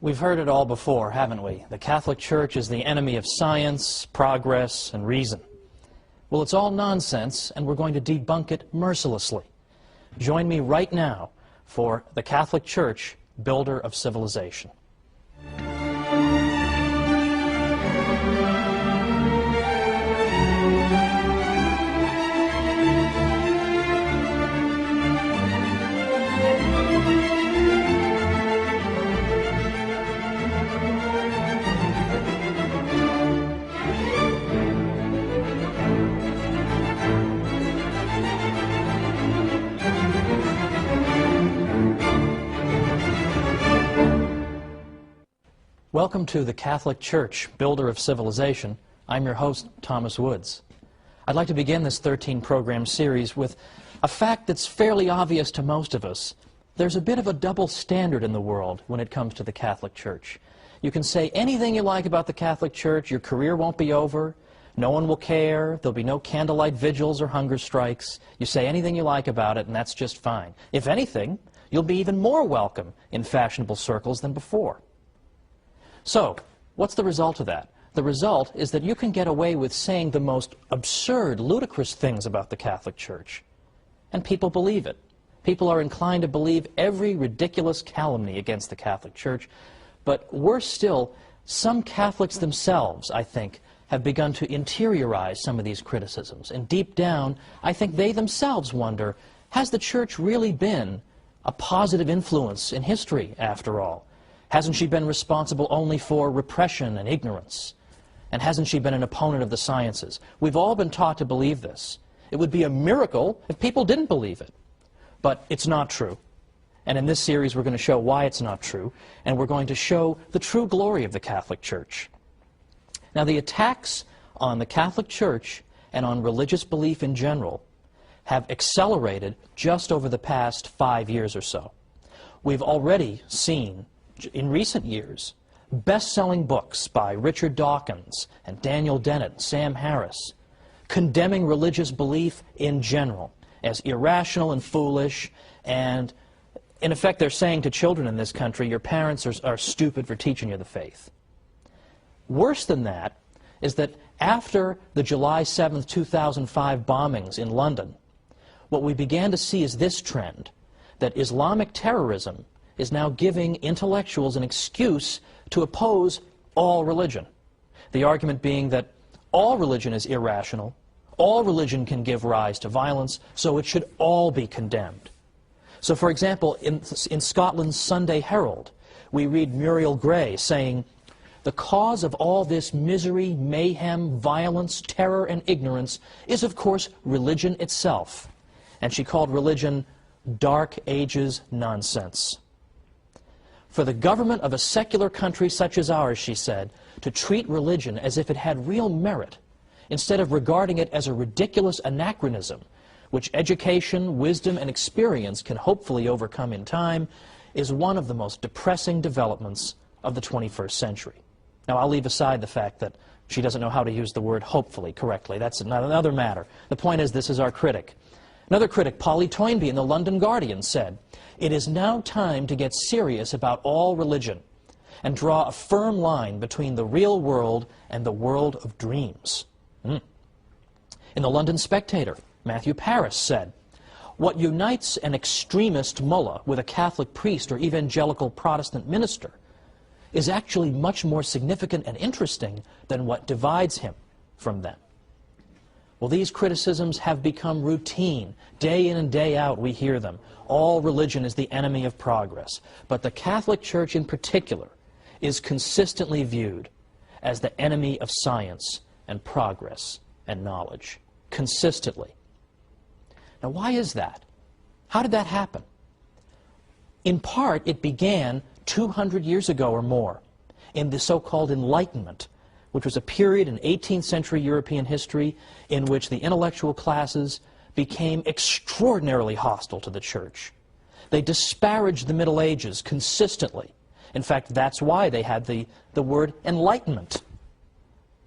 We've heard it all before, haven't we? The Catholic Church is the enemy of science, progress, and reason. Well, it's all nonsense, and we're going to debunk it mercilessly. Join me right now for the Catholic Church, Builder of Civilization. Welcome to the Catholic Church, Builder of Civilization. I'm your host, Thomas Woods. I'd like to begin this 13-program series with a fact that's fairly obvious to most of us. There's a bit of a double standard in the world when it comes to the Catholic Church. You can say anything you like about the Catholic Church, your career won't be over, no one will care, there'll be no candlelight vigils or hunger strikes. You say anything you like about it, and that's just fine. If anything, you'll be even more welcome in fashionable circles than before. So, what's the result of that? The result is that you can get away with saying the most absurd, ludicrous things about the Catholic Church. And people believe it. People are inclined to believe every ridiculous calumny against the Catholic Church. But worse still, some Catholics themselves, I think, have begun to interiorize some of these criticisms. And deep down, I think they themselves wonder, has the Church really been a positive influence in history, after all? Hasn't she been responsible only for repression and ignorance? And hasn't she been an opponent of the sciences? We've all been taught to believe this. It would be a miracle if people didn't believe it. But it's not true. And in this series, we're going to show why it's not true. And we're going to show the true glory of the Catholic Church. Now, the attacks on the Catholic Church and on religious belief in general have accelerated just over the past 5 years or so. We've already seen, in recent years, best-selling books by Richard Dawkins and Daniel Dennett and Sam Harris condemning religious belief in general as irrational and foolish, and in effect they're saying to children in this country, your parents are stupid for teaching you the faith. Worse than that is that after the July 7th, 2005 bombings in London, what we began to see is this trend, that Islamic terrorism is now giving intellectuals an excuse to oppose all religion. The argument being that all religion is irrational, all religion can give rise to violence, so it should all be condemned. So, for example, in Scotland's Sunday Herald, we read Muriel Gray saying, "The cause of all this misery, mayhem, violence, terror, and ignorance is, of course, religion itself." And she called religion Dark Ages nonsense. For the government of a secular country such as ours, she said, to treat religion as if it had real merit, instead of regarding it as a ridiculous anachronism, which education, wisdom, and experience can hopefully overcome in time, is one of the most depressing developments of the 21st century. Now, I'll leave aside the fact that she doesn't know how to use the word hopefully correctly. That's another matter. The point is, this is our critic. Another critic, Polly Toynbee in the London Guardian, said, "It is now time to get serious about all religion and draw a firm line between the real world and the world of dreams." In the London Spectator, Matthew Paris said, "What unites an extremist mullah with a Catholic priest or evangelical Protestant minister is actually much more significant and interesting than what divides him from them." Well, these criticisms have become routine. Day in and day out, we hear them. All religion is the enemy of progress. But the Catholic Church in particular is consistently viewed as the enemy of science and progress and knowledge. Consistently. Now, why is that? How did that happen? In part, it began 200 years ago or more in the so-called Enlightenment, which was a period in 18th century European history in which the intellectual classes became extraordinarily hostile to the Church. They disparaged the Middle Ages consistently. In fact, that's why they had the word Enlightenment.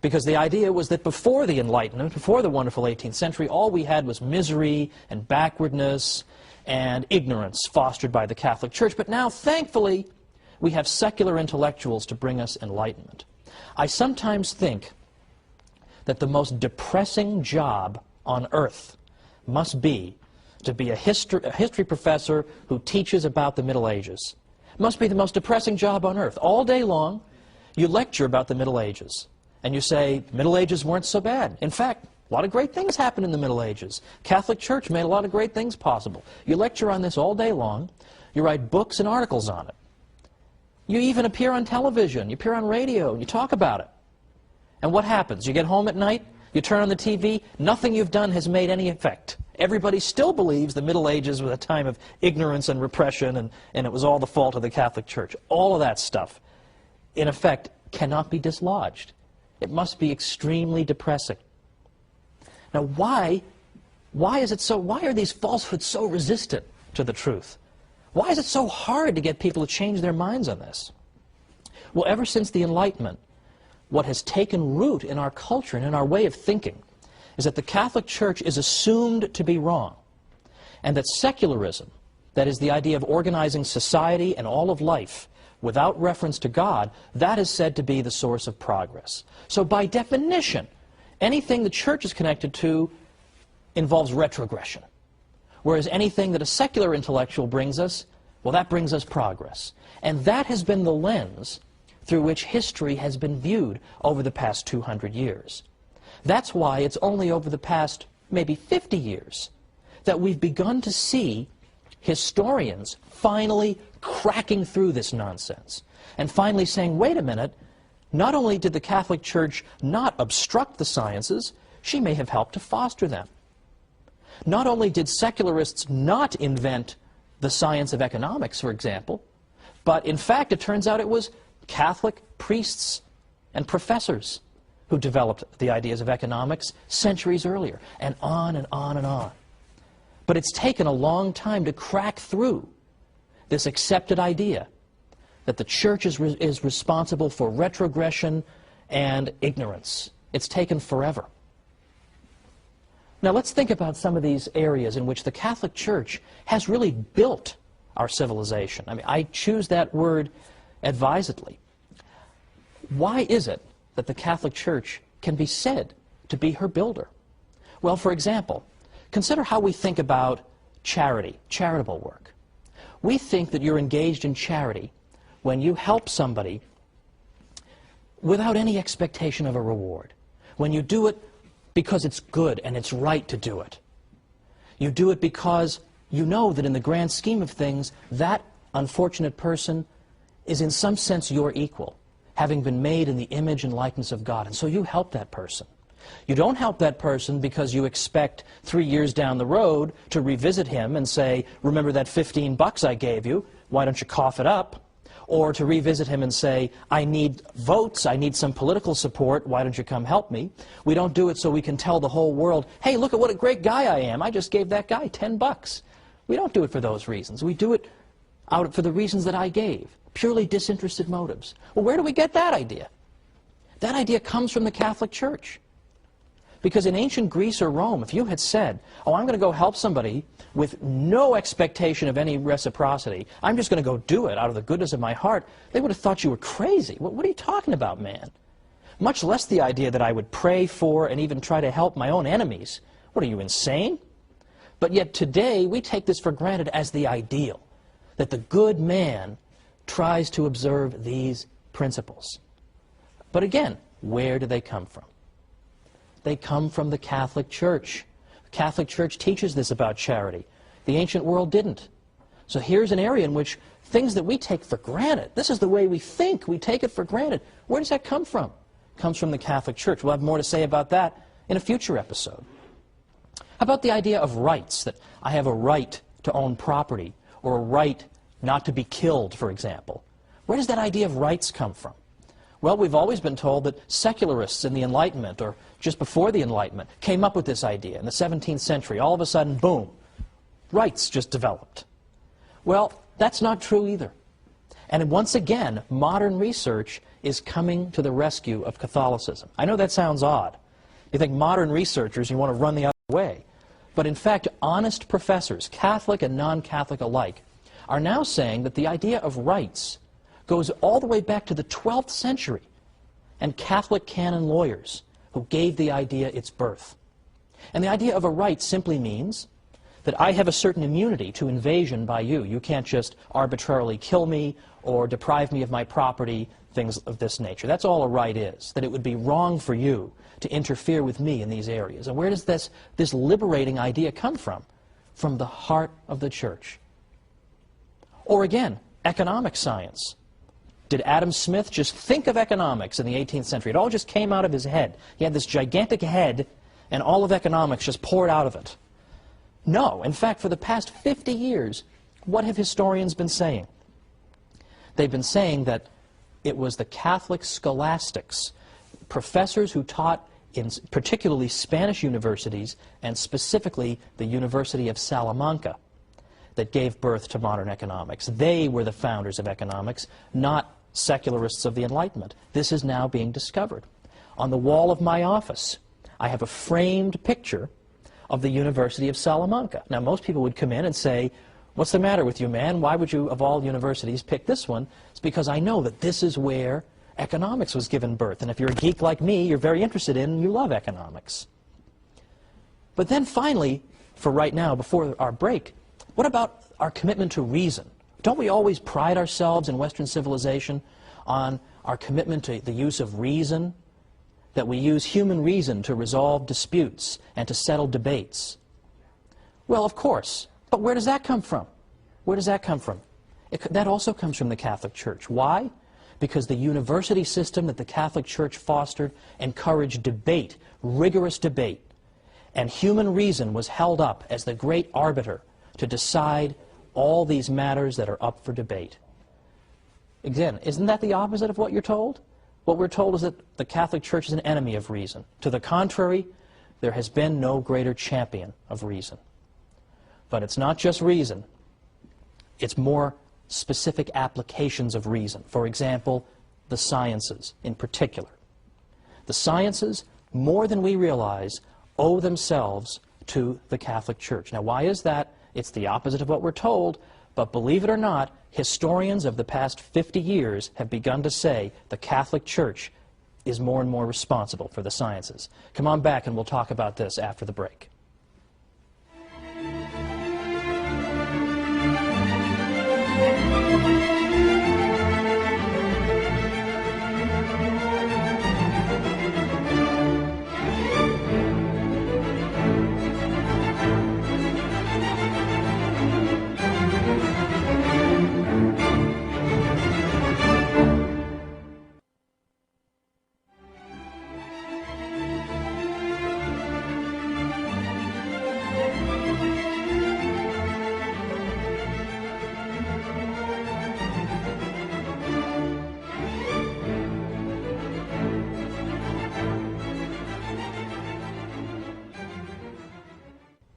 Because the idea was that before the Enlightenment, before the wonderful 18th century, all we had was misery and backwardness and ignorance fostered by the Catholic Church. But now, thankfully, we have secular intellectuals to bring us enlightenment. I sometimes think that the most depressing job on earth must be to be a history professor who teaches about the Middle Ages. It must be the most depressing job on earth. All day long, you lecture about the Middle Ages, and you say, Middle Ages weren't so bad. In fact, a lot of great things happened in the Middle Ages. Catholic Church made a lot of great things possible. You lecture on this all day long. You write books and articles on it. You even appear on television. You appear on radio, and you talk about it. And what happens? You get home at night, you turn on the TV, nothing you've done has made any effect. Everybody still believes the Middle Ages was a time of ignorance and repression, and it was all the fault of the Catholic Church. All of that stuff, in effect, cannot be dislodged. It must be extremely depressing. Now, why are these falsehoods so resistant to the truth? Why is it so hard to get people to change their minds on this? Well, ever since the Enlightenment, what has taken root in our culture and in our way of thinking is that the Catholic Church is assumed to be wrong, and that secularism, that is the idea of organizing society and all of life without reference to God, that is said to be the source of progress. So by definition, anything the Church is connected to involves retrogression, whereas anything that a secular intellectual brings us, well, that brings us progress. And that has been the lens through which history has been viewed over the past 200 years. That's why it's only over the past maybe 50 years that we've begun to see historians finally cracking through this nonsense and finally saying, wait a minute, not only did the Catholic Church not obstruct the sciences, she may have helped to foster them. Not only did secularists not invent the science of economics, for example, but in fact it turns out it was Catholic priests and professors who developed the ideas of economics centuries earlier, and on and on and on. But it's taken a long time to crack through this accepted idea that the Church is responsible for retrogression and ignorance. It's taken forever. Now let's think about some of these areas in which the Catholic Church has really built our civilization. I mean, I choose that word advisedly. Why is it that the Catholic Church can be said to be her builder? Well, for example, consider how we think about charity, charitable work. We think that you're engaged in charity when you help somebody without any expectation of a reward, when you do it because it's good and it's right to do it. You do it because you know that in the grand scheme of things, that unfortunate person is in some sense your equal, having been made in the image and likeness of God. And so you help that person. You don't help that person because you expect 3 years down the road to revisit him and say, remember that $15 I gave you, why don't you cough it up? Or to revisit him and say, I need votes, I need some political support, why don't you come help me? We don't do it so we can tell the whole world, hey, look at what a great guy I am, I just gave that guy $10. We don't do it for those reasons. We do it for the reasons that I gave, purely disinterested motives. Well, where do we get that idea? That idea comes from the Catholic Church. Because in ancient Greece or Rome, if you had said, oh, I'm going to go help somebody with no expectation of any reciprocity, I'm just going to go do it out of the goodness of my heart, they would have thought you were crazy. What are you talking about, man? Much less the idea that I would pray for and even try to help my own enemies. What, are you insane? But yet today, we take this for granted as the ideal, that the good man tries to observe these principles. But again, where do they come from? They come from the Catholic Church. The Catholic Church teaches this about charity. The ancient world didn't. So here's an area in which things that we take for granted, this is the way we think, we take it for granted. Where does that come from? It comes from the Catholic Church. We'll have more to say about that in a future episode. How about the idea of rights, that I have a right to own property, or a right not to be killed, for example? Where does that idea of rights come from? Well, we've always been told that secularists in the Enlightenment, or just before the Enlightenment, came up with this idea in the 17th century. All of a sudden, boom, rights just developed. Well, that's not true either. And once again, modern research is coming to the rescue of Catholicism. I know that sounds odd. You think modern researchers, you want to run the other way. But in fact, honest professors, Catholic and non-Catholic alike, are now saying that the idea of rights goes all the way back to the 12th century and Catholic canon lawyers who gave the idea its birth. And the idea of a right simply means that I have a certain immunity to invasion by you. You can't just arbitrarily kill me or deprive me of my property, things of this nature. That's all a right is, that it would be wrong for you to interfere with me in these areas. And where does this liberating idea come from? From the heart of the church. Or again, economic science. Did Adam Smith just think of economics in the 18th century? It all just came out of his head. He had this gigantic head, and all of economics just poured out of it. No. In fact, for the past 50 years, what have historians been saying? They've been saying that it was the Catholic scholastics, professors who taught in particularly Spanish universities, and specifically the University of Salamanca, that gave birth to modern economics. They were the founders of economics, not secularists of the Enlightenment. This is now being discovered. On the wall of my office, I have a framed picture of the University of Salamanca. Now, most people would come in and say, "What's the matter with you, man? Why would you, of all universities, pick this one?" It's because I know that this is where economics was given birth. And if you're a geek like me, you're very interested in and you love economics. But then finally, for right now, before our break, what about our commitment to reason? Don't we always pride ourselves in Western civilization on our commitment to the use of reason? That we use human reason to resolve disputes and to settle debates? Well, of course. But where does that come from? Where does that come from? That also comes from the Catholic Church. Why? Because the university system that the Catholic Church fostered encouraged debate, rigorous debate, and human reason was held up as the great arbiter to decide all these matters that are up for debate. Again, isn't that the opposite of what you're told? What we're told is that the Catholic Church is an enemy of reason. To the contrary, there has been no greater champion of reason. But it's not just reason. It's more specific applications of reason. For example, the sciences in particular. The sciences, more than we realize, owe themselves to the Catholic Church. Now, why is that? It's the opposite of what we're told, but believe it or not, historians of the past 50 years have begun to say the Catholic Church is more and more responsible for the sciences. Come on back and we'll talk about this after the break.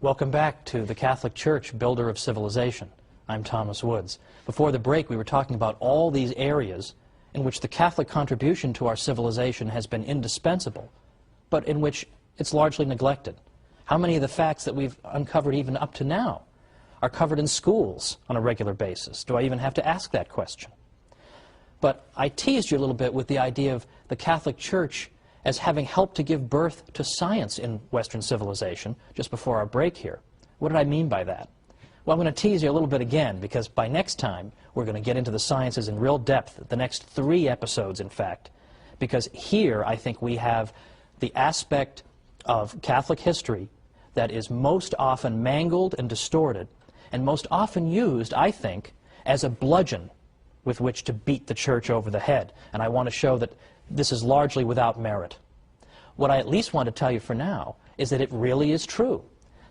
Welcome back to the Catholic Church, Builder of Civilization. I'm Thomas Woods. Before the break, we were talking about all these areas in which the Catholic contribution to our civilization has been indispensable, but in which it's largely neglected. How many of the facts that we've uncovered even up to now are covered in schools on a regular basis? Do I even have to ask that question? But I teased you a little bit with the idea of the Catholic Church as having helped to give birth to science in Western civilization just before our break here. What did I mean by that? Well, I'm going to tease you a little bit again, because by next time we're going to get into the sciences in real depth, the next 3 episodes, in fact, because here I think we have the aspect of Catholic history that is most often mangled and distorted, and most often used, I think, as a bludgeon with which to beat the Church over the head. And I want to show that this is largely without merit. What I at least want to tell you for now is that it really is true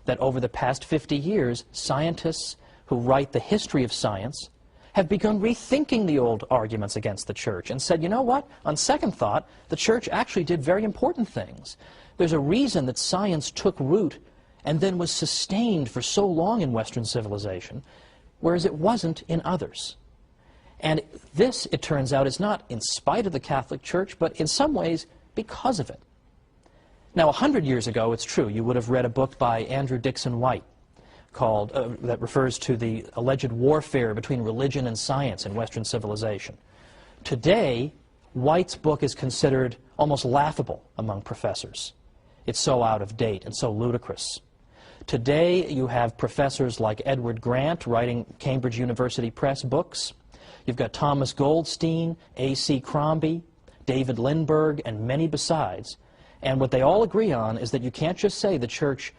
that over the past 50 years, scientists who write the history of science have begun rethinking the old arguments against the Church and said, you know what, on second thought, the Church actually did very important things. There's a reason that science took root and then was sustained for so long in Western civilization, whereas it wasn't in others. And this, it turns out, is not in spite of the Catholic Church, but in some ways because of it. Now, 100 years ago, it's true, you would have read a book by Andrew Dixon White called, that refers to the alleged warfare between religion and science in Western civilization. Today, White's book is considered almost laughable among professors. It's so out of date and so ludicrous. Today, you have professors like Edward Grant writing Cambridge University Press books. You've got Thomas Goldstein, A.C. Crombie, David Lindbergh, and many besides. And what they all agree on is that you can't just say the Church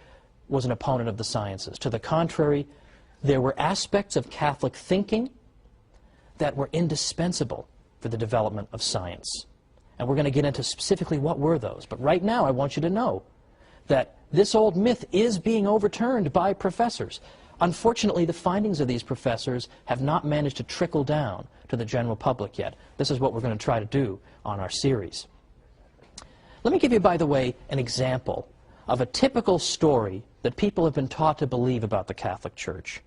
was an opponent of the sciences. To the contrary, there were aspects of Catholic thinking that were indispensable for the development of science. And we're going to get into specifically what were those. But right now, I want you to know that this old myth is being overturned by professors. Unfortunately, the findings of these professors have not managed to trickle down to the general public yet. This is what we're going to try to do on our series. Let me give you, by the way, an example of a typical story that people have been taught to believe about the Catholic Church,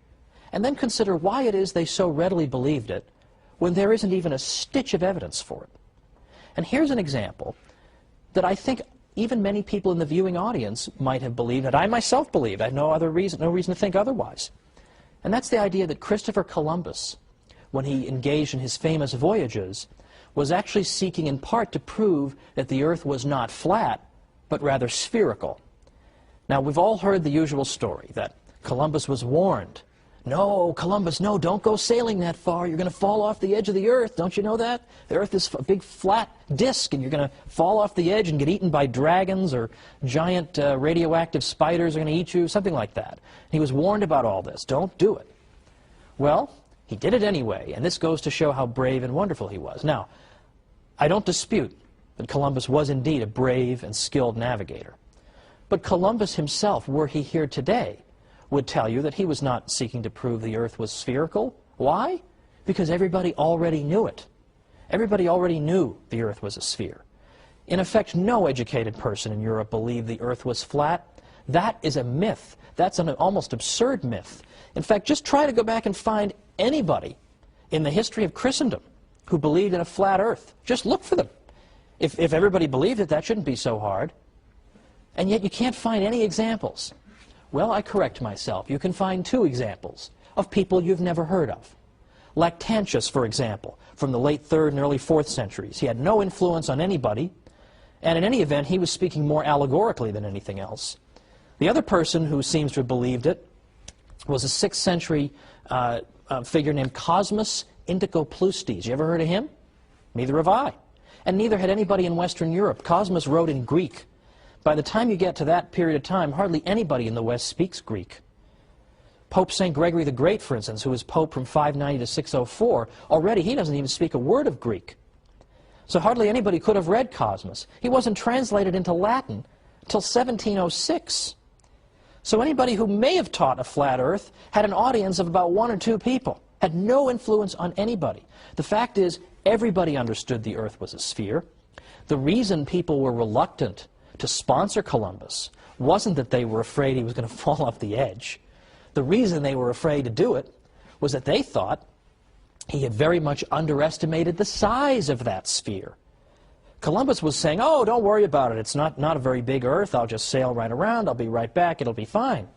and then consider why it is they so readily believed it when there isn't even a stitch of evidence for it. And here's an example that I think even many people in the viewing audience might have believed, that I myself believed. I have no reason to think otherwise. And that's the idea that Christopher Columbus, when he engaged in his famous voyages, was actually seeking in part to prove that the Earth was not flat, but rather spherical. Now, we've all heard the usual story that Columbus was warned. No, Columbus, no, don't go sailing that far. You're going to fall off the edge of the Earth. Don't you know that? The Earth is a big flat disk, and you're going to fall off the edge and get eaten by dragons, or giant radioactive spiders are going to eat you, something like that. He was warned about all this. Don't do it. Well, he did it anyway, and this goes to show how brave and wonderful he was. Now, I don't dispute that Columbus was indeed a brave and skilled navigator. But Columbus himself, were he here today, would tell you that he was not seeking to prove the Earth was spherical. Why? Because everybody already knew it. Everybody already knew the Earth was a sphere. In effect, no educated person in Europe believed the Earth was flat. That is a myth. That's an almost absurd myth. In fact, just try to go back and find anybody in the history of Christendom who believed in a flat Earth. Just look for them. If everybody believed it, that shouldn't be so hard. And yet you can't find any examples. Well, I correct myself. You can find two examples of people you've never heard of. Lactantius, for example, from the late 3rd and early 4th centuries. He had no influence on anybody, and in any event, he was speaking more allegorically than anything else. The other person who seems to have believed it was a 6th century figure named Cosmas Indicopleustes. You ever heard of him? Neither have I. And neither had anybody in Western Europe. Cosmas wrote in Greek. By the time you get to that period of time, hardly anybody in the West speaks Greek. Pope St. Gregory the Great, for instance, who was Pope from 590 to 604, already he doesn't even speak a word of Greek. So hardly anybody could have read Cosmas. He wasn't translated into Latin until 1706. So anybody who may have taught a flat Earth had an audience of about 1 or 2 people, had no influence on anybody. The fact is, everybody understood the Earth was a sphere. The reason people were reluctant to sponsor Columbus wasn't that they were afraid he was going to fall off the edge. The reason they were afraid to do it was that they thought he had very much underestimated the size of that sphere. Columbus was saying, oh, don't worry about it. It's not a very big Earth. I'll just sail right around. I'll be right back. It'll be fine.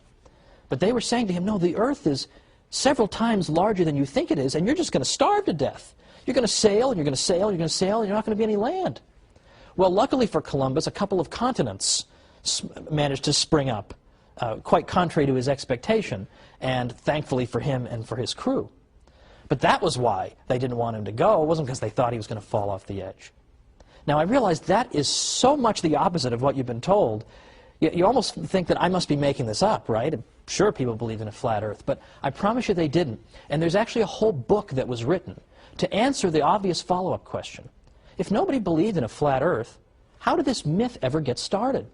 But they were saying to him, no, the Earth is several times larger than you think it is, and you're just going to starve to death. You're going to sail, and you're going to sail, and you're going to sail, and you're not going to be any land. Well, luckily for Columbus, a couple of continents managed to spring up, quite contrary to his expectation, and thankfully for him and for his crew. But that was why they didn't want him to go. It wasn't because they thought he was going to fall off the edge. Now, I realize that is so much the opposite of what you've been told. You almost think that I must be making this up, right? Sure, people believe in a flat Earth, but I promise you they didn't. And there's actually a whole book that was written to answer the obvious follow-up question. If nobody believed in a flat Earth, how did this myth ever get started?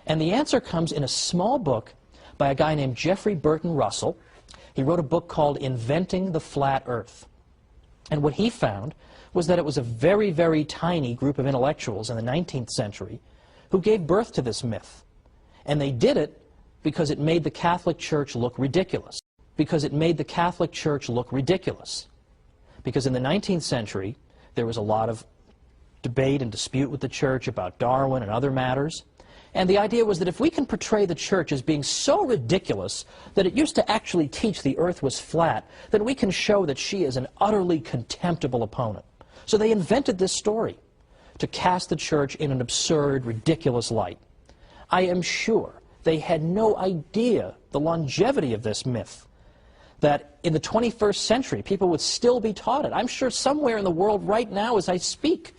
And the answer comes in a small book by a guy named Jeffrey Burton Russell. He wrote a book called Inventing the Flat Earth. And what he found was that it was a very, very tiny group of intellectuals in the 19th century who gave birth to this myth. And they did it because it made the Catholic Church look ridiculous. Because it made the Catholic Church look ridiculous. Because in the 19th century, there was a lot of debate and dispute with the Church about Darwin and other matters. And the idea was that if we can portray the Church as being so ridiculous that it used to actually teach the Earth was flat, then we can show that she is an utterly contemptible opponent. So they invented this story to cast the church in an absurd, ridiculous light. I am sure they had no idea the longevity of this myth, that in the 21st century people would still be taught it. I'm sure somewhere in the world right now as I speak,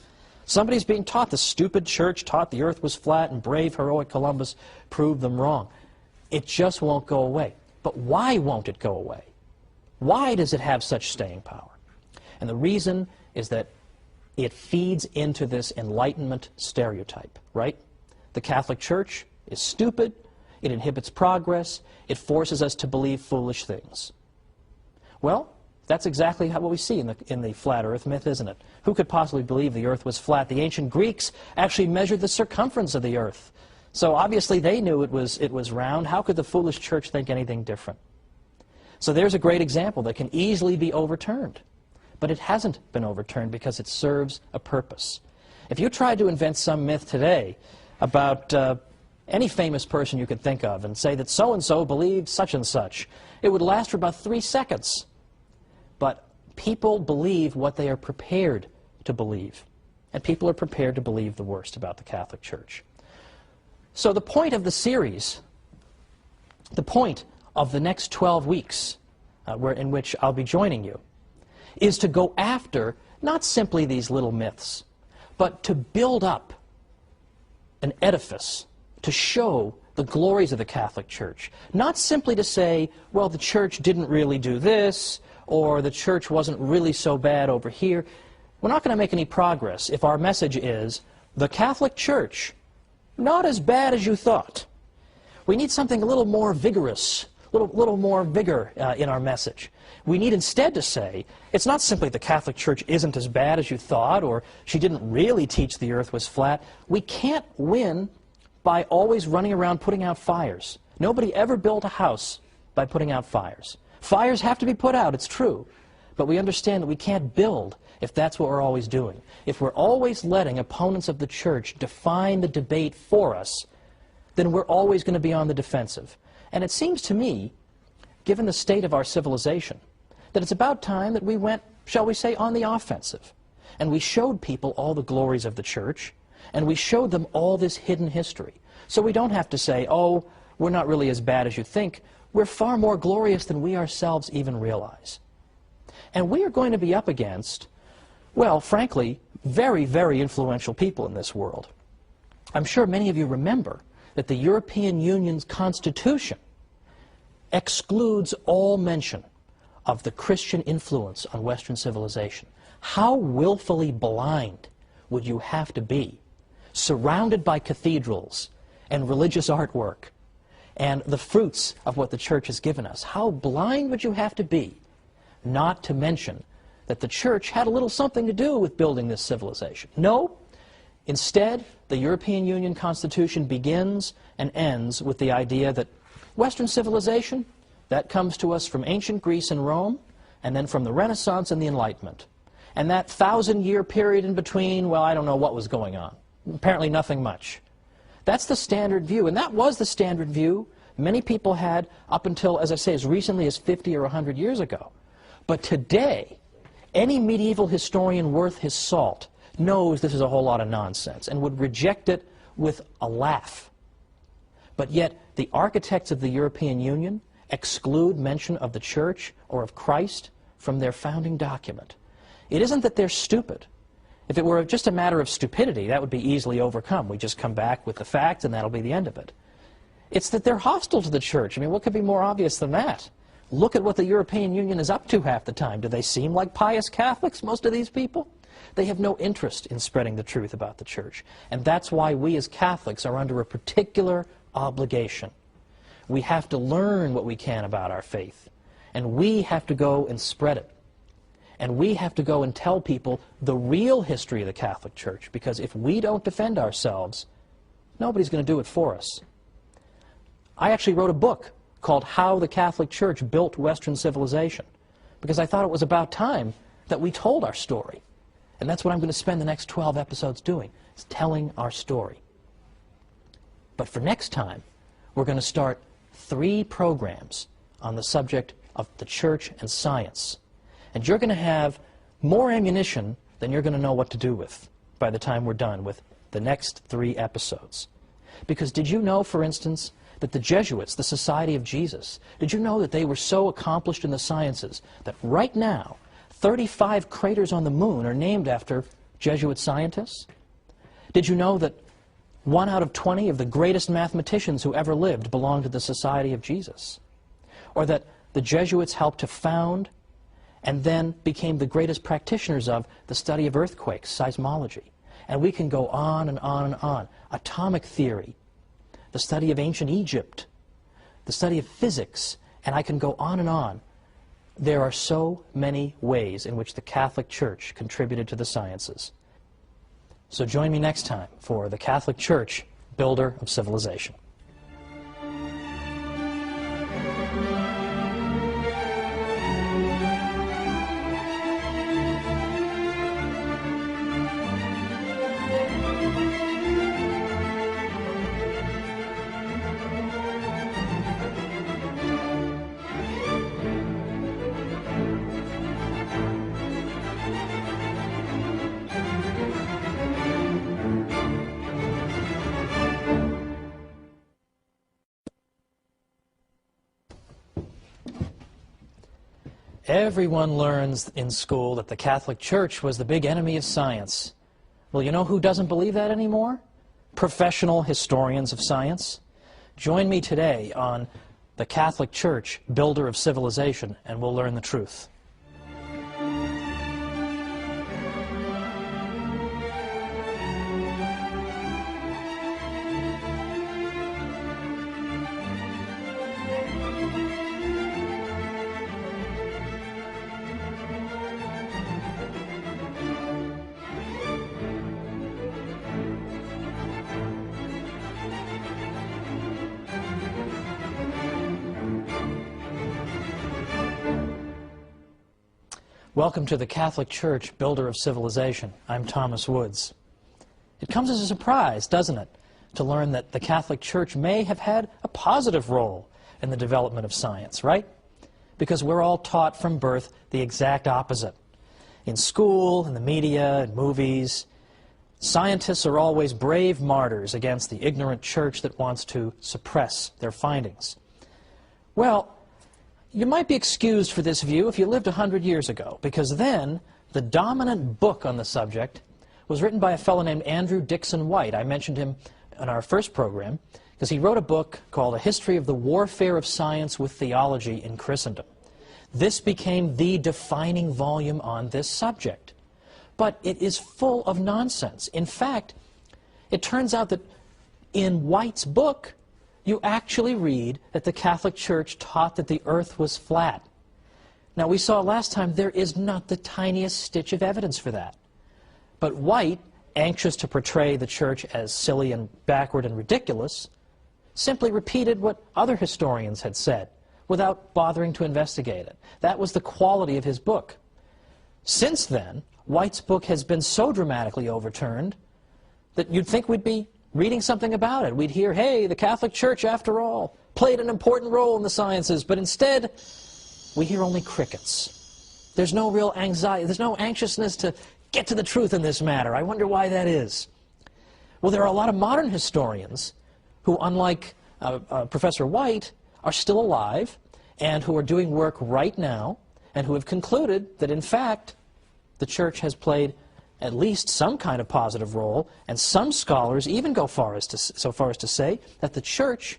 somebody's being taught the stupid church taught the earth was flat and brave, heroic Columbus proved them wrong. It just won't go away. But why won't it go away? Why does it have such staying power? And the reason is that it feeds into this Enlightenment stereotype, right? The Catholic Church is stupid, it inhibits progress, it forces us to believe foolish things. Well, that's exactly what we see in the flat earth myth, isn't it? Who could possibly believe the earth was flat? The ancient Greeks actually measured the circumference of the earth. So obviously they knew it was round. How could the foolish church think anything different? So there's a great example that can easily be overturned. But it hasn't been overturned because it serves a purpose. If you tried to invent some myth today about any famous person you could think of and say that so-and-so believed such and such, it would last for about 3 seconds. But people believe what they are prepared to believe. And people are prepared to believe the worst about the Catholic Church. So the point of the series, the point of the next 12 weeks in which I'll be joining you, is to go after not simply these little myths, but to build up an edifice to show the glories of the Catholic Church. Not simply to say, well, the church didn't really do this, or the church wasn't really so bad over here. We're not going to make any progress if our message is, the Catholic Church, not as bad as you thought. We need something a little more vigorous, little more vigor in our message. We need instead to say, it's not simply the Catholic Church isn't as bad as you thought, or she didn't really teach the earth was flat. We can't win by always running around putting out fires. Nobody ever built a house by putting out fires. Fires have to be put out, it's true. But we understand that we can't build if that's what we're always doing. If we're always letting opponents of the church define the debate for us, then we're always going to be on the defensive. And it seems to me, given the state of our civilization, that it's about time that we went, shall we say, on the offensive. And we showed people all the glories of the church, and we showed them all this hidden history. So we don't have to say, oh, we're not really as bad as you think. We're far more glorious than we ourselves even realize. And we are going to be up against, well, frankly, very, very influential people in this world. I'm sure many of you remember that the European Union's Constitution excludes all mention of the Christian influence on Western civilization. How willfully blind would you have to be, surrounded by cathedrals and religious artwork and the fruits of what the church has given us? How blind would you have to be not to mention that the church had a little something to do with building this civilization? No. Instead, the European Union Constitution begins and ends with the idea that Western civilization, that comes to us from ancient Greece and Rome, and then from the Renaissance and the Enlightenment. And that 1,000-year period in between, well, I don't know what was going on. Apparently nothing much. That's the standard view, and that was the standard view many people had up until, as I say, as recently as 50 or 100 years ago. But today, any medieval historian worth his salt knows this is a whole lot of nonsense and would reject it with a laugh. But yet, the architects of the European Union exclude mention of the church or of Christ from their founding document. It isn't that they're stupid. If it were just a matter of stupidity, that would be easily overcome. We just come back with the facts and that'll be the end of it. It's that they're hostile to the church. I mean, what could be more obvious than that? Look at what the European Union is up to half the time. Do they seem like pious Catholics, most of these people? They have no interest in spreading the truth about the church. And that's why we as Catholics are under a particular obligation. We have to learn what we can about our faith. And we have to go and spread it. And we have to go and tell people the real history of the Catholic Church, because if we don't defend ourselves, nobody's going to do it for us. I actually wrote a book called How the Catholic Church Built Western Civilization, because I thought it was about time that we told our story. And that's what I'm going to spend the next 12 episodes doing, is telling our story. But for next time, we're going to start 3 programs on the subject of the church and science. And you're going to have more ammunition then you're going to know what to do with by the time we're done with the next 3 episodes. Because did you know, for instance, that the Jesuits, the Society of Jesus, did you know that they were so accomplished in the sciences that right now 35 craters on the moon are named after Jesuit scientists? Did you know that 1 out of 20 of the greatest mathematicians who ever lived belonged to the Society of Jesus? Or that the Jesuits helped to found and then became the greatest practitioners of the study of earthquakes, seismology. And we can go on and on and on. Atomic theory, the study of ancient Egypt, the study of physics, and I can go on and on. There are so many ways in which the Catholic Church contributed to the sciences. So join me next time for the Catholic Church, Builder of Civilization. Everyone learns in school that the Catholic Church was the big enemy of science. Well, you know who doesn't believe that anymore? Professional historians of science. Join me today on the Catholic Church, Builder of Civilization, and we'll learn the truth. Welcome to the Catholic Church, Builder of Civilization. I'm Thomas Woods. It comes as a surprise, doesn't it, to learn that the Catholic Church may have had a positive role in the development of science, right? Because we're all taught from birth the exact opposite. In school, in the media, in movies, scientists are always brave martyrs against the ignorant church that wants to suppress their findings. Well, you might be excused for this view if you lived 100 years ago, because then the dominant book on the subject was written by a fellow named Andrew Dixon White. I mentioned him in our first program because he wrote a book called A History of the Warfare of Science with Theology in Christendom. This became the defining volume on this subject. But it is full of nonsense. In fact, it turns out that in White's book, you actually read that the Catholic Church taught that the earth was flat. Now, we saw last time there is not the tiniest stitch of evidence for that. But White, anxious to portray the church as silly and backward and ridiculous, simply repeated what other historians had said without bothering to investigate it. That was the quality of his book. Since then, White's book has been so dramatically overturned that you'd think we'd be reading something about it. We'd hear, hey, the Catholic Church, after all, played an important role in the sciences, but instead, we hear only crickets. There's no real anxiety, there's no anxiousness to get to the truth in this matter. I wonder why that is. Well, there are a lot of modern historians who, unlike Professor White, are still alive and who are doing work right now and who have concluded that, in fact, the Church has played at least some kind of positive role, and some scholars even go so far as to say that the Church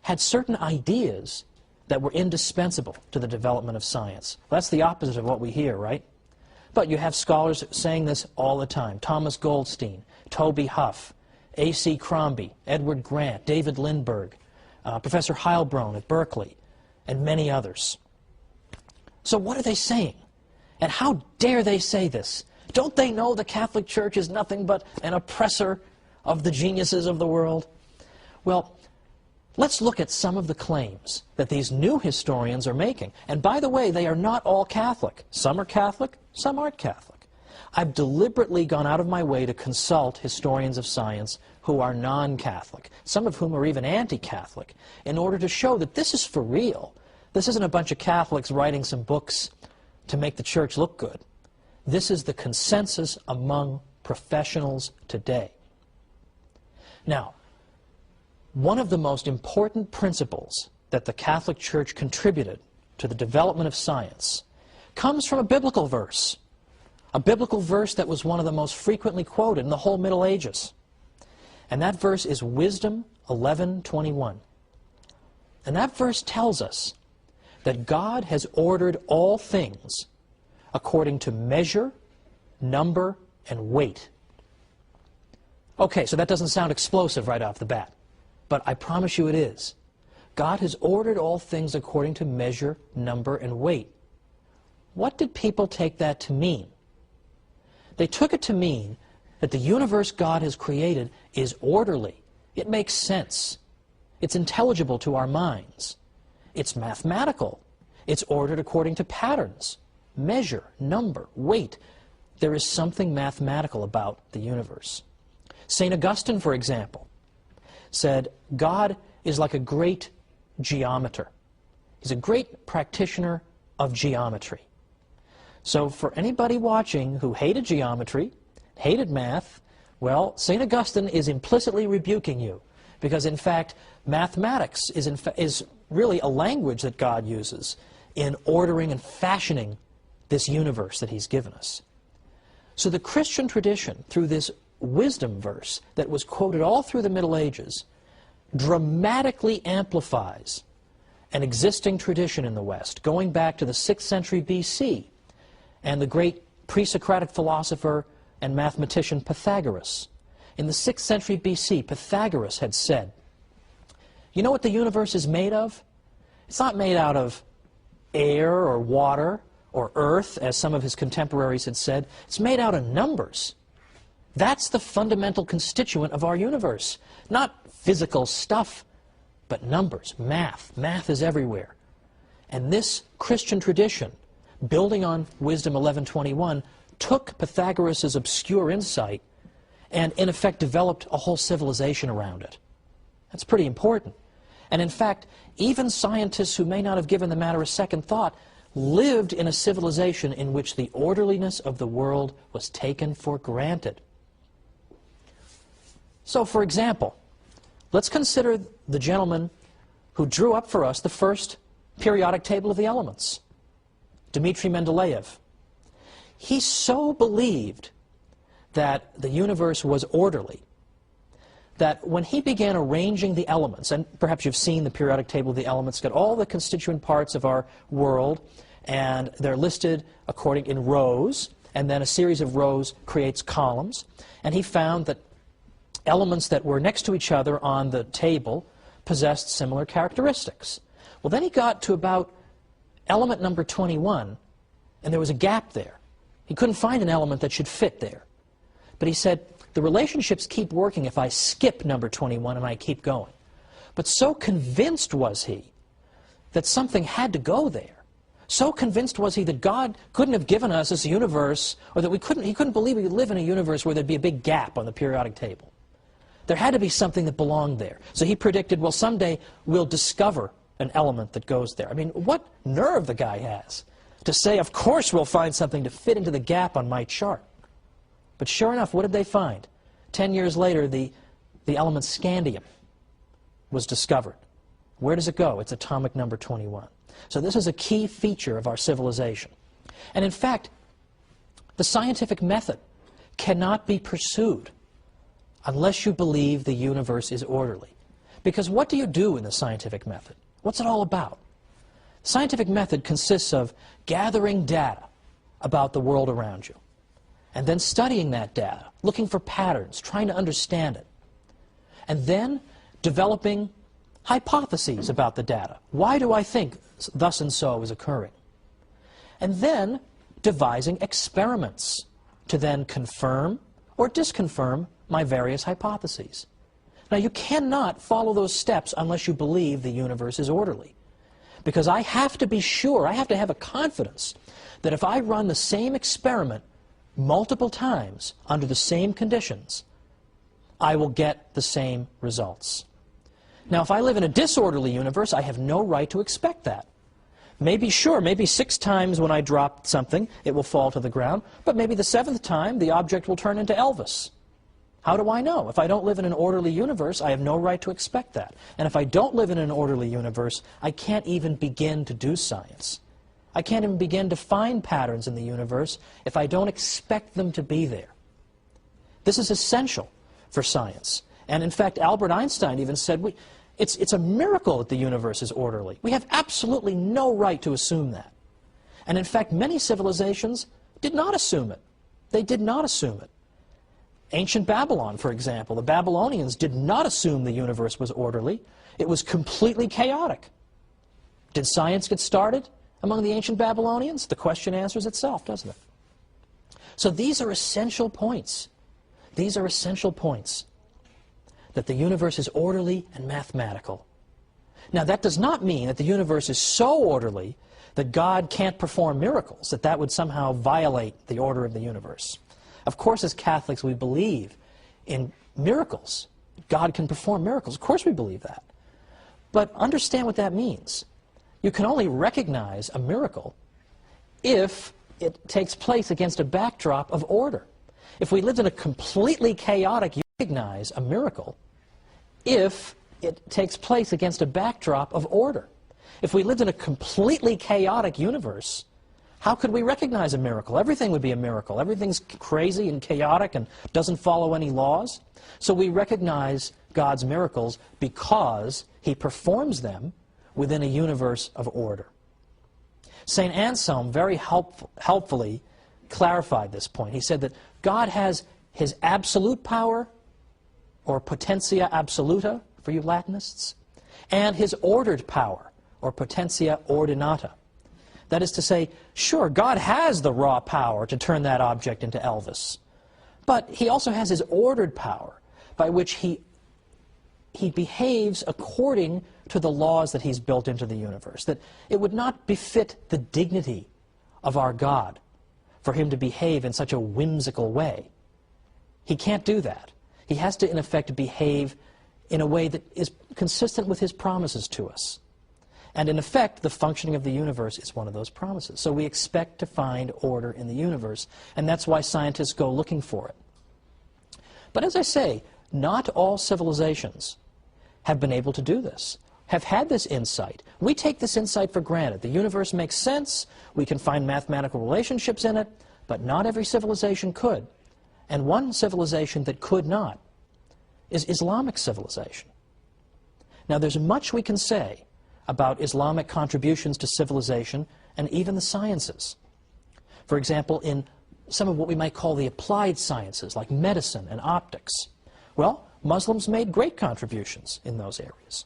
had certain ideas that were indispensable to the development of science. Well, that's the opposite of what we hear, right? But you have scholars saying this all the time. Thomas Goldstein, Toby Huff, A.C. Crombie, Edward Grant, David Lindbergh, Professor Heilbronn at Berkeley, and many others. So what are they saying? And how dare they say this? Don't they know the Catholic Church is nothing but an oppressor of the geniuses of the world? Well, let's look at some of the claims that these new historians are making. And by the way, they are not all Catholic. Some are Catholic, some aren't Catholic. I've deliberately gone out of my way to consult historians of science who are non-Catholic, some of whom are even anti-Catholic, in order to show that this is for real. This isn't a bunch of Catholics writing some books to make the Church look good. This is the consensus among professionals today. Now, one of the most important principles that the Catholic Church contributed to the development of science comes from a biblical verse that was one of the most frequently quoted in the whole Middle Ages. And that verse is Wisdom 11:21. And that verse tells us that God has ordered all things according to measure, number, and weight. Okay, so that doesn't sound explosive right off the bat, but I promise you it is. God has ordered all things according to measure, number, and weight. What did people take that to mean? They took it to mean that the universe God has created is orderly. It makes sense. It's intelligible to our minds. It's mathematical. It's ordered according to patterns, measure, number, weight. There is something mathematical about the universe. St. Augustine, for example, said God is like a great geometer. He's a great practitioner of geometry. So for anybody watching who hated geometry, hated math, well, St. Augustine is implicitly rebuking you, because in fact mathematics is really a language that God uses in ordering and fashioning this universe that He's given us. So the Christian tradition, through this wisdom verse that was quoted all through the Middle Ages, dramatically amplifies an existing tradition in the West, going back to the 6th century BC, and the great pre-Socratic philosopher and mathematician Pythagoras. In the 6th century BC, Pythagoras had said, you know what the universe is made of? It's not made out of air or water or earth, as some of his contemporaries had said. It's made out of numbers. That's the fundamental constituent of our universe. Not physical stuff, but numbers, math. Math is everywhere. And this Christian tradition, building on Wisdom 11:21, took Pythagoras' obscure insight and in effect developed a whole civilization around it. That's pretty important. And in fact, even scientists who may not have given the matter a second thought lived in a civilization in which the orderliness of the world was taken for granted. So, for example, let's consider the gentleman who drew up for us the first periodic table of the elements, Dmitri Mendeleev. He so believed that the universe was orderly that when he began arranging the elements, and perhaps you've seen the periodic table of the elements, got all the constituent parts of our world, and they're listed according in rows, and then a series of rows creates columns, and he found that elements that were next to each other on the table possessed similar characteristics. Well, then he got to about element number 21, and there was a gap there. He couldn't find an element that should fit there. But he said, the relationships keep working if I skip number 21 and I keep going. But so convinced was he that something had to go there. So convinced was he that God couldn't have given us this universe, or that he couldn't believe we could live in a universe where there'd be a big gap on the periodic table. There had to be something that belonged there. So he predicted, well, someday we'll discover an element that goes there. I mean, what nerve the guy has to say, of course we'll find something to fit into the gap on my chart. But sure enough, what did they find? 10 years later, the element scandium was discovered. Where does it go? It's atomic number 21. So this is a key feature of our civilization. And in fact, the scientific method cannot be pursued unless you believe the universe is orderly. Because what do you do in the scientific method? What's it all about? The scientific method consists of gathering data about the world around you, and then studying that data, looking for patterns, trying to understand it, and then developing hypotheses about the data. Why do I think thus and so is occurring? And then devising experiments to then confirm or disconfirm my various hypotheses. Now, you cannot follow those steps unless you believe the universe is orderly. Because I have to be sure, I have to have a confidence that if I run the same experiment multiple times under the same conditions, I will get the same results. Now, if I live in a disorderly universe, I have no right to expect that. Maybe, sure, maybe 6 times when I drop something, it will fall to the ground, but maybe the 7th time, the object will turn into Elvis. How do I know? If I don't live in an orderly universe, I have no right to expect that. And if I don't live in an orderly universe, I can't even begin to do science. I can't even begin to find patterns in the universe if I don't expect them to be there. This is essential for science. And in fact, Albert Einstein even said, it's a miracle that the universe is orderly. We have absolutely no right to assume that. And in fact, many civilizations did not assume it. They did not assume it. Ancient Babylon, for example, the Babylonians did not assume the universe was orderly. It was completely chaotic. Did science get started among the ancient Babylonians? The question answers itself, doesn't it? So these are essential points. These are essential points. That the universe is orderly and mathematical. Now, that does not mean that the universe is so orderly that God can't perform miracles, that that would somehow violate the order of the universe. Of course, as Catholics, we believe in miracles. God can perform miracles. Of course we believe that. But understand what that means. You can only recognize a miracle if it takes place against a backdrop of order. If we lived in a completely chaotic, you recognize a miracle if it takes place against a backdrop of order. If we lived in a completely chaotic universe, how could we recognize a miracle? Everything would be a miracle. Everything's crazy and chaotic and doesn't follow any laws. So we recognize God's miracles because He performs them within a universe of order. St. Anselm very helpfully clarified this point. He said that God has His absolute power, or potentia absoluta for you Latinists, and His ordered power, or potentia ordinata. That is to say, sure, God has the raw power to turn that object into Elvis, but He also has His ordered power by which He behaves according to the laws that He's built into the universe, that it would not befit the dignity of our God for Him to behave in such a whimsical way. He can't do that. He has to, in effect, behave in a way that is consistent with His promises to us. And in effect, the functioning of the universe is one of those promises. So we expect to find order in the universe, and that's why scientists go looking for it. But as I say, not all civilizations have been able to do this, have had this insight. We take this insight for granted. The universe makes sense, we can find mathematical relationships in it, but not every civilization could. And one civilization that could not is Islamic civilization. Now, there's much we can say about Islamic contributions to civilization and even the sciences. For example, in some of what we might call the applied sciences, like medicine and optics. Well, Muslims made great contributions in those areas.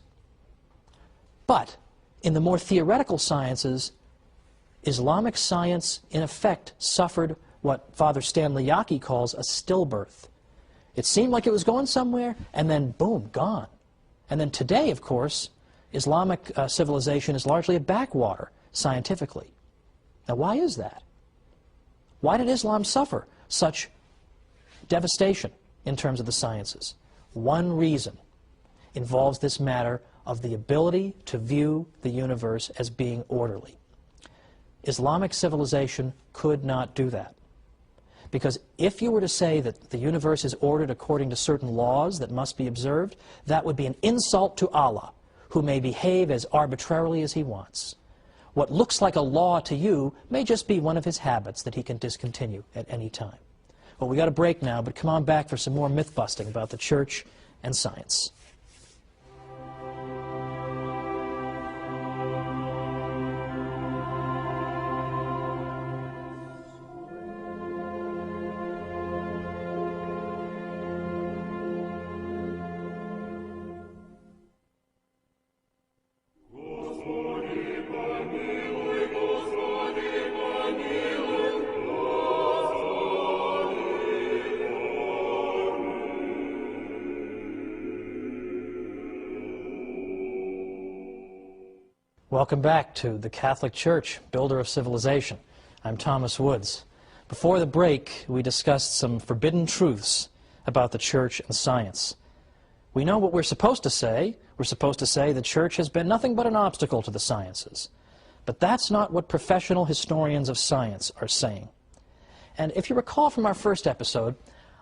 But in the more theoretical sciences, Islamic science, in effect, suffered what Father Stanley Yaki calls a stillbirth. It seemed like it was going somewhere, and then, boom, gone. And then today, of course, Islamic civilization is largely a backwater, scientifically. Now, why is that? Why did Islam suffer such devastation in terms of the sciences? One reason involves this matter of the ability to view the universe as being orderly. Islamic civilization could not do that. Because if you were to say that the universe is ordered according to certain laws that must be observed, that would be an insult to Allah, who may behave as arbitrarily as He wants. What looks like a law to you may just be one of His habits that He can discontinue at any time. Well, we got a break now, but come on back for some more myth-busting about the church and science. Welcome back to the Catholic Church, Builder of Civilization. I'm Thomas Woods. Before the break, we discussed some forbidden truths about the church and science. We know what we're supposed to say. We're supposed to say the church has been nothing but an obstacle to the sciences. But that's not what professional historians of science are saying. And if you recall from our first episode,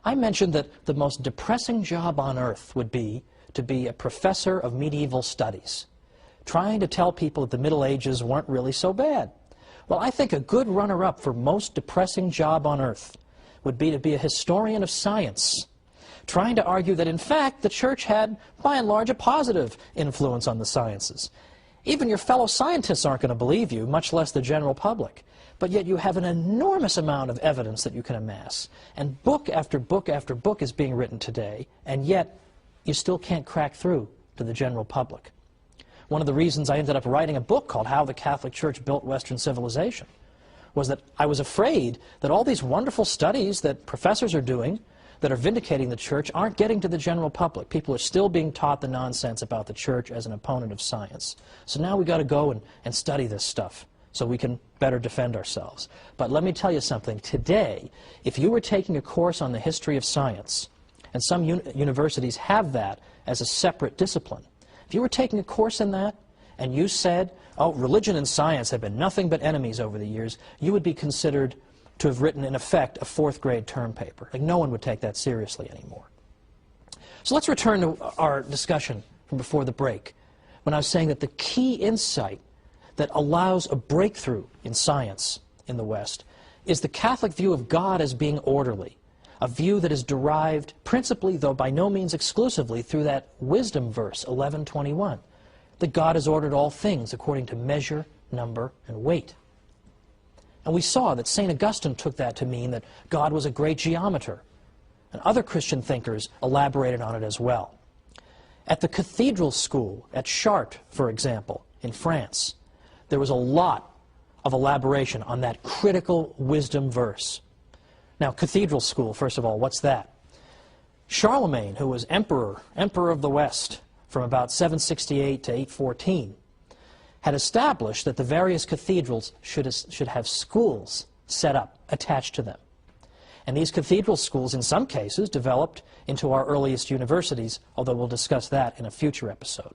I mentioned that the most depressing job on earth would be to be a professor of medieval studies, trying to tell people that the Middle Ages weren't really so bad. Well, I think a good runner-up for most depressing job on earth would be to be a historian of science, trying to argue that, in fact, the church had, by and large, a positive influence on the sciences. Even your fellow scientists aren't going to believe you, much less the general public. But yet you have an enormous amount of evidence that you can amass. And book after book after book is being written today, and yet you still can't crack through to the general public. One of the reasons I ended up writing a book called How the Catholic Church Built Western Civilization was that I was afraid that all these wonderful studies that professors are doing that are vindicating the church aren't getting to the general public. People are still being taught the nonsense about the church as an opponent of science. So now we've got to go and study this stuff so we can better defend ourselves. But let me tell you something. Today, if you were taking a course on the history of science, and some universities have that as a separate discipline, if you were taking a course in that and you said, oh, religion and science have been nothing but enemies over the years, you would be considered to have written, in effect, a fourth-grade term paper. Like, no one would take that seriously anymore. So let's return to our discussion from before the break, when I was saying that the key insight that allows a breakthrough in science in the West is the Catholic view of God as being orderly, a view that is derived principally, though by no means exclusively, through that wisdom verse, 11:21, that God has ordered all things according to measure, number, and weight. And we saw that St. Augustine took that to mean that God was a great geometer, and other Christian thinkers elaborated on it as well. At the cathedral school at Chartres, for example, in France, there was a lot of elaboration on that critical wisdom verse. Now, cathedral school, first of all, what's that? Charlemagne, who was emperor of the West from about 768 to 814, had established that the various cathedrals should have schools set up, attached to them. And these cathedral schools, in some cases, developed into our earliest universities, although we'll discuss that in a future episode.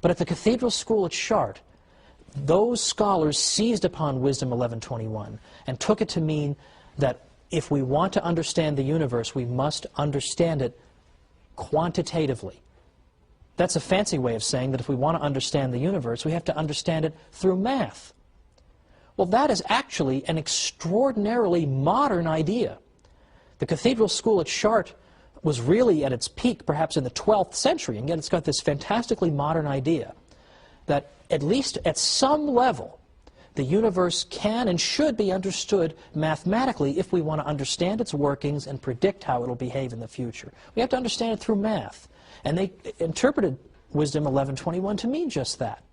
But at the cathedral school at Chartres, those scholars seized upon Wisdom 11:21 and took it to mean that if we want to understand the universe, we must understand it quantitatively. That's a fancy way of saying that if we want to understand the universe, we have to understand it through math. Well, that is actually an extraordinarily modern idea. The cathedral school at Chartres was really at its peak perhaps in the 12th century, and yet it's got this fantastically modern idea that at least at some level, the universe can and should be understood mathematically if we want to understand its workings and predict how it will behave in the future. We have to understand it through math. And they interpreted Wisdom 11:21 to mean just that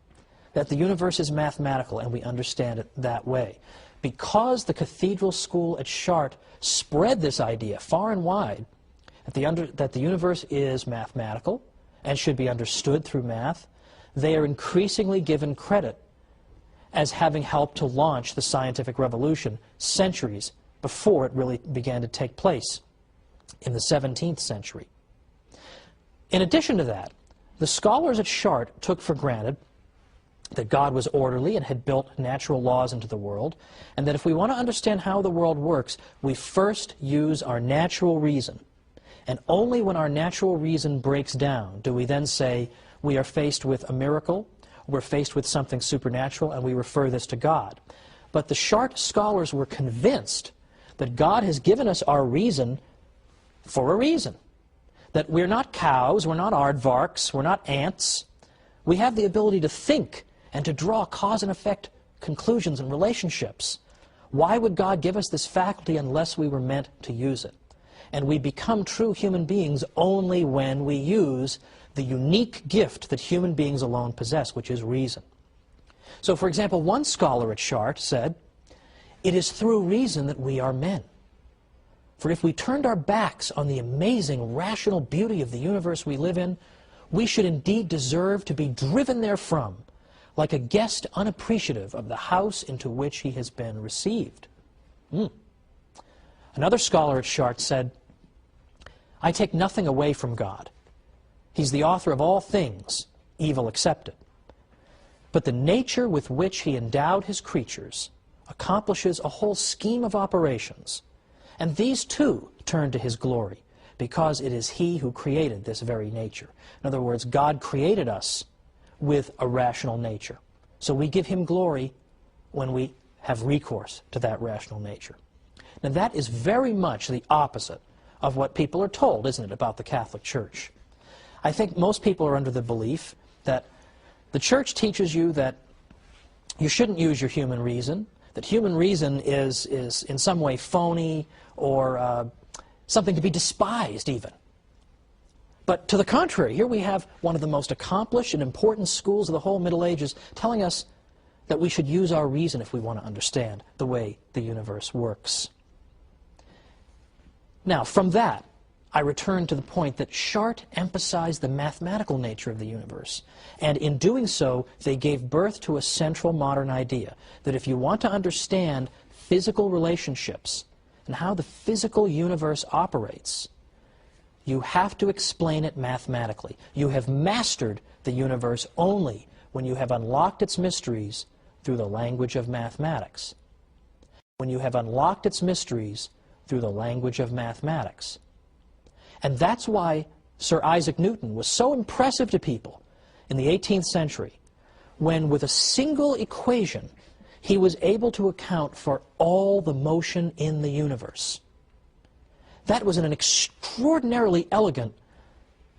the universe is mathematical and we understand it that way. Because the cathedral school at Chartres spread this idea far and wide, that the universe is mathematical and should be understood through math, they are increasingly given credit as having helped to launch the scientific revolution centuries before it really began to take place in the 17th century. In addition to that, the scholars at Chartres took for granted that God was orderly and had built natural laws into the world, and that if we want to understand how the world works, we first use our natural reason. And only when our natural reason breaks down do we then say we are faced with a miracle, we're faced with something supernatural, and we refer this to God. But the Chartres scholars were convinced that God has given us our reason for a reason. That we're not cows, we're not aardvarks, we're not ants. We have the ability to think and to draw cause and effect conclusions and relationships. Why would God give us this faculty unless we were meant to use it? And we become true human beings only when we use the unique gift that human beings alone possess, which is reason. So, for example, one scholar at Chartres said, "It is through reason that we are men. For if we turned our backs on the amazing rational beauty of the universe we live in, we should indeed deserve to be driven therefrom, like a guest unappreciative of the house into which he has been received." Another scholar at Chartres said, "I take nothing away from God. He's the author of all things, evil excepted. but the nature with which he endowed his creatures accomplishes a whole scheme of operations, and these too turn to his glory, because it is he who created this very nature. In other words, God created us with a rational nature. So we give him glory when we have recourse to that rational nature. Now that is very much the opposite of what people are told, isn't it, about the Catholic Church? I think most people are under the belief that the Church teaches you that you shouldn't use your human reason, that human reason is in some way phony or something to be despised even. But to the contrary, here we have one of the most accomplished and important schools of the whole Middle Ages telling us that we should use our reason if we want to understand the way the universe works. Now, from that, I return to the point that Chart emphasized the mathematical nature of the universe, and in doing so, they gave birth to a central modern idea, that if you want to understand physical relationships and how the physical universe operates, you have to explain it mathematically. You have mastered the universe only when you have unlocked its mysteries through the language of mathematics. When you have unlocked its mysteries through the language of mathematics. And that's why Sir Isaac Newton was so impressive to people in the 18th century, when with a single equation he was able to account for all the motion in the universe. That was an extraordinarily elegant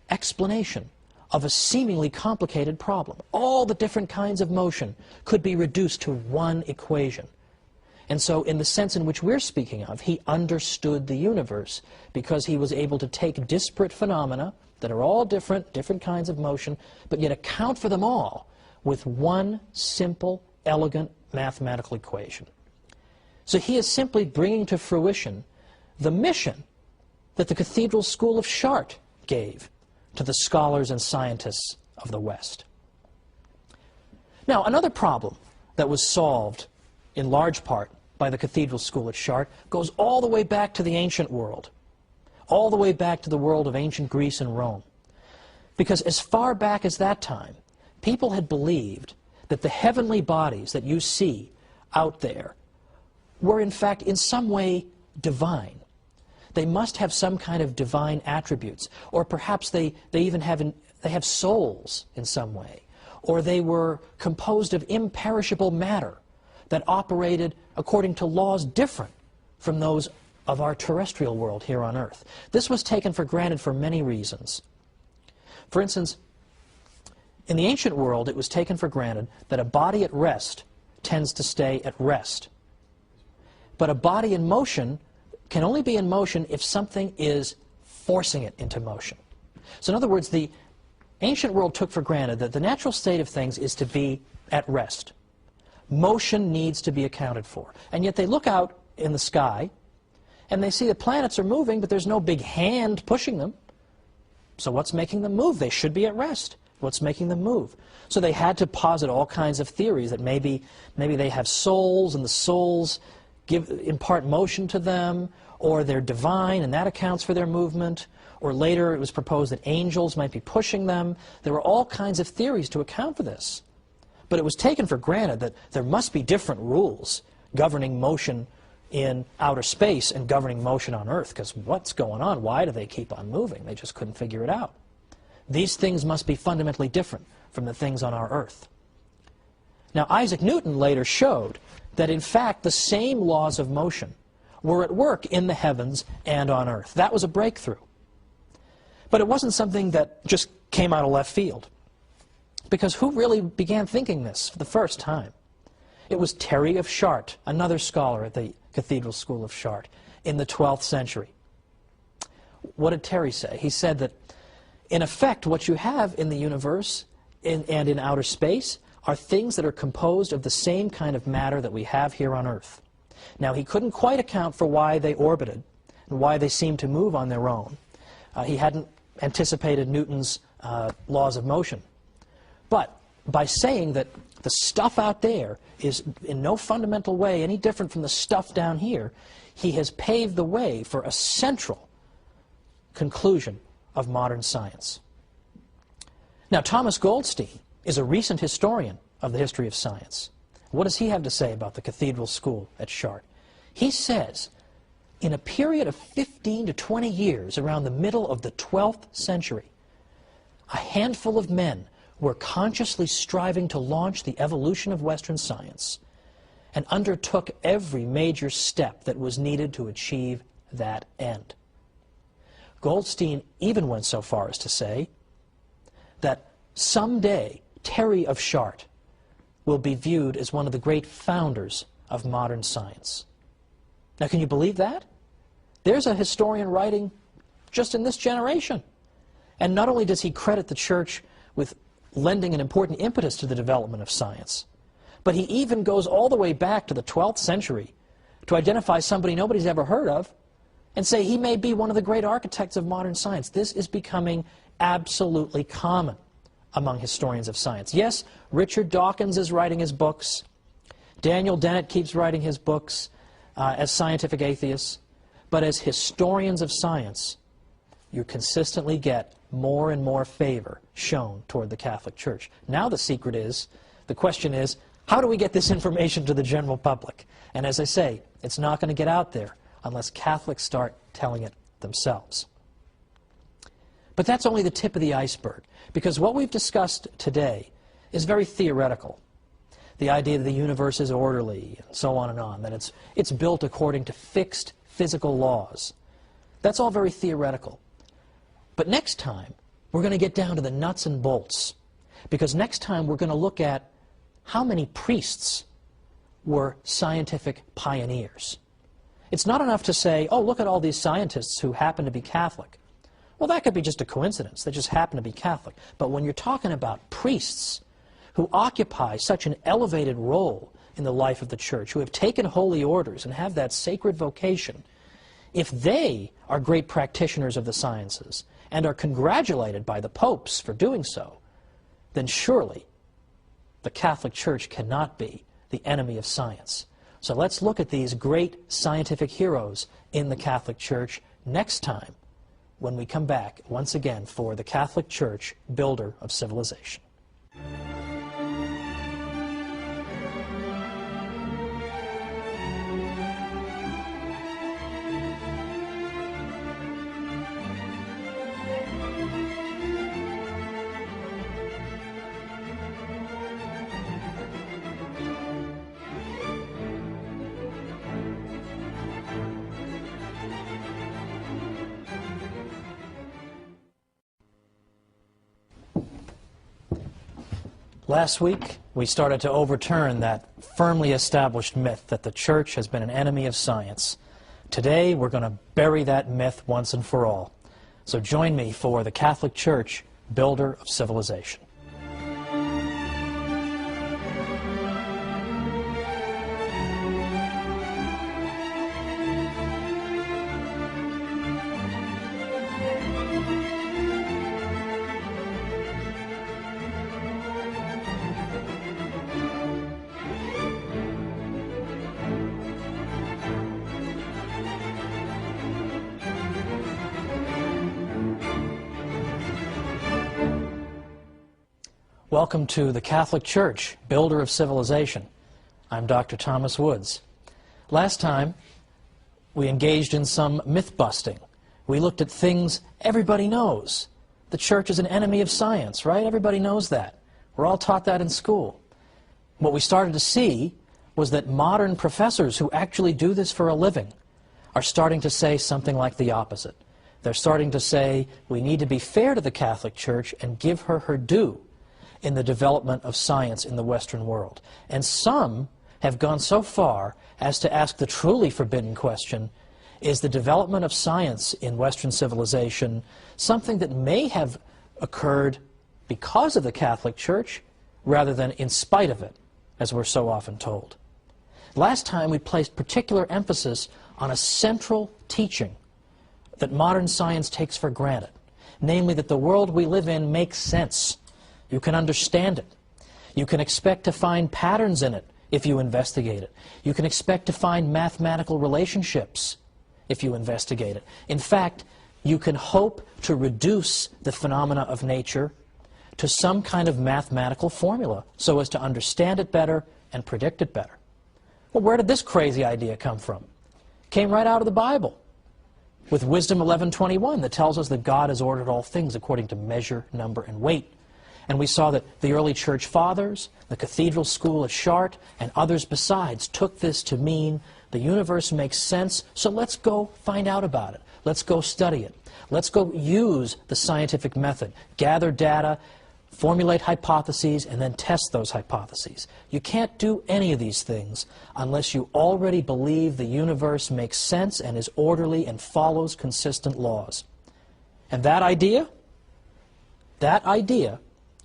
explanation of a seemingly complicated problem. All the different kinds of motion could be reduced to one equation. And so in the sense in which we're speaking of, he understood the universe because he was able to take disparate phenomena that are all different kinds of motion, but yet account for them all with one simple, elegant mathematical equation. So he is simply bringing to fruition the mission that the Cathedral School of Chart gave to the scholars and scientists of the West. Now, another problem that was solved in large part by the Cathedral School at Chart goes all the way back to the ancient world, all the way back to the world of ancient Greece and Rome. Because as far back as that time, people had believed that the heavenly bodies that you see out there were in fact in some way divine. They must have some kind of divine attributes, or perhaps they even have souls in some way, or they were composed of imperishable matter that operated according to laws different from those of our terrestrial world here on Earth. This was taken for granted for many reasons. For instance, in the ancient world, it was taken for granted that a body at rest tends to stay at rest. But a body in motion can only be in motion if something is forcing it into motion. So in other words, the ancient world took for granted that the natural state of things is to be at rest. Motion needs to be accounted for. And yet they look out in the sky and they see the planets are moving, but there's no big hand pushing them. So what's making them move? They should be at rest. What's making them move? So they had to posit all kinds of theories that maybe they have souls and the souls impart motion to them, or they're divine and that accounts for their movement, or later it was proposed that angels might be pushing them. There were all kinds of theories to account for this. But it was taken for granted that there must be different rules governing motion in outer space and governing motion on Earth, because what's going on? Why do they keep on moving? They just couldn't figure it out. These things must be fundamentally different from the things on our Earth. Now, Isaac Newton later showed that, in fact, the same laws of motion were at work in the heavens and on Earth. That was a breakthrough. But it wasn't something that just came out of left field. Because who really began thinking this for the first time? It was Terry of Chart, another scholar at the Cathedral School of Chart, in the 12th century. What did Terry say? He said that, in effect, what you have in the universe and in outer space are things that are composed of the same kind of matter that we have here on Earth. Now, he couldn't quite account for why they orbited and why they seemed to move on their own. He hadn't anticipated Newton's laws of motion. But by saying that the stuff out there is in no fundamental way any different from the stuff down here, he has paved the way for a central conclusion of modern science. Now, Thomas Goldstein is a recent historian of the history of science. What does he have to say about the cathedral school at Chartres? He says, in a period of 15 to 20 years, around the middle of the 12th century, a handful of men were consciously striving to launch the evolution of Western science and undertook every major step that was needed to achieve that end. Goldstein even went so far as to say that someday Terry of Chartres will be viewed as one of the great founders of modern science. Now, can you believe that? There's a historian writing just in this generation. And not only does he credit the church with lending an important impetus to the development of science, but he even goes all the way back to the 12th century to identify somebody nobody's ever heard of and say he may be one of the great architects of modern science. This is becoming absolutely common among historians of science. Yes, Richard Dawkins is writing his books. Daniel Dennett keeps writing his books as scientific atheists. But as historians of science, you consistently get more and more favor shown toward the Catholic Church. Now the question is, how do we get this information to the general public? And as I say, it's not going to get out there unless Catholics start telling it themselves. But that's only the tip of the iceberg, because what we've discussed today is very theoretical. The idea that the universe is orderly, and so on and on, that it's built according to fixed physical laws. That's all very theoretical. But next time, we're going to get down to the nuts and bolts, because next time we're going to look at how many priests were scientific pioneers. It's not enough to say, oh, look at all these scientists who happen to be Catholic. Well, that could be just a coincidence. They just happen to be Catholic. But when you're talking about priests who occupy such an elevated role in the life of the church, who have taken holy orders and have that sacred vocation, if they are great practitioners of the sciences and are congratulated by the popes for doing so, then surely the Catholic Church cannot be the enemy of science. So let's look at these great scientific heroes in the Catholic Church next time when we come back once again for the Catholic Church, builder of civilization. Last week, we started to overturn that firmly established myth that the church has been an enemy of science. Today, we're going to bury that myth once and for all. So join me for the Catholic Church, builder of civilization. Welcome to the Catholic Church, builder of civilization. I'm Dr. Thomas Woods. Last time, we engaged in some myth-busting. We looked at things everybody knows. The church is an enemy of science, right? Everybody knows that. We're all taught that in school. What we started to see was that modern professors who actually do this for a living are starting to say something like the opposite. They're starting to say, we need to be fair to the Catholic Church and give her her due in the development of science in the Western world. And some have gone so far as to ask the truly forbidden question, is the development of science in Western civilization something that may have occurred because of the Catholic Church rather than in spite of it, as we're so often told? Last time we placed particular emphasis on a central teaching that modern science takes for granted, namely that the world we live in makes sense. You can understand it. You can expect to find patterns in it if you investigate it. You can expect to find mathematical relationships if you investigate it. In fact, you can hope to reduce the phenomena of nature to some kind of mathematical formula so as to understand it better and predict it better. Well, where did this crazy idea come from? It came right out of the Bible, with Wisdom 11:21 that tells us that God has ordered all things according to measure, number, and weight. And we saw that the early church fathers, the cathedral school at Chartres, and others besides took this to mean the universe makes sense, so let's go find out about it. Let's go study it. Let's go use the scientific method, gather data, formulate hypotheses, and then test those hypotheses. You can't do any of these things unless you already believe the universe makes sense and is orderly and follows consistent laws. And that idea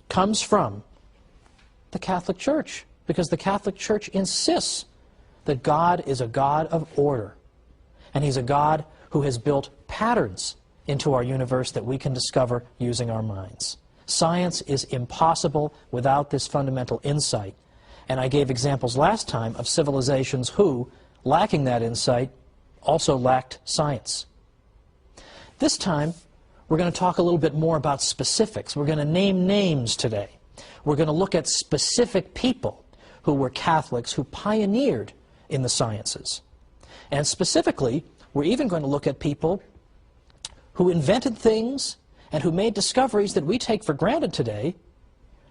comes from the Catholic Church, because the Catholic Church insists that God is a God of order, and He's a God who has built patterns into our universe that we can discover using our minds. Science is impossible without this fundamental insight. And I gave examples last time of civilizations who, lacking that insight, also lacked science. This time, we're going to talk a little bit more about specifics. We're going to name names today. We're going to look at specific people who were Catholics who pioneered in the sciences. And specifically, we're even going to look at people who invented things and who made discoveries that we take for granted today,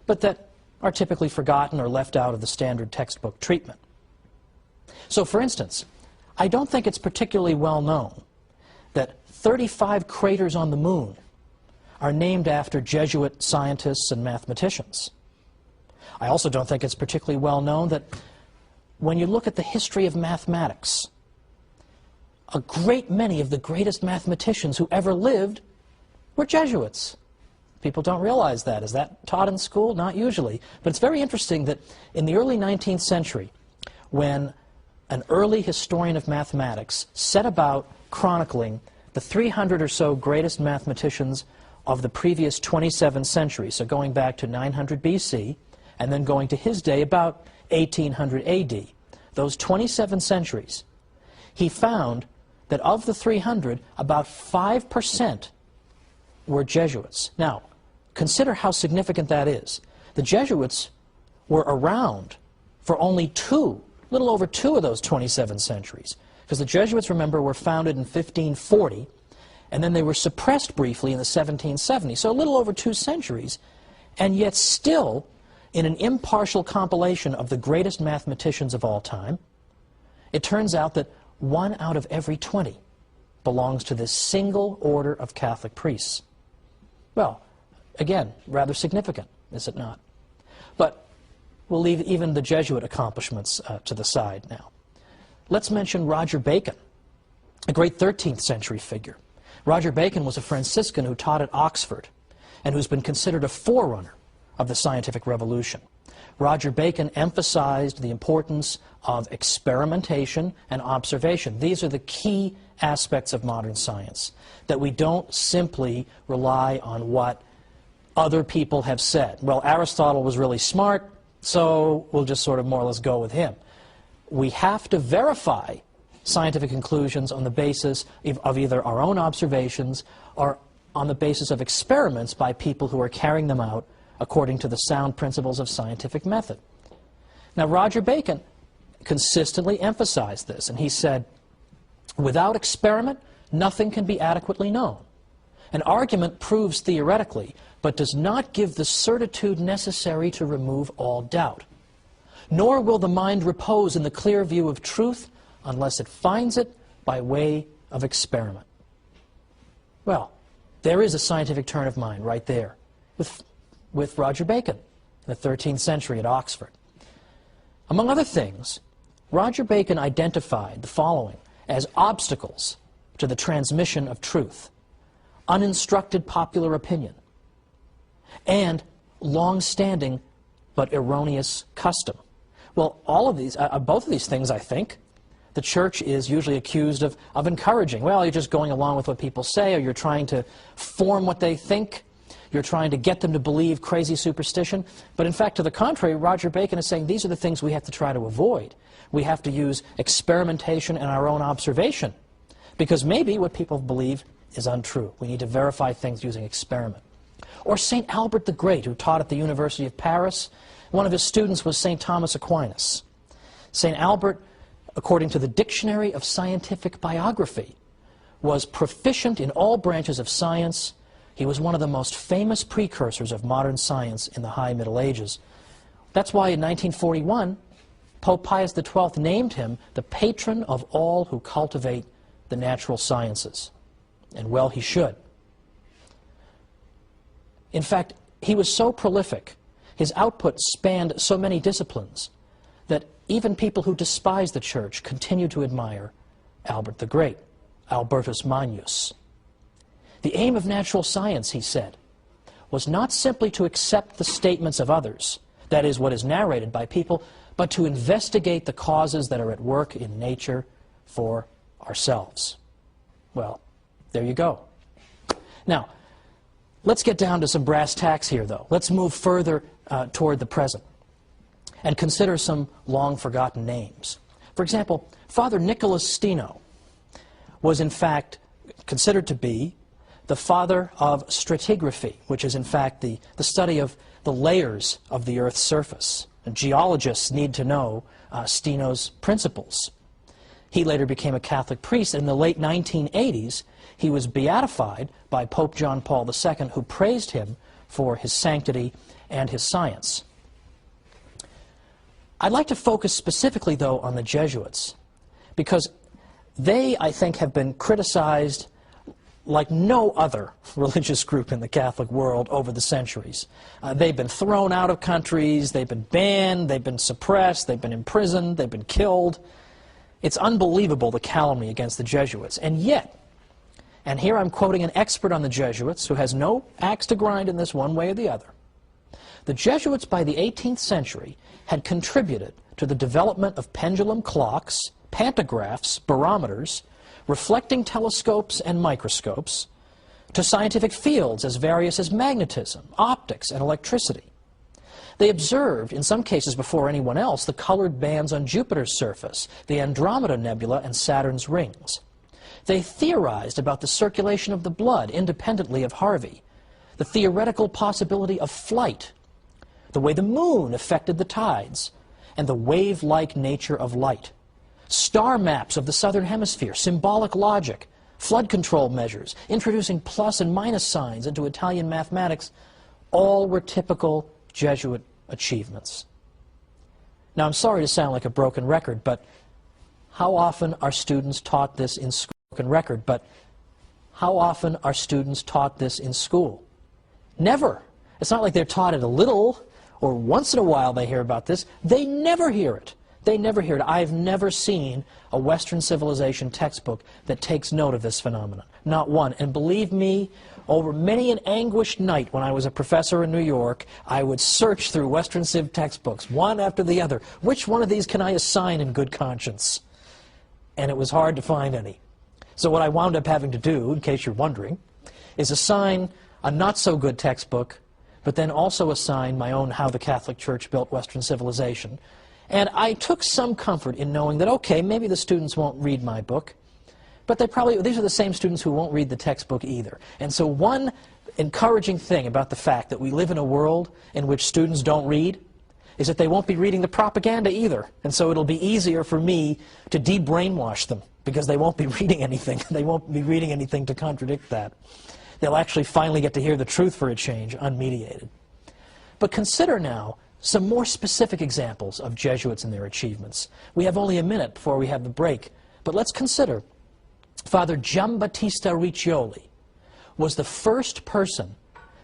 but that are typically forgotten or left out of the standard textbook treatment. So, for instance, I don't think it's particularly well known that 35 craters on the moon are named after Jesuit scientists and mathematicians. I also don't think it's particularly well known that when you look at the history of mathematics, a great many of the greatest mathematicians who ever lived were Jesuits. People don't realize that. Is that taught in school? Not usually. But it's very interesting that in the early 19th century, when an early historian of mathematics set about chronicling the 300 or so greatest mathematicians of the previous 27 centuries, so going back to 900 BC, and then going to his day about 1800 AD, those 27 centuries, he found that of the 300, about 5% were Jesuits. Now, consider how significant that is. The Jesuits were around for only little over two of those 27 centuries. Because the Jesuits, remember, were founded in 1540, and then they were suppressed briefly in the 1770s, so a little over 2 centuries, and yet still, in an impartial compilation of the greatest mathematicians of all time, it turns out that 1 out of every 20 belongs to this single order of Catholic priests. Well, again, rather significant, is it not? But we'll leave even the Jesuit accomplishments to the side now. Let's mention Roger Bacon, a great 13th century figure. Roger Bacon was a Franciscan who taught at Oxford and who's been considered a forerunner of the scientific revolution. Roger Bacon emphasized the importance of experimentation and observation. These are the key aspects of modern science, that we don't simply rely on what other people have said. Well, Aristotle was really smart, so we'll just sort of more or less go with him. We have to verify scientific conclusions on the basis of either our own observations or on the basis of experiments by people who are carrying them out according to the sound principles of scientific method. Now, Roger Bacon consistently emphasized this, and he said, without experiment, nothing can be adequately known. An argument proves theoretically, but does not give the certitude necessary to remove all doubt. Nor will the mind repose in the clear view of truth unless it finds it by way of experiment. Well, there is a scientific turn of mind right there with Roger Bacon in the 13th century at Oxford. Among other things, Roger Bacon identified the following as obstacles to the transmission of truth: uninstructed popular opinion and long-standing but erroneous custom. Well, all of these, both of these things, I think, the church is usually accused of encouraging. Well, you're just going along with what people say, or you're trying to form what they think. You're trying to get them to believe crazy superstition. But in fact, to the contrary, Roger Bacon is saying these are the things we have to try to avoid. We have to use experimentation and our own observation, because maybe what people believe is untrue. We need to verify things using experiment. Or St. Albert the Great, who taught at the University of Paris. One of his students was St. Thomas Aquinas. St. Albert, according to the Dictionary of Scientific Biography, was proficient in all branches of science. He was one of the most famous precursors of modern science in the High Middle Ages. That's why in 1941, Pope Pius XII named him the patron of all who cultivate the natural sciences. And well, he should. In fact, he was so prolific, his output spanned so many disciplines, that even people who despise the Church continue to admire Albert the Great, Albertus Magnus. The aim of natural science, he said, was not simply to accept the statements of others, that is, what is narrated by people, but to investigate the causes that are at work in nature for ourselves. Well, there you go. Now, let's get down to some brass tacks here, though. Let's move further toward the present and consider some long-forgotten names. For example, Father Nicholas Steno was, in fact, considered to be the father of stratigraphy, which is, in fact, the study of the layers of the Earth's surface. And geologists need to know Steno's principles. He later became a Catholic priest. In the late 1980s, he was beatified by Pope John Paul II, who praised him for his sanctity and his science. I'd like to focus specifically, though, on the Jesuits, because they, I think, have been criticized like no other religious group in the Catholic world over the centuries. They've been thrown out of countries, they've been banned, they've been suppressed, they've been imprisoned, they've been killed. It's unbelievable, the calumny against the Jesuits. And yet, and here I'm quoting an expert on the Jesuits who has no axe to grind in this one way or the other, the Jesuits by the 18th century had contributed to the development of pendulum clocks, pantographs, barometers, reflecting telescopes and microscopes, to scientific fields as various as magnetism, optics, and electricity. They observed, in some cases before anyone else, the colored bands on Jupiter's surface, the Andromeda Nebula, and Saturn's rings. They theorized about the circulation of the blood independently of Harvey, the theoretical possibility of flight, the way the moon affected the tides, and the wave-like nature of light. Star maps of the southern hemisphere, symbolic logic, flood control measures, introducing plus and minus signs into Italian mathematics, all were typical Jesuit achievements. Now, I'm sorry to sound like a broken record, but how often are students taught this in school? How often are students taught this in school? Never. It's not like they're taught it a little, or once in a while they hear about this. They never hear it. They never hear it. I've never seen a Western civilization textbook that takes note of this phenomenon. Not one. And believe me, over many an anguished night when I was a professor in New York, I would search through Western Civ textbooks, one after the other. Which one of these can I assign in good conscience? And it was hard to find any. So what I wound up having to do, in case you're wondering, is assign a not-so-good textbook, but then also assign my own How the Catholic Church Built Western Civilization. And I took some comfort in knowing that, okay, maybe the students won't read my book, but these are the same students who won't read the textbook either. And so one encouraging thing about the fact that we live in a world in which students don't read is that they won't be reading the propaganda either. And so it'll be easier for me to de-brainwash them, because they won't be reading anything. They won't be reading anything to contradict that. They'll actually finally get to hear the truth for a change, unmediated. But consider now some more specific examples of Jesuits and their achievements. We have only a minute before we have the break, but let's consider Father Giambattista Riccioli was the first person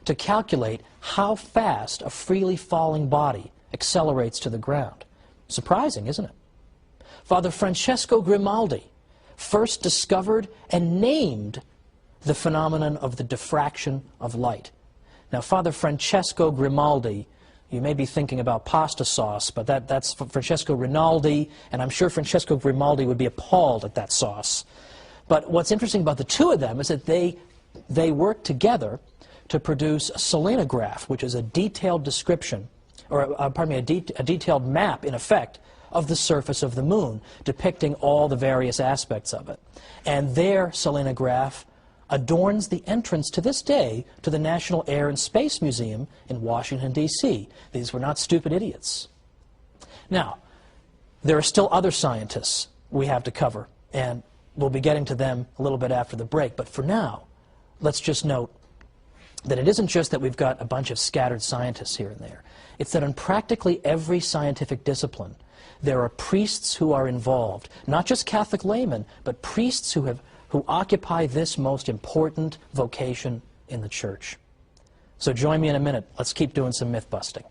to calculate how fast a freely falling body accelerates to the ground. Surprising, isn't it? Father Francesco Grimaldi first discovered and named the phenomenon of the diffraction of light. Now, Father Francesco Grimaldi, you may be thinking about pasta sauce, but that's Francesco Rinaldi, and I'm sure Francesco Grimaldi would be appalled at that sauce. But what's interesting about the two of them is that they worked together to produce a selenograph, which is a detailed description, or pardon me, a detailed map, in effect, of the surface of the moon, depicting all the various aspects of it. And their selenograph adorns the entrance to this day to the National Air and Space Museum in Washington, D.C. These were not stupid idiots. Now, there are still other scientists we have to cover, and we'll be getting to them a little bit after the break. But for now, let's just note that it isn't just that we've got a bunch of scattered scientists here and there. It's that in practically every scientific discipline, there are priests who are involved, not just Catholic laymen, but priests who occupy this most important vocation in the Church. So join me in a minute. Let's keep doing some myth-busting.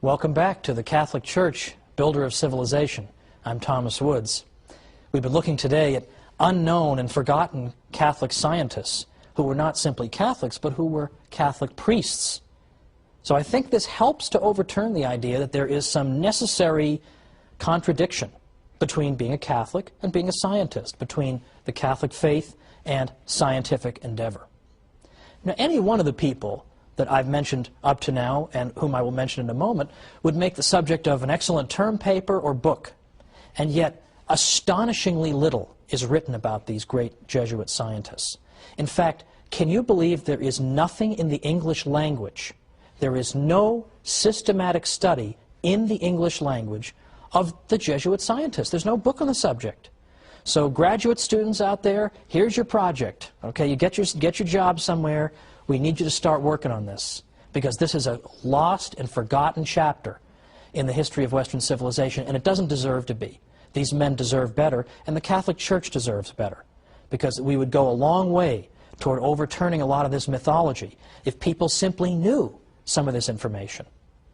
Welcome back to the Catholic Church, builder of civilization. I'm Thomas Woods. We've been looking today at unknown and forgotten Catholic scientists who were not simply Catholics, but who were Catholic priests. So I think this helps to overturn the idea that there is some necessary contradiction between being a Catholic and being a scientist, between the Catholic faith and scientific endeavor. Now, any one of the people that I've mentioned up to now, and whom I will mention in a moment, would make the subject of an excellent term paper or book. And yet, astonishingly little is written about these great Jesuit scientists. In fact, can you believe there is nothing in the English language, there is no systematic study in the English language of the Jesuit scientists? There's no book on the subject. So graduate students out there, here's your project. Okay, you get your job somewhere. We need you to start working on this, because this is a lost and forgotten chapter in the history of Western civilization, and it doesn't deserve to be. These men deserve better, and the Catholic Church deserves better, because we would go a long way toward overturning a lot of this mythology if people simply knew some of this information.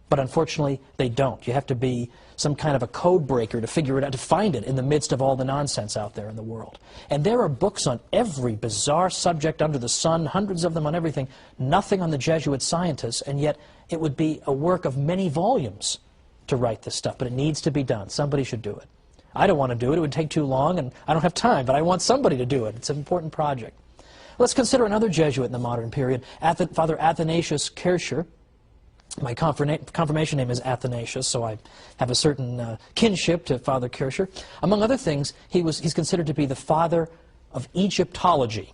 But unfortunately, they don't. You have to be some kind of a code breaker to figure it out, to find it in the midst of all the nonsense out there in the world. And there are books on every bizarre subject under the sun, hundreds of them on everything, nothing on the Jesuit scientists, and yet it would be a work of many volumes to write this stuff. But it needs to be done. Somebody should do it. I don't want to do it. It would take too long, and I don't have time, but I want somebody to do it. It's an important project. Let's consider another Jesuit in the modern period, Father Athanasius Kircher. My confirmation name is Athanasius, so I have a certain kinship to Father Kircher. Among other things, he's considered to be the father of Egyptology.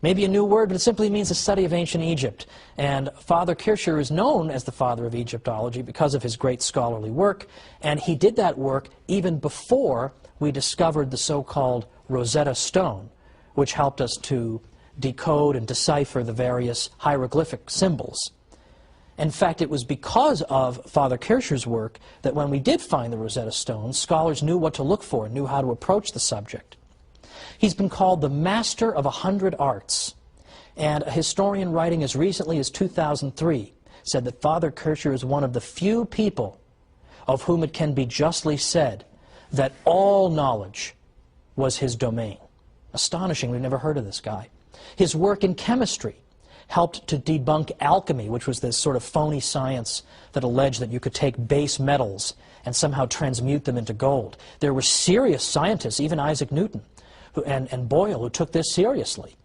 Maybe a new word, but it simply means the study of ancient Egypt. And Father Kircher is known as the father of Egyptology because of his great scholarly work, and he did that work even before we discovered the so-called Rosetta Stone, which helped us to decode and decipher the various hieroglyphic symbols. In fact, it was because of Father Kircher's work that when we did find the Rosetta Stone, scholars knew what to look for, knew how to approach the subject. He's been called the master of 100 arts, and a historian writing as recently as 2003 said that Father Kircher is one of the few people of whom it can be justly said that all knowledge was his domain. Astonishing, we've never heard of this guy. His work in chemistry helped to debunk alchemy, which was this sort of phony science that alleged that you could take base metals and somehow transmute them into gold. There were serious scientists, even Isaac Newton and Boyle, who took this seriously.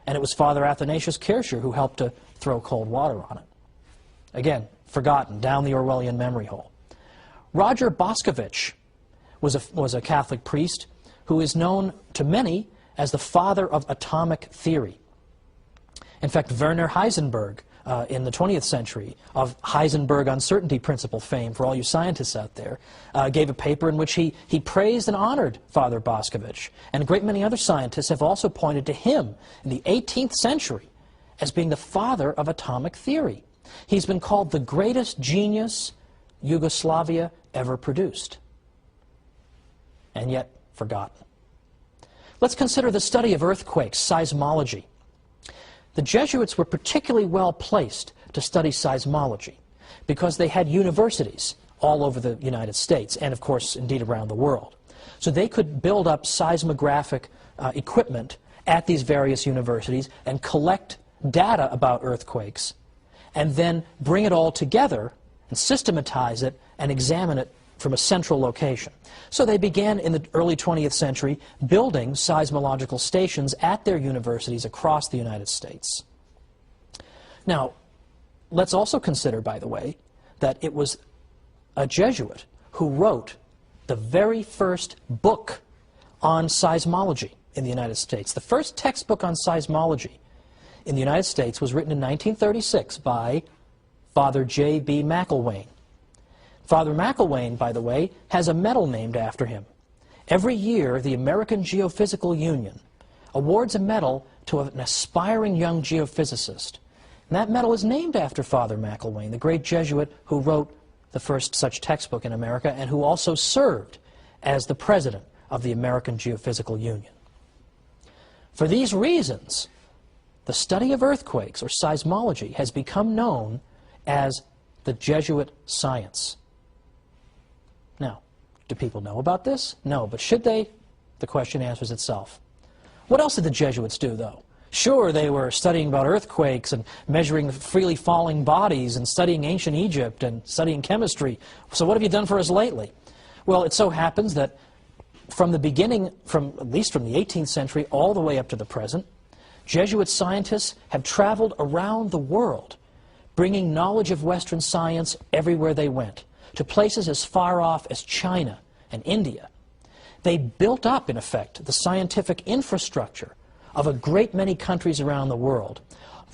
And it was Father Athanasius Kircher who helped to throw cold water on it. Again, forgotten, down the Orwellian memory hole. Roger Boscovich was a Catholic priest who is known to many as the father of atomic theory. In fact, Werner Heisenberg, in the 20th century, of Heisenberg uncertainty principle fame for all you scientists out there, gave a paper in which he praised and honored Father Boscovich. And a great many other scientists have also pointed to him in the 18th century as being the father of atomic theory. He's been called the greatest genius Yugoslavia ever produced, and yet forgotten. Let's consider the study of earthquakes, seismology. The Jesuits were particularly well placed to study seismology because they had universities all over the United States and, of course, indeed around the world. So they could build up seismographic equipment at these various universities and collect data about earthquakes and then bring it all together and systematize it and examine it from a central location. So they began in the early 20th century building seismological stations at their universities across the United States. Now, let's also consider, by the way, that it was a Jesuit who wrote the very first book on seismology in the United States. The first textbook on seismology in the United States was written in 1936 by Father J.B. McIlwain. Father McIlwain, by the way, has a medal named after him. Every year, the American Geophysical Union awards a medal to an aspiring young geophysicist. And that medal is named after Father McIlwain, the great Jesuit who wrote the first such textbook in America and who also served as the president of the American Geophysical Union. For these reasons, the study of earthquakes, or seismology, has become known as the Jesuit science. Now, do people know about this? No, but should they? The question answers itself. What else did the Jesuits do, though? Sure, they were studying about earthquakes and measuring freely falling bodies and studying ancient Egypt and studying chemistry. So what have you done for us lately? Well, it so happens that from the beginning, at least from the 18th century all the way up to the present, Jesuit scientists have traveled around the world, bringing knowledge of Western science everywhere they went, to places as far off as China and India. They built up, in effect, the scientific infrastructure of a great many countries around the world,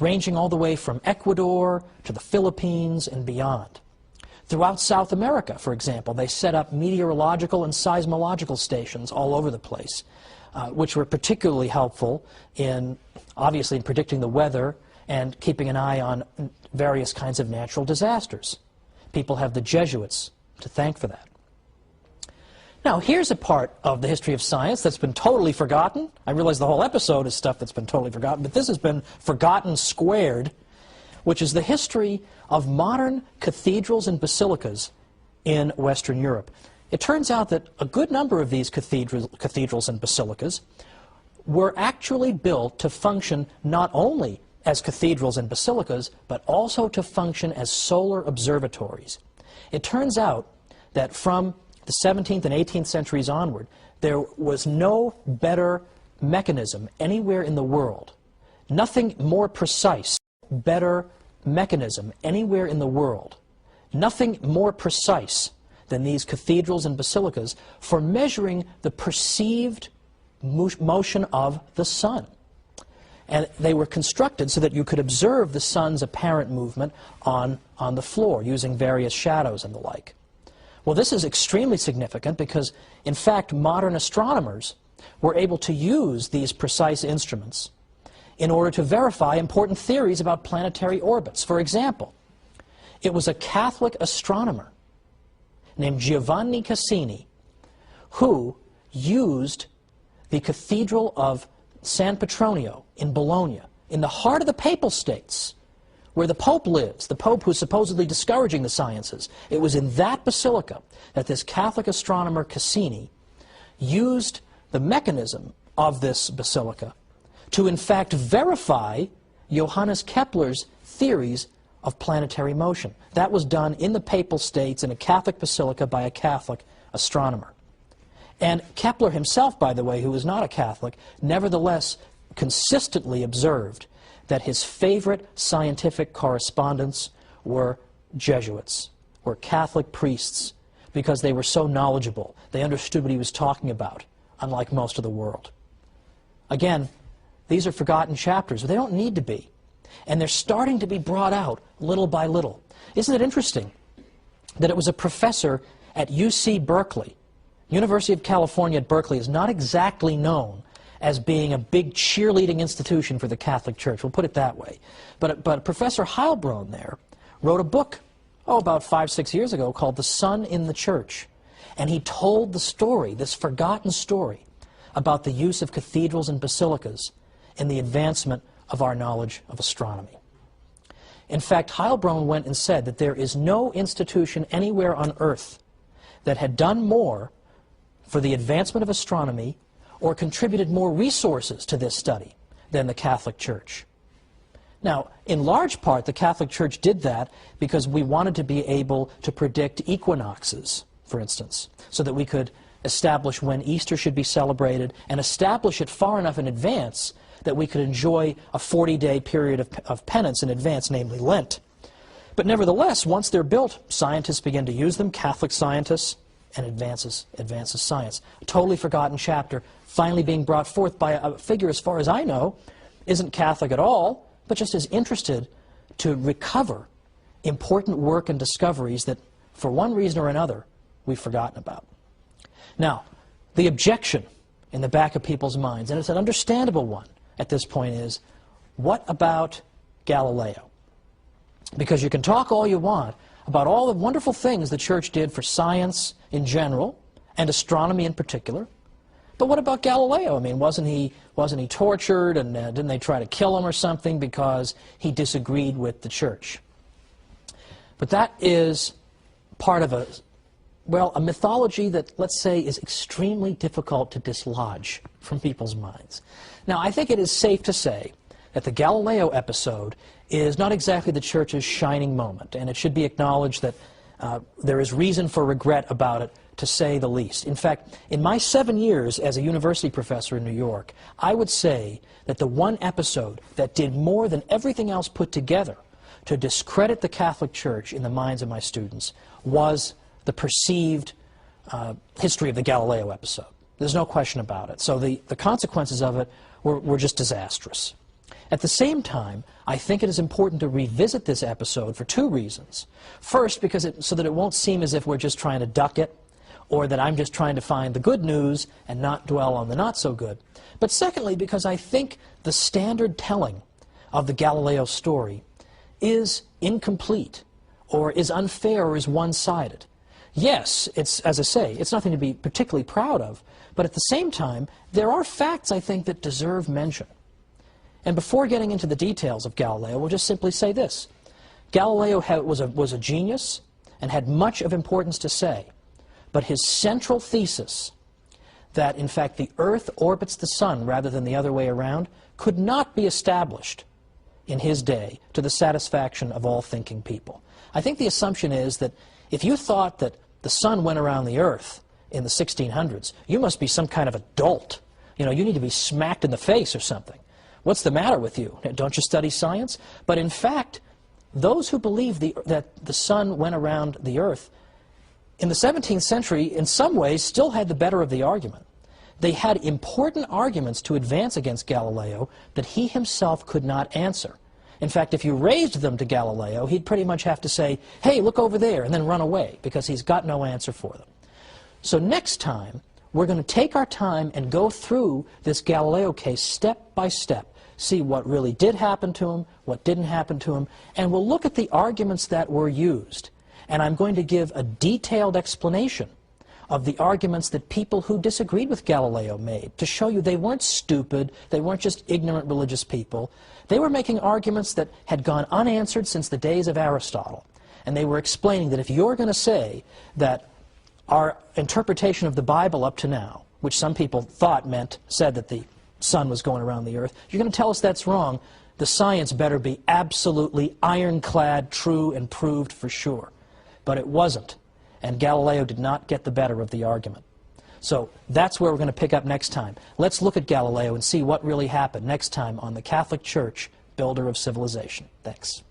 ranging all the way from Ecuador to the Philippines and beyond. Throughout South America, for example, they set up meteorological and seismological stations all over the place, which were particularly helpful in, obviously, in predicting the weather and keeping an eye on various kinds of natural disasters. People have the Jesuits to thank for that. Now, here's a part of the history of science that's been totally forgotten. I realize the whole episode is stuff that's been totally forgotten, but this has been forgotten squared, which is the history of modern cathedrals and basilicas in Western Europe. It turns out that a good number of these cathedrals and basilicas were actually built to function not only as cathedrals and basilicas, but also to function as solar observatories. It turns out that from the 17th and 18th centuries onward, there was no better mechanism anywhere in the world, nothing more precise, better mechanism anywhere in the world, nothing more precise than these cathedrals and basilicas for measuring the perceived motion of the sun. And they were constructed so that you could observe the sun's apparent movement on the floor using various shadows and the like. Well, this is extremely significant because, in fact, modern astronomers were able to use these precise instruments in order to verify important theories about planetary orbits. For example, it was a Catholic astronomer named Giovanni Cassini who used the Cathedral of San Petronio in Bologna, in the heart of the Papal States, where the Pope lives, the Pope who's supposedly discouraging the sciences. It was in that basilica that this Catholic astronomer Cassini used the mechanism of this basilica to in fact verify Johannes Kepler's theories of planetary motion. That was done in the Papal States in a Catholic basilica by a Catholic astronomer. And Kepler himself, by the way, who was not a Catholic, nevertheless consistently observed that his favorite scientific correspondents were Jesuits, were Catholic priests, because they were so knowledgeable. They understood what he was talking about, unlike most of the world. Again, these are forgotten chapters, but they don't need to be. And they're starting to be brought out little by little. Isn't it interesting that it was a professor at UC Berkeley, University of California at Berkeley is not exactly known as being a big cheerleading institution for the Catholic Church, we'll put it that way. But Professor Heilbronn there wrote a book, about 5-6 years ago, called The Sun in the Church. And he told the story, this forgotten story, about the use of cathedrals and basilicas in the advancement of our knowledge of astronomy. In fact, Heilbronn went and said that there is no institution anywhere on earth that had done more for the advancement of astronomy or contributed more resources to this study than the Catholic Church. Now, in large part, the Catholic Church did that because we wanted to be able to predict equinoxes, for instance, so that we could establish when Easter should be celebrated and establish it far enough in advance that we could enjoy a 40-day period of penance in advance, namely Lent. But nevertheless, once they're built, scientists begin to use them, Catholic scientists, and advances science. A totally forgotten chapter finally being brought forth by a figure, as far as I know, isn't Catholic at all, but just is interested to recover important work and discoveries that, for one reason or another, we've forgotten about. Now, the objection in the back of people's minds, and it's an understandable one at this point, is, what about Galileo? Because you can talk all you want about all the wonderful things the Church did for science in general, and astronomy in particular, but what about Galileo? I mean, wasn't he tortured, and didn't they try to kill him or something because he disagreed with the Church? But that is part of a mythology that, let's say, is extremely difficult to dislodge from people's minds. Now, I think it is safe to say that the Galileo episode is not exactly the Church's shining moment, and it should be acknowledged that there is reason for regret about it, to say the least. In fact, in my 7 years as a university professor in New York, I would say that the one episode that did more than everything else put together to discredit the Catholic Church in the minds of my students was the perceived history of the Galileo episode. There's no question about it. So the consequences of it were just disastrous. At the same time, I think it is important to revisit this episode for two reasons. First, because so that it won't seem as if we're just trying to duck it, or that I'm just trying to find the good news and not dwell on the not so good. But secondly, because I think the standard telling of the Galileo story is incomplete, or is unfair, or is one-sided. Yes, it's, as I say, it's nothing to be particularly proud of, but at the same time, there are facts, I think, that deserve mention. And before getting into the details of Galileo, we'll just simply say this. Galileo was a genius and had much of importance to say, but his central thesis, that in fact the Earth orbits the Sun rather than the other way around, could not be established in his day to the satisfaction of all thinking people. I think the assumption is that if you thought that the Sun went around the Earth in the 1600s, you must be some kind of a dolt. You know, you need to be smacked in the face or something. What's the matter with you? Don't you study science? But in fact, those who believe that the Sun went around the Earth in the 17th century, in some ways, still had the better of the argument. They had important arguments to advance against Galileo that he himself could not answer. In fact, if you raised them to Galileo, he'd pretty much have to say, hey, look over there, and then run away, because he's got no answer for them. So next time, we're going to take our time and go through this Galileo case step by step, see what really did happen to him, what didn't happen to him, and we'll look at the arguments that were used. And I'm going to give a detailed explanation of the arguments that people who disagreed with Galileo made, to show you they weren't stupid, they weren't just ignorant religious people. They were making arguments that had gone unanswered since the days of Aristotle. And they were explaining that if you're going to say that our interpretation of the Bible up to now, which some people said that the Sun was going around the Earth, you're going to tell us that's wrong, the science better be absolutely ironclad, true, and proved for sure. But it wasn't, and Galileo did not get the better of the argument. So that's where we're going to pick up next time. Let's look at Galileo and see what really happened next time on the Catholic Church, Builder of Civilization. Thanks.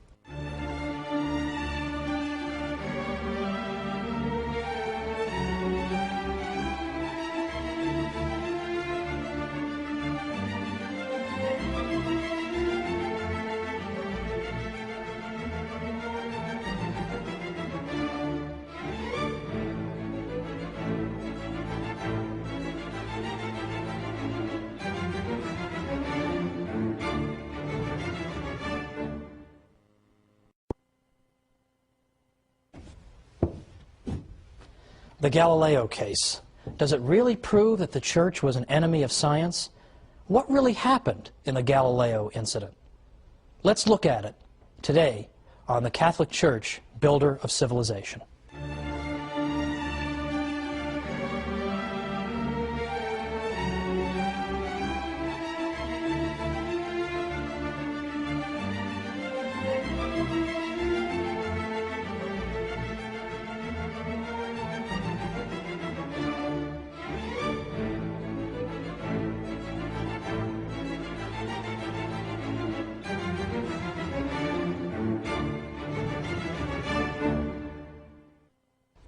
The Galileo case. Does it really prove that the Church was an enemy of science? What really happened in the Galileo incident? Let's look at it today on the Catholic Church, Builder of Civilization.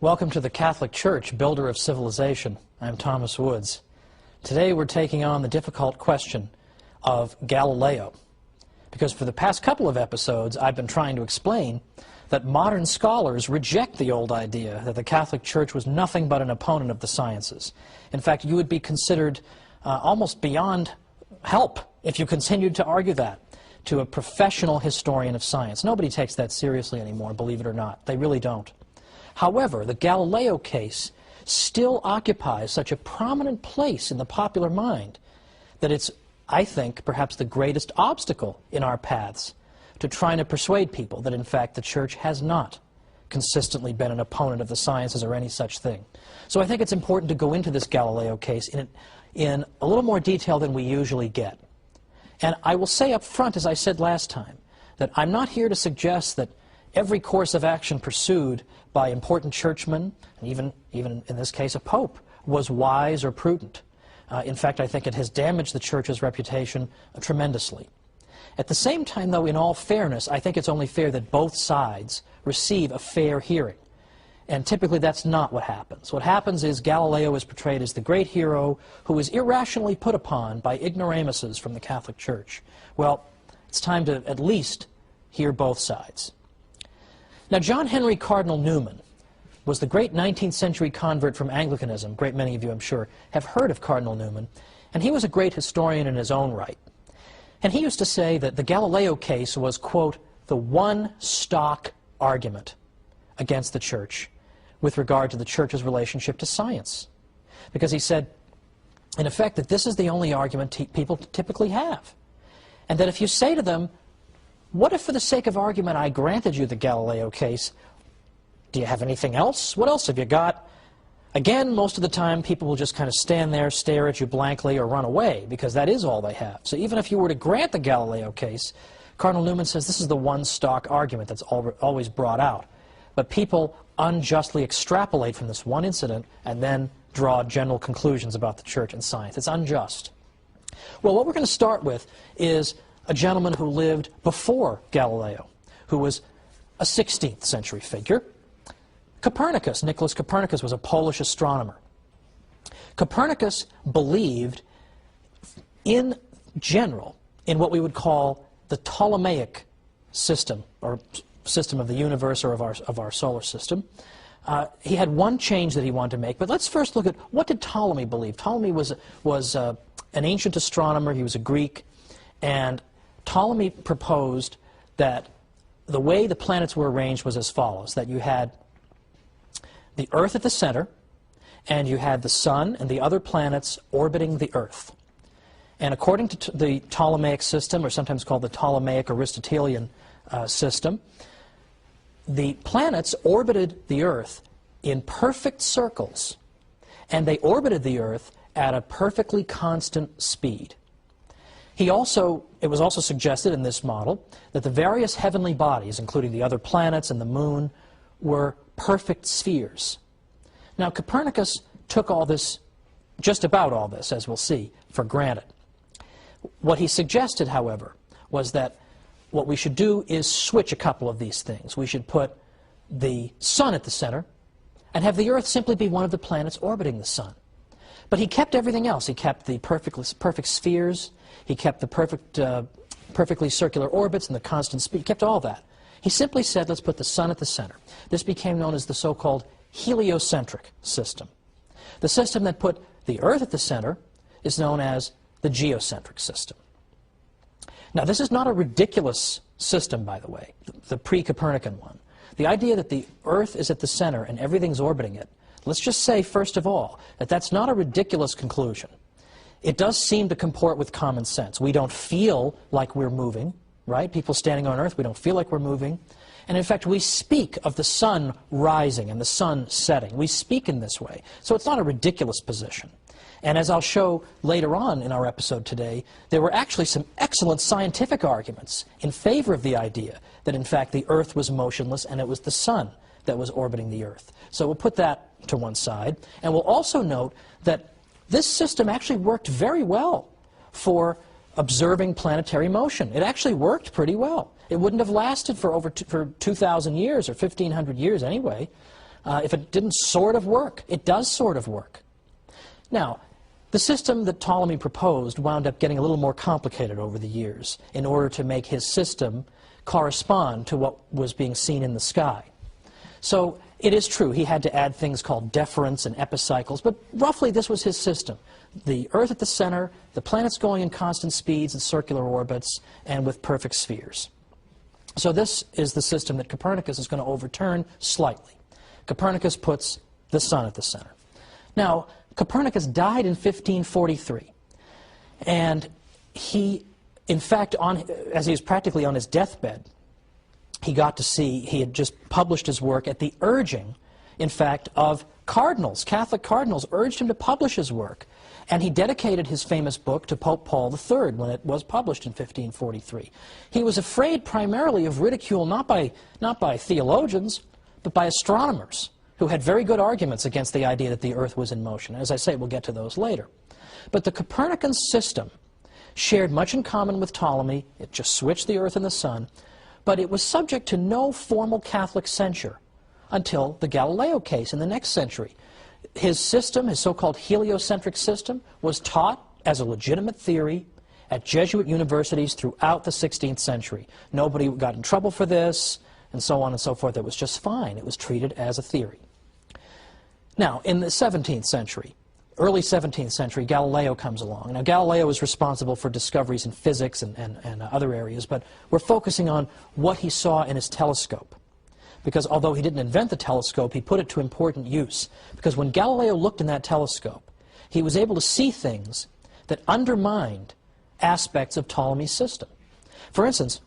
Welcome to the Catholic Church, builder of civilization. I'm Thomas Woods. Today we're taking on the difficult question of Galileo, because for the past couple of episodes I've been trying to explain that modern scholars reject the old idea that the Catholic Church was nothing but an opponent of the sciences. In fact, you would be considered almost beyond help if you continued to argue that to a professional historian of science. Nobody takes that seriously anymore, believe it or not. They really don't. However, the Galileo case still occupies such a prominent place in the popular mind that it's, I think, perhaps the greatest obstacle in our paths to trying to persuade people that, in fact, the Church has not consistently been an opponent of the sciences or any such thing. So I think it's important to go into this Galileo case in a little more detail than we usually get. And I will say up front, as I said last time, that I'm not here to suggest that every course of action pursued by important churchmen, and even in this case a pope, was wise or prudent. In fact, I think it has damaged the Church's reputation tremendously. At the same time, though, in all fairness, I think it's only fair that both sides receive a fair hearing. And typically that's not what happens. What happens is Galileo is portrayed as the great hero who is irrationally put upon by ignoramuses from the Catholic Church. Well, it's time to at least hear both sides. Now, John Henry Cardinal Newman was the great 19th century convert from Anglicanism. A great many of you, I'm sure, have heard of Cardinal Newman. And he was a great historian in his own right. And he used to say that the Galileo case was, quote, the one stock argument against the Church with regard to the Church's relationship to science. Because he said, in effect, that this is the only argument people typically have. And that if you say to them, what if for the sake of argument I granted you the Galileo case, do you have anything else? What else have you got? Again, most of the time people will just kind of stand there, stare at you blankly, or run away, because that is all they have. So even if you were to grant the Galileo case, Cardinal Newman says this is the one stock argument that's always brought out. But people unjustly extrapolate from this one incident and then draw general conclusions about the Church and science. It's unjust. Well, what we're going to start with is a gentleman who lived before Galileo, who was a 16th century figure. Copernicus, Nicholas Copernicus, was a Polish astronomer. Copernicus believed, in general, in what we would call the Ptolemaic system, or system of the universe or of our solar system. He had one change that he wanted to make, but let's first look at what did Ptolemy believe. Ptolemy was an ancient astronomer. He was a Greek, and Ptolemy proposed that the way the planets were arranged was as follows, that you had the Earth at the center, and you had the Sun and the other planets orbiting the Earth. And according to the Ptolemaic system, or sometimes called the Ptolemaic Aristotelian system, the planets orbited the Earth in perfect circles, and they orbited the Earth at a perfectly constant speed. It was also suggested in this model that the various heavenly bodies, including the other planets and the moon, were perfect spheres. Now, Copernicus took all this, just about all this, as we'll see, for granted. What he suggested, however, was that what we should do is switch a couple of these things. We should put the Sun at the center and have the Earth simply be one of the planets orbiting the Sun. But he kept everything else. He kept the perfect spheres. He kept the perfectly circular orbits and the constant speed. He kept all that. He simply said, let's put the Sun at the center. This became known as the so-called heliocentric system. The system that put the Earth at the center is known as the geocentric system. Now, this is not a ridiculous system, by the way, the pre-Copernican one. The idea that the Earth is at the center and everything's orbiting it, let's just say, first of all, that that's not a ridiculous conclusion. It does seem to comport with common sense. We don't feel like we're moving, right? People standing on Earth, we don't feel like we're moving. And in fact, we speak of the sun rising and the sun setting. We speak in this way. So it's not a ridiculous position. And as I'll show later on in our episode today, there were actually some excellent scientific arguments in favor of the idea that, in fact, the Earth was motionless and it was the sun that was orbiting the Earth. So we'll put that to one side. And we'll also note that this system actually worked very well for observing planetary motion. It actually worked pretty well. It wouldn't have lasted for 2,000 years or 1,500 years anyway. if it didn't sort of work. It does sort of work. Now, the system that Ptolemy proposed wound up getting a little more complicated over the years in order to make his system correspond to what was being seen in the sky. So it is true, he had to add things called deference and epicycles, but roughly this was his system. The Earth at the center, the planets going in constant speeds and circular orbits, and with perfect spheres. So this is the system that Copernicus is going to overturn slightly. Copernicus puts the sun at the center. Now, Copernicus died in 1543, and he, in fact, as he was practically on his deathbed, he got to see, he had just published his work at the urging, in fact, of cardinals. Catholic cardinals urged him to publish his work, and he dedicated his famous book to Pope Paul III when it was published in 1543. He was afraid primarily of ridicule not by theologians, but by astronomers, who had very good arguments against the idea that the Earth was in motion. As I say, we'll get to those later. But the Copernican system shared much in common with Ptolemy. It just switched the Earth and the sun, but it was subject to no formal Catholic censure until the Galileo case in the next century. His system, his so-called heliocentric system, was taught as a legitimate theory at Jesuit universities throughout the 16th century. Nobody got in trouble for this, and so on and so forth. It was just fine. It was treated as a theory. Now, in the 17th century, early 17th century, Galileo comes along. Now, Galileo is responsible for discoveries in physics and other areas, but we're focusing on what he saw in his telescope. Because although he didn't invent the telescope, he put it to important use. Because when Galileo looked in that telescope, he was able to see things that undermined aspects of Ptolemy's system. For instance,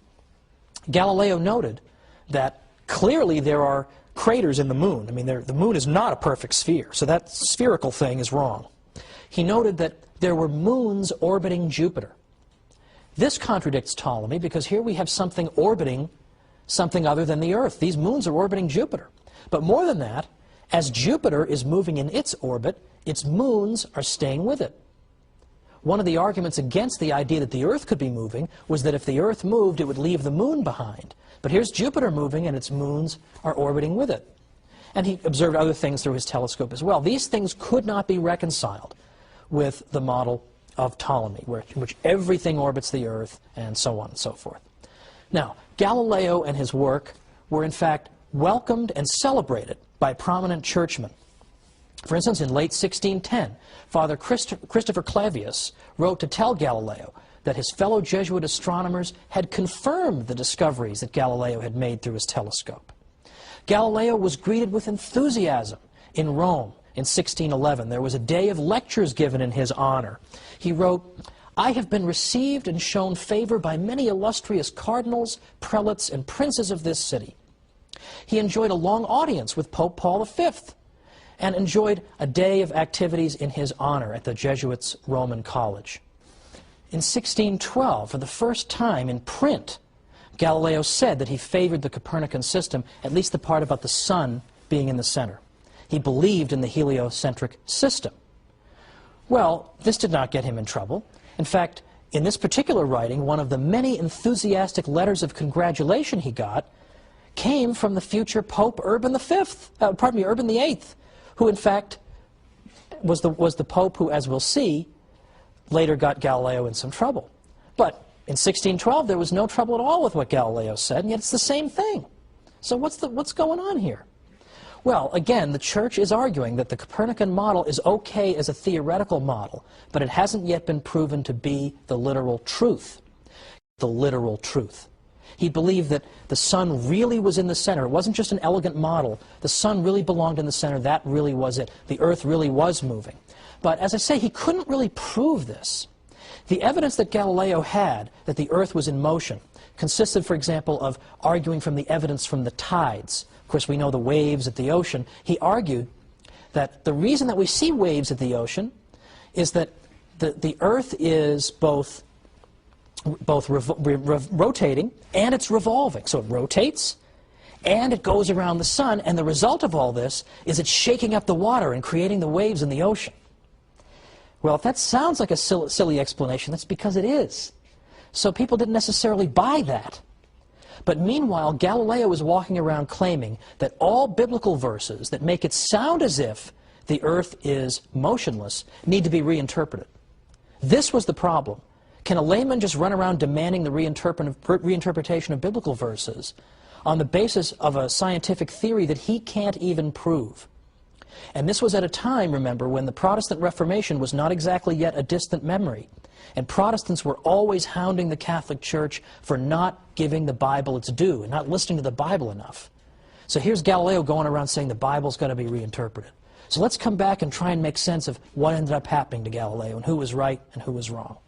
Galileo noted that clearly there are craters in the moon. I mean, the moon is not a perfect sphere, so that spherical thing is wrong. He noted that there were moons orbiting Jupiter. This contradicts Ptolemy because here we have something orbiting something other than the Earth. These moons are orbiting Jupiter. But more than that, as Jupiter is moving in its orbit, its moons are staying with it. One of the arguments against the idea that the Earth could be moving was that if the Earth moved, it would leave the moon behind. But here's Jupiter moving, and its moons are orbiting with it. And he observed other things through his telescope as well. These things could not be reconciled with the model of Ptolemy, in which everything orbits the Earth, and so on and so forth. Now, Galileo and his work were in fact welcomed and celebrated by prominent churchmen. For instance, in late 1610, Father Christopher Clavius wrote to tell Galileo that his fellow Jesuit astronomers had confirmed the discoveries that Galileo had made through his telescope. Galileo was greeted with enthusiasm in Rome in 1611. There was a day of lectures given in his honor. He wrote, "I have been received and shown favor by many illustrious cardinals, prelates, and princes of this city." He enjoyed a long audience with Pope Paul V and enjoyed a day of activities in his honor at the Jesuits' Roman College. In 1612, for the first time in print, Galileo said that he favored the Copernican system, at least the part about the sun being in the center. He believed in the heliocentric system. Well, this did not get him in trouble. In fact, in this particular writing, one of the many enthusiastic letters of congratulation he got came from the future Pope Urban VIII, who in fact was the Pope who, as we'll see, later got Galileo in some trouble. But in 1612, there was no trouble at all with what Galileo said, and yet it's the same thing. So what's going on here? Well, again, the Church is arguing that the Copernican model is okay as a theoretical model, but it hasn't yet been proven to be the literal truth. The literal truth. He believed that the sun really was in the center. It wasn't just an elegant model. The sun really belonged in the center. That really was it. The Earth really was moving. But as I say, he couldn't really prove this. The evidence that Galileo had that the Earth was in motion consisted, for example, of arguing from the evidence from the tides. Of course, we know the waves at the ocean. He argued that the reason that we see waves at the ocean is that the Earth is both rotating and it's revolving. So it rotates and it goes around the sun, and the result of all this is it's shaking up the water and creating the waves in the ocean. Well, if that sounds like a silly explanation, that's because it is. So people didn't necessarily buy that. But meanwhile, Galileo is walking around claiming that all biblical verses that make it sound as if the earth is motionless need to be reinterpreted. This was the problem. Can a layman just run around demanding the reinterpretation of biblical verses on the basis of a scientific theory that he can't even prove? And this was at a time, remember, when the Protestant Reformation was not exactly yet a distant memory. And Protestants were always hounding the Catholic Church for not giving the Bible its due and not listening to the Bible enough. So here's Galileo going around saying the Bible's got to be reinterpreted. So let's come back and try and make sense of what ended up happening to Galileo and who was right and who was wrong.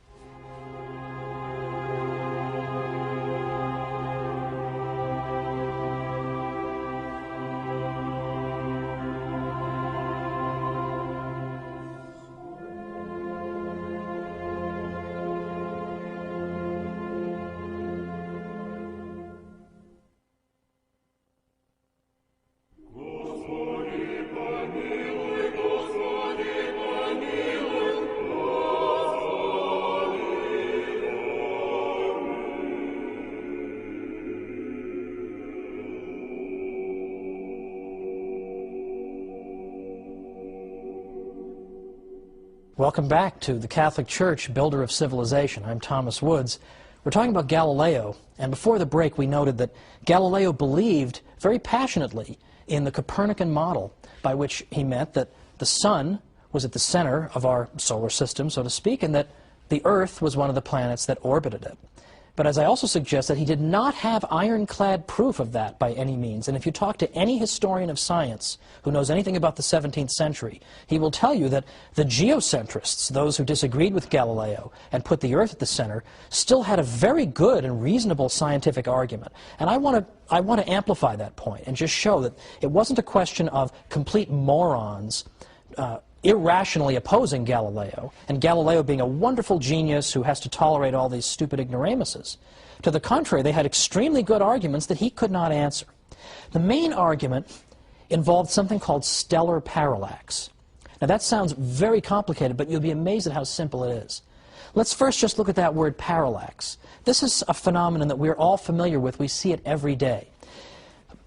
Welcome back to the Catholic Church, Builder of Civilization. I'm Thomas Woods. We're talking about Galileo, and before the break we noted that Galileo believed very passionately in the Copernican model, by which he meant that the sun was at the center of our solar system, so to speak, and that the Earth was one of the planets that orbited it. But as I also suggest, that he did not have ironclad proof of that by any means. And if you talk to any historian of science who knows anything about the 17th century, he will tell you that the geocentrists, those who disagreed with Galileo and put the Earth at the center, still had a very good and reasonable scientific argument. And I want to amplify that point and just show that it wasn't a question of complete morons irrationally opposing Galileo, and Galileo being a wonderful genius who has to tolerate all these stupid ignoramuses. To the contrary, they had extremely good arguments that he could not answer. The main argument involved something called stellar parallax. Now that sounds very complicated, but you'll be amazed at how simple it is. Let's first just look at that word parallax. This is a phenomenon that we're all familiar with. We see it every day.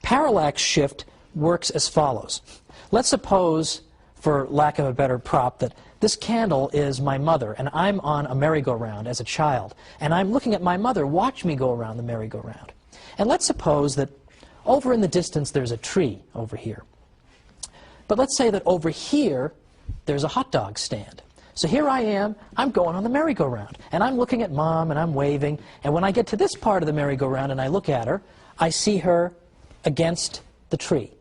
Parallax shift works as follows. Let's suppose, for lack of a better prop, that this candle is my mother, and I'm on a merry-go-round as a child, and I'm looking at my mother watch me go around the merry-go-round. And let's suppose that over in the distance there's a tree over here. But let's say that over here there's a hot dog stand. So here I am, I'm going on the merry-go-round, and I'm looking at Mom, and I'm waving, and when I get to this part of the merry-go-round and I look at her, I see her against the tree.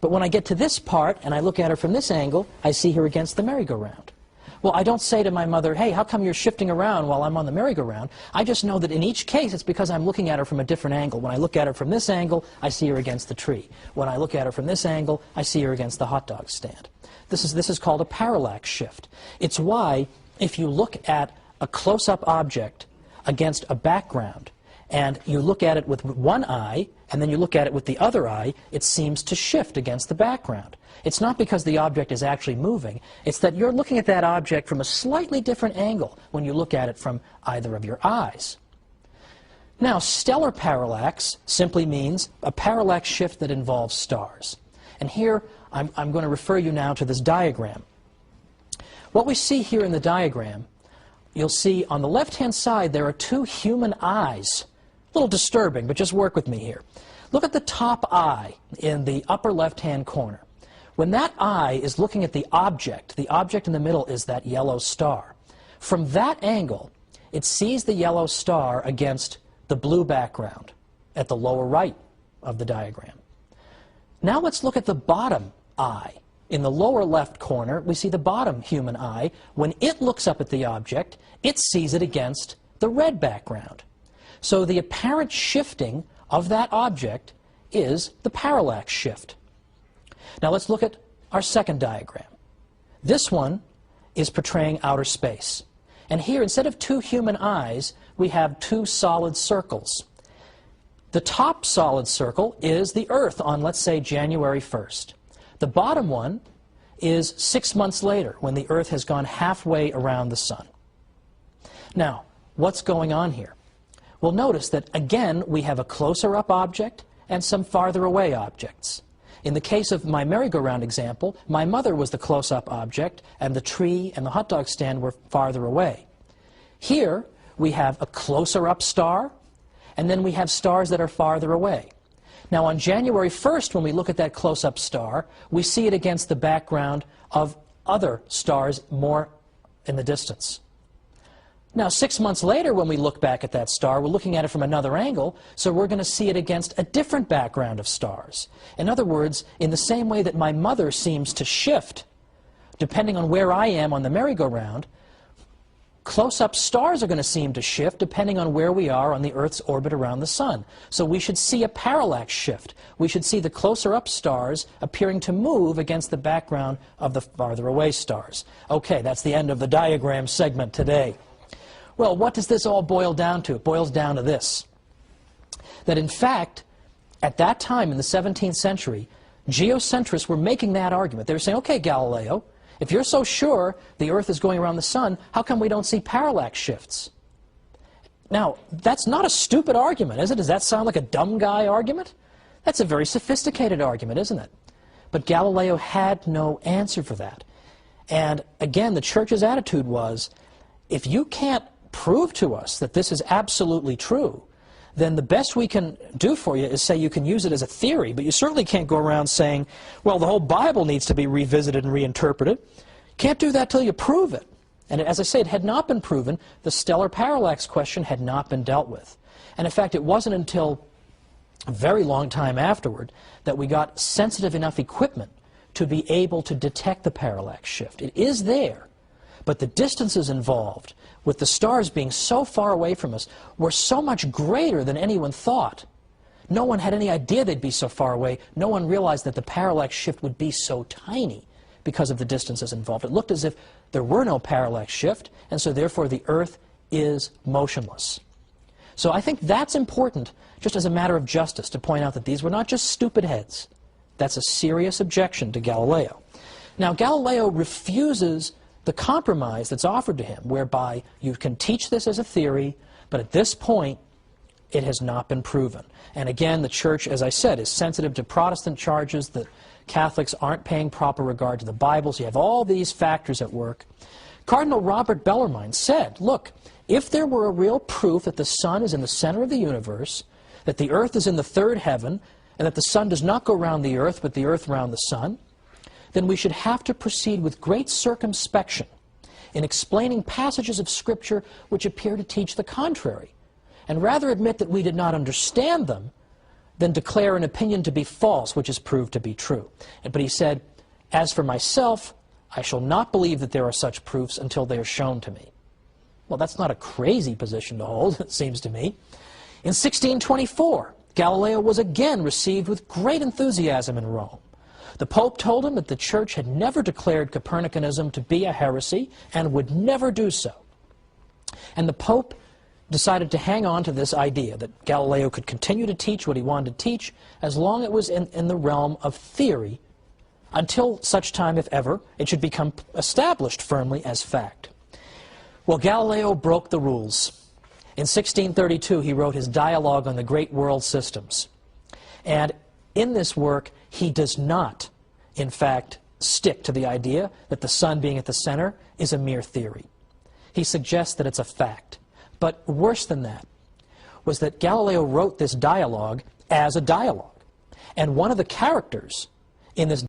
But when I get to this part, and I look at her from this angle, I see her against the merry-go-round. Well, I don't say to my mother, hey, how come you're shifting around while I'm on the merry-go-round? I just know that in each case, it's because I'm looking at her from a different angle. When I look at her from this angle, I see her against the tree. When I look at her from this angle, I see her against the hot dog stand. This is called a parallax shift. It's why, if you look at a close-up object against a background, and you look at it with one eye, and then you look at it with the other eye, it seems to shift against the background. It's not because the object is actually moving, it's that you're looking at that object from a slightly different angle when you look at it from either of your eyes. Now, stellar parallax simply means a parallax shift that involves stars. And here, I'm going to refer you now to this diagram. What we see here in the diagram, you'll see on the left-hand side there are two human eyes. A little disturbing, but just work with me here. Look at the top eye in the upper left-hand corner. When that eye is looking at the object in the middle is that yellow star. From that angle, it sees the yellow star against the blue background at the lower right of the diagram. Now let's look at the bottom eye. In the lower left corner, we see the bottom human eye. When it looks up at the object, it sees it against the red background. So the apparent shifting of that object is the parallax shift. Now let's look at our second diagram. This one is portraying outer space. And here, instead of two human eyes, we have two solid circles. The top solid circle is the Earth on, let's say, January 1st. The bottom one is 6 months later, when the Earth has gone halfway around the sun. Now, what's going on here? Well, notice that, again, we have a closer up object and some farther away objects. In the case of my merry-go-round example, my mother was the close-up object, and the tree and the hot dog stand were farther away. Here, we have a closer-up star, and then we have stars that are farther away. Now, on January 1st, when we look at that close-up star, we see it against the background of other stars more in the distance. Now, 6 months later, when we look back at that star, we're looking at it from another angle, so we're going to see it against a different background of stars. In other words, in the same way that my mother seems to shift, depending on where I am on the merry-go-round, close-up stars are going to seem to shift depending on where we are on the Earth's orbit around the Sun. So we should see a parallax shift. We should see the closer-up stars appearing to move against the background of the farther-away stars. Okay, that's the end of the diagram segment today. Well, what does this all boil down to? It boils down to this, that in fact, at that time in the 17th century, geocentrists were making that argument. They were saying, okay, Galileo, if you're so sure the Earth is going around the Sun, how come we don't see parallax shifts? Now, that's not a stupid argument, is it? Does that sound like a dumb guy argument? That's a very sophisticated argument, isn't it? But Galileo had no answer for that. And again, the Church's attitude was, if you can't prove to us that this is absolutely true, then the best we can do for you is say you can use it as a theory, but you certainly can't go around saying, well, the whole Bible needs to be revisited and reinterpreted. You can't do that till you prove it. And as I say, it had not been proven. The stellar parallax question had not been dealt with. And in fact, it wasn't until a very long time afterward that we got sensitive enough equipment to be able to detect the parallax shift. It is there, but the distances involved, with the stars being so far away from us, were so much greater than anyone thought. No one had any idea they'd be so far away. No one realized that the parallax shift would be so tiny because of the distances involved. It looked as if there were no parallax shift, and so therefore the Earth is motionless. So I think that's important, just as a matter of justice, to point out that these were not just stupid heads. That's a serious objection to Galileo. Now, Galileo refuses the compromise that's offered to him, whereby you can teach this as a theory, but at this point, it has not been proven. And again, the Church, as I said, is sensitive to Protestant charges that Catholics aren't paying proper regard to the Bible. So you have all these factors at work. Cardinal Robert Bellarmine said, look, if there were a real proof that the sun is in the center of the universe, that the earth is in the third heaven, and that the sun does not go around the earth, but the earth around the sun, then we should have to proceed with great circumspection in explaining passages of Scripture which appear to teach the contrary, and rather admit that we did not understand them than declare an opinion to be false, which is proved to be true. But he said, as for myself, I shall not believe that there are such proofs until they are shown to me. Well, that's not a crazy position to hold, it seems to me. In 1624, Galileo was again received with great enthusiasm in Rome. The Pope told him that the Church had never declared Copernicanism to be a heresy and would never do so. And the Pope decided to hang on to this idea that Galileo could continue to teach what he wanted to teach as long as it was in the realm of theory, until such time, if ever, it should become established firmly as fact. Well, Galileo broke the rules. In 1632, he wrote his Dialogue on the Great World Systems. And in this work, he does not, in fact, stick to the idea that the sun being at the center is a mere theory. He suggests that it's a fact. But worse than that was that Galileo wrote this dialogue as a dialogue. And one of the characters in this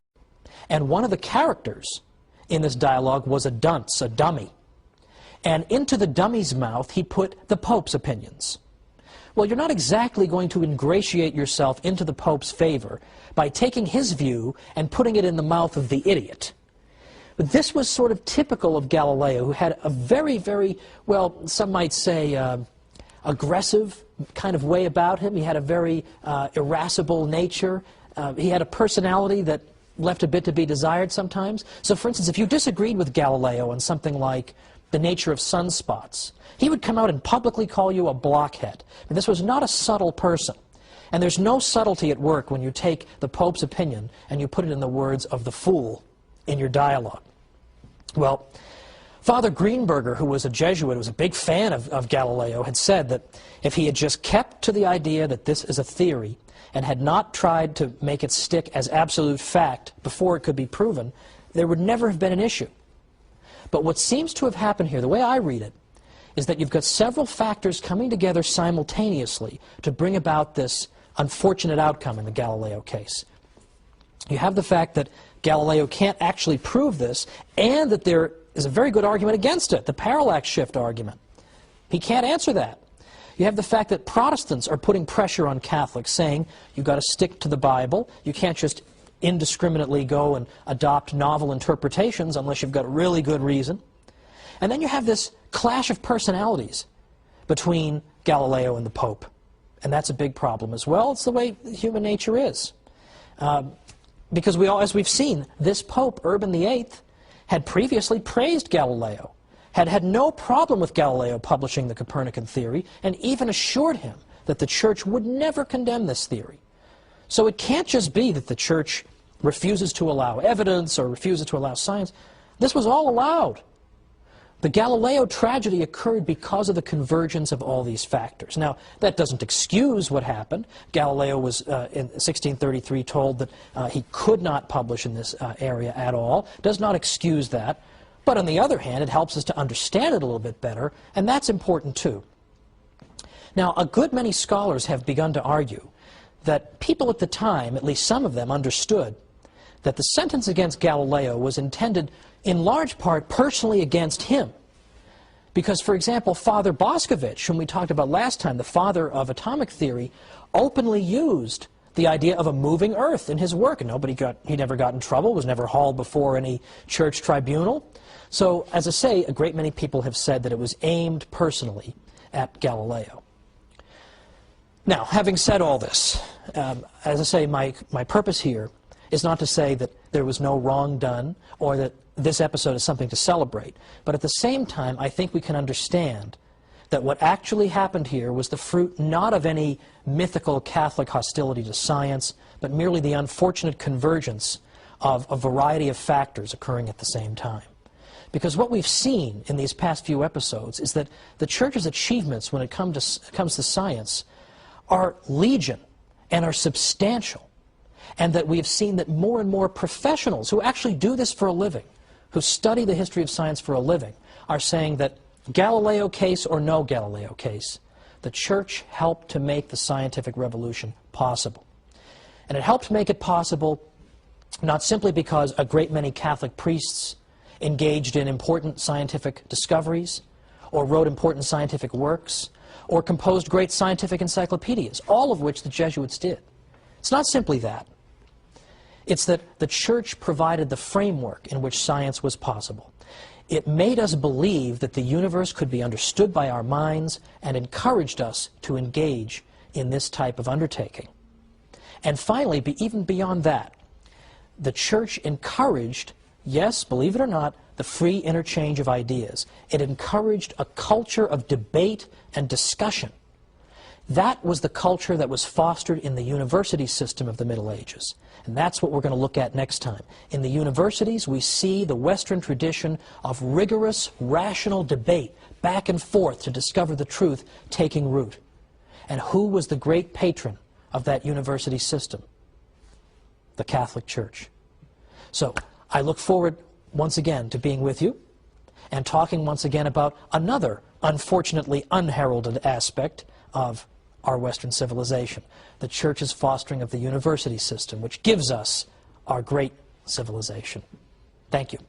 dialogue was a dunce, a dummy. And into the dummy's mouth, he put the Pope's opinions. Well, you're not exactly going to ingratiate yourself into the Pope's favor by taking his view and putting it in the mouth of the idiot. But this was sort of typical of Galileo, who had a very, very, well, some might say aggressive kind of way about him. He had a very irascible nature. He had a personality that left a bit to be desired sometimes. So, for instance, if you disagreed with Galileo on something like the nature of sunspots, he would come out and publicly call you a blockhead. And this was not a subtle person. And there's no subtlety at work when you take the Pope's opinion and you put it in the words of the fool in your dialogue. Well, Father Greenberger, who was a Jesuit, was a big fan of Galileo, had said that if he had just kept to the idea that this is a theory and had not tried to make it stick as absolute fact before it could be proven, there would never have been an issue. But what seems to have happened here, the way I read it, is that you've got several factors coming together simultaneously to bring about this unfortunate outcome in the Galileo case. You have the fact that Galileo can't actually prove this, and that there is a very good argument against it, the parallax shift argument. He can't answer that. You have the fact that Protestants are putting pressure on Catholics, saying you've got to stick to the Bible, you can't just indiscriminately go and adopt novel interpretations unless you've got really good reason. And then you have this clash of personalities between Galileo and the Pope. And that's a big problem as well. It's the way human nature is. Because as we've seen, this Pope, Urban VIII, had previously praised Galileo, had had no problem with Galileo publishing the Copernican theory, and even assured him that the Church would never condemn this theory. So it can't just be that the Church refuses to allow evidence or refuses to allow science. This was all allowed. The Galileo tragedy occurred because of the convergence of all these factors. Now, that doesn't excuse what happened. Galileo was, in 1633, told that he could not publish in this area at all. Does not excuse that. But on the other hand, it helps us to understand it a little bit better, and that's important too. Now, a good many scholars have begun to argue that people at the time, at least some of them, understood that the sentence against Galileo was intended in large part personally against him. Because, for example, Father Boscovich, whom we talked about last time, the father of atomic theory, openly used the idea of a moving earth in his work. And he never got in trouble, was never hauled before any church tribunal. So, as I say, a great many people have said that it was aimed personally at Galileo. Now, having said all this, as I say, my purpose here is not to say that there was no wrong done or that this episode is something to celebrate. But at the same time, I think we can understand that what actually happened here was the fruit not of any mythical Catholic hostility to science, but merely the unfortunate convergence of a variety of factors occurring at the same time. Because what we've seen in these past few episodes is that the Church's achievements when it comes to science are legion and are substantial. And that we have seen that more and more professionals who actually do this for a living, who study the history of science for a living, are saying that Galileo case or no Galileo case, the Church helped to make the scientific revolution possible. And it helped make it possible not simply because a great many Catholic priests engaged in important scientific discoveries, or wrote important scientific works, or composed great scientific encyclopedias, all of which the Jesuits did. It's not simply that. It's that the Church provided the framework in which science was possible. It made us believe that the universe could be understood by our minds and encouraged us to engage in this type of undertaking. And finally, even beyond that, the Church encouraged, yes, believe it or not, the free interchange of ideas. It encouraged a culture of debate and discussion. That was the culture that was fostered in the university system of the Middle Ages. And that's what we're going to look at next time. In the universities, we see the Western tradition of rigorous, rational debate, back and forth to discover the truth, taking root. And who was the great patron of that university system? The Catholic Church. So, I look forward once again to being with you and talking once again about another unfortunately unheralded aspect of our Western civilization, the Church's fostering of the university system, which gives us our great civilization. Thank you.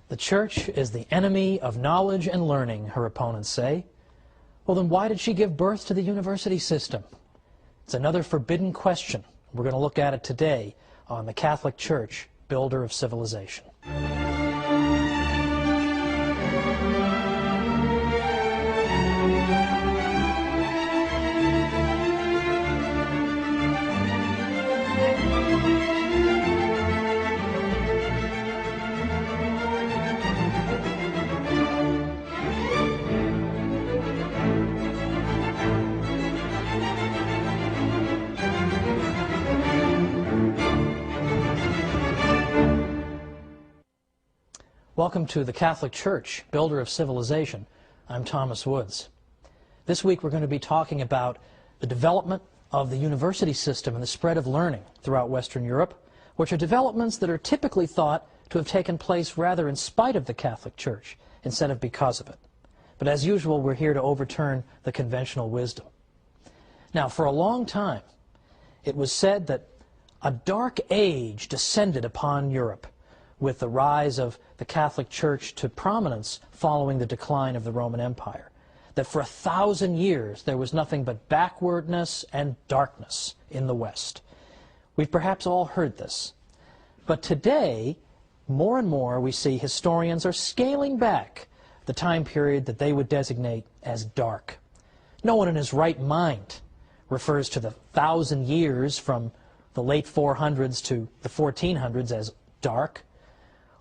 The Church is the enemy of knowledge and learning, her opponents say. Well, then why did she give birth to the university system? It's another forbidden question. We're going to look at it today on the Catholic Church builder of civilization. Welcome to the Catholic Church, builder of civilization. I'm Thomas Woods. This week we're going to be talking about the development of the university system and the spread of learning throughout Western Europe, which are developments that are typically thought to have taken place rather in spite of the Catholic Church instead of because of it. But as usual, we're here to overturn the conventional wisdom. Now, for a long time, it was said that a dark age descended upon Europe with the rise of the Catholic Church to prominence following the decline of the Roman Empire. That for 1,000 years there was nothing but backwardness and darkness in the West. We've perhaps all heard this. But today, more and more we see historians are scaling back the time period that they would designate as dark. No one in his right mind refers to the 1,000 years from the late 400s to the 1400s as dark.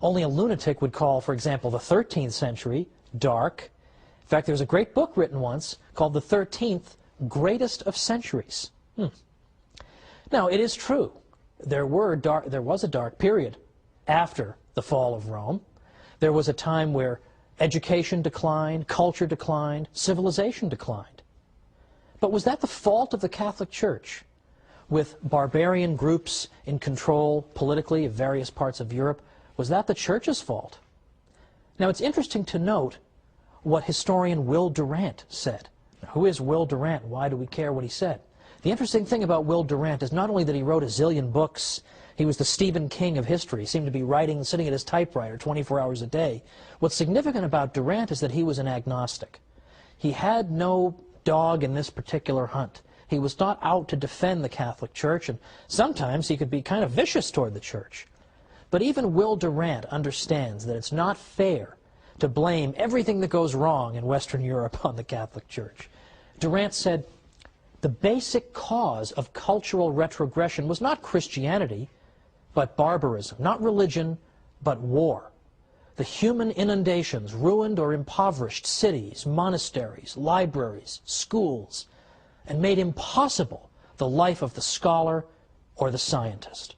Only a lunatic would call, for example, the 13th century dark. In fact, there's a great book written once called The 13th Greatest of Centuries. Now, it is true. There was a dark period after the fall of Rome. There was a time where education declined, culture declined, civilization declined. But was that the fault of the Catholic Church, with barbarian groups in control politically of various parts of Europe? Was that the Church's fault? Now, it's interesting to note what historian Will Durant said. Now, who is Will Durant? Why do we care what he said? The interesting thing about Will Durant is not only that he wrote a zillion books, he was the Stephen King of history. He seemed to be writing, sitting at his typewriter 24 hours a day. What's significant about Durant is that he was an agnostic. He had no dog in this particular hunt. He was not out to defend the Catholic Church, and sometimes he could be kind of vicious toward the Church. But even Will Durant understands that it's not fair to blame everything that goes wrong in Western Europe on the Catholic Church. Durant said, the basic cause of cultural retrogression was not Christianity, but barbarism. Not religion, but war. The human inundations ruined or impoverished cities, monasteries, libraries, schools, and made impossible the life of the scholar or the scientist.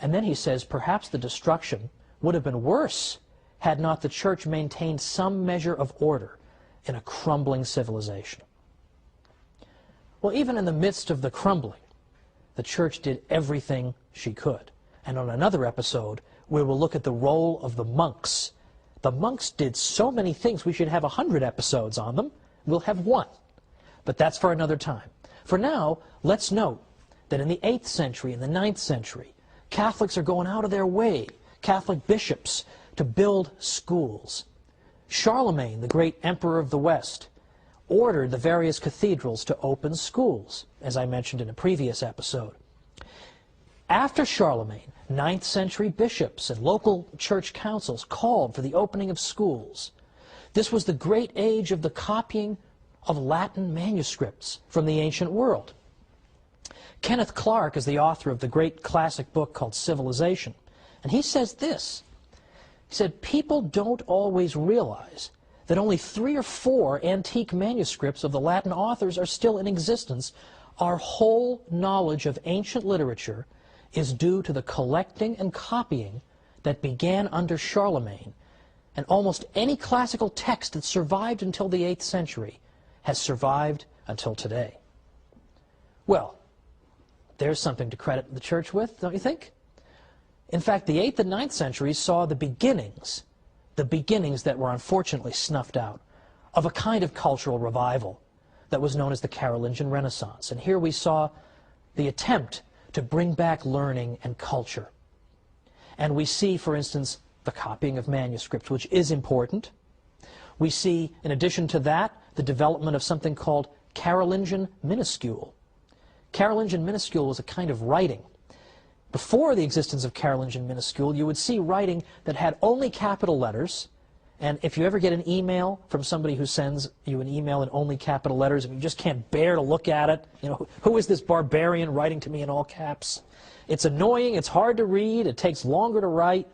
And then he says, perhaps the destruction would have been worse had not the Church maintained some measure of order in a crumbling civilization. Well, even in the midst of the crumbling, the Church did everything she could. And on another episode, we will look at the role of the monks. The monks did so many things, we should have 100 episodes on them. We'll have one. But that's for another time. For now, let's note that in the 8th century and the 9th century, Catholics are going out of their way, Catholic bishops, to build schools. Charlemagne, the great emperor of the West, ordered the various cathedrals to open schools, as I mentioned in a previous episode. After Charlemagne, 9th century bishops and local church councils called for the opening of schools. This was the great age of the copying of Latin manuscripts from the ancient world. Kenneth Clark is the author of the great classic book called Civilization, and he says this. He said, people don't always realize that only 3 or 4 antique manuscripts of the Latin authors are still in existence. Our whole knowledge of ancient literature is due to the collecting and copying that began under Charlemagne, and almost any classical text that survived until the 8th century has survived until today. Well, there's something to credit the Church with, don't you think? In fact, the 8th and 9th centuries saw the beginnings that were unfortunately snuffed out, of a kind of cultural revival that was known as the Carolingian Renaissance. And here we saw the attempt to bring back learning and culture. And we see, for instance, the copying of manuscripts, which is important. We see, in addition to that, the development of something called Carolingian minuscule. Carolingian minuscule was a kind of writing. before the existence of Carolingian minuscule, you would see writing that had only capital letters. And if you ever get an email from somebody who sends you an email in only capital letters and you just can't bear to look at it, you know, who is this barbarian writing to me in all caps? It's annoying, it's hard to read, it takes longer to write.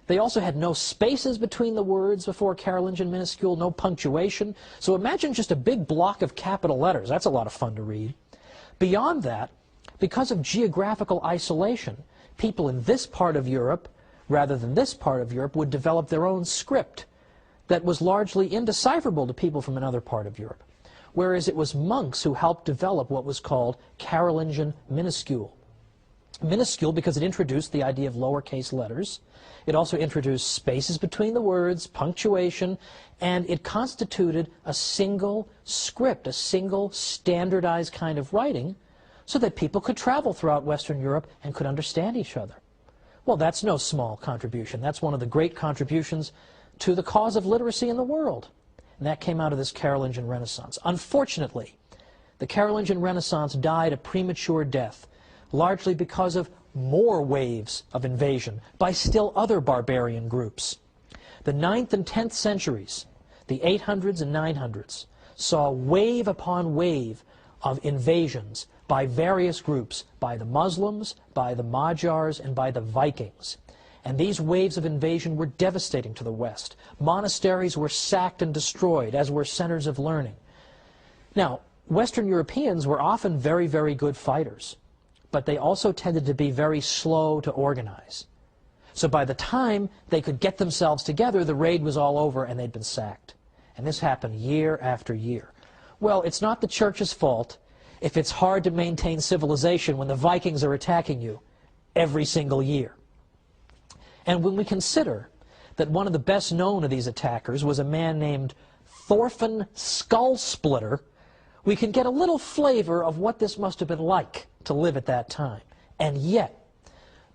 They also had no spaces between the words before Carolingian minuscule, no punctuation. So imagine just a big block of capital letters. That's a lot of fun to read. Beyond that, because of geographical isolation, people in this part of Europe, rather than this part of Europe, would develop their own script that was largely indecipherable to people from another part of Europe. Whereas it was monks who helped develop what was called Carolingian minuscule. Minuscule because it introduced the idea of lowercase letters. It also introduced spaces between the words, punctuation, and it constituted a single script, a single standardized kind of writing, so that people could travel throughout Western Europe and could understand each other. Well, that's no small contribution. That's one of the great contributions to the cause of literacy in the world. And that came out of this Carolingian Renaissance. Unfortunately, the Carolingian Renaissance died a premature death, largely because of more waves of invasion by still other barbarian groups. The 9th and 10th centuries, the 800s and 900s, saw wave upon wave of invasions by various groups, by the Muslims, by the Magyars, and by the Vikings. And these waves of invasion were devastating to the West. Monasteries were sacked and destroyed, as were centers of learning. Now, Western Europeans were often very, very good fighters, but they also tended to be very slow to organize. So by the time they could get themselves together, the raid was all over and they'd been sacked. And this happened year after year. Well, it's not the Church's fault if it's hard to maintain civilization when the Vikings are attacking you every single year. And when we consider that one of the best known of these attackers was a man named Thorfinn Skullsplitter, we can get a little flavor of what this must have been like to live at that time. And yet,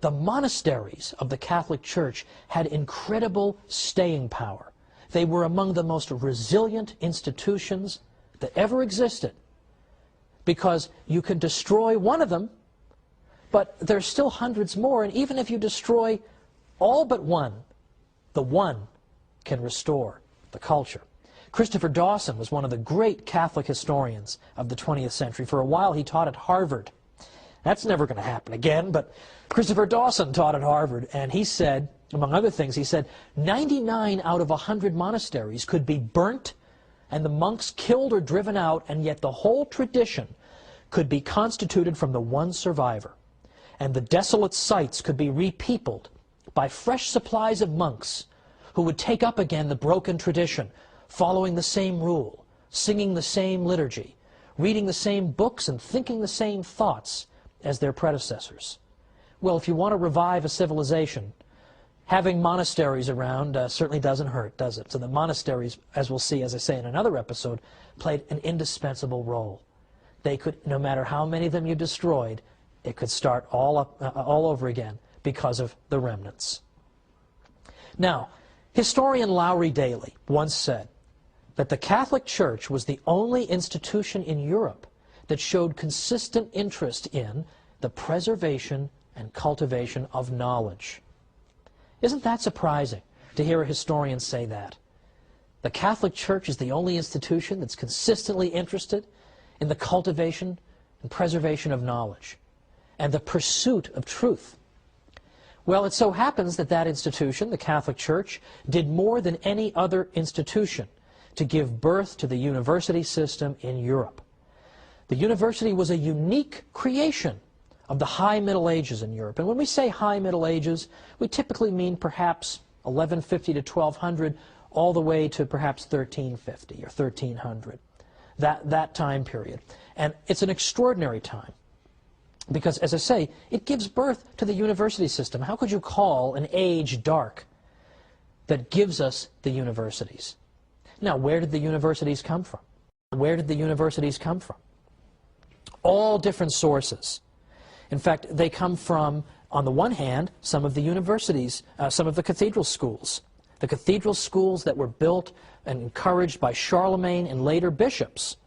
the monasteries of the Catholic Church had incredible staying power. They were among the most resilient institutions that ever existed, because you can destroy one of them, but there's still hundreds more, and even if you destroy all but one, the one can restore the culture. Christopher Dawson was one of the great Catholic historians of the 20th century. For a while he taught at Harvard. That's never going to happen again, but Christopher Dawson taught at Harvard, and he said, among other things, he said, 99 out of 100 monasteries could be burnt and the monks killed or driven out, and yet the whole tradition could be constituted from the one survivor. And the desolate sites could be repeopled by fresh supplies of monks who would take up again the broken tradition, following the same rule, singing the same liturgy, reading the same books and thinking the same thoughts as their predecessors. Well, if you want to revive a civilization, having monasteries around certainly doesn't hurt, does it? So the monasteries, as we'll see, as I say in another episode, played an indispensable role. They could, no matter how many of them you destroyed, it could start all over again because of the remnants. Now, historian Lowry Daly once said that the Catholic Church was the only institution in Europe that showed consistent interest in the preservation and cultivation of knowledge. Isn't that surprising to hear a historian say that? The Catholic Church is the only institution that's consistently interested in the cultivation and preservation of knowledge and the pursuit of truth. Well, it so happens that that institution, the Catholic Church, did more than any other institution to give birth to the university system in Europe. The university was a unique creation of the High Middle Ages in Europe. And when we say High Middle Ages, we typically mean perhaps 1150 to 1200, all the way to perhaps 1350 or 1300, that time period. And it's an extraordinary time because, as I say, it gives birth to the university system. How could you call an age dark that gives us the universities? Now, where did the universities come from? Where did the universities come from? All different sources. In fact, they come from, on the one hand, some of the universities, some of the cathedral schools. The cathedral schools that were built and encouraged by Charlemagne and later bishops.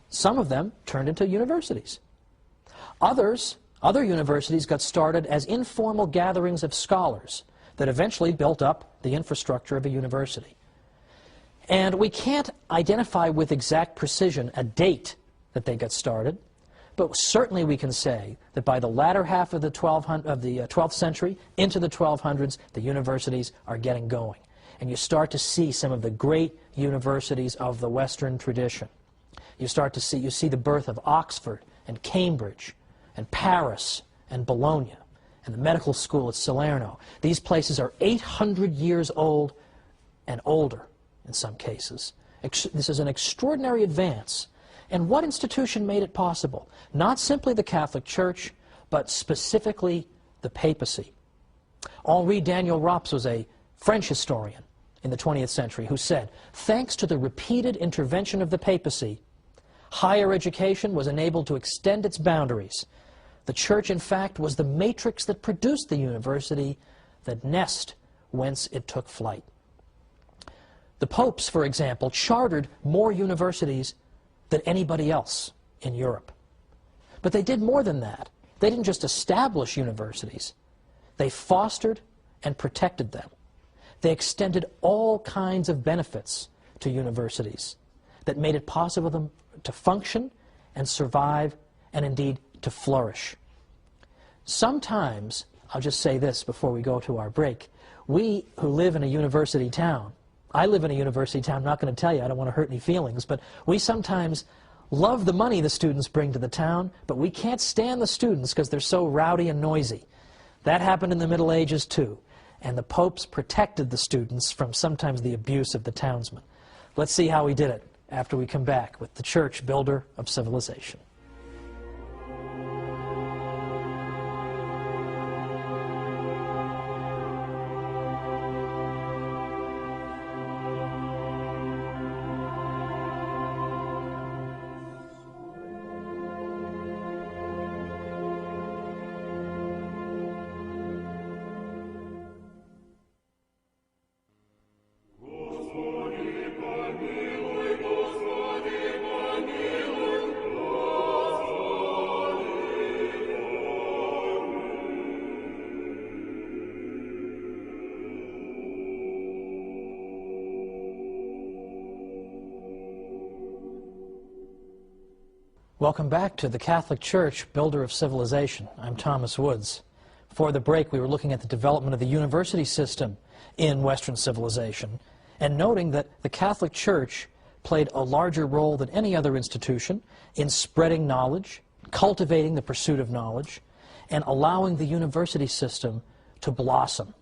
Some of them turned into universities. Others Other universities got started as informal gatherings of scholars that eventually built up the infrastructure of a university. And we can't identify with exact precision a date that they got started, but certainly we can say that by the latter half of the 12th century into the 1200s, the universities are getting going. And you start to see some of the great universities of the Western tradition. You see the birth of Oxford and Cambridge and Paris and Bologna and the medical school at Salerno. These places are 800 years old and older in some cases. This is an extraordinary advance. And what institution made it possible? Not simply the Catholic Church, but specifically the papacy. Henri Daniel Rops was a French historian in the 20th century who said, thanks to the repeated intervention of the papacy, higher education was enabled to extend its boundaries. The Church, in fact, was the matrix that produced the university, the nest whence it took flight. The popes, for example, chartered more universities than anybody else in Europe. But they did more than that. They didn't just establish universities. They fostered and protected them. They extended all kinds of benefits to universities that made it possible for them to function and survive and indeed to flourish. Sometimes, I'll just say this before we go to our break, we who live in a university town, I live in a university town, I'm not going to tell you, I don't want to hurt any feelings, but we sometimes love the money the students bring to the town, but we can't stand the students because they're so rowdy and noisy. That happened in the Middle Ages too, and the popes protected the students from sometimes the abuse of the townsmen. Let's see how he did it after we come back with the Church, builder of civilization. Welcome back to the Catholic Church, builder of civilization. I'm Thomas Woods. Before the break, we were looking at the development of the university system in Western civilization and noting that the Catholic Church played a larger role than any other institution in spreading knowledge, cultivating the pursuit of knowledge, and allowing the university system to blossom.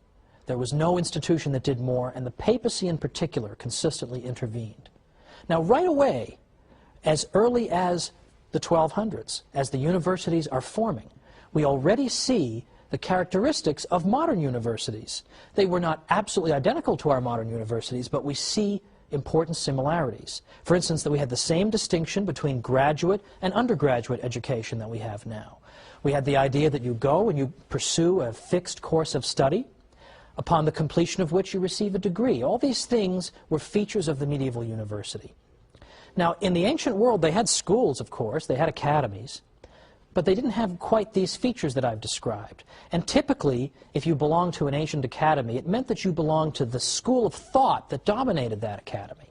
There was no institution that did more, and the papacy in particular consistently intervened. Now, right away, as early as the 1200s, as the universities are forming, we already see the characteristics of modern universities. They were not absolutely identical to our modern universities, but we see important similarities. For instance, that we had the same distinction between graduate and undergraduate education that we have now. We had the idea that you go and you pursue a fixed course of study, upon the completion of which you receive a degree. All these things were features of the medieval university. Now, in the ancient world, they had schools, of course, they had academies, but they didn't have quite these features that I've described. And typically, if you belonged to an ancient academy, it meant that you belonged to the school of thought that dominated that academy.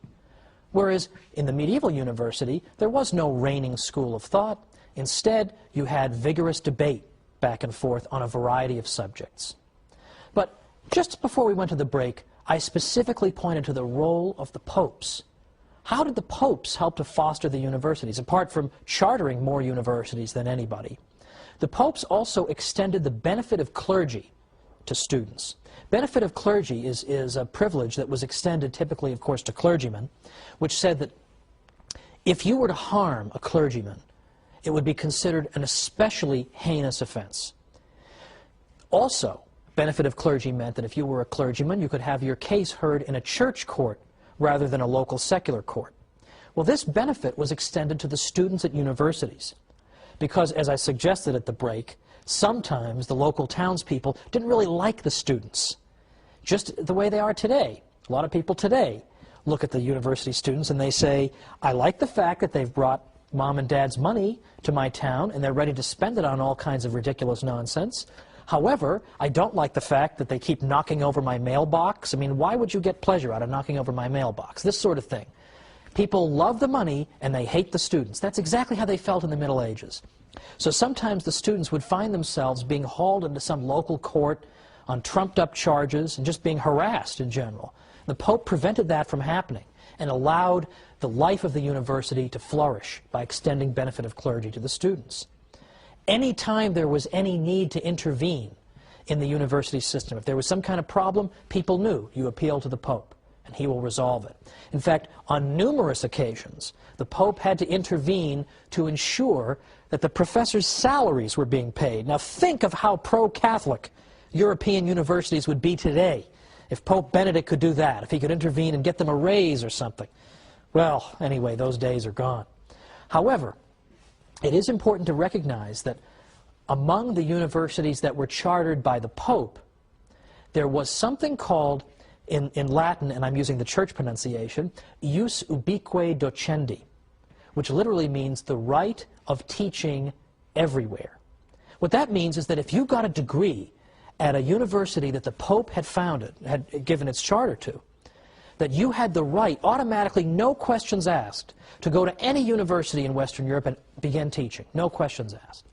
Whereas in the medieval university, there was no reigning school of thought. Instead, you had vigorous debate back and forth on a variety of subjects. But just before we went to the break, I specifically pointed to the role of the popes. How did the popes help to foster the universities, apart from chartering more universities than anybody? The popes also extended the benefit of clergy to students. Benefit of clergy is a privilege that was extended typically, of course, to clergymen, which said that if you were to harm a clergyman, it would be considered an especially heinous offense. Also, benefit of clergy meant that if you were a clergyman, you could have your case heard in a church court rather than a local secular court. Well, this benefit was extended to the students at universities because, as I suggested at the break, sometimes the local townspeople didn't really like the students, just the way they are today. A lot of people today look at the university students and they say, I like the fact that they've brought mom and dad's money to my town, and they're ready to spend it on all kinds of ridiculous nonsense. However, I don't like the fact that they keep knocking over my mailbox. I mean, why would you get pleasure out of knocking over my mailbox? This sort of thing. People love the money, and they hate the students. That's exactly how they felt in the Middle Ages. So sometimes the students would find themselves being hauled into some local court on trumped-up charges and just being harassed in general. The Pope prevented that from happening and allowed the life of the university to flourish by extending benefit of clergy to the students. Any time there was any need to intervene in the university system, if there was some kind of problem, people knew you appeal to the Pope and he will resolve it. In fact, on numerous occasions, the Pope had to intervene to ensure that the professors' salaries were being paid. Now think of how pro-Catholic European universities would be today if Pope Benedict could do that, if he could intervene and get them a raise or something. Well, anyway, those days are gone. However, it is important to recognize that among the universities that were chartered by the Pope, there was something called, in Latin, and I'm using the church pronunciation, ius ubique docendi, which literally means the right of teaching everywhere. What that means is that if you got a degree at a university that the Pope had founded, had given its charter to, that you had the right, automatically, no questions asked, to go to any university in Western Europe and begin teaching. No questions asked.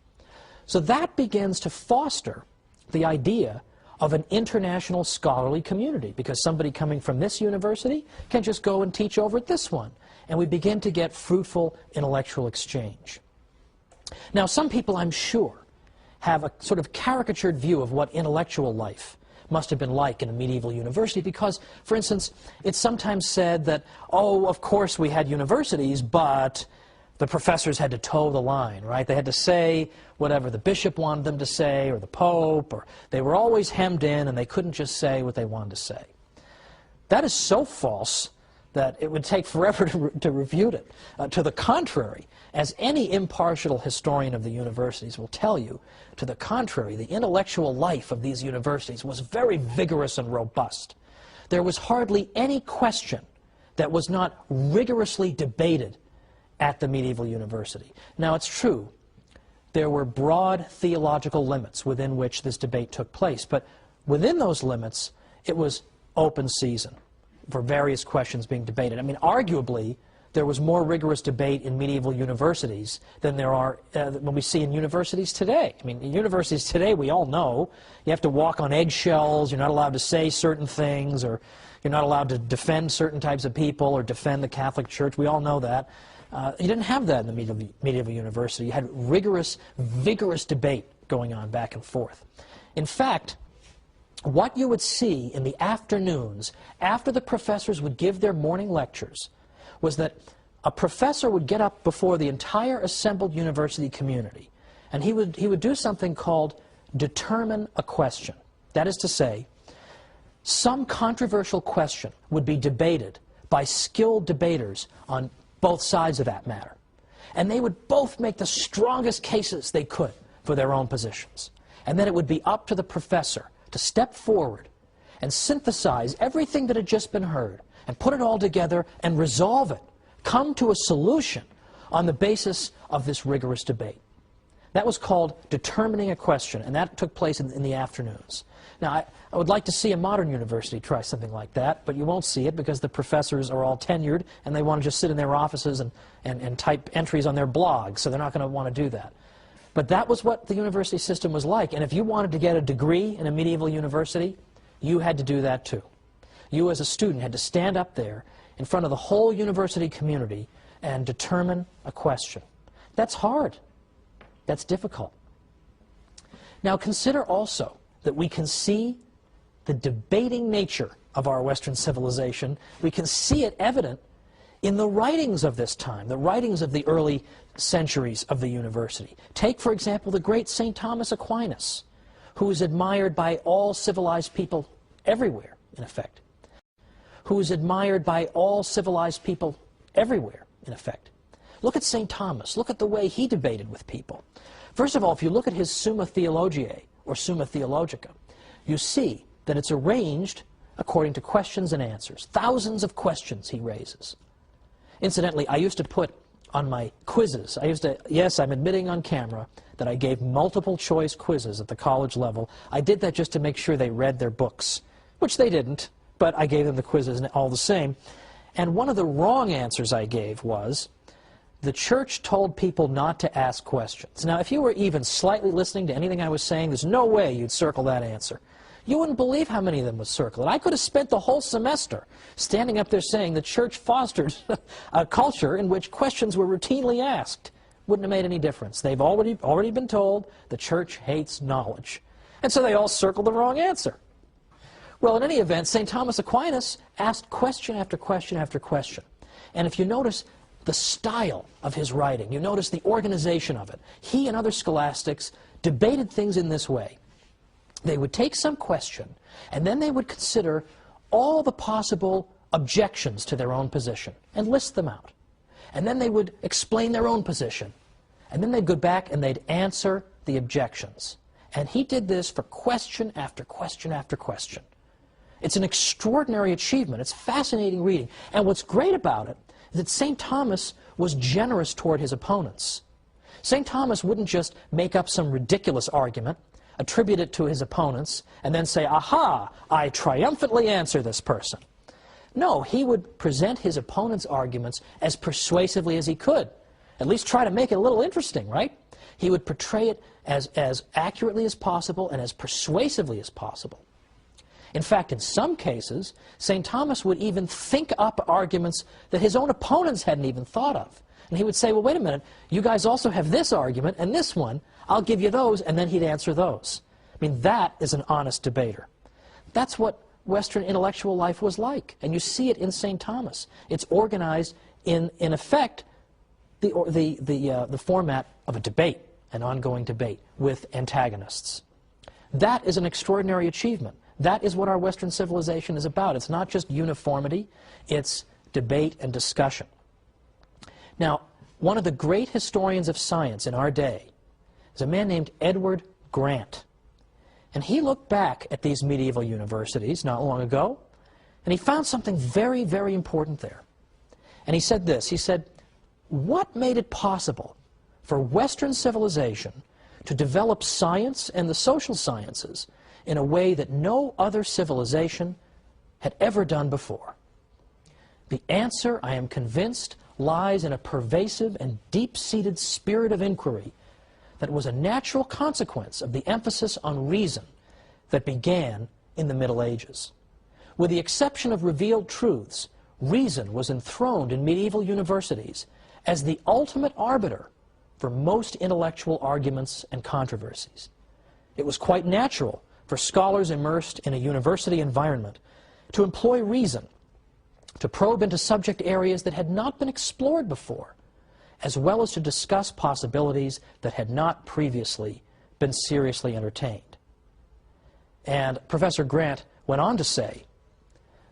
So that begins to foster the idea of an international scholarly community, because somebody coming from this university can just go and teach over at this one. And we begin to get fruitful intellectual exchange. Now, some people, I'm sure, have a sort of caricatured view of what intellectual life must have been like in a medieval university because, for instance, it's sometimes said that, oh, of course we had universities, but the professors had to toe the line, right? They had to say whatever the bishop wanted them to say, or the Pope, or they were always hemmed in and they couldn't just say what they wanted to say. That is so false that it would take forever to refute it. To the contrary, as any impartial historian of the universities will tell you, to the contrary, the intellectual life of these universities was very vigorous and robust. There was hardly any question that was not rigorously debated at the medieval university. Now, it's true, there were broad theological limits within which this debate took place, but within those limits, it was open season for various questions being debated. I mean, arguably, there was more rigorous debate in medieval universities than there are when we see in universities today. I mean, in universities today, we all know you have to walk on eggshells, you're not allowed to say certain things, or you're not allowed to defend certain types of people or defend the Catholic Church. We all know that. You didn't have that in the medieval university. You had rigorous, vigorous debate going on back and forth. In fact, what you would see in the afternoons after the professors would give their morning lectures was that a professor would get up before the entire assembled university community, and he would do something called determine a question. That is to say, some controversial question would be debated by skilled debaters on both sides of that matter. And they would both make the strongest cases they could for their own positions. And then it would be up to the professor to step forward and synthesize everything that had just been heard and put it all together and resolve it, come to a solution on the basis of this rigorous debate. That was called determining a question, and that took place in the afternoons. Now, I would like to see a modern university try something like that, but you won't see it because the professors are all tenured and they want to just sit in their offices and type entries on their blogs, so they're not going to want to do that. But that was what the university system was like, and if you wanted to get a degree in a medieval university, you had to do that too. You as a student had to stand up there in front of the whole university community and determine a question. That's hard. That's difficult. Now consider also that we can see the debating nature of our Western civilization. We can see it evident in the writings of this time, the writings of the early centuries of the university. Take, for example, the great St. Thomas Aquinas, who is admired by all civilized people everywhere, in effect. Who is admired by all civilized people everywhere, in effect. Look at St. Thomas. Look at the way he debated with people. First of all, if you look at his Summa Theologiae, or Summa Theologica, you see that it's arranged according to questions and answers. Thousands of questions he raises. Incidentally, I used to put on my quizzes. I used to, yes, I'm admitting on camera that I gave multiple choice quizzes at the college level. I did that just to make sure they read their books, which they didn't, but I gave them the quizzes all the same. And one of the wrong answers I gave was, the church told people not to ask questions. Now, if you were even slightly listening to anything I was saying, there's no way you'd circle that answer. You wouldn't believe how many of them would circle it. I could have spent the whole semester standing up there saying the church fostered a culture in which questions were routinely asked. Wouldn't have made any difference. They've already been told the church hates knowledge. And so they all circled the wrong answer. Well, in any event, St. Thomas Aquinas asked question after question after question. And if you notice the style of his writing, you notice the organization of it, he and other scholastics debated things in this way. They would take some question, and then they would consider all the possible objections to their own position and list them out. And then they would explain their own position. And then they'd go back and they'd answer the objections. And he did this for question after question after question. It's an extraordinary achievement. It's fascinating reading. And what's great about it is that St. Thomas was generous toward his opponents. St. Thomas wouldn't just make up some ridiculous argument, attribute it to his opponents, and then say, aha, I triumphantly answer this person. No, he would present his opponent's arguments as persuasively as he could. At least try to make it a little interesting, right? He would portray it as accurately as possible and as persuasively as possible. In fact, in some cases, St. Thomas would even think up arguments that his own opponents hadn't even thought of. And he would say, well, wait a minute, you guys also have this argument and this one. I'll give you those, and then he'd answer those. I mean, that is an honest debater. That's what Western intellectual life was like, and you see it in St. Thomas. It's organized in effect, the format of a debate, an ongoing debate with antagonists. That is an extraordinary achievement. That is what our Western civilization is about. It's not just uniformity, it's debate and discussion. Now, one of the great historians of science in our day is a man named Edward Grant. And he looked back at these medieval universities not long ago, and he found something very, very important there. And he said this, he said, what made it possible for Western civilization to develop science and the social sciences in a way that no other civilization had ever done before? The answer, I am convinced, lies in a pervasive and deep-seated spirit of inquiry that was a natural consequence of the emphasis on reason that began in the Middle Ages. With the exception of revealed truths, reason was enthroned in medieval universities as the ultimate arbiter for most intellectual arguments and controversies. It was quite natural for scholars immersed in a university environment to employ reason, to probe into subject areas that had not been explored before, as well as to discuss possibilities that had not previously been seriously entertained. And Professor Grant went on to say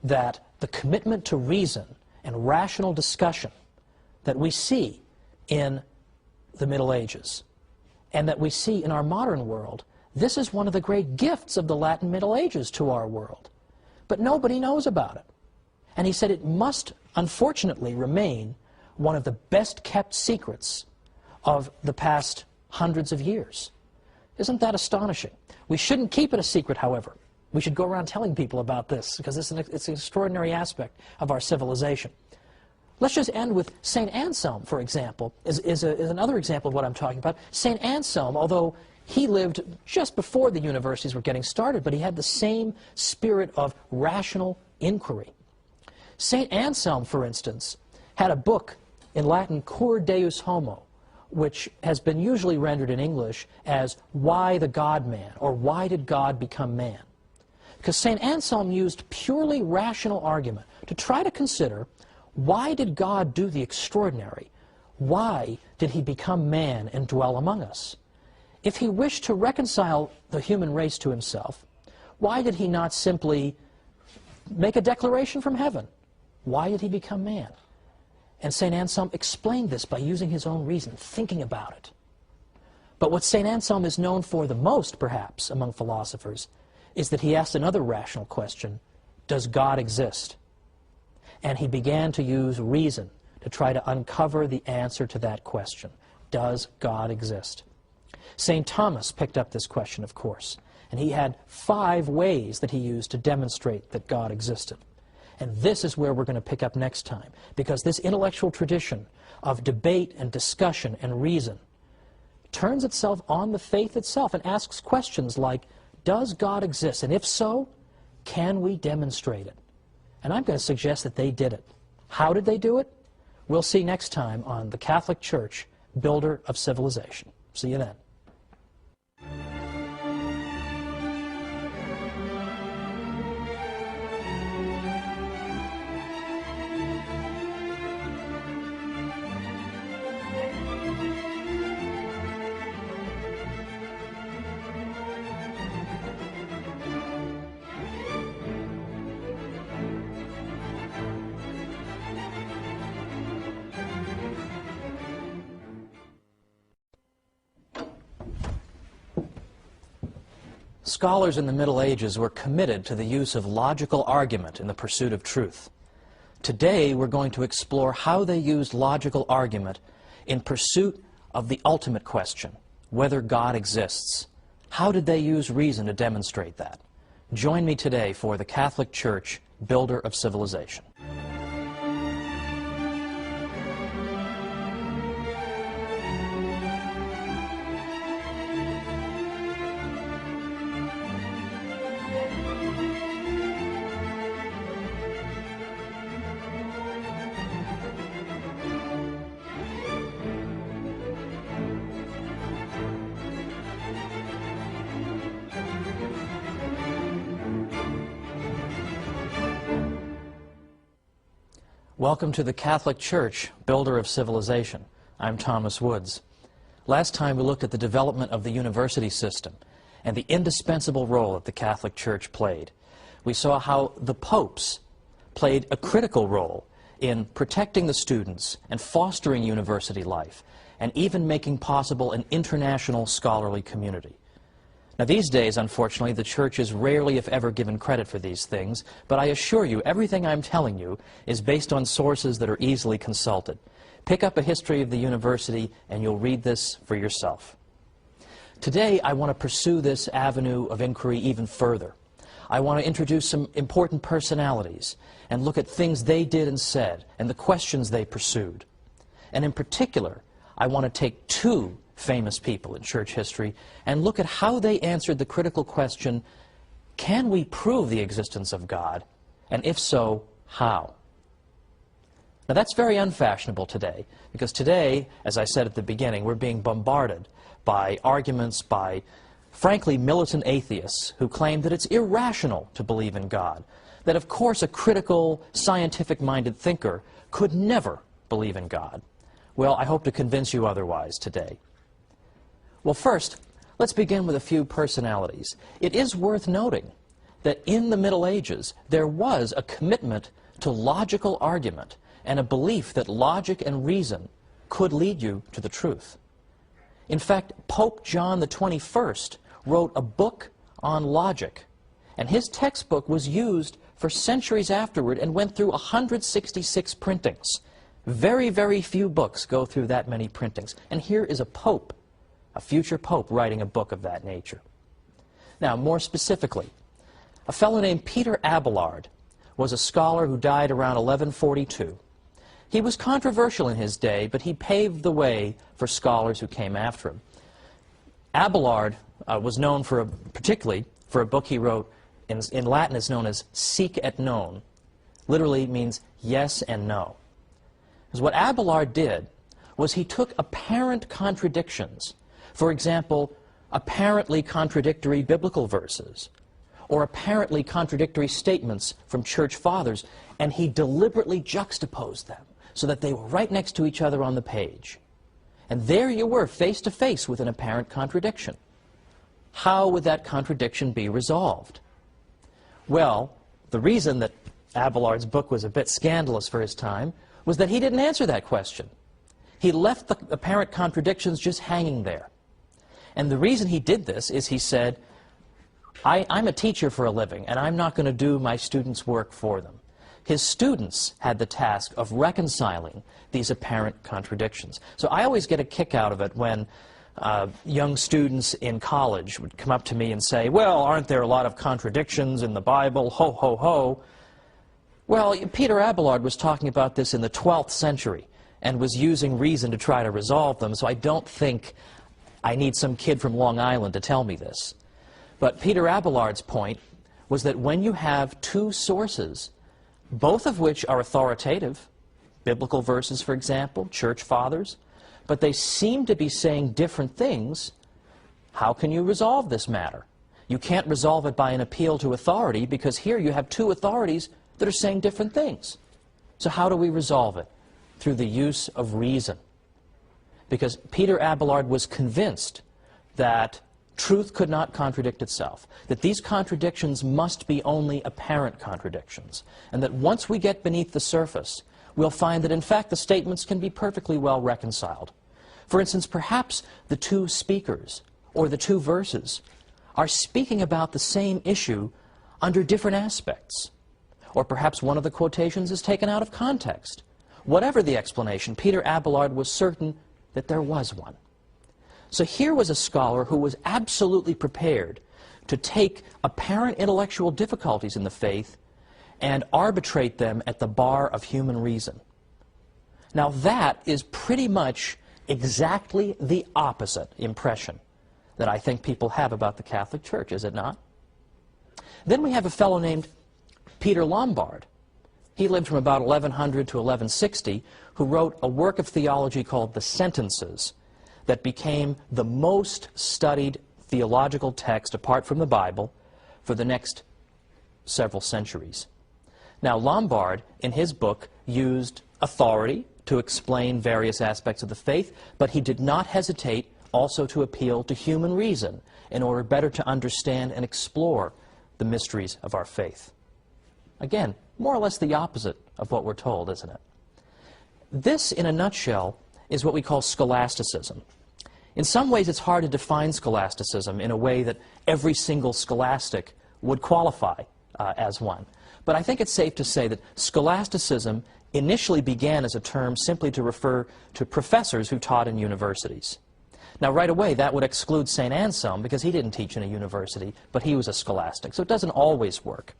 that the commitment to reason and rational discussion that we see in the Middle Ages and that we see in our modern world, this is one of the great gifts of the Latin Middle Ages to our world. But nobody knows about it. And he said it must, unfortunately, remain one of the best-kept secrets of the past hundreds of years. Isn't that astonishing? We shouldn't keep it a secret, however. We should go around telling people about this, because it's an extraordinary aspect of our civilization. Let's just end with St. Anselm, for example, is another example of what I'm talking about. St. Anselm, although he lived just before the universities were getting started, but he had the same spirit of rational inquiry. St. Anselm, for instance, had a book in Latin, Cur Deus Homo, which has been usually rendered in English as Why the God-Man, or Why Did God Become Man? Because St. Anselm used purely rational argument to try to consider, why did God do the extraordinary? Why did he become man and dwell among us? If he wished to reconcile the human race to himself, why did he not simply make a declaration from heaven? Why did he become man? And St. Anselm explained this by using his own reason, thinking about it. But what St. Anselm is known for the most, perhaps, among philosophers, is that he asked another rational question: does God exist? And he began to use reason to try to uncover the answer to that question. Does God exist? St. Thomas picked up this question, of course, and he had 5 ways that he used to demonstrate that God existed. And this is where we're going to pick up next time, because this intellectual tradition of debate and discussion and reason turns itself on the faith itself and asks questions like, does God exist? And if so, can we demonstrate it? And I'm going to suggest that they did it. How did they do it? We'll see next time on The Catholic Church, Builder of Civilization. See you then. Scholars in the Middle Ages were committed to the use of logical argument in the pursuit of truth. Today, we're going to explore how they used logical argument in pursuit of the ultimate question, whether God exists. How did they use reason to demonstrate that? Join me today for The Catholic Church, Builder of Civilization. Welcome to the Catholic Church, Builder of Civilization. I'm Thomas Woods. Last time we looked at the development of the university system and the indispensable role that the Catholic Church played. We saw how the popes played a critical role in protecting the students and fostering university life and even making possible an international scholarly community. Now these days, unfortunately, the Church is rarely if ever given credit for these things, but I assure you, everything I'm telling you is based on sources that are easily consulted. Pick up a history of the university and you'll read this for yourself. Today, I want to pursue this avenue of inquiry even further. I want to introduce some important personalities and look at things they did and said and the questions they pursued. And in particular, I want to take 2 famous people in church history and look at how they answered the critical question, can we prove the existence of God? And if so, how? Now that's very unfashionable today, because today, as I said at the beginning, we're being bombarded by arguments by, frankly, militant atheists who claim that it's irrational to believe in God, that of course a critical, scientific-minded thinker could never believe in God. Well, I hope to convince you otherwise today. Well, first, let's begin with a few personalities. It is worth noting that in the Middle Ages, there was a commitment to logical argument and a belief that logic and reason could lead you to the truth. In fact, Pope John the 21st wrote a book on logic, and his textbook was used for centuries afterward and went through 166 printings. Very, very few books go through that many printings. And here is a pope, a future pope, writing a book of that nature. Now, more specifically, a fellow named Peter Abelard was a scholar who died around 1142. He was controversial in his day, but he paved the way for scholars who came after him. Abelard was known particularly for a book he wrote, in Latin is known as Sic et Non. Literally means yes and no. Because what Abelard did was he took apparent contradictions, for example, apparently contradictory biblical verses, or apparently contradictory statements from church fathers, and he deliberately juxtaposed them so that they were right next to each other on the page. And there you were, face to face with an apparent contradiction. How would that contradiction be resolved? Well, the reason that Abelard's book was a bit scandalous for his time was that he didn't answer that question. He left the apparent contradictions just hanging there. And the reason he did this is he said, I'm a teacher for a living, and I'm not going to do my students' work for them. his students had the task of reconciling these apparent contradictions. So I always get a kick out of it when young students in college would come up to me and say, well, aren't there a lot of contradictions in the Bible? Ho, ho, ho. Well, Peter Abelard was talking about this in the 12th century and was using reason to try to resolve them, so I don't think I need some kid from Long Island to tell me this. But Peter Abelard's point was that when you have two sources, both of which are authoritative, biblical verses, for example, church fathers, but they seem to be saying different things, how can you resolve this matter? You can't resolve it by an appeal to authority, because here you have two authorities that are saying different things. So how do we resolve it? Through the use of reason. Because Peter Abelard was convinced that truth could not contradict itself, that these contradictions must be only apparent contradictions, and that once we get beneath the surface, we'll find that in fact the statements can be perfectly well reconciled. For instance, perhaps the two speakers, or the two verses, are speaking about the same issue under different aspects. Or perhaps one of the quotations is taken out of context. Whatever the explanation, Peter Abelard was certain that there was one. So here was a scholar who was absolutely prepared to take apparent intellectual difficulties in the faith and arbitrate them at the bar of human reason. Now that is pretty much exactly the opposite impression that I think people have about the Catholic Church, is it not? Then we have a fellow named Peter Lombard. He lived from about 1100 to 1160, who wrote a work of theology called the Sentences that became the most studied theological text, apart from the Bible, for the next several centuries. Now, Lombard, in his book, used authority to explain various aspects of the faith, but he did not hesitate also to appeal to human reason in order better to understand and explore the mysteries of our faith. Again, more or less the opposite of what we're told, isn't it? This, in a nutshell, is what we call scholasticism. In some ways, it's hard to define scholasticism in a way that every single scholastic would qualify as one. But I think it's safe to say that scholasticism initially began as a term simply to refer to professors who taught in universities. Now, right away, that would exclude St. Anselm, because he didn't teach in a university, but he was a scholastic, so it doesn't always work.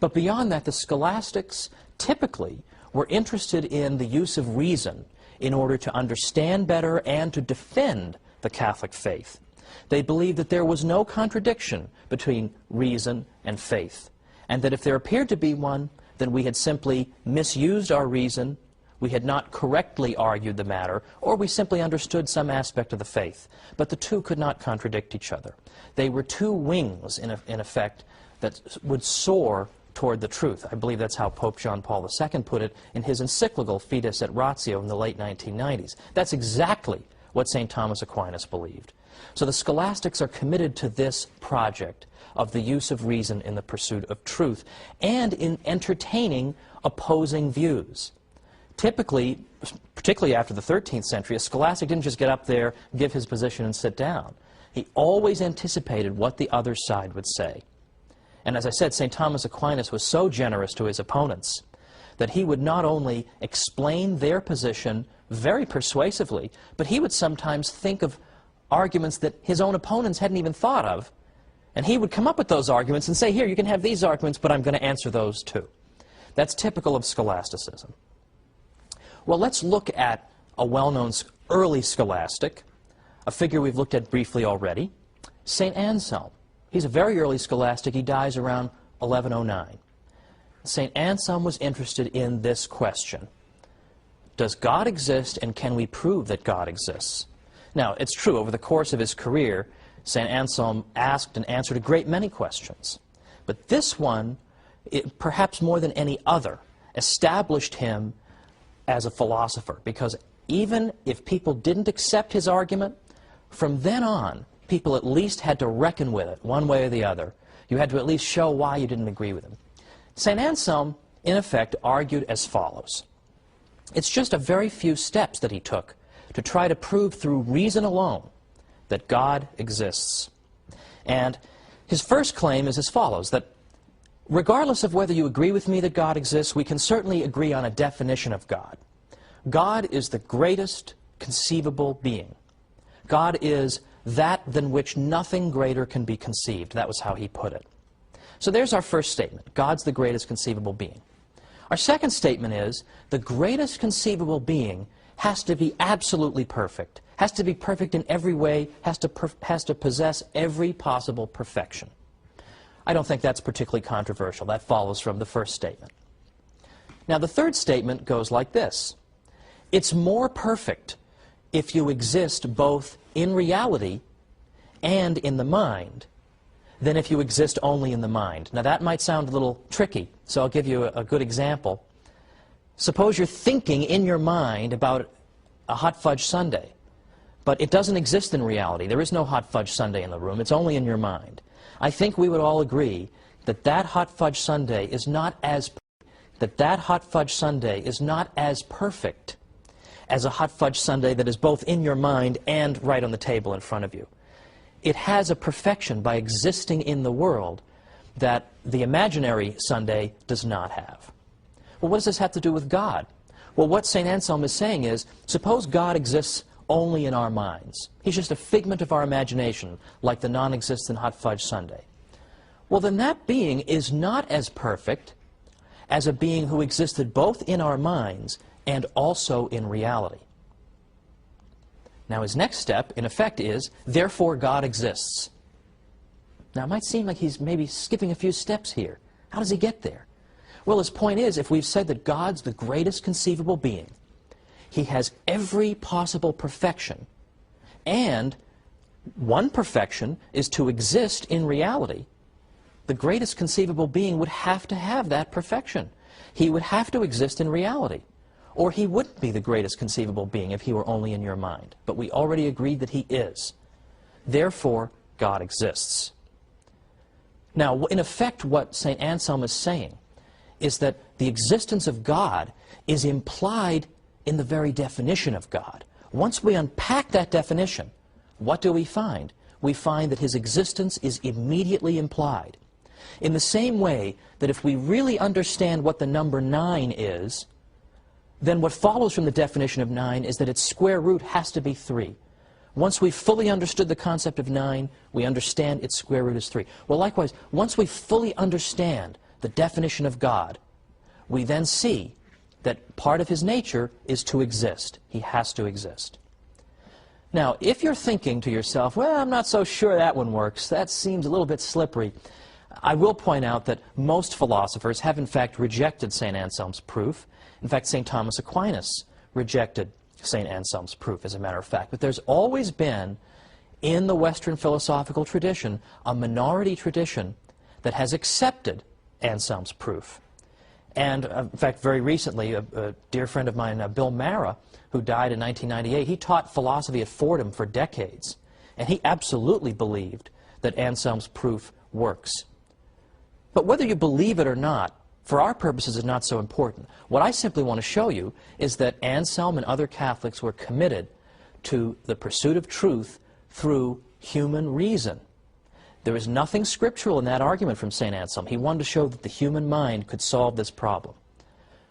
But beyond that, the scholastics typically were interested in the use of reason in order to understand better and to defend the Catholic faith. They believed that there was no contradiction between reason and faith, and that if there appeared to be one, then we had simply misused our reason, we had not correctly argued the matter, or we simply understood some aspect of the faith. But the two could not contradict each other. They were two wings, in effect, that would soar toward the truth. I believe that's how Pope John Paul II put it in his encyclical Fides et Ratio in the late 1990s. That's exactly what St. Thomas Aquinas believed. So the scholastics are committed to this project of the use of reason in the pursuit of truth and in entertaining opposing views. Typically, particularly after the 13th century, a scholastic didn't just get up there, give his position, and sit down. He always anticipated what the other side would say. And as I said, St. Thomas Aquinas was so generous to his opponents that he would not only explain their position very persuasively, but he would sometimes think of arguments that his own opponents hadn't even thought of, and he would come up with those arguments and say, here, you can have these arguments, but I'm going to answer those too. That's typical of scholasticism. Well, let's look at a well-known early scholastic, a figure we've looked at briefly already, St. Anselm. He's a very early scholastic. He dies around 1109. St. Anselm was interested in this question. Does God exist, and can we prove that God exists? Now, it's true, over the course of his career, St. Anselm asked and answered a great many questions. But this one, perhaps more than any other, established him as a philosopher, because even if people didn't accept his argument, from then on, people at least had to reckon with it, one way or the other. You had to at least show why you didn't agree with him. St. Anselm, in effect, argued as follows. It's just a very few steps that he took to try to prove through reason alone that God exists. And his first claim is as follows, that Regardless of whether you agree with me that God exists, we can certainly agree on a definition of God. God is the greatest conceivable being. God is that than which nothing greater can be conceived. That was how he put it. So there's our first statement. God's the greatest conceivable being. Our second statement is the greatest conceivable being has to be absolutely perfect, has to be perfect in every way, has to possess every possible perfection. I don't think that's particularly controversial. That follows from the first statement. Now, the third statement goes like this. It's more perfect if you exist both in reality and in the mind than if you exist only in the mind. Now, that might sound a little tricky, so I'll give you a good example. Suppose you're thinking in your mind about a hot fudge sundae, but it doesn't exist in reality. There is no hot fudge sundae in the room. It's only in your mind. I think we would all agree that that hot fudge sundae is not as perfect as a hot fudge sundae that is both in your mind and right on the table in front of you. It has a perfection by existing in the world that the imaginary sundae does not have. Well, what does this have to do with God? Well, what St. Anselm is saying is, suppose God exists only in our minds. He's just a figment of our imagination, like the non-existent hot fudge sundae. Well, then that being is not as perfect as a being who existed both in our minds and also in reality. Now, his next step, in effect, is, therefore God exists. Now, it might seem like he's maybe skipping a few steps here. How does he get there? Well, his point is, if we've said that God's the greatest conceivable being, he has every possible perfection, and one perfection is to exist in reality, the greatest conceivable being would have to have that perfection. He would have to exist in reality, or he wouldn't be the greatest conceivable being if he were only in your mind. But we already agreed that he is. Therefore, God exists. Now, in effect, what St. Anselm is saying is that the existence of God is implied in the very definition of God. Once we unpack that definition, what do we find? We find that his existence is immediately implied. In the same way that if we really understand what the number 9 is, then what follows from the definition of 9 is that its square root has to be 3. Once we've fully understood the concept of 9, we understand its square root is 3. Well, likewise, once we fully understand the definition of God, we then see that part of his nature is to exist. He has to exist. Now, if you're thinking to yourself, well, I'm not so sure that one works, that seems a little bit slippery, I will point out that most philosophers have in fact rejected St. Anselm's proof. In fact, St. Thomas Aquinas rejected St. Anselm's proof, as a matter of fact. But there's always been, in the Western philosophical tradition, a minority tradition that has accepted Anselm's proof. And, in fact, very recently, a dear friend of mine, Bill Mara, who died in 1998, he taught philosophy at Fordham for decades. And he absolutely believed that Anselm's proof works. But whether you believe it or not, for our purposes, is not so important. What I simply want to show you is that Anselm and other Catholics were committed to the pursuit of truth through human reason. There is nothing scriptural in that argument from St. Anselm. He wanted to show that the human mind could solve this problem.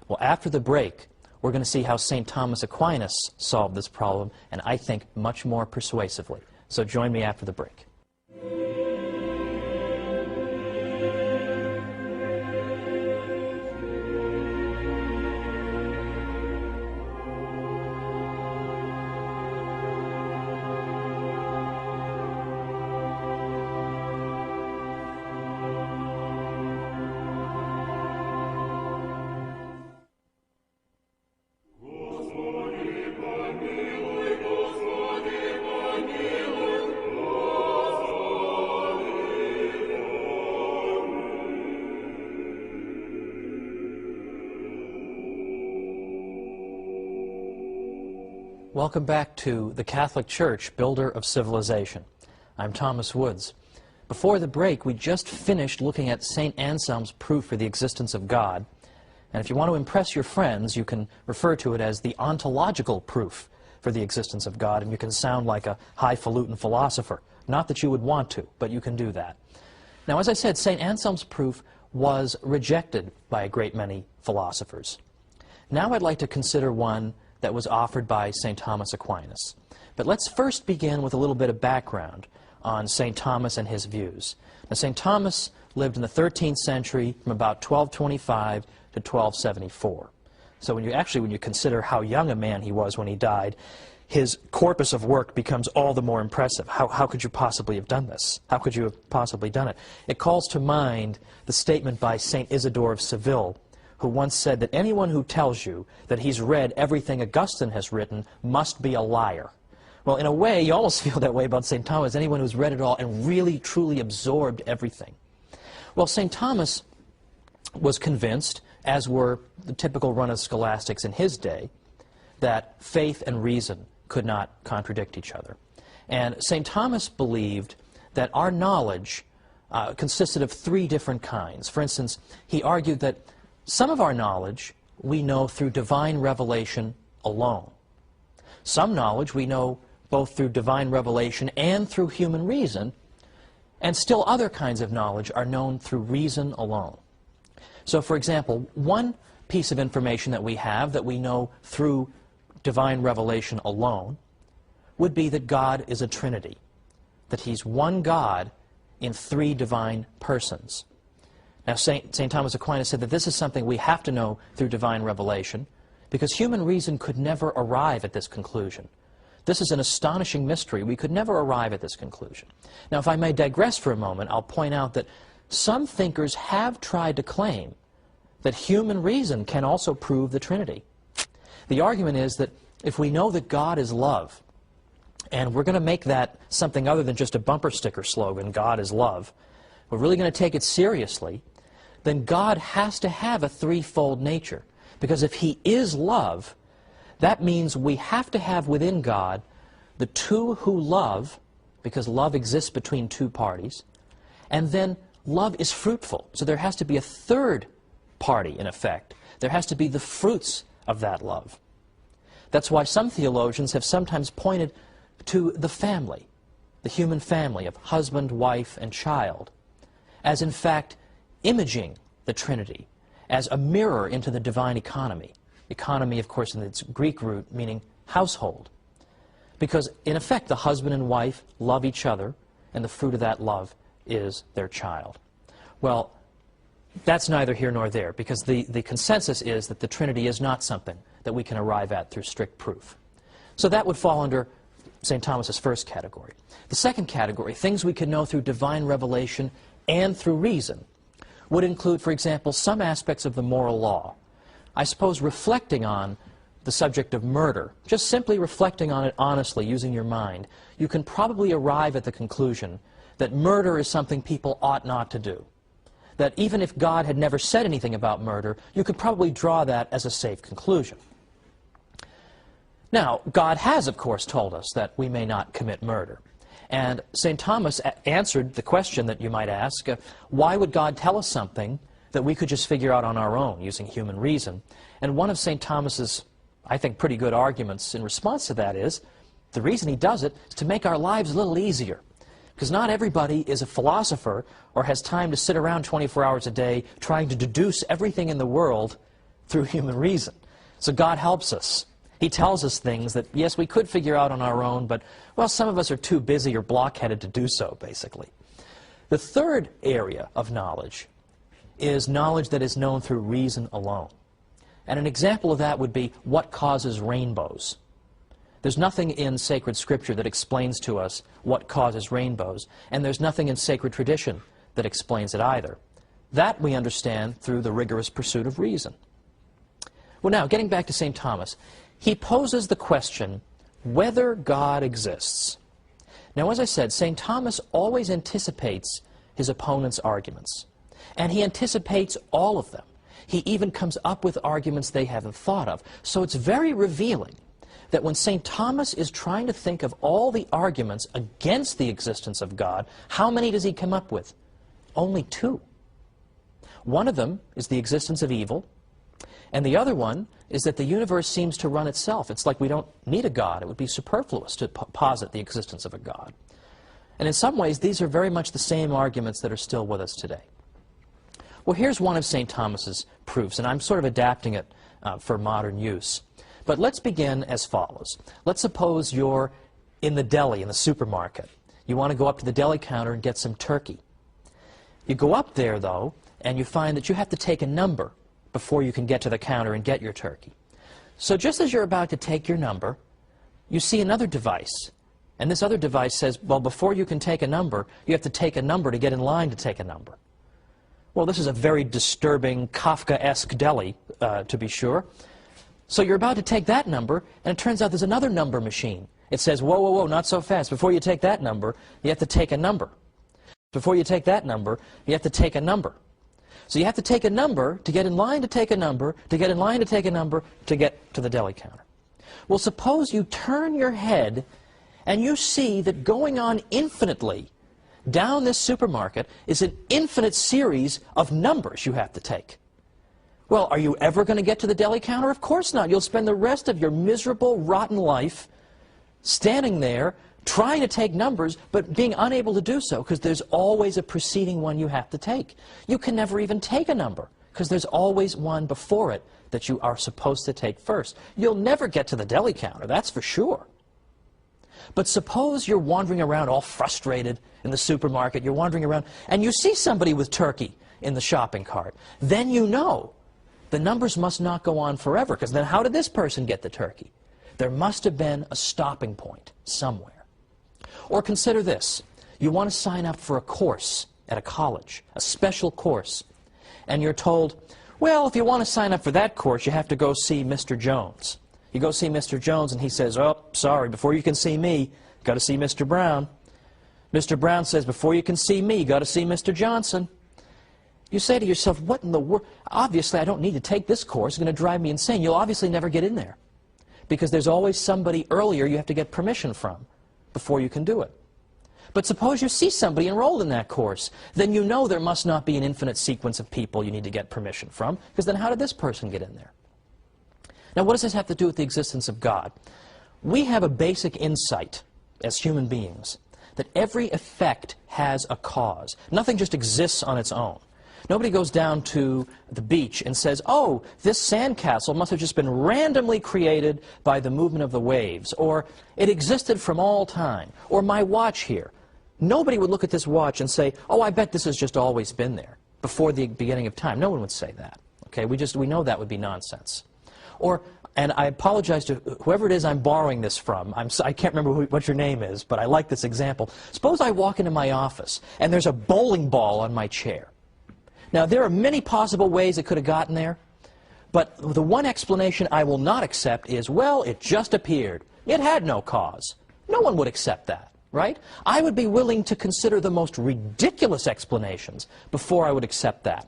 Well, after the break, we're going to see how St. Thomas Aquinas solved this problem, and I think much more persuasively. So join me after the break. Welcome back to the Catholic Church, Builder of Civilization. I'm Thomas Woods. Before the break, we just finished looking at St. Anselm's proof for the existence of God. And if you want to impress your friends, you can refer to it as the ontological proof for the existence of God, and you can sound like a highfalutin philosopher. Not that you would want to, but you can do that. Now, as I said, St. Anselm's proof was rejected by a great many philosophers. Now I'd like to consider one that was offered by St. Thomas Aquinas. But let's first begin with a little bit of background on St. Thomas and his views. Now, St. Thomas lived in the 13th century from about 1225 to 1274. So when you consider how young a man he was when he died, his corpus of work becomes all the more impressive. How could you possibly have done this? How could you have possibly done it? It calls to mind the statement by St. Isidore of Seville, who once said that anyone who tells you that he's read everything Augustine has written must be a liar. Well, in a way, you almost feel that way about St. Thomas, anyone who's read it all and really, truly absorbed everything. Well, St. Thomas was convinced, as were the typical run of scholastics in his day, that faith and reason could not contradict each other. And St. Thomas believed that our knowledge consisted of three different kinds. For instance, he argued that some of our knowledge we know through divine revelation alone. Some knowledge we know both through divine revelation and through human reason, and still other kinds of knowledge are known through reason alone. So, for example, one piece of information that we have that we know through divine revelation alone would be that God is a Trinity, that He's one God in three divine persons. Now, St. Thomas Aquinas said that this is something we have to know through divine revelation because human reason could never arrive at this conclusion. This is an astonishing mystery. We could never arrive at this conclusion. Now, if I may digress for a moment, I'll point out that some thinkers have tried to claim that human reason can also prove the Trinity. The argument is that if we know that God is love, and we're going to make that something other than just a bumper sticker slogan, God is love, we're really going to take it seriously, then God has to have a threefold nature. Because if He is love, that means we have to have within God the two who love, because love exists between two parties, and then love is fruitful. So there has to be a third party, in effect. There has to be the fruits of that love. That's why some theologians have sometimes pointed to the family, the human family of husband, wife, and child, as in fact imaging the Trinity, as a mirror into the divine economy. Economy, of course, in its Greek root, meaning household. Because, in effect, the husband and wife love each other, and the fruit of that love is their child. Well, that's neither here nor there, because the consensus is that the Trinity is not something that we can arrive at through strict proof. So that would fall under St. Thomas's first category. The second category, things we can know through divine revelation and through reason, would include, for example, some aspects of the moral law. I suppose reflecting on the subject of murder, just simply reflecting on it honestly, using your mind, you can probably arrive at the conclusion that murder is something people ought not to do. That even if God had never said anything about murder, you could probably draw that as a safe conclusion. Now, God has, of course, told us that we may not commit murder. And St. Thomas answered the question that you might ask, why would God tell us something that we could just figure out on our own using human reason? And one of St. Thomas's, I think, pretty good arguments in response to that is, the reason he does it is to make our lives a little easier. Because not everybody is a philosopher or has time to sit around 24 hours a day trying to deduce everything in the world through human reason. So God helps us. He tells us things that, yes, we could figure out on our own, but, well, some of us are too busy or blockheaded to do so, basically. The third area of knowledge is knowledge that is known through reason alone. And an example of that would be what causes rainbows. There's nothing in sacred scripture that explains to us what causes rainbows, and there's nothing in sacred tradition that explains it either. That we understand through the rigorous pursuit of reason. Well, now, getting back to St. Thomas, he poses the question whether God exists. Now, as I said, St. Thomas always anticipates his opponent's arguments, and he anticipates all of them. He even comes up with arguments they haven't thought of. So it's very revealing that when St. Thomas is trying to think of all the arguments against the existence of God, how many does he come up with? Only two. One of them is the existence of evil, and the other one is that the universe seems to run itself. It's like we don't need a God. It would be superfluous to posit the existence of a God. And in some ways, these are very much the same arguments that are still with us today. Well, here's one of St. Thomas's proofs, and I'm sort of adapting it for modern use. But let's begin as follows. Let's suppose you're in the deli, in the supermarket. You want to go up to the deli counter and get some turkey. You go up there, though, and you find that you have to take a number before you can get to the counter and get your turkey. So just as you're about to take your number, you see another device. And this other device says, well, before you can take a number, you have to take a number to get in line to take a number. Well, this is a very disturbing, Kafka-esque deli, to be sure. So you're about to take that number, and it turns out there's another number machine. It says, whoa, whoa, whoa, not so fast. Before you take that number, you have to take a number. Before you take that number, you have to take a number. So you have to take a number to get in line to take a number, to get in line to take a number, to get to the deli counter. Well, suppose you turn your head and you see that going on infinitely down this supermarket is an infinite series of numbers you have to take. Well, are you ever going to get to the deli counter? Of course not. You'll spend the rest of your miserable, rotten life standing there trying to take numbers, but being unable to do so because there's always a preceding one you have to take. You can never even take a number because there's always one before it that you are supposed to take first. You'll never get to the deli counter, that's for sure. But suppose you're wandering around all frustrated in the supermarket, you're wandering around, and you see somebody with turkey in the shopping cart. Then you know the numbers must not go on forever, because then how did this person get the turkey? There must have been a stopping point somewhere. Or consider this. You want to sign up for a course at a college, a special course, and you're told, well, if you want to sign up for that course, you have to go see Mr. Jones. You go see Mr. Jones, and he says, oh, sorry, before you can see me, you've got to see Mr. Brown. Mr. Brown says, before you can see me, you've got to see Mr. Johnson. You say to yourself, what in the world? Obviously, I don't need to take this course. It's going to drive me insane. You'll obviously never get in there because there's always somebody earlier you have to get permission from before you can do it. But suppose you see somebody enrolled in that course. Then you know there must not be an infinite sequence of people you need to get permission from, because then how did this person get in there? Now, what does this have to do with the existence of God? We have a basic insight as human beings that every effect has a cause. Nothing just exists on its own. Nobody goes down to the beach and says, oh, this sandcastle must have just been randomly created by the movement of the waves, or it existed from all time, or my watch here. Nobody would look at this watch and say, oh, I bet this has just always been there before the beginning of time. No one would say that. Okay, we know that would be nonsense. Or, and I apologize to whoever it is I'm borrowing this from. I can't remember what your name is, but I like this example. Suppose I walk into my office and there's a bowling ball on my chair. Now, there are many possible ways it could have gotten there, but the one explanation I will not accept is, well, it just appeared. It had no cause. No one would accept that, right? I would be willing to consider the most ridiculous explanations before I would accept that.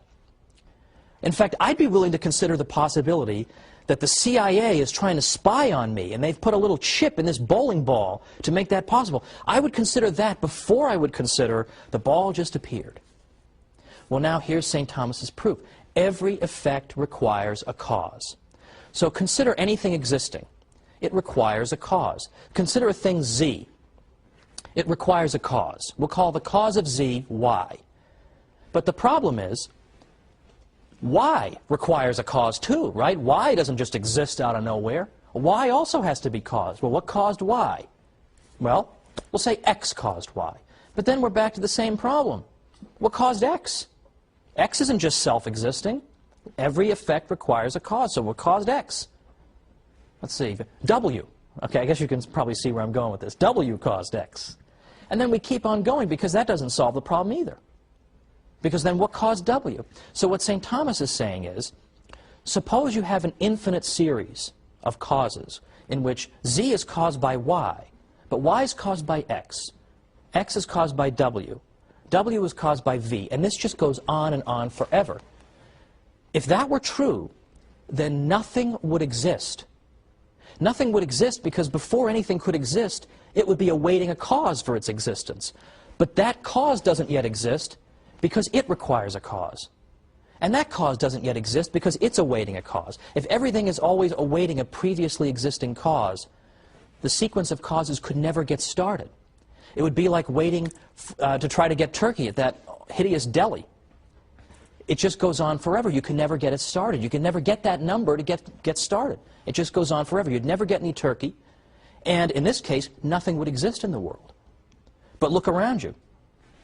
In fact, I'd be willing to consider the possibility that the CIA is trying to spy on me, and they've put a little chip in this bowling ball to make that possible. I would consider that before I would consider the ball just appeared. Well, now here's St. Thomas's proof. Every effect requires a cause. So consider anything existing. It requires a cause. Consider a thing Z. It requires a cause. We'll call the cause of Z Y. But the problem is, Y requires a cause too, right? Y doesn't just exist out of nowhere. Y also has to be caused. Well, what caused Y? Well, we'll say X caused Y. But then we're back to the same problem. What caused X? X isn't just self-existing. Every effect requires a cause. So what caused X? Let's see. W. Okay, I guess you can probably see where I'm going with this. W caused X. And then we keep on going because that doesn't solve the problem either. Because then what caused W? So what St. Thomas is saying is, suppose you have an infinite series of causes in which Z is caused by Y, but Y is caused by X. X is caused by W. W is caused by V. And this just goes on and on forever. If that were true, then nothing would exist. Nothing would exist because before anything could exist, it would be awaiting a cause for its existence. But that cause doesn't yet exist because it requires a cause. And that cause doesn't yet exist because it's awaiting a cause. If everything is always awaiting a previously existing cause, the sequence of causes could never get started. It would be like waiting to try to get turkey at that hideous deli. it just goes on forever. You can never get it started. You can never get that number to get started. It just goes on forever. You'd never get any turkey. And in this case, nothing would exist in the world. But look around you.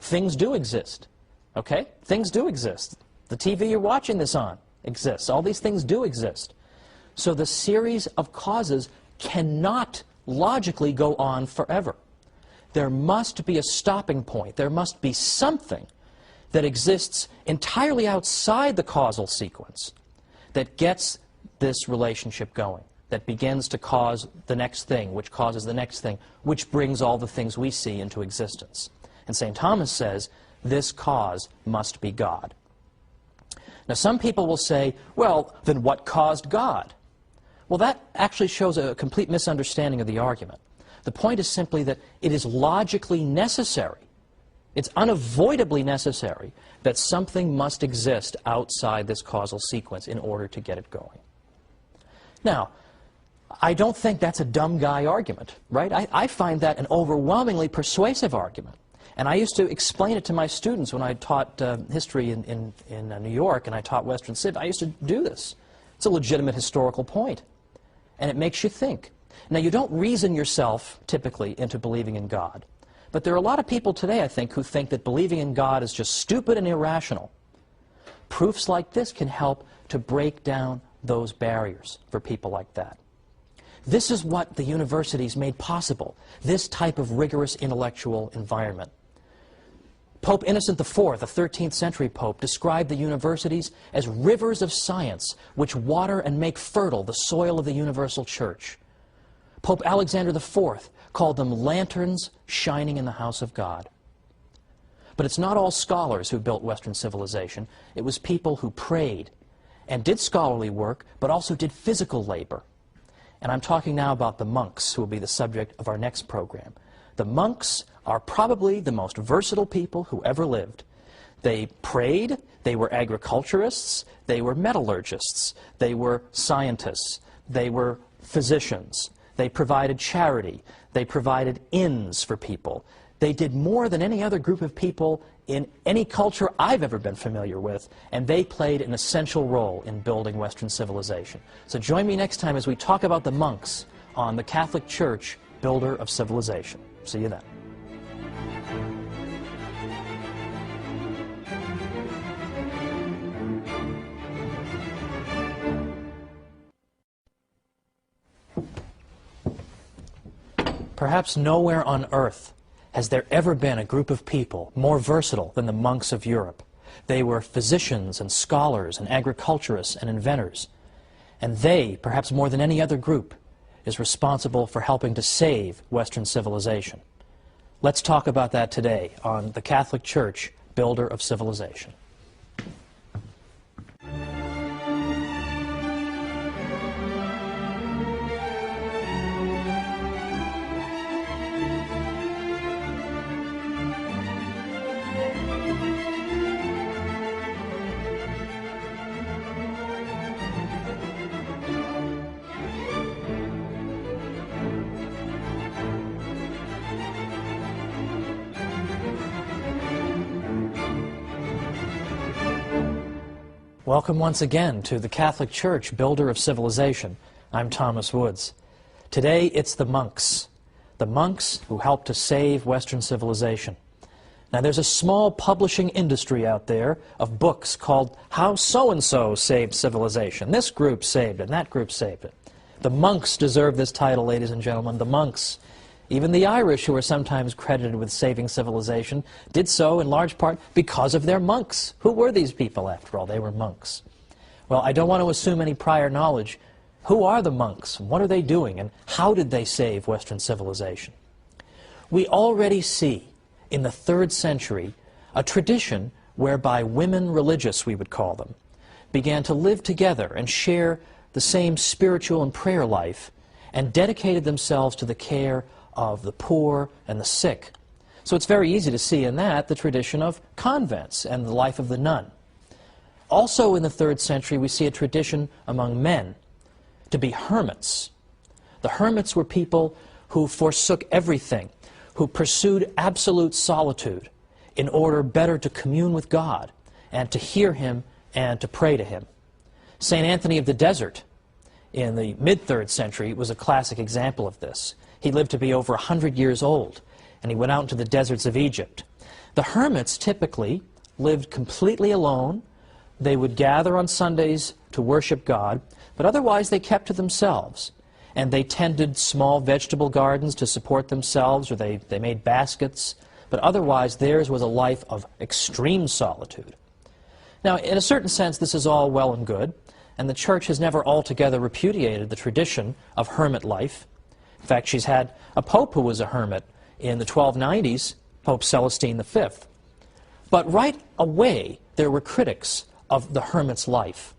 Things do exist. Okay? Things do exist. The TV you're watching this on exists. All these things do exist. So the series of causes cannot logically go on forever. There must be a stopping point. There must be something that exists entirely outside the causal sequence that gets this relationship going, that begins to cause the next thing, which causes the next thing, which brings all the things we see into existence. And St. Thomas says, this cause must be God. Now, some people will say, well, then what caused God? Well, that actually shows a complete misunderstanding of the argument. The point is simply that it is logically necessary, it's unavoidably necessary, that something must exist outside this causal sequence in order to get it going. Now, I don't think that's a dumb guy argument, right? I find that an overwhelmingly persuasive argument. And I used to explain it to my students when I taught history in New York and I taught Western Civ. I used to do this. It's a legitimate historical point. And it makes you think. Now, you don't reason yourself, typically, into believing in God. But there are a lot of people today, I think, who think that believing in God is just stupid and irrational. Proofs like this can help to break down those barriers for people like that. This is what the universities made possible, this type of rigorous intellectual environment. Pope Innocent IV, the 13th century pope, described the universities as rivers of science which water and make fertile the soil of the universal church. Pope Alexander IV called them lanterns shining in the house of God. But it's not all scholars who built Western civilization. It was people who prayed and did scholarly work, but also did physical labor. And I'm talking now about the monks, who will be the subject of our next program. The monks are probably the most versatile people who ever lived. They prayed, they were agriculturists, they were metallurgists, they were scientists, they were physicians, they provided charity, they provided inns for people. They did more than any other group of people in any culture I've ever been familiar with, and they played an essential role in building Western civilization. So join me next time as we talk about the monks on the Catholic Church, Builder of Civilization. See you then. Perhaps nowhere on earth has there ever been a group of people more versatile than the monks of Europe. They were physicians and scholars and agriculturists and inventors. And they, perhaps more than any other group, is responsible for helping to save Western civilization. Let's talk about that today on the Catholic Church, Builder of Civilization. Welcome once again to the Catholic Church, Builder of Civilization. I'm Thomas Woods. Today it's the monks who helped to save Western civilization. Now there's a small publishing industry out there of books called How So-and-so Saved Civilization. This group saved it, and that group saved it. The monks deserve this title, ladies and gentlemen, the monks. Even the Irish, who are sometimes credited with saving civilization, did so in large part because of their monks. Who were these people, after all? They were monks. Well, I don't want to assume any prior knowledge. Who are the monks? What are they doing? And how did they save Western civilization? We already see in the 3rd century a tradition whereby women religious, we would call them, began to live together and share the same spiritual and prayer life and dedicated themselves to the care of the poor and the sick. So it's very easy to see in that the tradition of convents and the life of the nun. Also in the 3rd century we see a tradition among men to be hermits. The hermits were people who forsook everything, who pursued absolute solitude in order better to commune with God and to hear Him and to pray to him. St. Anthony of the Desert in the mid-3rd century was a classic example of this. He lived to be over 100 years old, and he went out into the deserts of Egypt. The hermits typically lived completely alone. They would gather on Sundays to worship God, but otherwise they kept to themselves. And they tended small vegetable gardens to support themselves, or they made baskets, but otherwise theirs was a life of extreme solitude. Now, in a certain sense, this is all well and good, and the Church has never altogether repudiated the tradition of hermit life. In fact, she's had a pope who was a hermit in the 1290s, Pope Celestine V. But right away, there were critics of the hermit's life,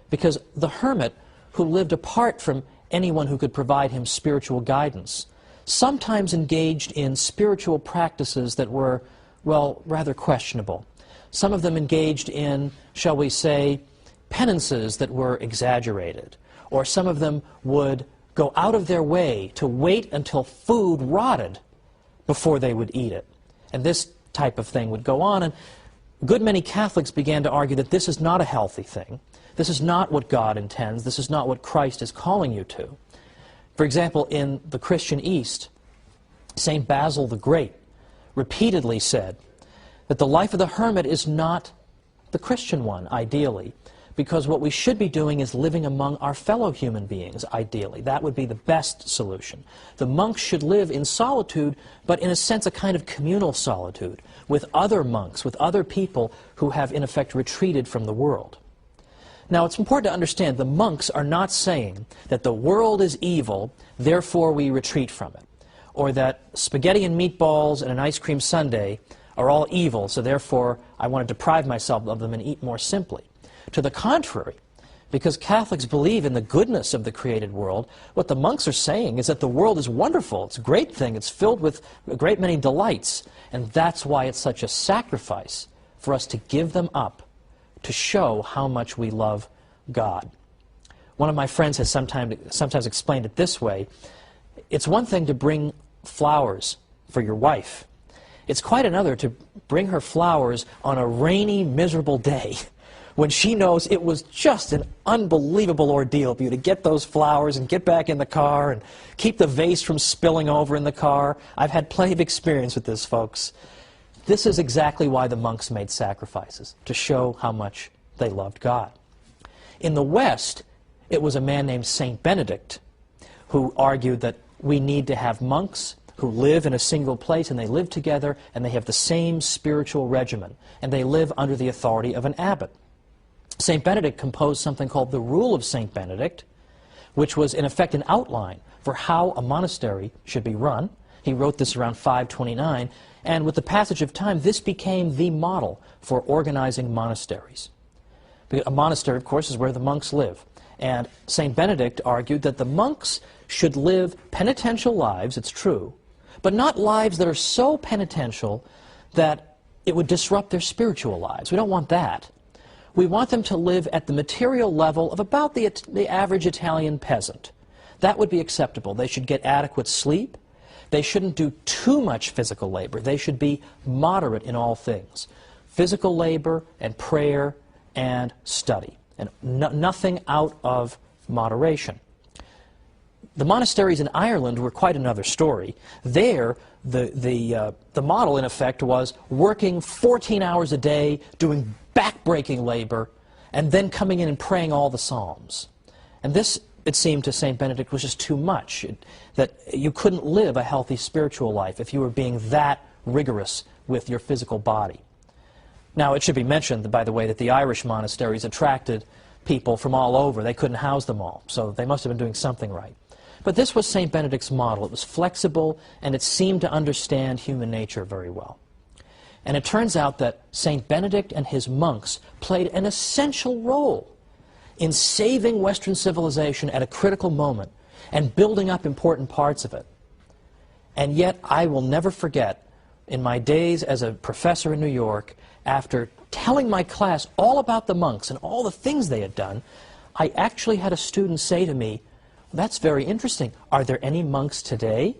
because the hermit, who lived apart from anyone who could provide him spiritual guidance, sometimes engaged in spiritual practices that were, well, rather questionable. Some of them engaged in, shall we say, penances that were exaggerated, or some of them would go out of their way to wait until food rotted before they would eat it. And this type of thing would go on, and a good many Catholics began to argue that this is not a healthy thing. This is not what God intends. This is not what Christ is calling you to. For example, in the Christian East, St. Basil the Great repeatedly said that the life of the hermit is not the Christian one, ideally, because what we should be doing is living among our fellow human beings, ideally. That would be the best solution. The monks should live in solitude, but in a sense a kind of communal solitude, with other monks, with other people who have in effect retreated from the world. Now, it's important to understand the monks are not saying that the world is evil, therefore we retreat from it, or that spaghetti and meatballs and an ice cream sundae are all evil, so therefore I want to deprive myself of them and eat more simply. To the contrary, because Catholics believe in the goodness of the created world, what the monks are saying is that the world is wonderful, it's a great thing, it's filled with a great many delights, and that's why it's such a sacrifice for us to give them up to show how much we love God. One of my friends has sometimes explained it this way: it's one thing to bring flowers for your wife. It's quite another to bring her flowers on a rainy, miserable day when she knows it was just an unbelievable ordeal for you to get those flowers and get back in the car and keep the vase from spilling over in the car. I've had plenty of experience with this, folks. This is exactly why the monks made sacrifices, to show how much they loved God. In the West, it was a man named St. Benedict who argued that we need to have monks who live in a single place, and they live together, and they have the same spiritual regimen, and they live under the authority of an abbot. St. Benedict composed something called the Rule of St. Benedict, which was in effect an outline for how a monastery should be run. He wrote this around 529, and with the passage of time, this became the model for organizing monasteries. A monastery, of course, is where the monks live. And St. Benedict argued that the monks should live penitential lives, it's true, but not lives that are so penitential that it would disrupt their spiritual lives. We don't want that. We want them to live at the material level of about the average Italian peasant. That would be acceptable. They should get adequate sleep. They shouldn't do too much physical labor. They should be moderate in all things. Physical labor and prayer and study, and nothing out of moderation. The monasteries in Ireland were quite another story. There, the model, in effect, was working 14 hours a day, doing back-breaking labor, and then coming in and praying all the psalms. And this, it seemed to St. Benedict, was just too much, that you couldn't live a healthy spiritual life if you were being that rigorous with your physical body. Now, it should be mentioned, by the way, that the Irish monasteries attracted people from all over. They couldn't house them all, so they must have been doing something right. But this was St. Benedict's model. It was flexible, and it seemed to understand human nature very well. And it turns out that St. Benedict and his monks played an essential role in saving Western civilization at a critical moment and building up important parts of it. And yet, I will never forget, in my days as a professor in New York, after telling my class all about the monks and all the things they had done, I actually had a student say to me, "That's very interesting. Are there any monks today?"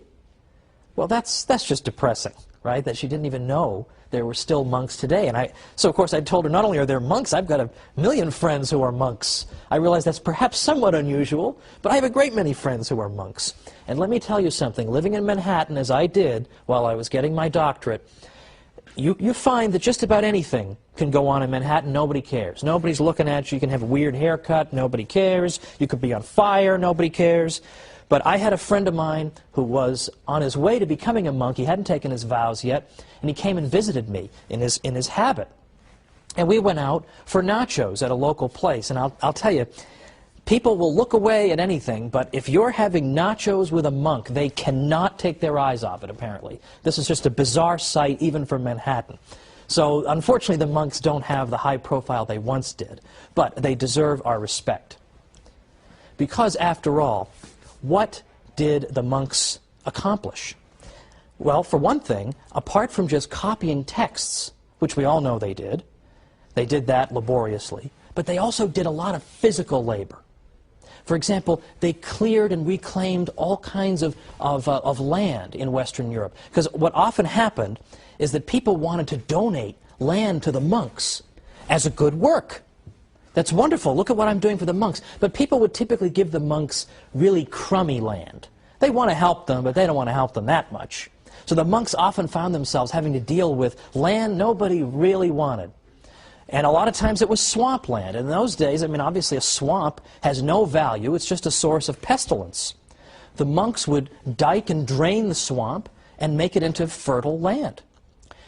Well, that's just depressing, right? That she didn't even know there were still monks today. And so of course I told her, not only are there monks, I've got 1,000,000 friends who are monks. I realize that's perhaps somewhat unusual, but I have a great many friends who are monks. And let me tell you something, living in Manhattan as I did while I was getting my doctorate, you find that just about anything can go on in Manhattan, nobody cares. Nobody's looking at you, you can have a weird haircut, nobody cares. You could be on fire, nobody cares. But I had a friend of mine who was on his way to becoming a monk. He hadn't taken his vows yet, and he came and visited me in his habit. And we went out for nachos at a local place. And I'll tell you, people will look away at anything, but if you're having nachos with a monk, they cannot take their eyes off it, apparently. This is just a bizarre sight, even for Manhattan. So unfortunately, the monks don't have the high profile they once did, but they deserve our respect. Because after all, what did the monks accomplish? Well, for one thing, apart from just copying texts, which we all know they did that laboriously, but they also did a lot of physical labor. For example, they cleared and reclaimed all kinds of land in Western Europe. Because what often happened is that people wanted to donate land to the monks as a good work. That's wonderful. Look at what I'm doing for the monks. But people would typically give the monks really crummy land. They want to help them, but they don't want to help them that much. So the monks often found themselves having to deal with land nobody really wanted. And a lot of times it was swampland. In those days, I mean, obviously a swamp has no value. It's just a source of pestilence. The monks would dike and drain the swamp and make it into fertile land.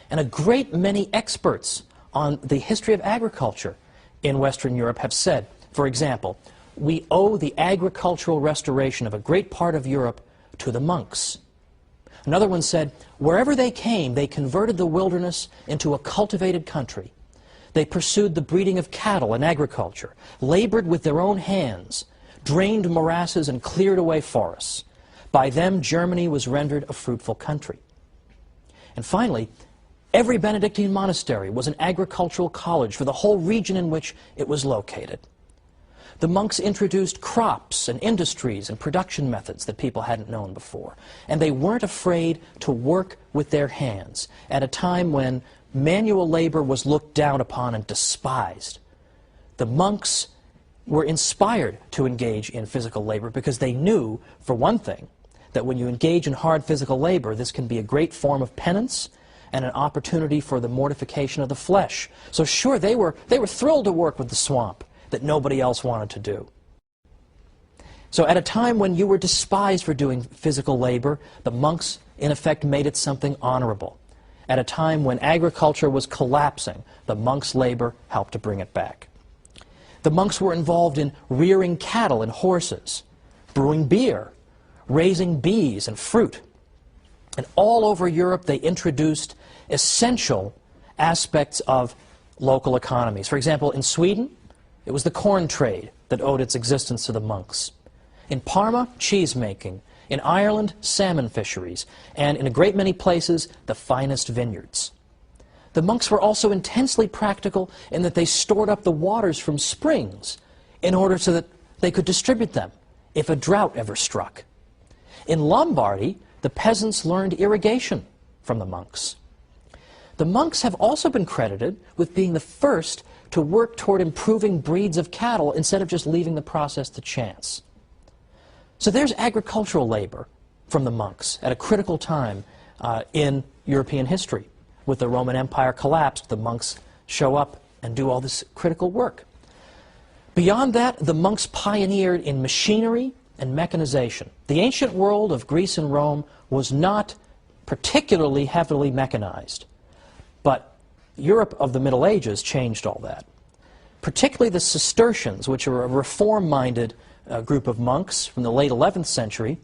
And a great many experts on the history of agriculture in Western Europe have said, for example, we owe the agricultural restoration of a great part of Europe to the monks. Another one said, wherever they came, they converted the wilderness into a cultivated country. They pursued the breeding of cattle and agriculture, labored with their own hands, drained morasses and cleared away forests. By them, Germany was rendered a fruitful country. And finally, every Benedictine monastery was an agricultural college for the whole region in which it was located. The monks introduced crops and industries and production methods that people hadn't known before. And they weren't afraid to work with their hands at a time when manual labor was looked down upon and despised. The monks were inspired to engage in physical labor because they knew, for one thing, that when you engage in hard physical labor, this can be a great form of penance and an opportunity for the mortification of the flesh. So sure, they were thrilled to work with the swamp that nobody else wanted to do. So at a time when you were despised for doing physical labor, the monks, in effect, made it something honorable. At a time when agriculture was collapsing, the monks' labor helped to bring it back. The monks were involved in rearing cattle and horses, brewing beer, raising bees and fruit. And all over Europe, they introduced essential aspects of local economies. For example, in Sweden, it was the corn trade that owed its existence to the monks. In Parma, cheese making. In Ireland, salmon fisheries. And in a great many places, the finest vineyards. The monks were also intensely practical in that they stored up the waters from springs in order so that they could distribute them if a drought ever struck. In Lombardy, the peasants learned irrigation from the monks. The monks have also been credited with being the first to work toward improving breeds of cattle instead of just leaving the process to chance. So there's agricultural labor from the monks at a critical time in European history. With the Roman Empire collapsed, the monks show up and do all this critical work. Beyond that, the monks pioneered in machinery and mechanization. The ancient world of Greece and Rome was not particularly heavily mechanized, but Europe of the Middle Ages changed all that. Particularly the Cistercians, which are a reform-minded group of monks from the late 11th century,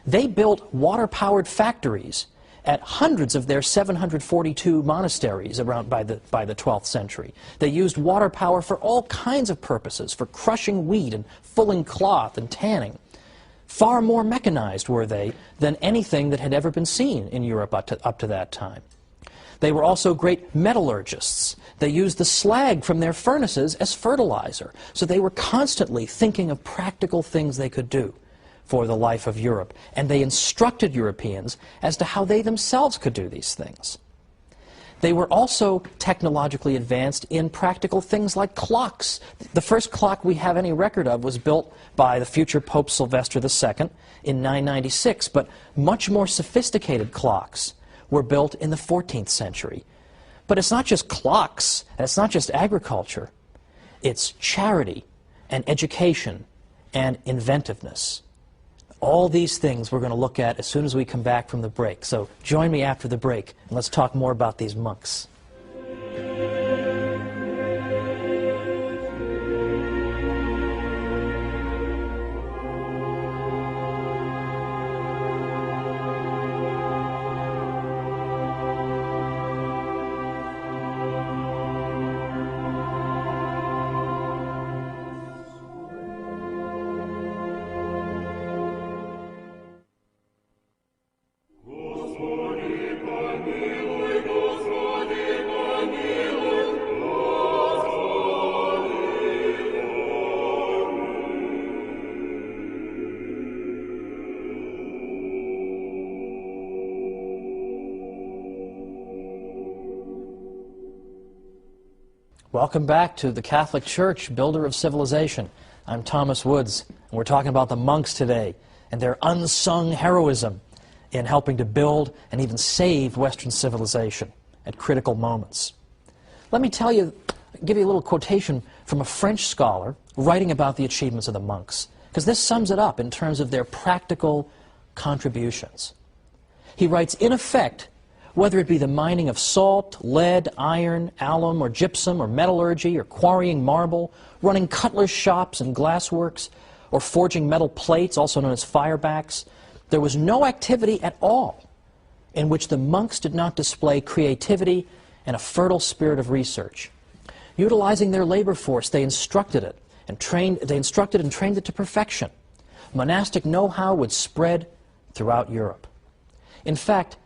they built water-powered factories at hundreds of their 742 monasteries around by the 12th century. They used water power for all kinds of purposes, for crushing wheat and fulling cloth and tanning. Far more mechanized were they than anything that had ever been seen in Europe up to that time. They were also great metallurgists. They used the slag from their furnaces as fertilizer. So they were constantly thinking of practical things they could do. for the life of Europe, and they instructed Europeans as to how they themselves could do these things. They were also technologically advanced in practical things like clocks. The first clock we have any record of was built by the future Pope Sylvester II in 996, but much more sophisticated clocks were built in the 14th century. But it's not just clocks, and it's not just agriculture. It's charity and education and inventiveness. All these things we're going to look at as soon as we come back from the break. So join me after the break, and let's talk more about these monks. Welcome back to the Catholic Church, builder of civilization. I'm Thomas Woods, and we're talking about the monks today and their unsung heroism in helping to build and even save Western civilization at critical moments. Let me give you a little quotation from a French scholar writing about the achievements of the monks, because this sums it up in terms of their practical contributions. He writes, in effect, whether it be the mining of salt, lead, iron, alum, or gypsum, or metallurgy, or quarrying marble, running cutler's shops and glassworks, or forging metal plates, also known as firebacks, there was no activity at all in which the monks did not display creativity and a fertile spirit of research. Utilizing their labor force, they instructed and trained it to perfection. Monastic know-how would spread throughout Europe. In fact,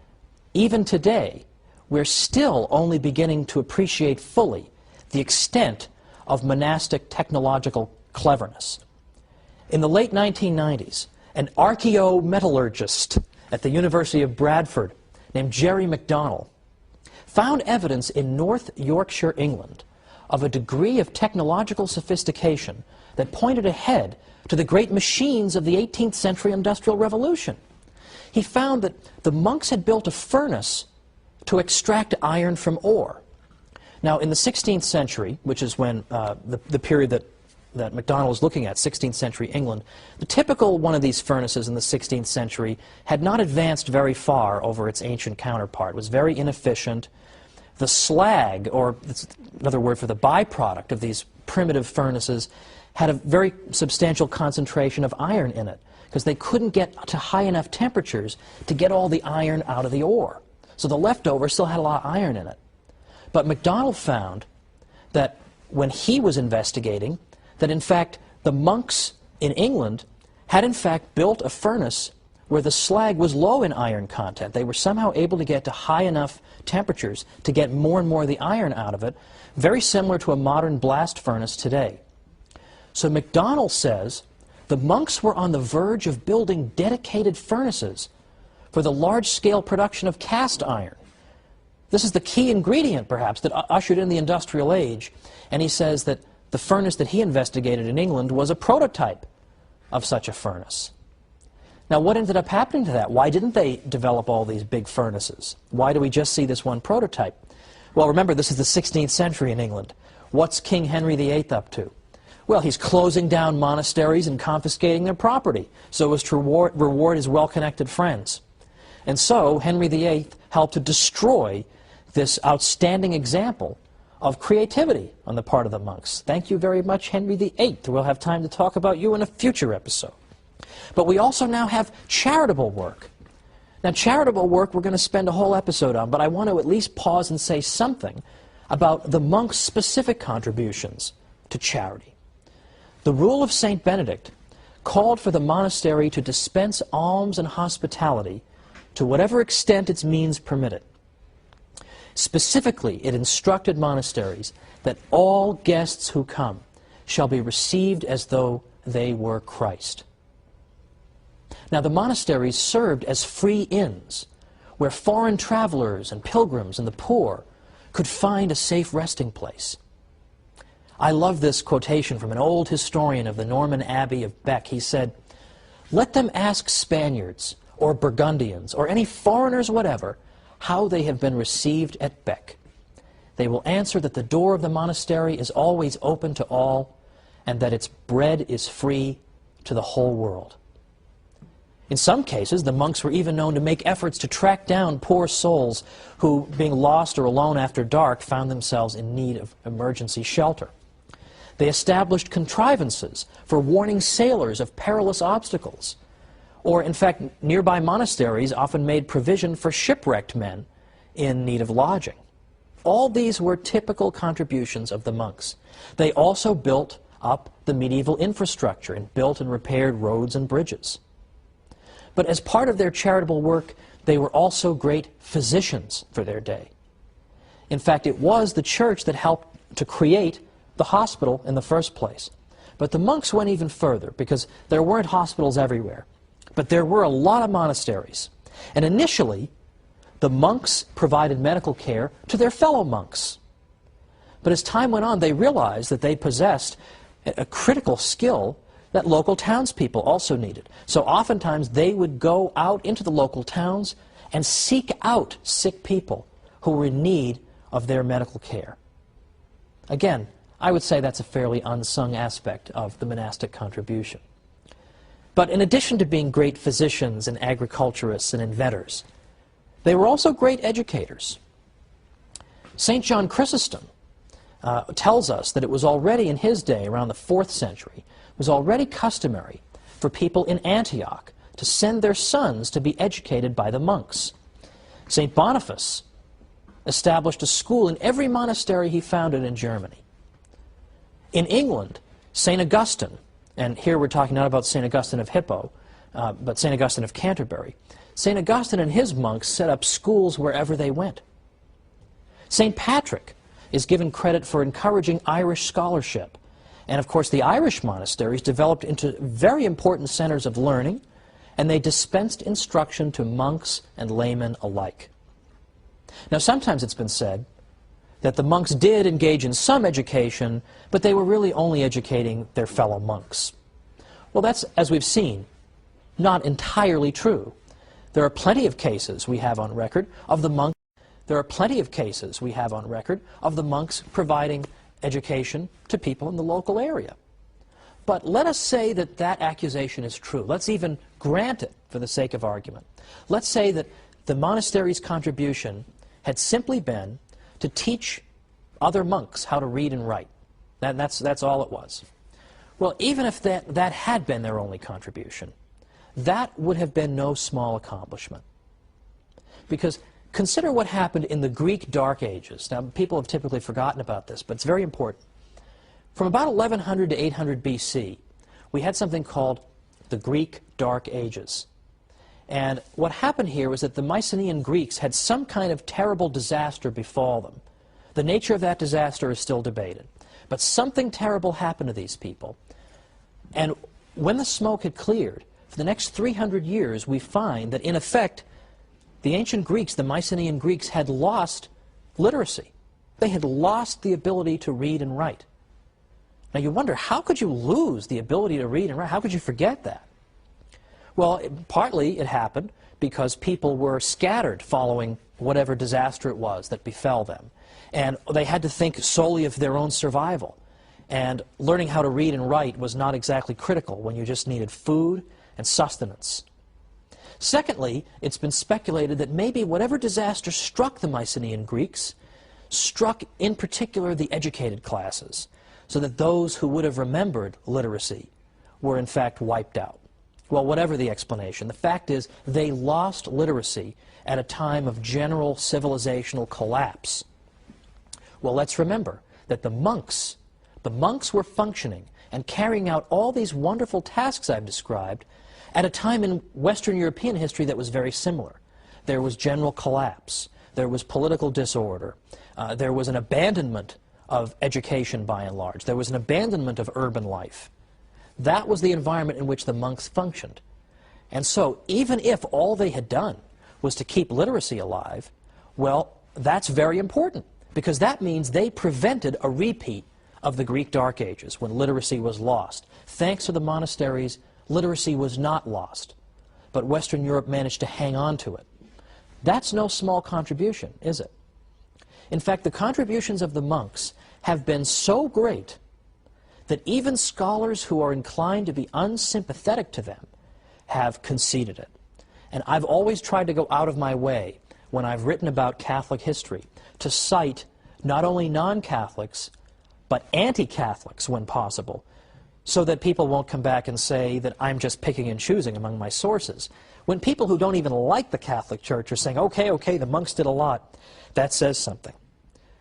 even today, we're still only beginning to appreciate fully the extent of monastic technological cleverness. In the late 1990s, an archaeometallurgist at the University of Bradford named Jerry MacDonald found evidence in North Yorkshire, England, of a degree of technological sophistication that pointed ahead to the great machines of the 18th century Industrial Revolution. He found that the monks had built a furnace to extract iron from ore. Now, in the 16th century, which is when the period that MacDonald was looking at, 16th century England, the typical one of these furnaces in the 16th century had not advanced very far over its ancient counterpart. It was very inefficient. The slag, or another word for the byproduct of these primitive furnaces, had a very substantial concentration of iron in it, because they couldn't get to high enough temperatures to get all the iron out of the ore. So the leftover still had a lot of iron in it. But MacDonald found that when he was investigating, that in fact the monks in England had in fact built a furnace where the slag was low in iron content. They were somehow able to get to high enough temperatures to get more and more of the iron out of it, very similar to a modern blast furnace today. So MacDonald says the monks were on the verge of building dedicated furnaces for the large-scale production of cast iron. This is the key ingredient, perhaps, that ushered in the industrial age. And he says that the furnace that he investigated in England was a prototype of such a furnace. Now, what ended up happening to that? Why didn't they develop all these big furnaces? Why do we just see this one prototype? Well, remember, this is the 16th century in England. What's King Henry VIII up to? Well, he's closing down monasteries and confiscating their property so as to reward his well-connected friends. And so Henry VIII helped to destroy this outstanding example of creativity on the part of the monks. Thank you very much, Henry VIII. We'll have time to talk about you in a future episode. But we also now have charitable work. Now, charitable work we're going to spend a whole episode on, but I want to at least pause and say something about the monks' specific contributions to charity. The rule of St. Benedict called for the monastery to dispense alms and hospitality to whatever extent its means permitted. Specifically, it instructed monasteries that all guests who come shall be received as though they were Christ. Now, the monasteries served as free inns where foreign travelers and pilgrims and the poor could find a safe resting place. I love this quotation from an old historian of the Norman Abbey of Bec. He said, "Let them ask Spaniards or Burgundians or any foreigners whatever how they have been received at Bec. They will answer that the door of the monastery is always open to all and that its bread is free to the whole world." In some cases, the monks were even known to make efforts to track down poor souls who, being lost or alone after dark, found themselves in need of emergency shelter. They established contrivances for warning sailors of perilous obstacles. Or, in fact, nearby monasteries often made provision for shipwrecked men in need of lodging. All these were typical contributions of the monks. They also built up the medieval infrastructure and built and repaired roads and bridges. But as part of their charitable work, they were also great physicians for their day. In fact, it was the church that helped to create the hospital in the first place. But the monks went even further, because there weren't hospitals everywhere. But there were a lot of monasteries. And initially, the monks provided medical care to their fellow monks. But as time went on, they realized that they possessed a critical skill that local townspeople also needed. So oftentimes they would go out into the local towns and seek out sick people who were in need of their medical care. Again, I would say that's a fairly unsung aspect of the monastic contribution. But in addition to being great physicians and agriculturists and inventors, they were also great educators. St. John Chrysostom tells us that it was already in his day, around the 4th century, it was already customary for people in Antioch to send their sons to be educated by the monks. St. Boniface established a school in every monastery he founded in Germany. In England, St. Augustine, and here we're talking not about St. Augustine of Hippo, but St. Augustine of Canterbury, St. Augustine and his monks set up schools wherever they went. St. Patrick is given credit for encouraging Irish scholarship. And of course, the Irish monasteries developed into very important centers of learning, and they dispensed instruction to monks and laymen alike. Now, sometimes it's been said that the monks did engage in some education, but they were really only educating their fellow monks. Well, that's, as we've seen, not entirely true. There are plenty of cases we have on record of the monks. There are plenty of cases we have on record of the monks providing education to people in the local area. But let us say that that accusation is true. Let's even grant it for the sake of argument. Let's say that the monastery's contribution had simply been to teach other monks how to read and write. That's all it was. Well, even if that had been their only contribution, that would have been no small accomplishment. Because consider what happened in the Greek Dark Ages. Now, people have typically forgotten about this, but it's very important. From about 1100 to 800 BC, we had something called the Greek Dark Ages. And what happened here was that the Mycenaean Greeks had some kind of terrible disaster befall them. The nature of that disaster is still debated. But something terrible happened to these people. And when the smoke had cleared, for the next 300 years, we find that, in effect, the ancient Greeks, the Mycenaean Greeks, had lost literacy. They had lost the ability to read and write. Now you wonder, how could you lose the ability to read and write? How could you forget that? Well, partly it happened because people were scattered following whatever disaster it was that befell them. And they had to think solely of their own survival. And learning how to read and write was not exactly critical when you just needed food and sustenance. Secondly, it's been speculated that maybe whatever disaster struck the Mycenaean Greeks struck in particular the educated classes, so that those who would have remembered literacy were in fact wiped out. Well, whatever the explanation, the fact is they lost literacy at a time of general civilizational collapse. Well, let's remember that the monks were functioning and carrying out all these wonderful tasks I've described at a time in Western European history that was very similar. There was general collapse. There was political disorder. There was an abandonment of education by and large. There was an abandonment of urban life. That was the environment in which the monks functioned. And so, even if all they had done was to keep literacy alive, well, that's very important, because that means they prevented a repeat of the Greek Dark Ages, when literacy was lost. Thanks to the monasteries, literacy was not lost, but Western Europe managed to hang on to it. That's no small contribution, is it? In fact, the contributions of the monks have been so great that even scholars who are inclined to be unsympathetic to them have conceded it. And I've always tried to go out of my way, when I've written about Catholic history, to cite not only non-Catholics, but anti-Catholics when possible, so that people won't come back and say that I'm just picking and choosing among my sources. When people who don't even like the Catholic Church are saying, okay, the monks did a lot, that says something.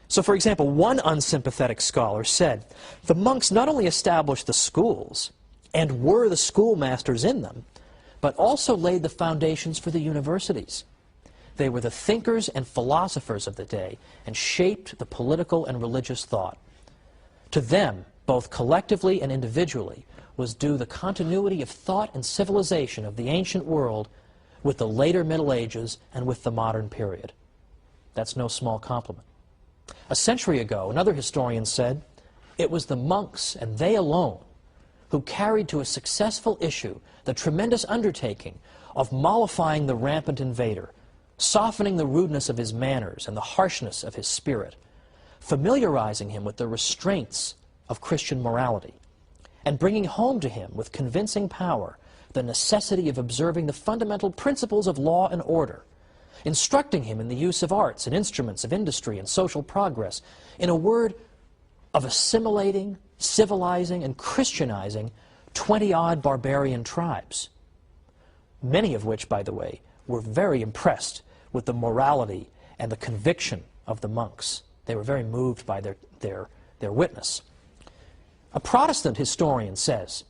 So, for example, one unsympathetic scholar said, the monks not only established the schools, and were the schoolmasters in them, but also laid the foundations for the universities. They were the thinkers and philosophers of the day, and shaped the political and religious thought. To them, both collectively and individually, was due the continuity of thought and civilization of the ancient world with the later Middle Ages and with the modern period. That's no small compliment. A century ago, another historian said, it was the monks, and they alone, who carried to a successful issue the tremendous undertaking of mollifying the rampant invader, softening the rudeness of his manners and the harshness of his spirit, familiarizing him with the restraints of Christian morality, and bringing home to him with convincing power the necessity of observing the fundamental principles of law and order, instructing him in the use of arts and instruments of industry and social progress, in a word, of assimilating, civilizing, and Christianizing 20-odd barbarian tribes, many of which, by the way, were very impressed with the morality and the conviction of the monks. They were very moved by their witness. A Protestant historian says,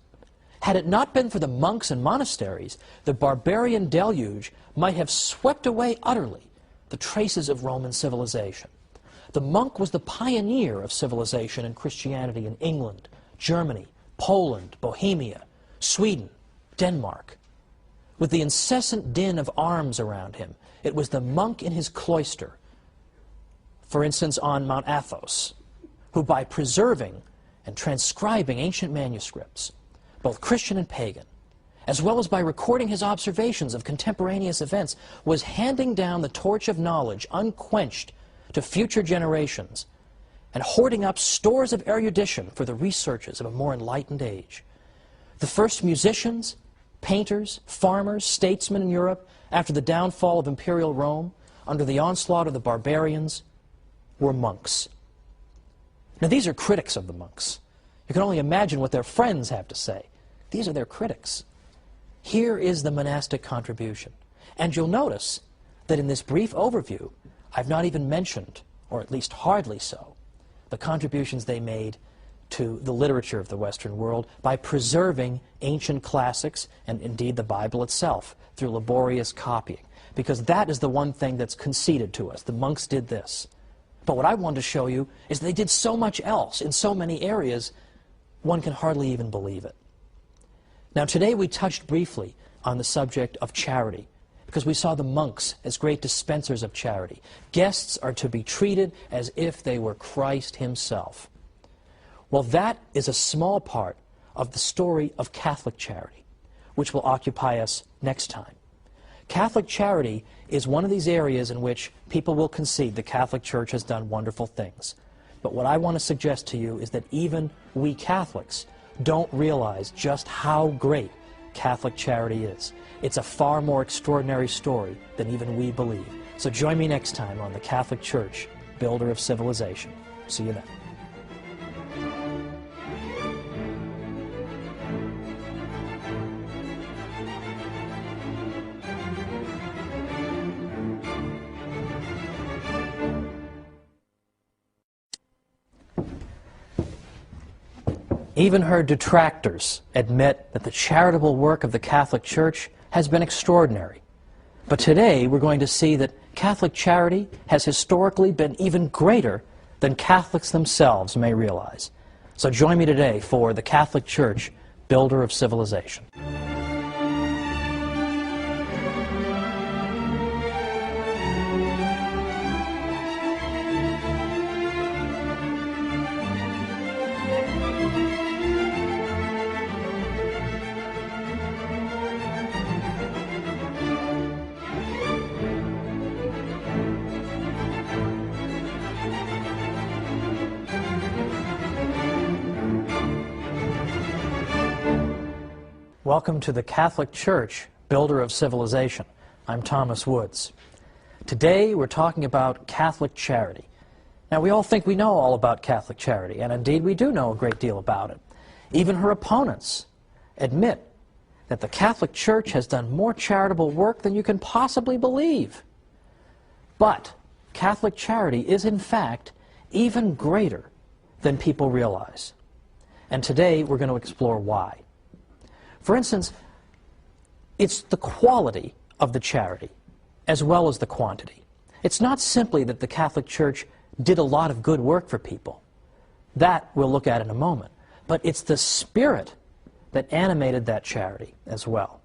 had it not been for the monks and monasteries, the barbarian deluge might have swept away utterly the traces of Roman civilization. The monk was the pioneer of civilization and Christianity in England, Germany, Poland, Bohemia, Sweden, Denmark. With the incessant din of arms around him, it was the monk in his cloister, for instance on Mount Athos, who by preserving and transcribing ancient manuscripts, both Christian and pagan, as well as by recording his observations of contemporaneous events, was handing down the torch of knowledge unquenched to future generations, and hoarding up stores of erudition for the researches of a more enlightened age. The first musicians, painters, farmers, statesmen in Europe, after the downfall of imperial Rome, under the onslaught of the barbarians, were monks. Now these are critics of the monks. You can only imagine what their friends have to say. These are their critics. Here is the monastic contribution. And you'll notice that in this brief overview, I've not even mentioned, or at least hardly so, the contributions they made to the literature of the Western world by preserving ancient classics and indeed the Bible itself through laborious copying. Because that is the one thing that's conceded to us. The monks did this. But what I want to show you is they did so much else in so many areas, one can hardly even believe it. Now today we touched briefly on the subject of charity, because we saw the monks as great dispensers of charity. Guests are to be treated as if they were Christ himself. Well, that is a small part of the story of Catholic charity, which will occupy us next time. Catholic charity is one of these areas in which people will concede the Catholic Church has done wonderful things. But what I want to suggest to you is that even we Catholics don't realize just how great Catholic charity is. It's a far more extraordinary story than even we believe. So join me next time on the Catholic Church, Builder of Civilization. See you then. Even her detractors admit that the charitable work of the Catholic Church has been extraordinary. But today we're going to see that Catholic charity has historically been even greater than Catholics themselves may realize. So join me today for the Catholic Church, Builder of Civilization. Welcome to the Catholic Church, builder of civilization. I'm Thomas Woods. Today we're talking about Catholic charity. Now we all think we know all about Catholic charity, and indeed we do know a great deal about it. Even her opponents admit that the Catholic Church has done more charitable work than you can possibly believe. But Catholic charity is in fact even greater than people realize. And today we're going to explore why. For instance, it's the quality of the charity as well as the quantity. It's not simply that the Catholic Church did a lot of good work for people. That we'll look at in a moment. But it's the spirit that animated that charity as well.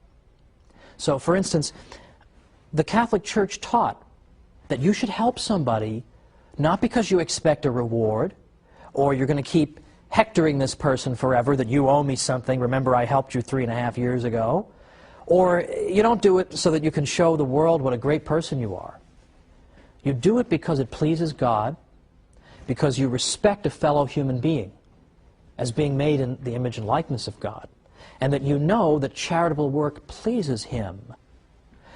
So, for instance, the Catholic Church taught that you should help somebody not because you expect a reward or you're going to keep hectoring this person forever that you owe me something, remember I helped you 3.5 years ago, or you don't do it so that you can show the world what a great person you are. You do it because it pleases God, because you respect a fellow human being as being made in the image and likeness of God, and that you know that charitable work pleases Him.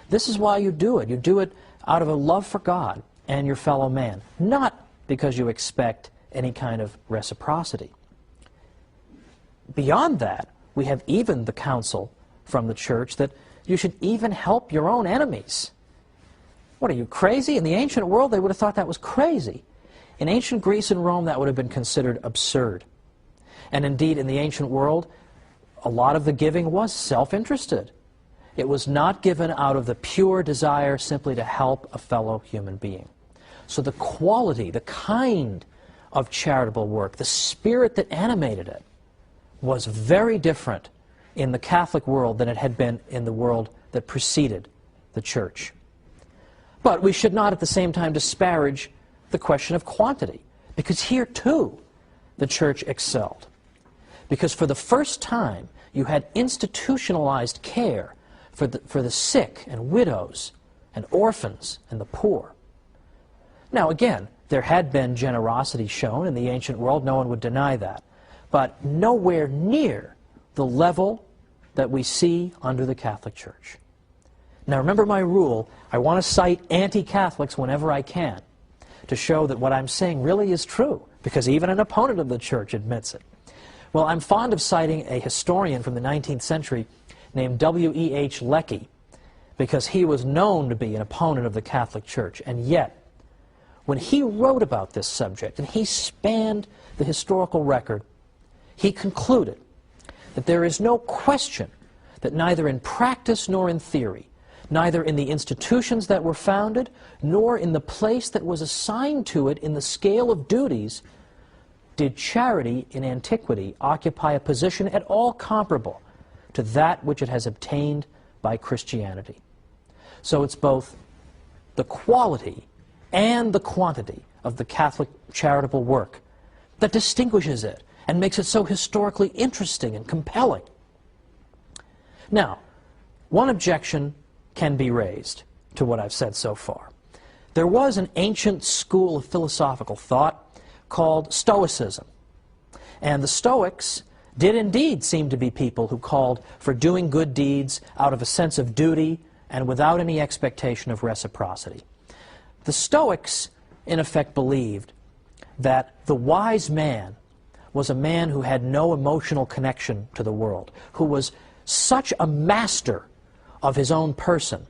This is why you do it. You do it out of a love for God and your fellow man, not because you expect any kind of reciprocity. Beyond that, we have even the counsel from the Church that you should even help your own enemies. What are you, crazy? In the ancient world, they would have thought that was crazy. In ancient Greece and Rome, that would have been considered absurd. And indeed, in the ancient world, a lot of the giving was self-interested. It was not given out of the pure desire simply to help a fellow human being. So the quality, the kind of charitable work, the spirit that animated it, was very different in the Catholic world than it had been in the world that preceded the Church. But we should not at the same time disparage the question of quantity, because here too the Church excelled. Because for the first time you had institutionalized care for the sick and widows and orphans and the poor. Now again, there had been generosity shown in the ancient world, no one would deny that, but nowhere near the level that we see under the Catholic Church. Now remember my rule, I want to cite anti-Catholics whenever I can to show that what I'm saying really is true, because even an opponent of the Church admits it. Well, I'm fond of citing a historian from the 19th century named W.E.H. Lecky, because he was known to be an opponent of the Catholic Church, and yet when he wrote about this subject and he spanned the historical record, he concluded that there is no question that neither in practice nor in theory, neither in the institutions that were founded, nor in the place that was assigned to it in the scale of duties, did charity in antiquity occupy a position at all comparable to that which it has obtained by Christianity. So it's both the quality and the quantity of the Catholic charitable work that distinguishes it and makes it so historically interesting and compelling. Now, one objection can be raised to what I've said so far. There was an ancient school of philosophical thought called Stoicism. And the Stoics did indeed seem to be people who called for doing good deeds out of a sense of duty and without any expectation of reciprocity. The Stoics, in effect, believed that the wise man was a man who had no emotional connection to the world, who was such a master of his own person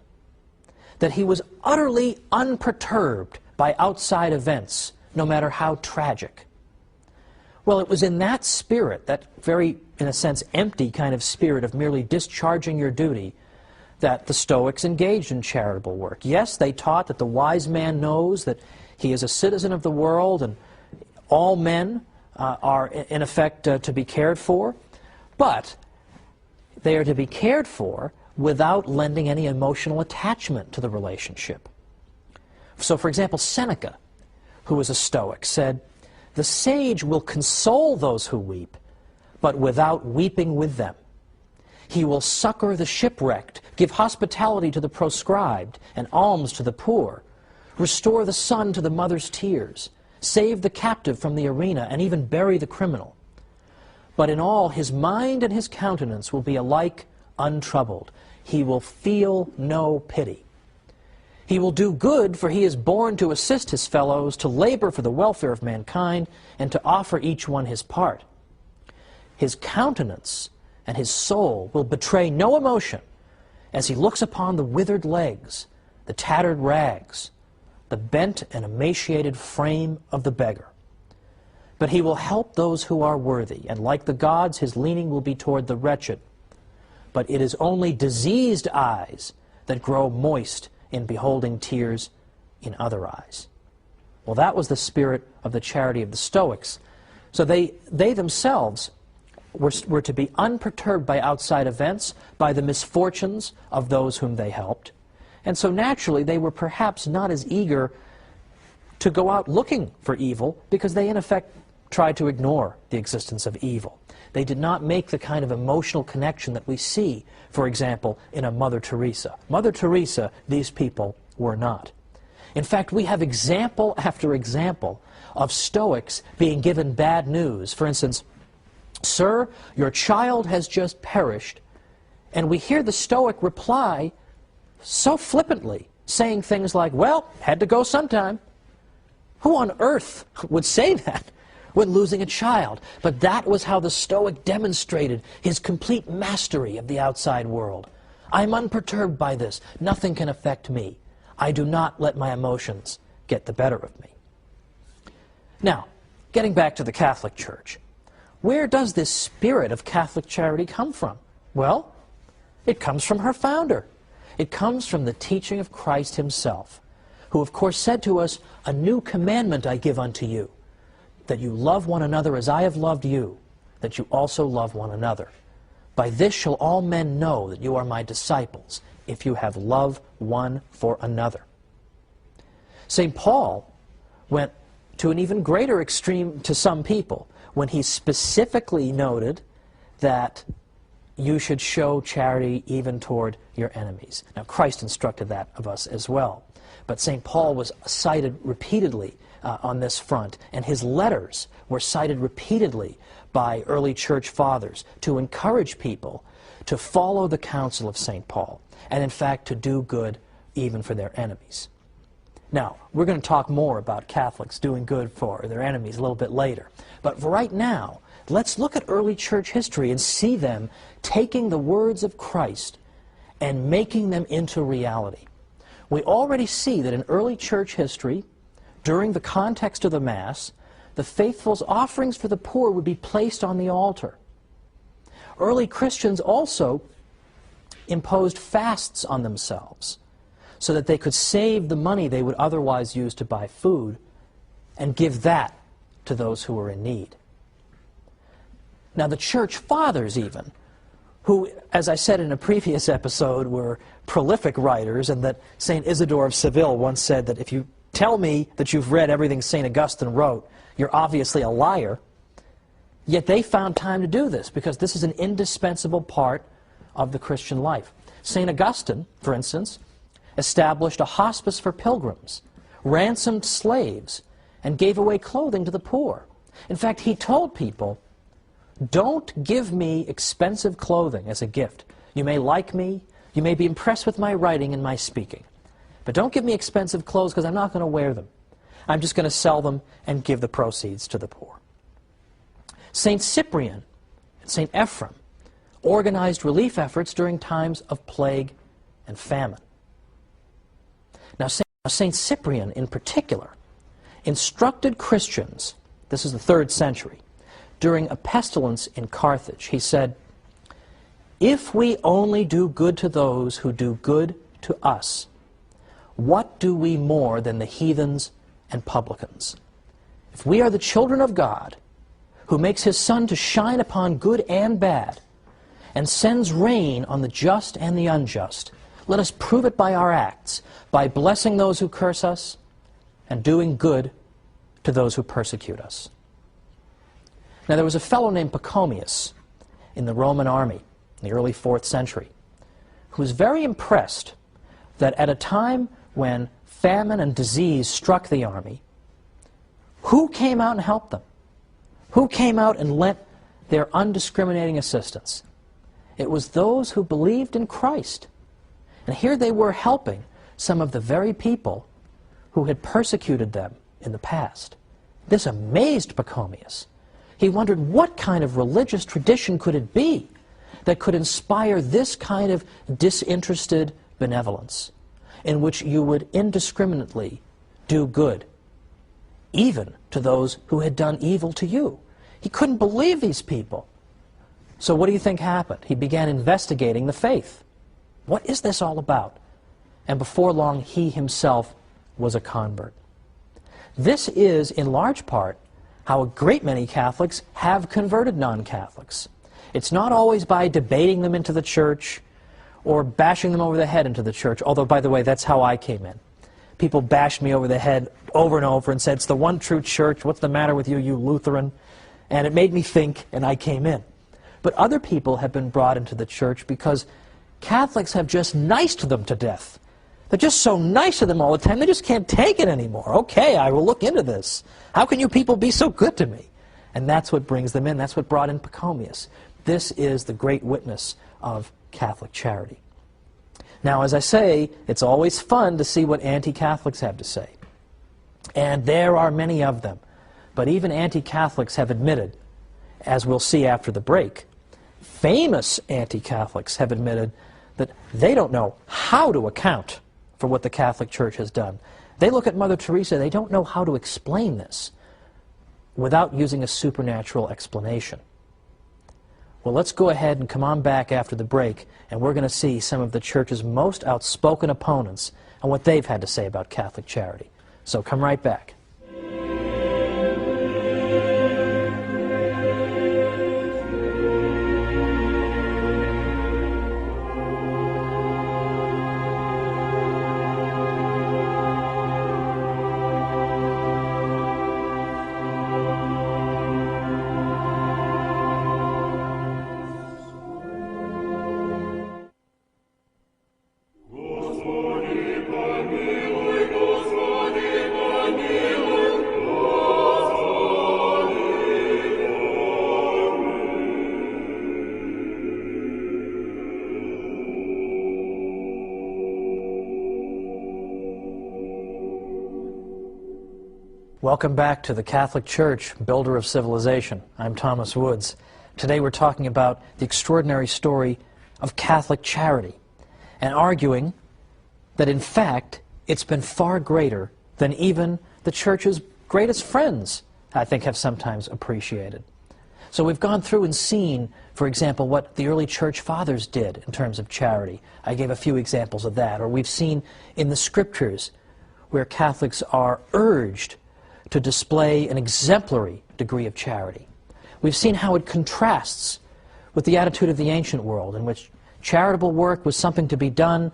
that he was utterly unperturbed by outside events, no matter how tragic. Well, it was in that spirit, that very, in a sense, empty kind of spirit of merely discharging your duty, that the Stoics engaged in charitable work. Yes, they taught that the wise man knows that he is a citizen of the world and all men are, in effect, to be cared for, but they are to be cared for without lending any emotional attachment to the relationship. So, for example, Seneca, who was a Stoic, said, "The sage will console those who weep, but without weeping with them. He will succor the shipwrecked, give hospitality to the proscribed, and alms to the poor, restore the son to the mother's tears, save the captive from the arena, and even bury the criminal. But in all, his mind and his countenance will be alike untroubled. He will feel no pity. He will do good, for he is born to assist his fellows, to labor for the welfare of mankind, and to offer each one his part. His countenance and his soul will betray no emotion as he looks upon the withered legs, the tattered rags, the bent and emaciated frame of the beggar. But he will help those who are worthy, and like the gods, his leaning will be toward the wretched. But it is only diseased eyes that grow moist in beholding tears in other eyes. Well, that was the spirit of the charity of the Stoics. So they themselves were to be unperturbed by outside events, by the misfortunes of those whom they helped. And so naturally, they were perhaps not as eager to go out looking for evil, because they in effect tried to ignore the existence of evil. They did not make the kind of emotional connection that we see, for example, in a Mother Teresa. Mother Teresa, these people were not. In fact, we have example after example of Stoics being given bad news. For instance, "Sir, your child has just perished," and we hear the Stoic reply so flippantly, saying things like, "Well, had to go sometime." Who on earth would say that when losing a child? But that was how the Stoic demonstrated his complete mastery of the outside world. "I'm unperturbed by this. Nothing can affect me. I do not let my emotions get the better of me." Now, getting back to the Catholic Church, where does this spirit of Catholic charity come from? Well, it comes from her founder. It comes from the teaching of Christ himself, who of course said to us, "A new commandment I give unto you, that you love one another as I have loved you, that you also love one another. By this shall all men know that you are my disciples, if you have love one for another." St. Paul went to an even greater extreme to some people when he specifically noted that you should show charity even toward your enemies. Now, Christ instructed that of us as well. But St. Paul was cited repeatedly on this front, and his letters were cited repeatedly by early church fathers to encourage people to follow the counsel of St. Paul, and in fact to do good even for their enemies. Now, we're going to talk more about Catholics doing good for their enemies a little bit later. But for right now, let's look at early church history and see them taking the words of Christ and making them into reality. We already see that in early church history, during the context of the Mass, the faithful's offerings for the poor would be placed on the altar. Early Christians also imposed fasts on themselves so that they could save the money they would otherwise use to buy food and give that to those who were in need. Now, the church fathers even, who, as I said in a previous episode, were prolific writers, and that St. Isidore of Seville once said that if you tell me that you've read everything St. Augustine wrote, you're obviously a liar. Yet they found time to do this, because this is an indispensable part of the Christian life. St. Augustine, for instance, established a hospice for pilgrims, ransomed slaves, and gave away clothing to the poor. In fact, he told people, "Don't give me expensive clothing as a gift. You may like me, you may be impressed with my writing and my speaking, but don't give me expensive clothes, because I'm not going to wear them. I'm just going to sell them and give the proceeds to the poor." St. Cyprian and St. Ephrem organized relief efforts during times of plague and famine. Now, St. Cyprian in particular instructed Christians, this is the 3rd century, during a pestilence in Carthage. He said, "If we only do good to those who do good to us, what do we more than the heathens and publicans? If we are the children of God, who makes his sun to shine upon good and bad, and sends rain on the just and the unjust, let us prove it by our acts, by blessing those who curse us, and doing good to those who persecute us." Now, there was a fellow named Pachomius in the Roman army in the early 4th century who was very impressed that at a time when famine and disease struck the army, who came out and helped them? Who came out and lent their undiscriminating assistance? It was those who believed in Christ. And here they were helping some of the very people who had persecuted them in the past. This amazed Pachomius. He wondered, what kind of religious tradition could it be that could inspire this kind of disinterested benevolence, in which you would indiscriminately do good, even to those who had done evil to you? He couldn't believe these people. So what do you think happened? He began investigating the faith. What is this all about? And before long, he himself was a convert. This is, in large part, how a great many Catholics have converted non-Catholics. It's not always by debating them into the church or bashing them over the head into the church, although, by the way, that's how I came in. People bashed me over the head over and over and said, it's the one true church, what's the matter with you, you Lutheran? And it made me think, and I came in. But other people have been brought into the church because Catholics have just niced them to death. They're just so nice to them all the time, they just can't take it anymore. Okay, I will look into this. How can you people be so good to me? And that's what brings them in. That's what brought in Pachomius. This is the great witness of Catholic charity. Now, as I say, it's always fun to see what anti-Catholics have to say. And there are many of them. But even anti-Catholics have admitted, as we'll see after the break, famous anti-Catholics have admitted that they don't know how to account for what the Catholic Church has done. They look at Mother Teresa, they don't know how to explain this without using a supernatural explanation. Well, let's go ahead and come on back after the break, and we're going to see some of the Church's most outspoken opponents and what they've had to say about Catholic charity. So come right back. Welcome back to the Catholic Church, builder of civilization. I'm Thomas Woods. Today we're talking about the extraordinary story of Catholic charity and arguing that in fact it's been far greater than even the Church's greatest friends, I think, have sometimes appreciated. So we've gone through and seen, for example, what the early Church Fathers did in terms of charity. I gave a few examples of that. Or we've seen in the Scriptures where Catholics are urged to display an exemplary degree of charity. We've seen how it contrasts with the attitude of the ancient world, in which charitable work was something to be done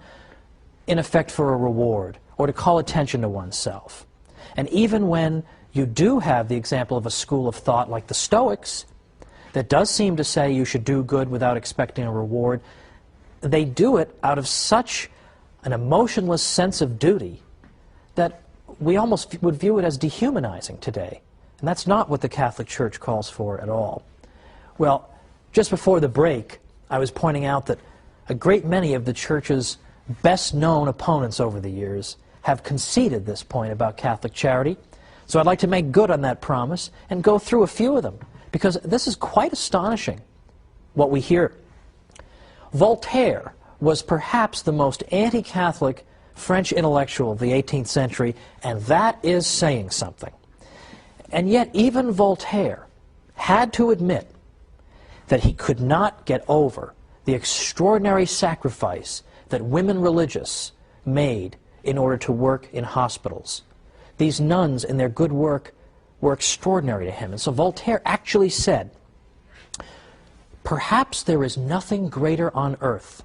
in effect for a reward, or to call attention to oneself. And even when you do have the example of a school of thought like the Stoics, that does seem to say you should do good without expecting a reward, they do it out of such an emotionless sense of duty that we almost would view it as dehumanizing today. And that's not what the Catholic Church calls for at all. Well, just before the break, I was pointing out that a great many of the Church's best-known opponents over the years have conceded this point about Catholic charity. So I'd like to make good on that promise and go through a few of them, because this is quite astonishing, what we hear. Voltaire was perhaps the most anti-Catholic French intellectual of the 18th century, and that is saying something. And yet even Voltaire had to admit that he could not get over the extraordinary sacrifice that women religious made in order to work in hospitals. These nuns in their good work were extraordinary to him. And so Voltaire actually said, "Perhaps there is nothing greater on earth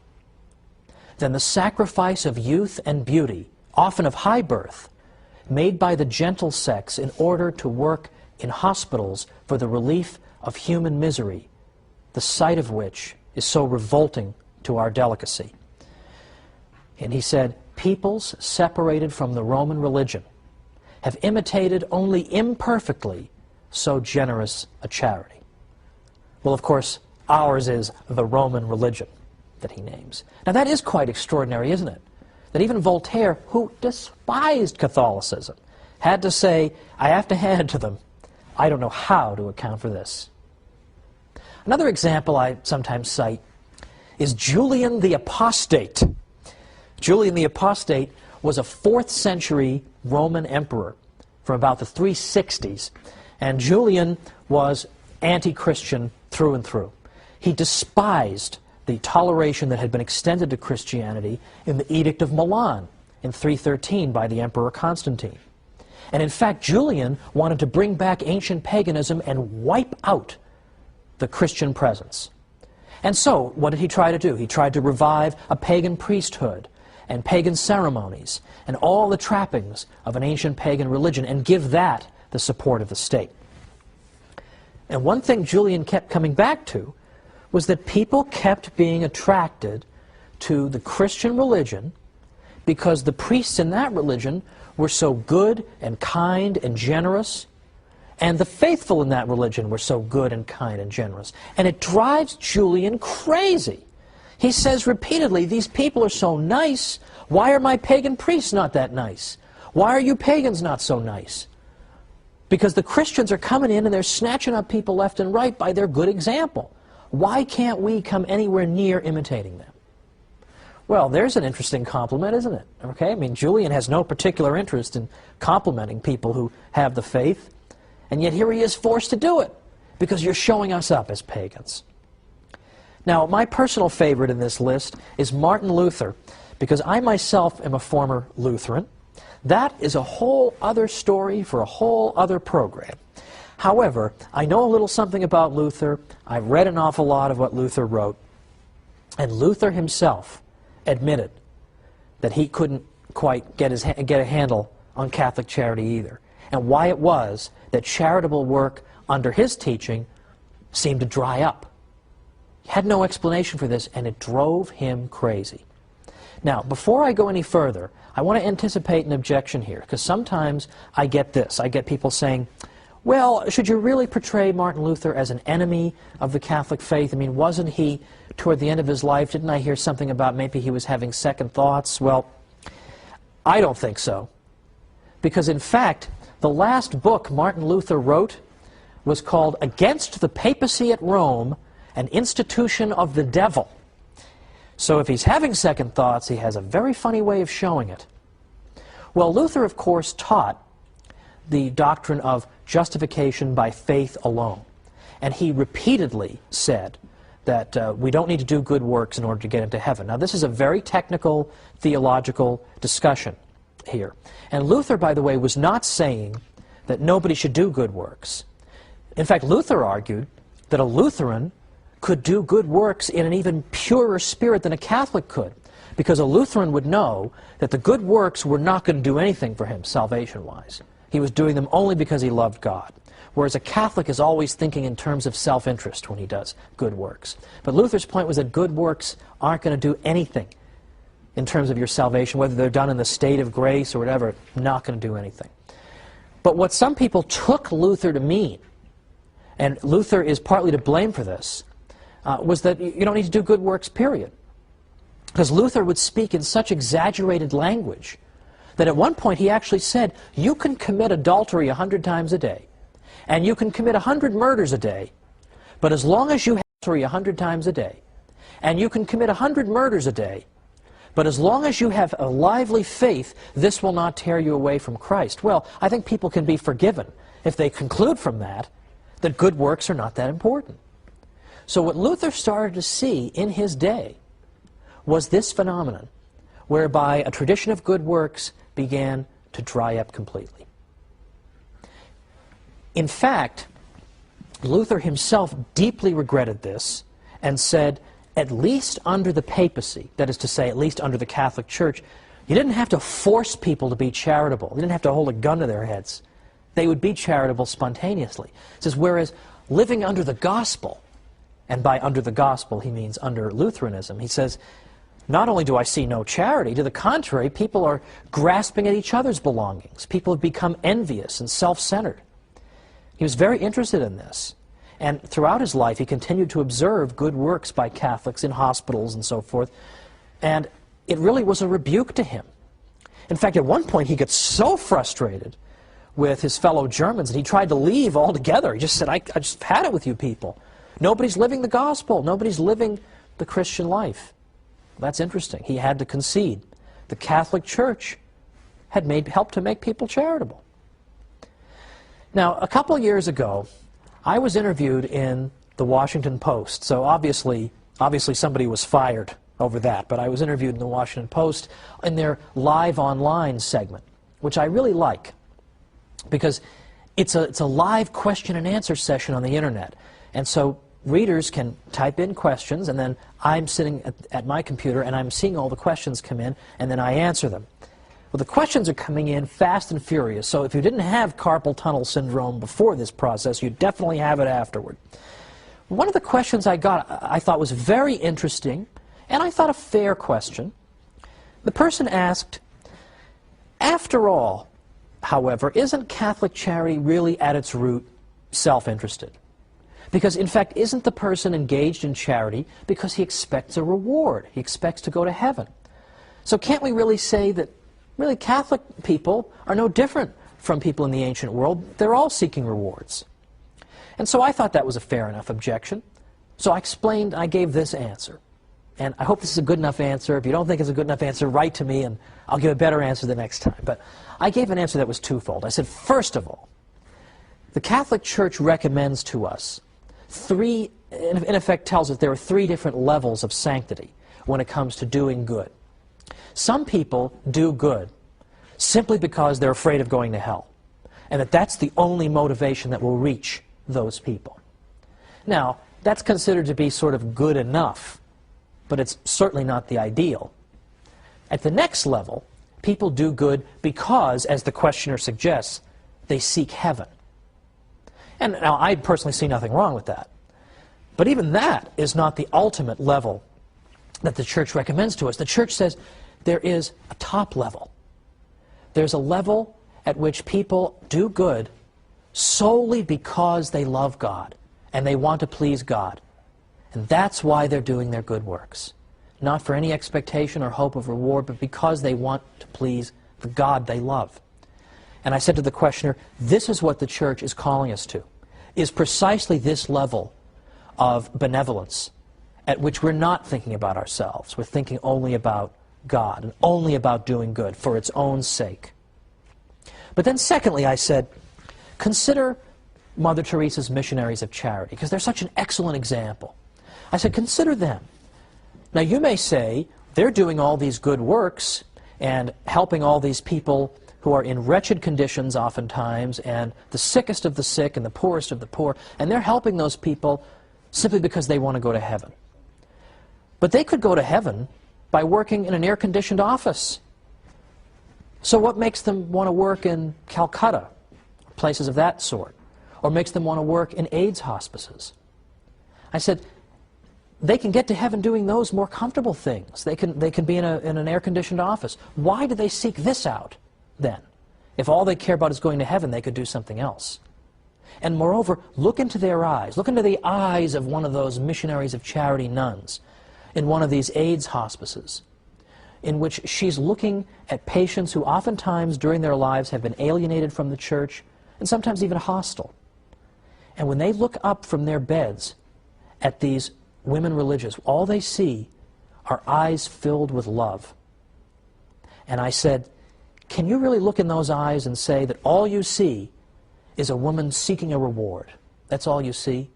than the sacrifice of youth and beauty, often of high birth, made by the gentle sex in order to work in hospitals for the relief of human misery, the sight of which is so revolting to our delicacy." And he said, "Peoples separated from the Roman religion have imitated only imperfectly so generous a charity." Well, of course, Ours is the Roman religion that he names. Now that is quite extraordinary, isn't it? That even Voltaire, who despised Catholicism, had to say, I have to hand it to them, I don't know how to account for this. Another example I sometimes cite is Julian the Apostate. Julian the Apostate was a 4th century Roman emperor from about the 360s. And Julian was anti-Christian through and through. He despised the toleration that had been extended to Christianity in the Edict of Milan in 313 by the Emperor Constantine. And in fact, Julian wanted to bring back ancient paganism and wipe out the Christian presence. And so, what did he try to do? He tried to revive a pagan priesthood and pagan ceremonies and all the trappings of an ancient pagan religion and give that the support of the state. And one thing Julian kept coming back to was that people kept being attracted to the Christian religion because the priests in that religion were so good and kind and generous, and the faithful in that religion were so good and kind and generous. And it drives Julian crazy. He says repeatedly, these people are so nice, why are my pagan priests not that nice? Why are you pagans not so nice? Because the Christians are coming in and they're snatching up people left and right by their good example. Why can't we come anywhere near imitating them? Well, there's an interesting compliment, isn't it? Okay, I mean, Julian has no particular interest in complimenting people who have the faith, and yet here he is forced to do it because you're showing us up as pagans. Now, my personal favorite in this list is Martin Luther, because I myself am a former Lutheran. That is a whole other story for a whole other program. However, I know a little something about Luther. I've read an awful lot of what Luther wrote, and Luther himself admitted that he couldn't quite get a handle on Catholic charity either, and why it was that charitable work under his teaching seemed to dry up. He had no explanation for this, and it drove him crazy. Now, before I go any further, I want to anticipate an objection here, because sometimes I get this. I get people saying, well, should you really portray Martin Luther as an enemy of the Catholic faith? I mean, wasn't he, toward the end of his life, didn't I hear something about maybe he was having second thoughts? Well, I don't think so. Because in fact, the last book Martin Luther wrote was called Against the Papacy at Rome, an Institution of the Devil. So if he's having second thoughts, he has a very funny way of showing it. Well, Luther, of course, taught the doctrine of justification by faith alone. And he repeatedly said that we don't need to do good works in order to get into heaven. Now, this is a very technical theological discussion here. And Luther, by the way, was not saying that nobody should do good works. In fact, Luther argued that a Lutheran could do good works in an even purer spirit than a Catholic could, because a Lutheran would know that the good works were not going to do anything for him salvation-wise. He was doing them only because he loved God. Whereas a Catholic is always thinking in terms of self-interest when he does good works. But Luther's point was that good works aren't going to do anything in terms of your salvation, whether they're done in the state of grace or whatever, not going to do anything. But what some people took Luther to mean, and Luther is partly to blame for this, was that you don't need to do good works, period. Because Luther would speak in such exaggerated language that at one point he actually said, you can commit adultery 100 times a day, and you can commit 100 murders a day, but as long as you have adultery 100 times a day, and you can commit 100 murders a day, but as long as you have a lively faith, this will not tear you away from Christ. Well, I think people can be forgiven if they conclude from that that good works are not that important. So what Luther started to see in his day was this phenomenon, whereby a tradition of good works began to dry up completely. In fact, Luther himself deeply regretted this and said, at least under the papacy, that is to say, at least under the Catholic Church, you didn't have to force people to be charitable. You didn't have to hold a gun to their heads. They would be charitable spontaneously. He says, whereas living under the gospel, and by under the gospel he means under Lutheranism, he says, not only do I see no charity, to the contrary, people are grasping at each other's belongings. People have become envious and self-centered. He was very interested in this. And throughout his life, he continued to observe good works by Catholics in hospitals and so forth. And it really was a rebuke to him. In fact, at one point, he got so frustrated with his fellow Germans that he tried to leave altogether. He just said, I just had it with you people. Nobody's living the gospel. Nobody's living the Christian life. That's interesting. He had to concede. The Catholic Church had helped to make people charitable. Now, a couple years ago, I was interviewed in the Washington Post. So obviously somebody was fired over that, but I was interviewed in the Washington Post in their live online segment, which I really like, because it's a live question and answer session on the internet. And so readers can type in questions, and then I'm sitting at my computer and I'm seeing all the questions come in, and then I answer them. Well, the questions are coming in fast and furious, so if you didn't have carpal tunnel syndrome before this process, you definitely have it afterward. One of the questions I got I thought was very interesting, and I thought a fair question. The person asked, after all, however, isn't Catholic charity really at its root self-interested? Because, in fact, isn't the person engaged in charity because he expects a reward? He expects to go to heaven. So can't we really say that really Catholic people are no different from people in the ancient world? They're all seeking rewards. And so I thought that was a fair enough objection. So I gave this answer. And I hope this is a good enough answer. If you don't think it's a good enough answer, write to me and I'll give a better answer the next time. But I gave an answer that was twofold. I said, first of all, the Catholic Church recommends to us in effect tells us there are three different levels of sanctity when it comes to doing good. Some people do good simply because they're afraid of going to hell, and that's the only motivation that will reach those people. Now, that's considered to be sort of good enough, but it's certainly not the ideal. At the next level, people do good because, as the questioner suggests, they seek heaven. And now, I personally see nothing wrong with that. But even that is not the ultimate level that the Church recommends to us. The Church says there is a top level. There's a level at which people do good solely because they love God and they want to please God. And that's why they're doing their good works. Not for any expectation or hope of reward, but because they want to please the God they love. And I said to the questioner, this is what the Church is calling us to, is precisely this level of benevolence at which we're not thinking about ourselves. We're thinking only about God and only about doing good for its own sake. But then secondly, I said, consider Mother Teresa's missionaries of charity, because they're such an excellent example. I said, consider them. Now you may say, they're doing all these good works and helping all these people who are in wretched conditions oftentimes, and the sickest of the sick and the poorest of the poor, and they're helping those people simply because they want to go to heaven. But they could go to heaven by working in an air-conditioned office. So what makes them want to work in Calcutta, places of that sort, or makes them want to work in AIDS hospices? I said, they can get to heaven doing those more comfortable things. They can be in an air-conditioned office. Why do they seek this out then? If all they care about is going to heaven, they could do something else. And moreover, look into their eyes. Look into the eyes of one of those missionaries of charity nuns in one of these AIDS hospices, in which she's looking at patients who oftentimes during their lives have been alienated from the Church and sometimes even hostile. And when they look up from their beds at these women religious, all they see are eyes filled with love. And I said, can you really look in those eyes and say that all you see is a woman seeking a reward? That's all you see?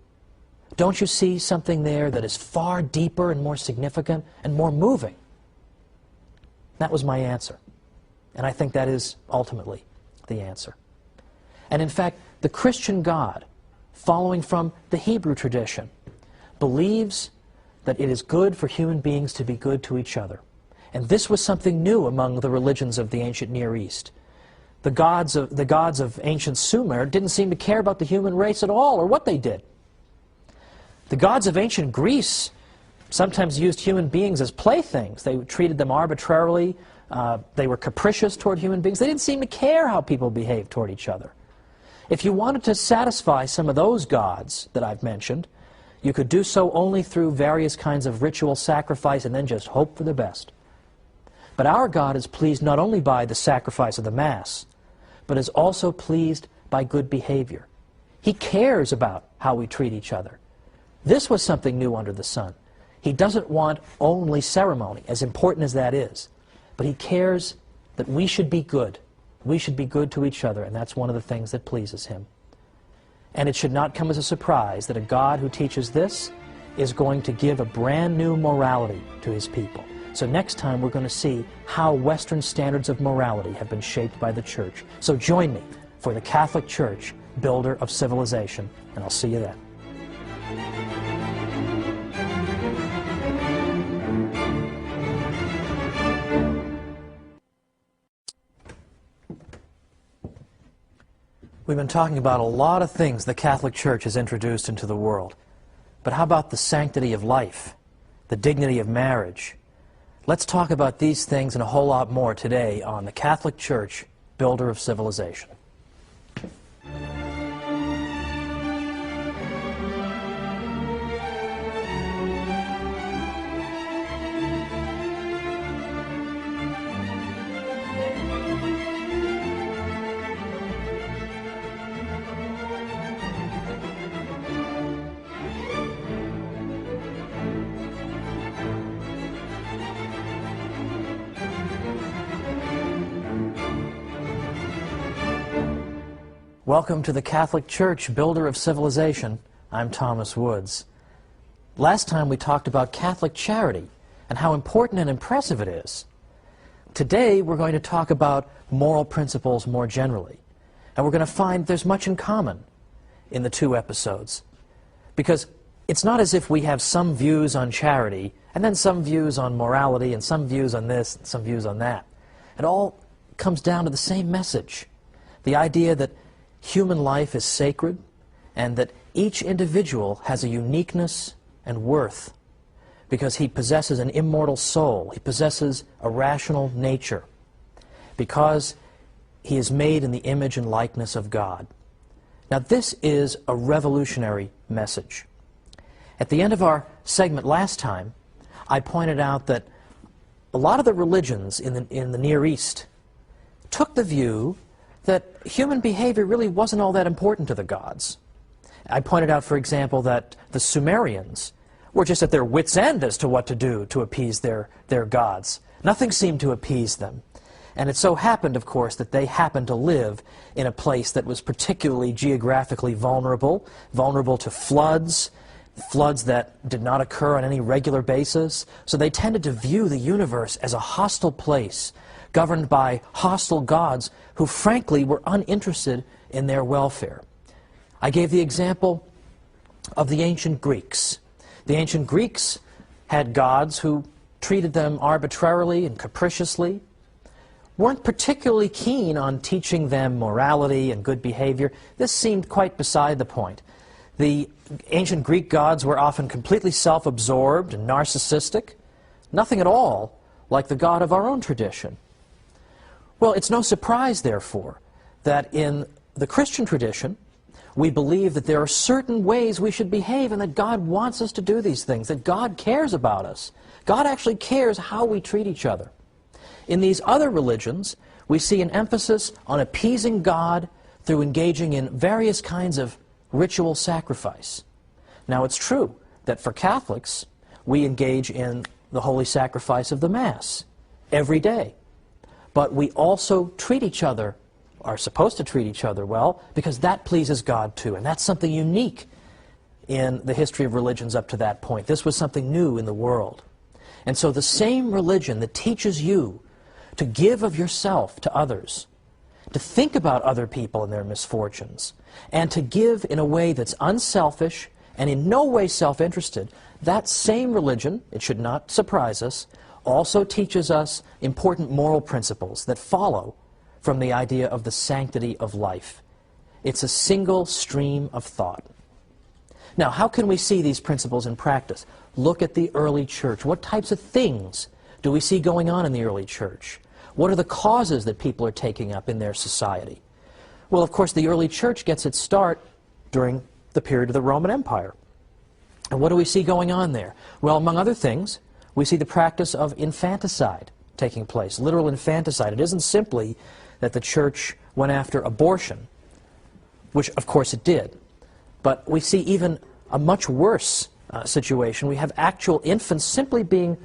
Don't you see something there that is far deeper and more significant and more moving? That was my answer. And I think that is ultimately the answer. And in fact, the Christian God, following from the Hebrew tradition, believes that it is good for human beings to be good to each other. And this was something new among the religions of the ancient Near East. The gods of ancient Sumer didn't seem to care about the human race at all, or what they did. The gods of ancient Greece sometimes used human beings as playthings. They treated them arbitrarily. They were capricious toward human beings. They didn't seem to care how people behaved toward each other. If you wanted to satisfy some of those gods that I've mentioned, you could do so only through various kinds of ritual sacrifice and then just hope for the best. But our God is pleased not only by the sacrifice of the Mass, but is also pleased by good behavior. He cares about how we treat each other. This was something new under the sun. He doesn't want only ceremony, as important as that is, but He cares that we should be good. We should be good to each other, and that's one of the things that pleases Him. And it should not come as a surprise that a God who teaches this is going to give a brand new morality to His people. So next time we're going to see how Western standards of morality have been shaped by the Church. So join me for the Catholic Church, builder of civilization, and I'll see you then. We've been talking about a lot of things the Catholic Church has introduced into the world. But how about the sanctity of life, the dignity of marriage? Let's talk about these things and a whole lot more today on the Catholic Church, builder of civilization. Welcome to the Catholic Church, builder of civilization. I'm Thomas Woods. Last time we talked about Catholic charity and how important and impressive it is. Today we're going to talk about moral principles more generally. And we're going to find there's much in common in the two episodes. Because it's not as if we have some views on charity and then some views on morality and some views on this and some views on that. It all comes down to the same message. The idea that human life is sacred, and that each individual has a uniqueness and worth because he possesses an immortal soul, he possesses a rational nature, because he is made in the image and likeness of God. Now this is a revolutionary message. At the end of our segment last time, I pointed out that a lot of the religions in the Near East took the view that human behavior really wasn't all that important to the gods. I pointed out, for example, that the Sumerians were just at their wits' end as to what to do to appease their gods. Nothing seemed to appease them. And it so happened, of course, that they happened to live in a place that was particularly geographically vulnerable to floods that did not occur on any regular basis. So they tended to view the universe as a hostile place, governed by hostile gods who frankly were uninterested in their welfare. I gave the example of the ancient Greeks. The ancient Greeks had gods who treated them arbitrarily and capriciously, weren't particularly keen on teaching them morality and good behavior. This seemed quite beside the point. The ancient Greek gods were often completely self-absorbed and narcissistic, nothing at all like the God of our own tradition. Well, it's no surprise, therefore, that in the Christian tradition, we believe that there are certain ways we should behave and that God wants us to do these things, that God cares about us. God actually cares how we treat each other. In these other religions, we see an emphasis on appeasing God through engaging in various kinds of ritual sacrifice. Now, it's true that for Catholics, we engage in the holy sacrifice of the Mass every day. But we also treat each other, are supposed to treat each other well, because that pleases God too. And that's something unique in the history of religions up to that point. This was something new in the world. And so the same religion that teaches you to give of yourself to others, to think about other people and their misfortunes, and to give in a way that's unselfish and in no way self-interested, that same religion, it should not surprise us, also teaches us important moral principles that follow from the idea of the sanctity of life. It's a single stream of thought. Now, how can we see these principles in practice? Look at the early church. What types of things do we see going on in the early church? What are the causes that people are taking up in their society? Well, of course, the early church gets its start during the period of the Roman Empire. And what do we see going on there? Well, among other things, we see the practice of infanticide taking place, literal infanticide. It isn't simply that the church went after abortion, which of course it did, but we see even a much worse situation. We have actual infants simply being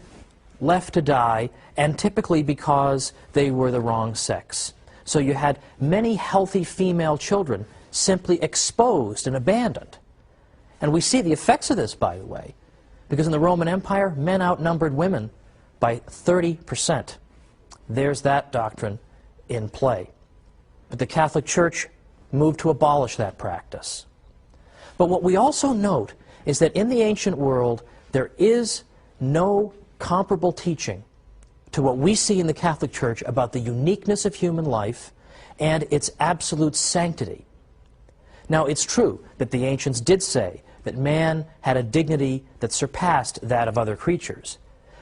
left to die, and typically because they were the wrong sex. So you had many healthy female children simply exposed and abandoned. And we see the effects of this, by the way, because in the Roman Empire, men outnumbered women by 30%. There's that doctrine in play. But the Catholic Church moved to abolish that practice. But what we also note is that in the ancient world, there is no comparable teaching to what we see in the Catholic Church about the uniqueness of human life and its absolute sanctity. Now, it's true that the ancients did say that man had a dignity that surpassed that of other creatures,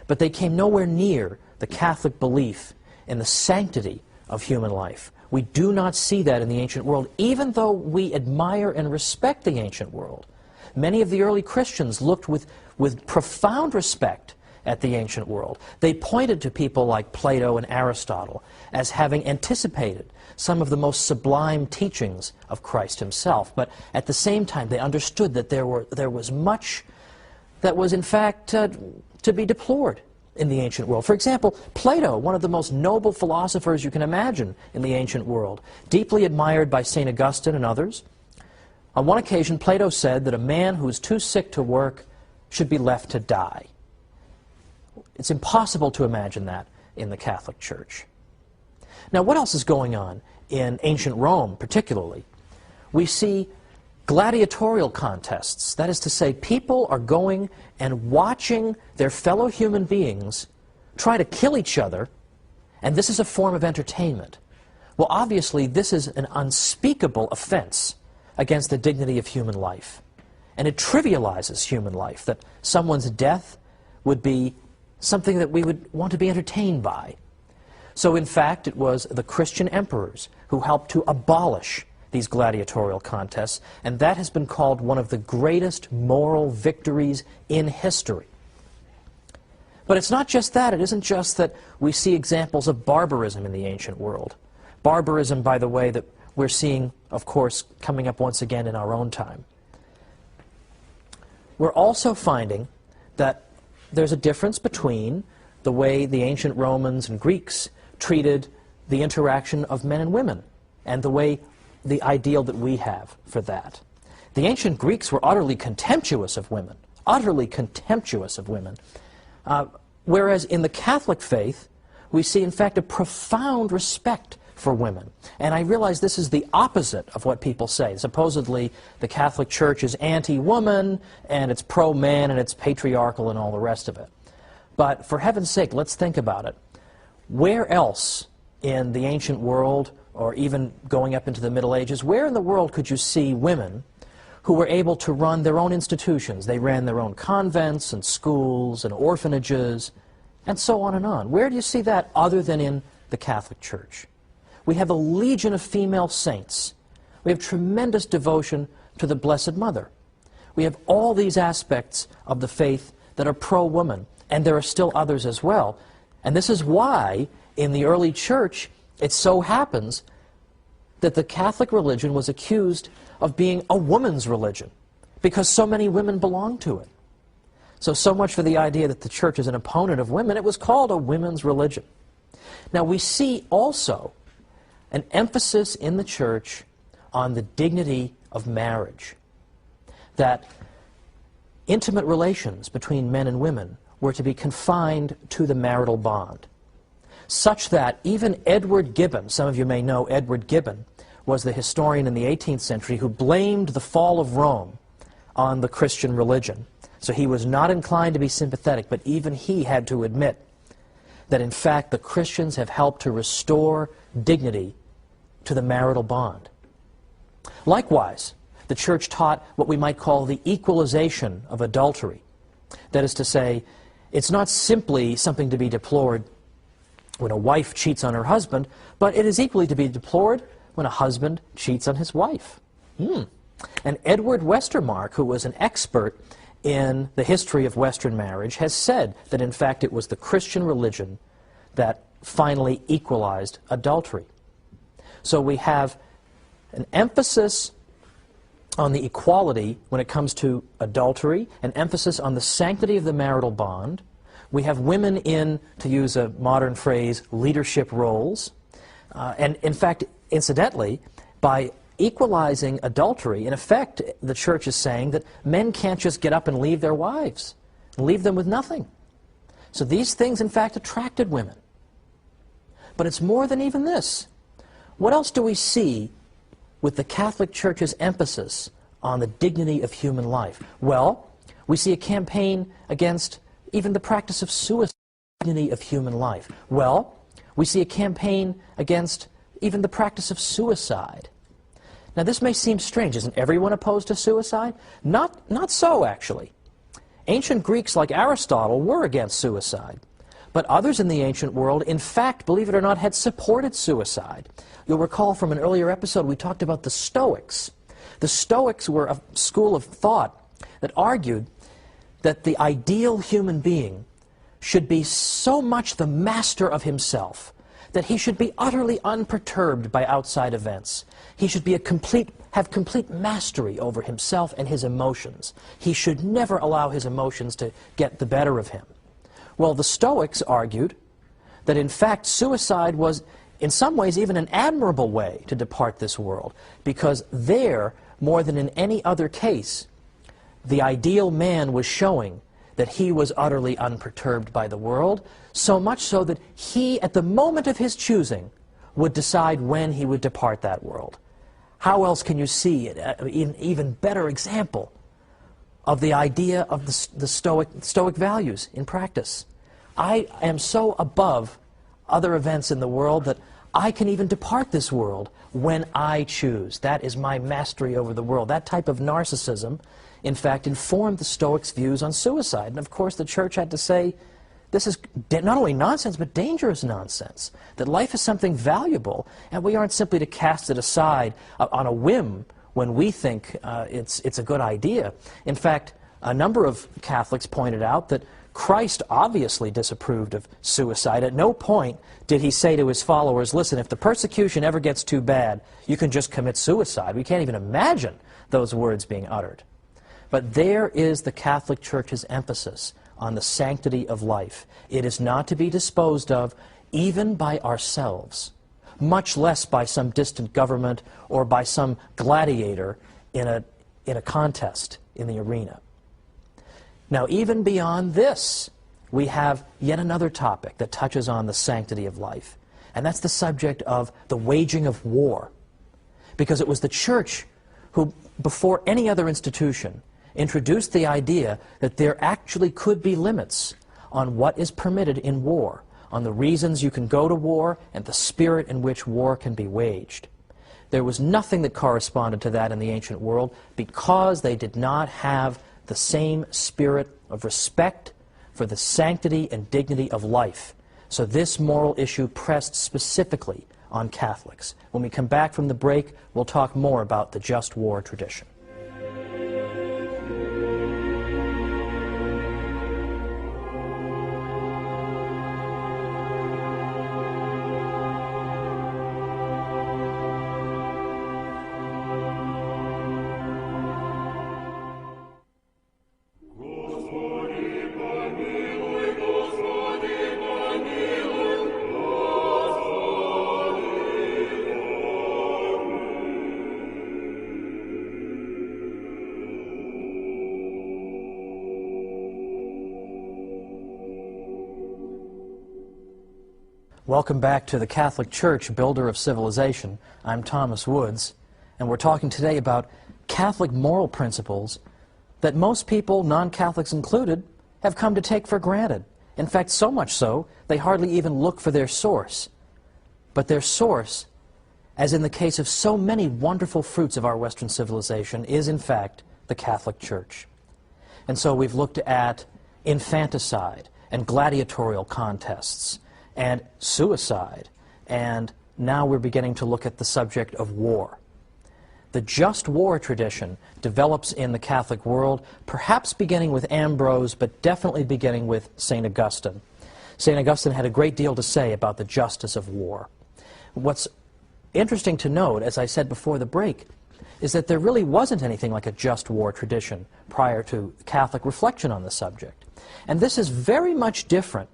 but they came nowhere near the Catholic belief in the sanctity of human life. We do not see that in the ancient world, even though we admire and respect the ancient world. Many of the early Christians looked with profound respect at the ancient world. They pointed to people like Plato and Aristotle as having anticipated some of the most sublime teachings of Christ himself, but at the same time they understood that there was much that was in fact to be deplored in the ancient world. For example, Plato, one of the most noble philosophers you can imagine in the ancient world, deeply admired by St. Augustine and others. On one occasion, Plato said that a man who is too sick to work should be left to die. It's impossible to imagine that in the Catholic Church. Now, what else is going on in ancient Rome, particularly? We see gladiatorial contests. That is to say, people are going and watching their fellow human beings try to kill each other, and this is a form of entertainment. Well, obviously, this is an unspeakable offense against the dignity of human life. And it trivializes human life, that someone's death would be something that we would want to be entertained by. So in fact, it was the Christian emperors who helped to abolish these gladiatorial contests, and that has been called one of the greatest moral victories in history. But it's not just that. It isn't just that we see examples of barbarism in the ancient world. Barbarism, by the way, that we're seeing, of course, coming up once again in our own time. We're also finding that there's a difference between the way the ancient Romans and Greeks treated the interaction of men and women and the way the ideal that we have for that. The ancient Greeks were utterly contemptuous of women, whereas in the Catholic faith, we see, in fact, a profound respect for women. And I realize this is the opposite of what people say. Supposedly, the Catholic Church is anti-woman, and it's pro-man, and it's patriarchal, and all the rest of it. But for heaven's sake, let's think about it. Where else in the ancient world, or even going up into the Middle Ages, where in the world could you see women who were able to run their own institutions? They ran their own convents and schools and orphanages, and so on and on. Where do you see that other than in the Catholic Church? We have a legion of female saints. We have tremendous devotion to the Blessed Mother. We have all these aspects of the faith that are pro-woman, and there are still others as well. And this is why, in the early church, it so happens that the Catholic religion was accused of being a woman's religion, because so many women belonged to it. So much for the idea that the church is an opponent of women. It was called a women's religion. Now, we see also an emphasis in the church on the dignity of marriage, that intimate relations between men and women were to be confined to the marital bond, such that even Edward Gibbon, some of you may know Edward Gibbon, was the historian in the 18th century who blamed the fall of Rome on the Christian religion. So he was not inclined to be sympathetic, but even he had to admit that in fact the Christians have helped to restore dignity to the marital bond. Likewise, the church taught what we might call the equalization of adultery. That is to say, it's not simply something to be deplored when a wife cheats on her husband, but it is equally to be deplored when a husband cheats on his wife. And Edward Westermarck, who was an expert in the history of Western marriage, has said that in fact it was the Christian religion that finally equalized adultery. So we have an emphasis on the equality when it comes to adultery, an emphasis on the sanctity of the marital bond. We have women in, to use a modern phrase, leadership roles. And in fact, incidentally, by equalizing adultery, in effect, the church is saying that men can't just get up and leave their wives, leave them with nothing. So these things, in fact, attracted women. But it's more than even this. What else do we see with the Catholic Church's emphasis on the dignity of human life? Well, we see a campaign against even the practice of suicide, dignity of human life. Well, we see a campaign against even the practice of suicide. Now, this may seem strange. Isn't everyone opposed to suicide? Not so, actually. Ancient Greeks like Aristotle were against suicide. But others in the ancient world, in fact, believe it or not, had supported suicide. You'll recall from an earlier episode we talked about the Stoics. The Stoics were a school of thought that argued that the ideal human being should be so much the master of himself that he should be utterly unperturbed by outside events. He should be have complete mastery over himself and his emotions. He should never allow his emotions to get the better of him. Well, the Stoics argued that in fact suicide was in some ways even an admirable way to depart this world, because there, more than in any other case, the ideal man was showing that he was utterly unperturbed by the world, so much so that he, at the moment of his choosing, would decide when he would depart that world. How else can you see an even better example of the idea of the Stoic values in practice? I am so above other events in the world that I can even depart this world when I choose. That is my mastery over the world. That type of narcissism, in fact, informed the Stoics' views on suicide. And of course, the church had to say, this is not only nonsense, but dangerous nonsense. That life is something valuable, and we aren't simply to cast it aside on a whim when we think it's a good idea. In fact, a number of Catholics pointed out that Christ obviously disapproved of suicide. At no point did he say to his followers, listen, if the persecution ever gets too bad, you can just commit suicide. We can't even imagine those words being uttered. But there is the Catholic Church's emphasis on the sanctity of life. It is not to be disposed of even by ourselves, much less by some distant government or by some gladiator in a contest in the arena. Now, even beyond this, we have yet another topic that touches on the sanctity of life, and that's the subject of the waging of war. Because it was the Church who, before any other institution, introduced the idea that there actually could be limits on what is permitted in war, on the reasons you can go to war, and the spirit in which war can be waged. There was nothing that corresponded to that in the ancient world because they did not have the same spirit of respect for the sanctity and dignity of life. So this moral issue pressed specifically on Catholics. When we come back from the break, we'll talk more about the just war tradition. Welcome back to the Catholic Church, builder of civilization. I'm Thomas Woods, and we're talking today about Catholic moral principles that most people, non-Catholics included, have come to take for granted. In fact, so much so, they hardly even look for their source. But their source, as in the case of so many wonderful fruits of our Western civilization, is in fact the Catholic Church. And so we've looked at infanticide and gladiatorial contests, and suicide, and now we're beginning to look at the subject of war. The just war tradition develops in the Catholic world, perhaps beginning with Ambrose, but definitely beginning with St. Augustine. St. Augustine had a great deal to say about the justice of war. What's interesting to note, as I said before the break, is that there really wasn't anything like a just war tradition prior to Catholic reflection on the subject. And this is very much different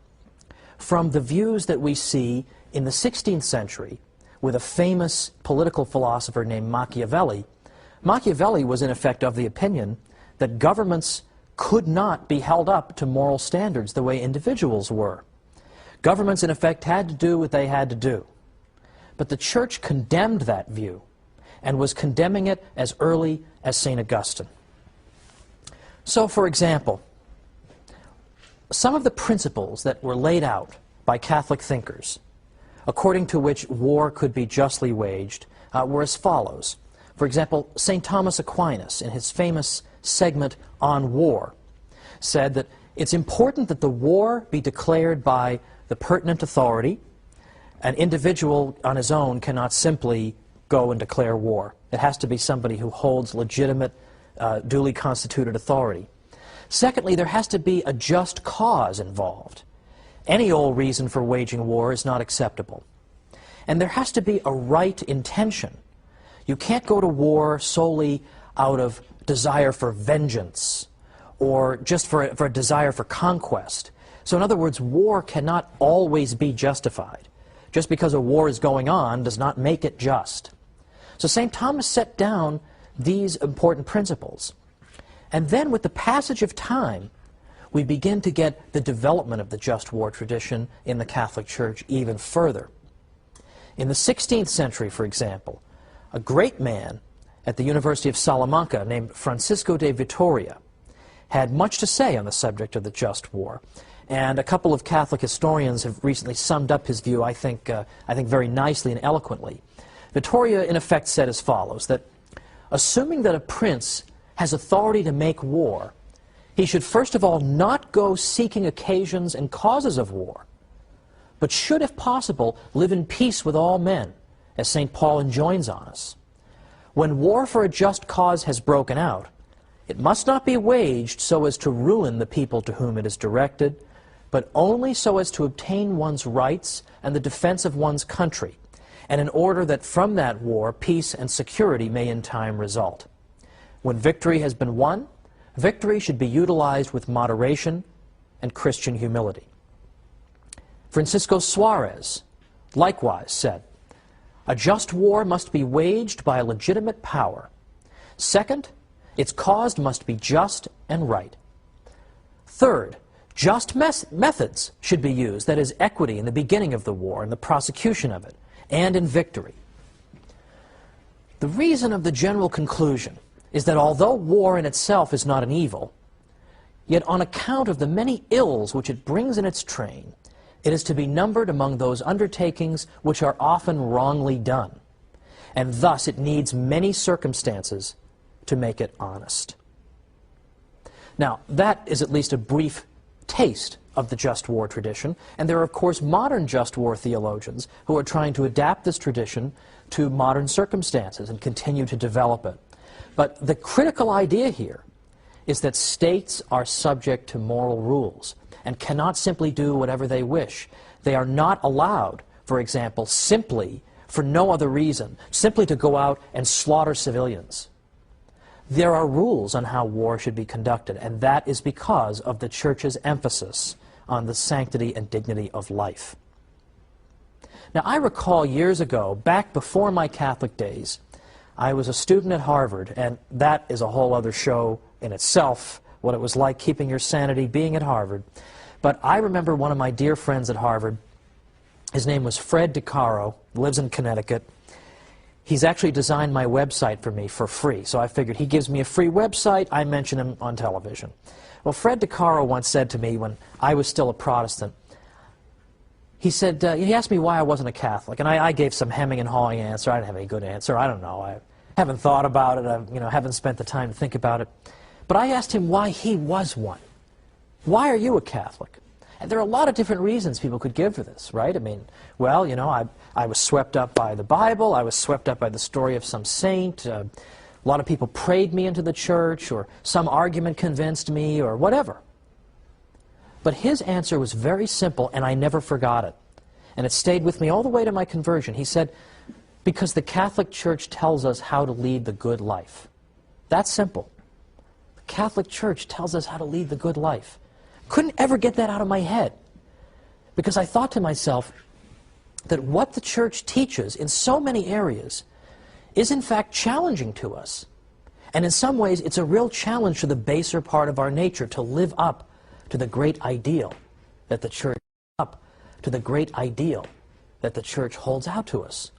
from the views that we see in the 16th century with a famous political philosopher named Machiavelli. Machiavelli was in effect of the opinion that governments could not be held up to moral standards the way individuals were. Governments, in effect, had to do what they had to do. But the Church condemned that view and was condemning it as early as St. Augustine. So, for example, some of the principles that were laid out by Catholic thinkers, according to which war could be justly waged, were as follows. For example, St. Thomas Aquinas, in his famous segment on war, said that it's important that the war be declared by the pertinent authority. An individual on his own cannot simply go and declare war. It has to be somebody who holds legitimate, duly constituted authority. Secondly, there has to be a just cause involved. Any old reason for waging war is not acceptable. And there has to be a right intention. You can't go to war solely out of desire for vengeance or just for a desire for conquest. So in other words, war cannot always be justified. Just because a war is going on does not make it just. So St. Thomas set down these important principles. And then with the passage of time, we begin to get the development of the just war tradition in the Catholic Church even further. In the 16th century, for example, a great man at the University of Salamanca named Francisco de Vitoria had much to say on the subject of the just war. And a couple of Catholic historians have recently summed up his view, I think very nicely and eloquently. Vitoria, in effect, said as follows, that assuming that a prince has authority to make war, he should first of all not go seeking occasions and causes of war, but should, if possible, live in peace with all men, as St. Paul enjoins on us. When war for a just cause has broken out, it must not be waged so as to ruin the people to whom it is directed, but only so as to obtain one's rights and the defense of one's country, and in order that from that war peace and security may in time result. When victory has been won, victory should be utilized with moderation and Christian humility. Francisco Suarez likewise said, a just war must be waged by a legitimate power. Second, its cause must be just and right. Third, just methods should be used, that is, equity in the beginning of the war and the prosecution of it, and in victory. The reason of the general conclusion is that although war in itself is not an evil, yet on account of the many ills which it brings in its train, it is to be numbered among those undertakings which are often wrongly done, and thus it needs many circumstances to make it honest. Now, that is at least a brief taste of the just war tradition, and there are, of course, modern just war theologians who are trying to adapt this tradition to modern circumstances and continue to develop it. But the critical idea here is that states are subject to moral rules and cannot simply do whatever they wish. They are not allowed, for example, simply, for no other reason, simply to go out and slaughter civilians. There are rules on how war should be conducted, and that is because of the Church's emphasis on the sanctity and dignity of life. Now, I recall years ago, back before my Catholic days, I was a student at Harvard, and that is a whole other show in itself, what it was like keeping your sanity being at Harvard. But I remember one of my dear friends at Harvard. His name was Fred DeCaro, lives in Connecticut. He's actually designed my website for me for free, so I figured he gives me a free website, I mention him on television. Well, Fred DeCaro once said to me when I was still a Protestant, he said, he asked me why I wasn't a Catholic, and I gave some hemming and hawing answer. I didn't have any good answer. I don't know. I haven't thought about it. I haven't spent the time to think about it. But I asked him why he was one. Why are you a Catholic? And there are a lot of different reasons people could give for this, right? I mean, well, you know, I was swept up by the Bible, I was swept up by the story of some saint, a lot of people prayed me into the church, or some argument convinced me, or whatever. But his answer was very simple, and I never forgot it. And it stayed with me all the way to my conversion. He said, because the Catholic Church tells us how to lead the good life. That's simple. The Catholic Church tells us how to lead the good life. Couldn't ever get that out of my head, because I thought to myself that what the Church teaches in so many areas is in fact challenging to us. And in some ways it's a real challenge to the baser part of our nature to live up to the great ideal that the Church holds out to us.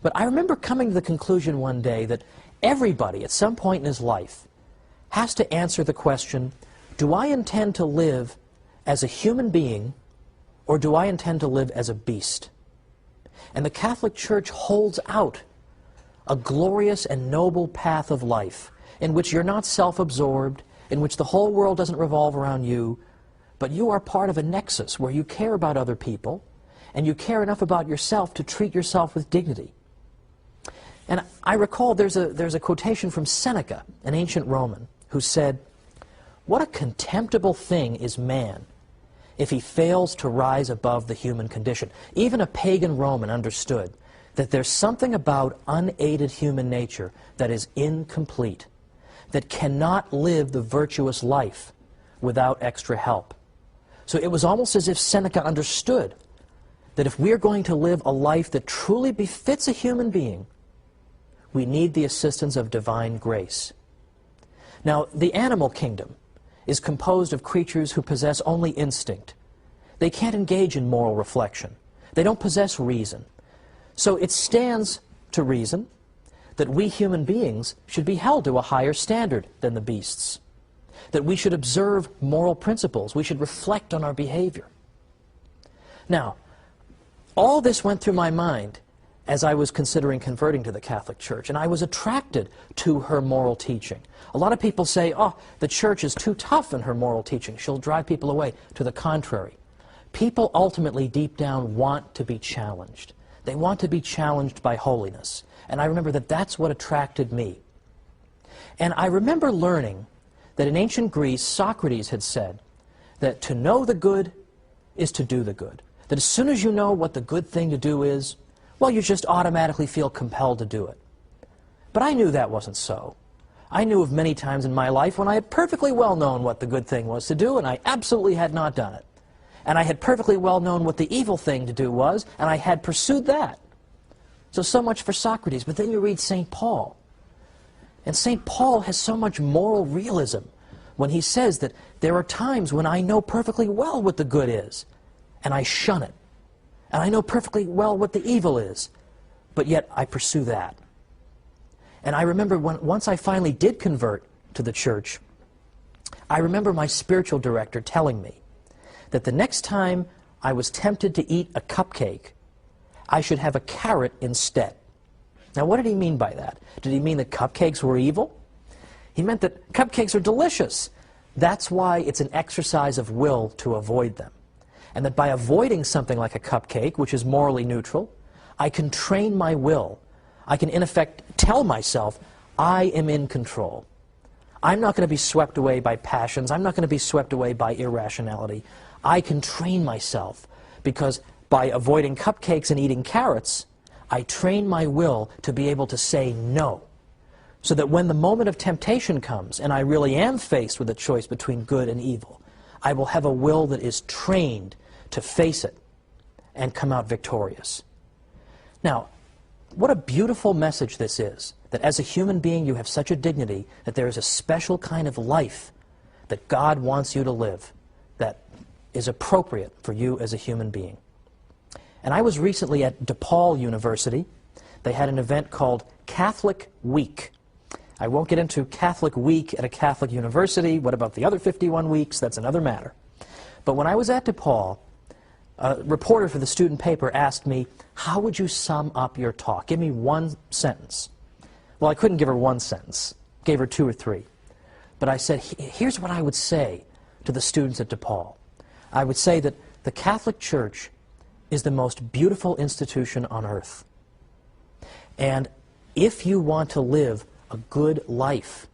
But I remember coming to the conclusion one day that everybody at some point in his life has to answer the question, do I intend to live as a human being, or do I intend to live as a beast? And the Catholic Church holds out a glorious and noble path of life in which you're not self-absorbed, in which the whole world doesn't revolve around you, but you are part of a nexus where you care about other people, and you care enough about yourself to treat yourself with dignity. And I recall there's a quotation from Seneca, an ancient Roman, who said, "What a contemptible thing is man if he fails to rise above the human condition." Even a pagan Roman understood that there's something about unaided human nature that is incomplete, that cannot live the virtuous life without extra help. So it was almost as if Seneca understood that if we're going to live a life that truly befits a human being, we need the assistance of divine grace. Now, the animal kingdom is composed of creatures who possess only instinct. They can't engage in moral reflection. They don't possess reason. So it stands to reason that we human beings should be held to a higher standard than the beasts, that we should observe moral principles, we should reflect on our behavior. Now, all this went through my mind as I was considering converting to the Catholic Church, and I was attracted to her moral teaching. A lot of people say, oh, the Church is too tough in her moral teaching, she'll drive people away. To the contrary. People ultimately, deep down, want to be challenged. They want to be challenged by holiness. And I remember that that's what attracted me. And I remember learning that in ancient Greece, Socrates had said that to know the good is to do the good. That as soon as you know what the good thing to do is, well, you just automatically feel compelled to do it. But I knew that wasn't so. I knew of many times in my life when I had perfectly well known what the good thing was to do, and I absolutely had not done it. And I had perfectly well known what the evil thing to do was, and I had pursued that. So much for Socrates. But then you read St. Paul. And St. Paul has so much moral realism when he says that there are times when I know perfectly well what the good is, and I shun it. And I know perfectly well what the evil is, but yet I pursue that. And I remember once I finally did convert to the Church, I remember my spiritual director telling me that the next time I was tempted to eat a cupcake, I should have a carrot instead. Now, what did he mean by that? Did he mean that cupcakes were evil? He meant that cupcakes are delicious. That's why it's an exercise of will to avoid them. And that by avoiding something like a cupcake, which is morally neutral, I can train my will. I can, in effect, tell myself, I am in control. I'm not going to be swept away by passions. I'm not going to be swept away by irrationality. I can train myself, because by avoiding cupcakes and eating carrots, I train my will to be able to say no. So that when the moment of temptation comes, and I really am faced with a choice between good and evil, I will have a will that is trained to face it and come out victorious. Now, what a beautiful message this is, that as a human being you have such a dignity that there is a special kind of life that God wants you to live that is appropriate for you as a human being. And I was recently at DePaul University. They had an event called Catholic Week. I won't get into Catholic Week at a Catholic university. What about the other 51 weeks? That's another matter. But when I was at DePaul, a reporter for the student paper asked me, how would you sum up your talk? Give me one sentence. Well, I couldn't give her one sentence. Gave her 2 or 3. But I said, here's what I would say to the students at DePaul. I would say that the Catholic Church is the most beautiful institution on earth. And if you want to live a good life,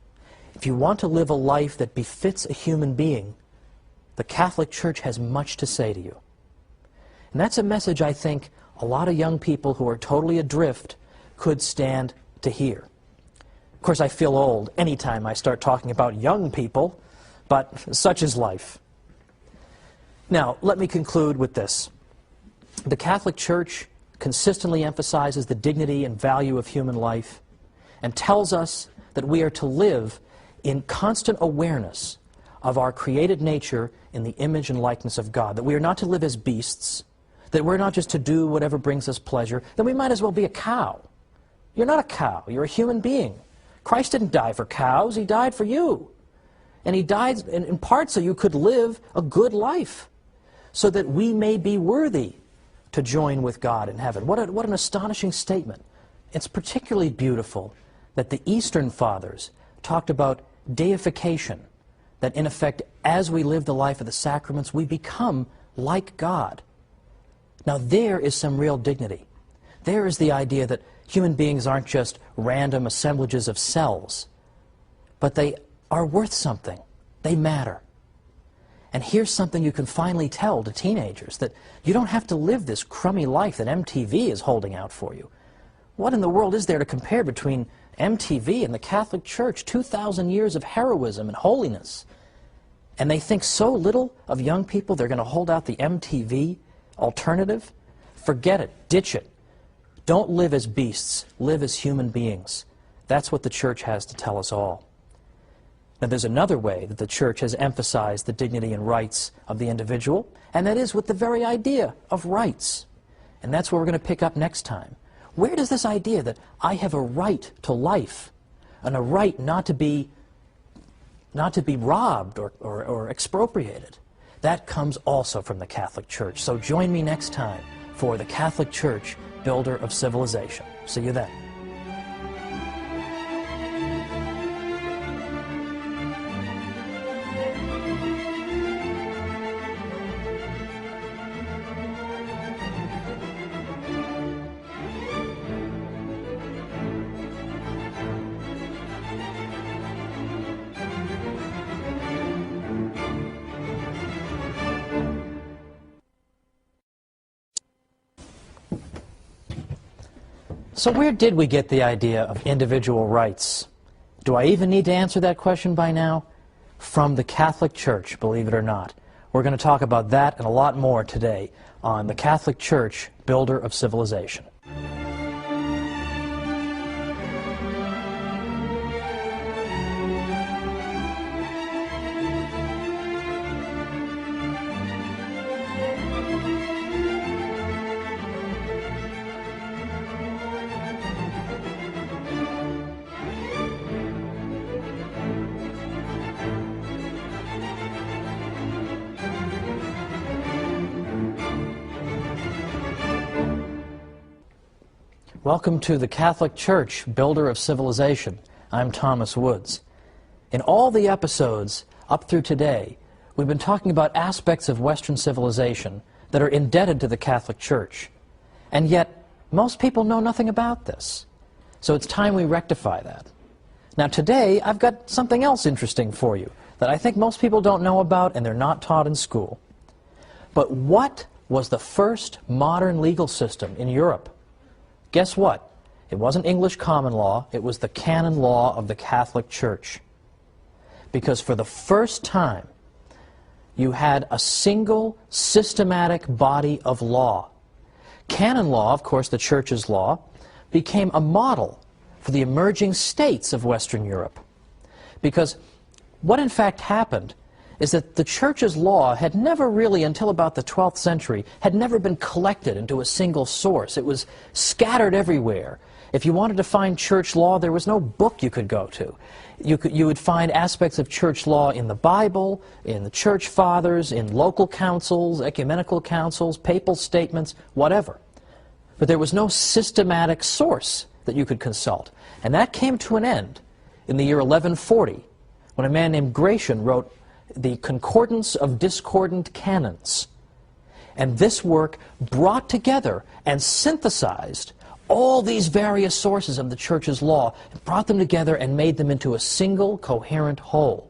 if you want to live a life that befits a human being, the Catholic Church has much to say to you. And that's a message I think a lot of young people who are totally adrift could stand to hear. Of course, I feel old anytime I start talking about young people, but such is life. Now, let me conclude with this. The Catholic Church consistently emphasizes the dignity and value of human life and tells us that we are to live in constant awareness of our created nature in the image and likeness of God, that we are not to live as beasts, that we're not just to do whatever brings us pleasure, then we might as well be a cow. You're not a cow, you're a human being. Christ didn't die for cows, He died for you. And He died in part so you could live a good life, so that we may be worthy to join with God in heaven. What an astonishing statement. It's particularly beautiful that the Eastern Fathers talked about deification, that in effect, as we live the life of the sacraments, we become like God. Now there is some real dignity. There is the idea that human beings aren't just random assemblages of cells, but they are worth something. They matter. And here's something you can finally tell to teenagers, that you don't have to live this crummy life that MTV is holding out for you. What in the world is there to compare between MTV and the Catholic Church? 2,000 years of heroism and holiness. And they think so little of young people they're going to hold out the MTV alternative? Forget it. Ditch it. Don't live as beasts. Live as human beings. That's what the Church has to tell us all. Now, there's another way that the Church has emphasized the dignity and rights of the individual, and that is with the very idea of rights. And that's what we're going to pick up next time. Where does this idea that I have a right to life and a right not to be robbed or expropriated, that comes also from the Catholic Church. So join me next time for the Catholic Church, Builder of Civilization. See you then. So where did we get the idea of individual rights? Do I even need to answer that question by now? From the Catholic Church, believe it or not. We're going to talk about that and a lot more today on the Catholic Church, Builder of Civilization. Welcome to the Catholic Church, Builder of Civilization. I'm Thomas Woods. In all the episodes up through today, we've been talking about aspects of Western civilization that are indebted to the Catholic Church. And yet, most people know nothing about this. So it's time we rectify that. Now today, I've got something else interesting for you that I think most people don't know about and they're not taught in school. But what was the first modern legal system in Europe? Guess what? It wasn't English common law, it was the canon law of the Catholic Church. Because for the first time, you had a single systematic body of law. Canon law, of course, the Church's law, became a model for the emerging states of Western Europe. Because what in fact happened is that the Church's law had never really, until about the 12th century, had never been collected into a single source. It was scattered everywhere. If you wanted to find church law, there was no book you could go to. You would find aspects of church law in the Bible, in the church fathers, in local councils, ecumenical councils, papal statements, whatever. But there was no systematic source that you could consult. And that came to an end in the year 1140, when a man named Gratian wrote the concordance of discordant canons. And this work brought together and synthesized all these various sources of the Church's law, and brought them together and made them into a single coherent whole.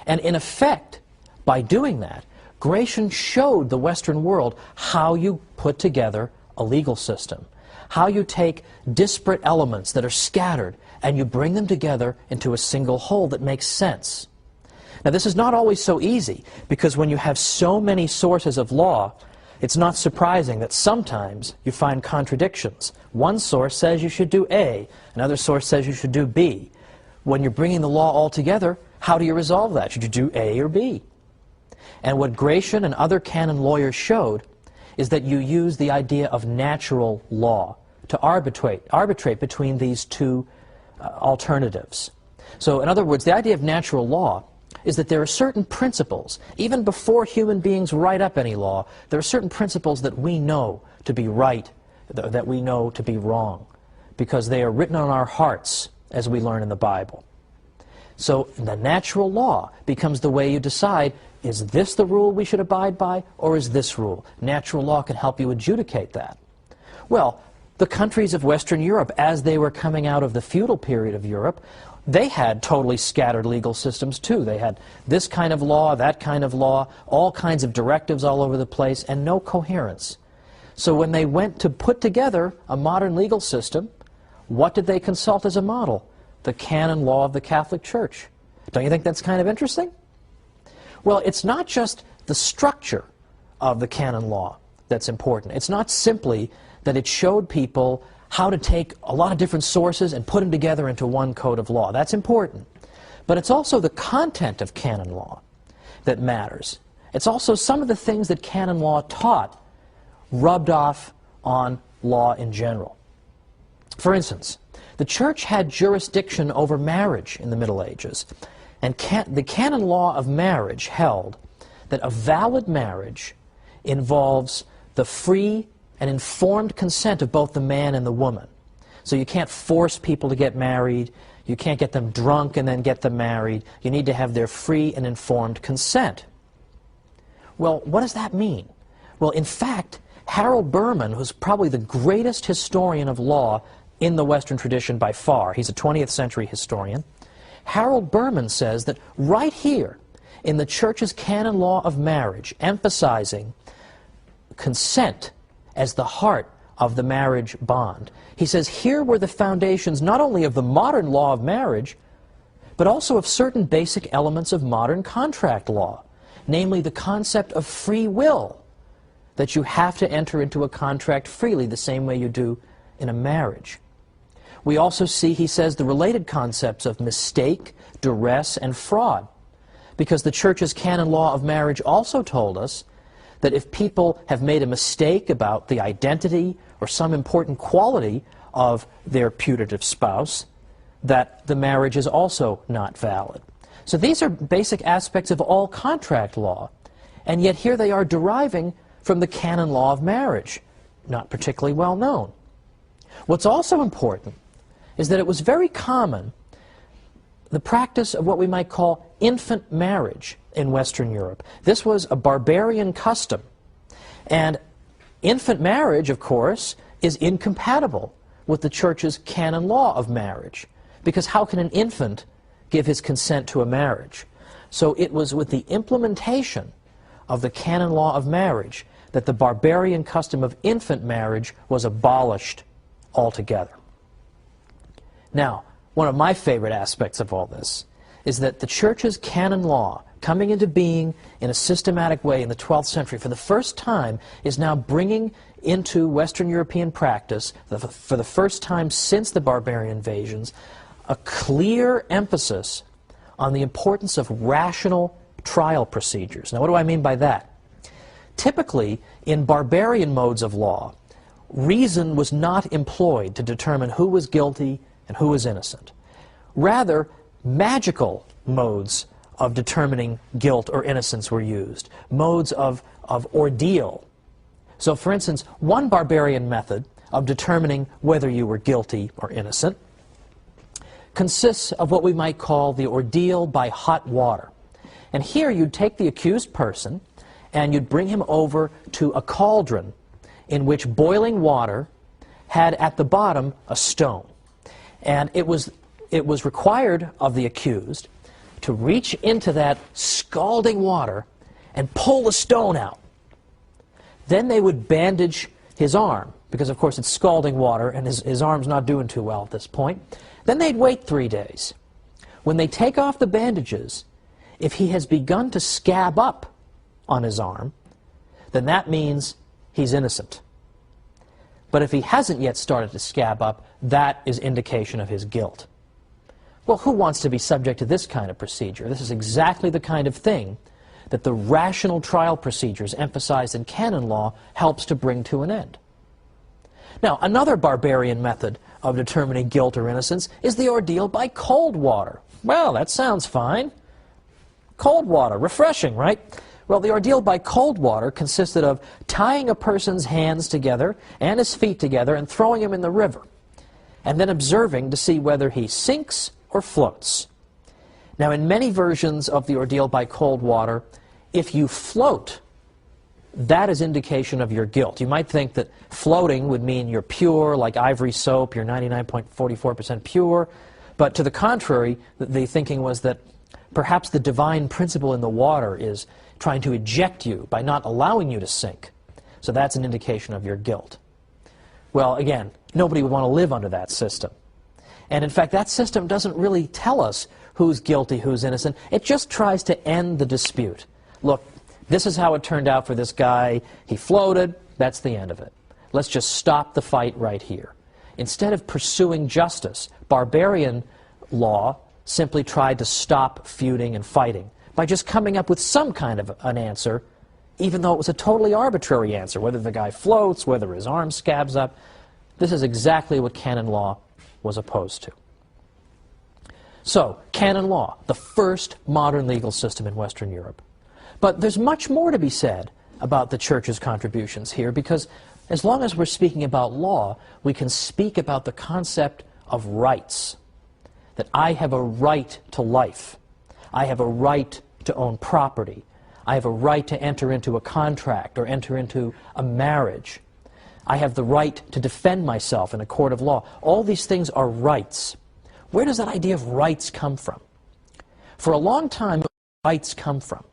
And in effect, by doing that, Gratian showed the Western world how you put together a legal system, how you take disparate elements that are scattered and you bring them together into a single whole that makes sense. Now, this is not always so easy, because when you have so many sources of law, it's not surprising that sometimes you find contradictions. One source says you should do A, another source says you should do B. When you're bringing the law all together, how do you resolve that? Should you do A or B? And what Gratian and other canon lawyers showed is that you use the idea of natural law to arbitrate between these two alternatives. So, in other words, the idea of natural law is that there are certain principles, even before human beings write up any law, there are certain principles that we know to be right, that we know to be wrong, because they are written on our hearts, as we learn in the Bible. So the natural law becomes the way you decide, is this the rule we should abide by, or is this rule? Natural law can help you adjudicate that. Well, the countries of Western Europe, as they were coming out of the feudal period of Europe, they had totally scattered legal systems too. They had this kind of law, that kind of law, all kinds of directives all over the place, and no coherence. So when they went to put together a modern legal system, what did they consult as a model? The canon law of the Catholic Church. Don't you think that's kind of interesting? Well, it's not just the structure of the canon law that's important. It's not simply that it showed people how to take a lot of different sources and put them together into one code of law. That's important. But it's also the content of canon law that matters. It's also some of the things that canon law taught rubbed off on law in general. For instance, the Church had jurisdiction over marriage in the Middle Ages, and the canon law of marriage held that a valid marriage involves the free and informed consent of both the man and the woman. So you can't force people to get married, you can't get them drunk and then get them married, you need to have their free and informed consent. Well, what does that mean? Well, in fact, Harold Berman, who's probably the greatest historian of law in the Western tradition by far, he's a 20th century historian, Harold Berman says that right here in the Church's canon law of marriage, emphasizing consent as the heart of the marriage bond, he says here were the foundations not only of the modern law of marriage, but also of certain basic elements of modern contract law, namely the concept of free will, that you have to enter into a contract freely the same way you do in a marriage. We also see, he says, the related concepts of mistake, duress, and fraud, because the Church's canon law of marriage also told us that if people have made a mistake about the identity or some important quality of their putative spouse, that the marriage is also not valid. So these are basic aspects of all contract law, and yet here they are deriving from the canon law of marriage, not particularly well known. What's also important is that it was very common, the practice of what we might call infant marriage in Western Europe. This was a barbarian custom. And infant marriage, of course, is incompatible with the Church's canon law of marriage, because how can an infant give his consent to a marriage? So it was with the implementation of the canon law of marriage that the barbarian custom of infant marriage was abolished altogether. Now, one of my favorite aspects of all this is that the Church's canon law, coming into being in a systematic way in the 12th century, for the first time is now bringing into Western European practice, for the first time since the barbarian invasions, a clear emphasis on the importance of rational trial procedures. Now, what do I mean by that? Typically, in barbarian modes of law, reason was not employed to determine who was guilty and who was innocent. Rather, magical modes of determining guilt or innocence were used, modes of ordeal. So, for instance, one barbarian method of determining whether you were guilty or innocent consists of what we might call the ordeal by hot water. And here you'd take the accused person and you'd bring him over to a cauldron in which boiling water had at the bottom a stone. And it was required of the accused to reach into that scalding water and pull the stone out. Then they would bandage his arm, because of course it's scalding water and his arm's not doing too well at this point. Then they'd wait 3 days. When they take off the bandages, if he has begun to scab up on his arm, then that means he's innocent. But if he hasn't yet started to scab up, that is indication of his guilt. Well, who wants to be subject to this kind of procedure? This is exactly the kind of thing that the rational trial procedures emphasized in canon law helps to bring to an end. Now, another barbarian method of determining guilt or innocence is the ordeal by cold water. Well, that sounds fine. Cold water, refreshing, right? Well, the ordeal by cold water consisted of tying a person's hands together and his feet together and throwing him in the river, and then observing to see whether he sinks or floats. Now, in many versions of the ordeal by cold water, if you float, that is indication of your guilt. You might think that floating would mean you're pure, like ivory soap, you're 99.44% pure, but to the contrary, the thinking was that perhaps the divine principle in the water is trying to eject you by not allowing you to sink. So that's an indication of your guilt. Well, again, nobody would want to live under that system. And in fact, that system doesn't really tell us who's guilty, who's innocent. It just tries to end the dispute. Look, this is how it turned out for this guy. He floated. That's the end of it. Let's just stop the fight right here. Instead of pursuing justice, barbarian law simply tried to stop feuding and fighting by just coming up with some kind of an answer, even though it was a totally arbitrary answer, whether the guy floats, whether his arm scabs up. This is exactly what canon law was opposed to. So, canon law, the first modern legal system in Western Europe. But there's much more to be said about the Church's contributions here, because as long as we're speaking about law, we can speak about the concept of rights. That I have a right to life. I have a right to own property. I have a right to enter into a contract or enter into a marriage. I have the right to defend myself in a court of law. All these things are rights. Where does that idea of rights come from? For a long time, rights come from.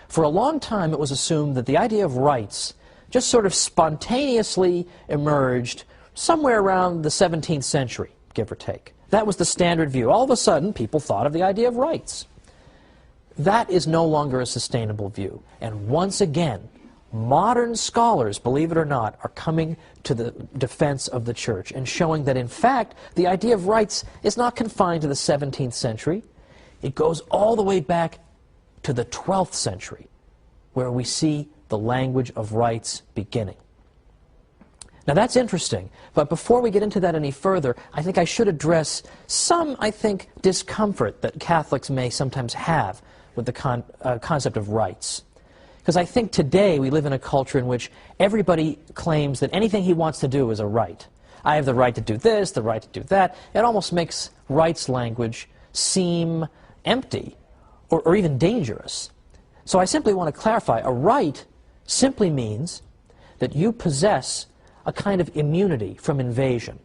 For a long time, it was assumed that the idea of rights just sort of spontaneously emerged somewhere around the 17th century, give or take. That was the standard view. All of a sudden, people thought of the idea of rights. That is no longer a sustainable view. And once again, modern scholars, believe it or not, are coming to the defense of the Church and showing that, in fact, the idea of rights is not confined to the 17th century. It goes all the way back to the 12th century, where we see the language of rights beginning. Now that's interesting, but before we get into that any further, I think I should address some, I think, discomfort that Catholics may sometimes have with the concept of rights. Because I think today we live in a culture in which everybody claims that anything he wants to do is a right. I have the right to do this, the right to do that. It almost makes rights language seem empty or even dangerous. So I simply want to clarify, a right simply means that you possess a kind of immunity from invasion.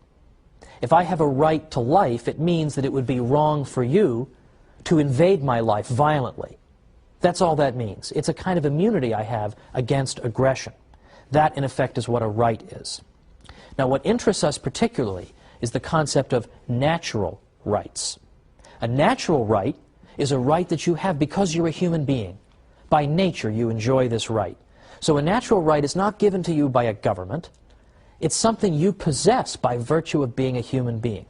If I have a right to life, it means that it would be wrong for you to invade my life violently. That's all that means. It's a kind of immunity I have against aggression. That, in effect, is what a right is. Now, what interests us particularly is the concept of natural rights. A natural right is a right that you have because you're a human being. By nature, you enjoy this right. So a natural right is not given to you by a government. It's something you possess by virtue of being a human being.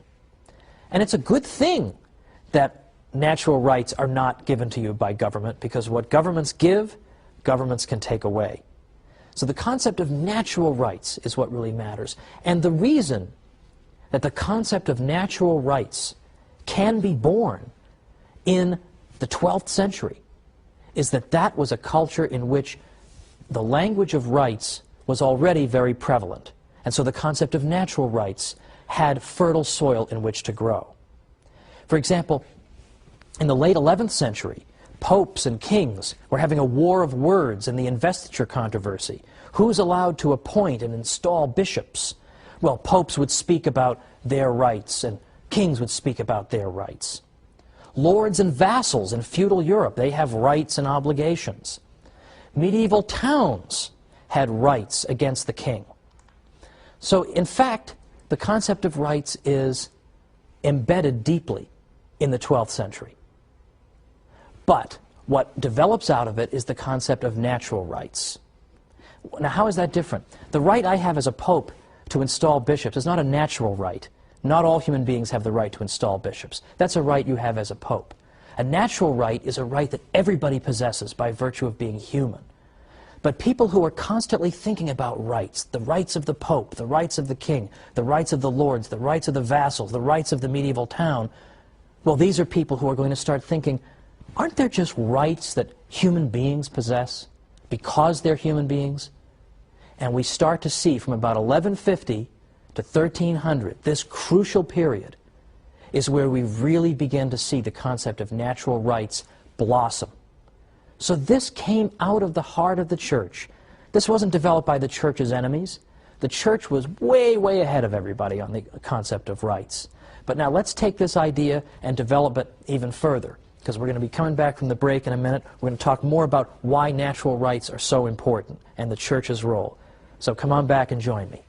And it's a good thing that natural rights are not given to you by government, because what governments give, governments can take away. So the concept of natural rights is what really matters. And the reason that the concept of natural rights can be born in the 12th century is that that was a culture in which the language of rights was already very prevalent. And so the concept of natural rights had fertile soil in which to grow. For example, in the late 11th century, popes and kings were having a war of words in the investiture controversy. Who's allowed to appoint and install bishops? Well, popes would speak about their rights, and kings would speak about their rights. Lords and vassals in feudal Europe, they have rights and obligations. Medieval towns had rights against the king. So, in fact, the concept of rights is embedded deeply in the 12th century. But what develops out of it is the concept of natural rights. Now, how is that different? The right I have as a pope to install bishops is not a natural right. Not all human beings have the right to install bishops. That's a right you have as a pope. A natural right is a right that everybody possesses by virtue of being human. But people who are constantly thinking about rights, the rights of the pope, the rights of the king, the rights of the lords, the rights of the vassals, the rights of the medieval town, well, these are people who are going to start thinking, aren't there just rights that human beings possess because they're human beings? And we start to see from about 1150 to 1300, this crucial period, is where we really begin to see the concept of natural rights blossom. So this came out of the heart of the church. This wasn't developed by the church's enemies. The church was way, way ahead of everybody on the concept of rights. But now let's take this idea and develop it even further, because we're going to be coming back from the break in a minute. We're going to talk more about why natural rights are so important and the church's role. So come on back and join me.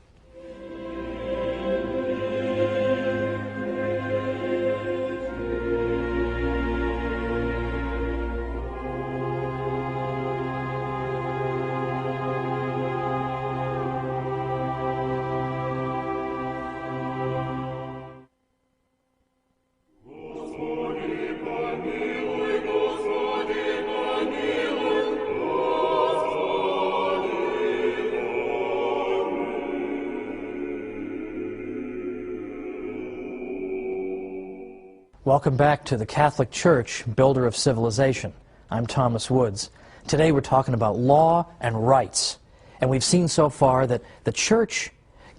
Welcome back to the Catholic Church, builder of civilization. I'm Thomas Woods. Today we're talking about law and rights. And we've seen so far that the Church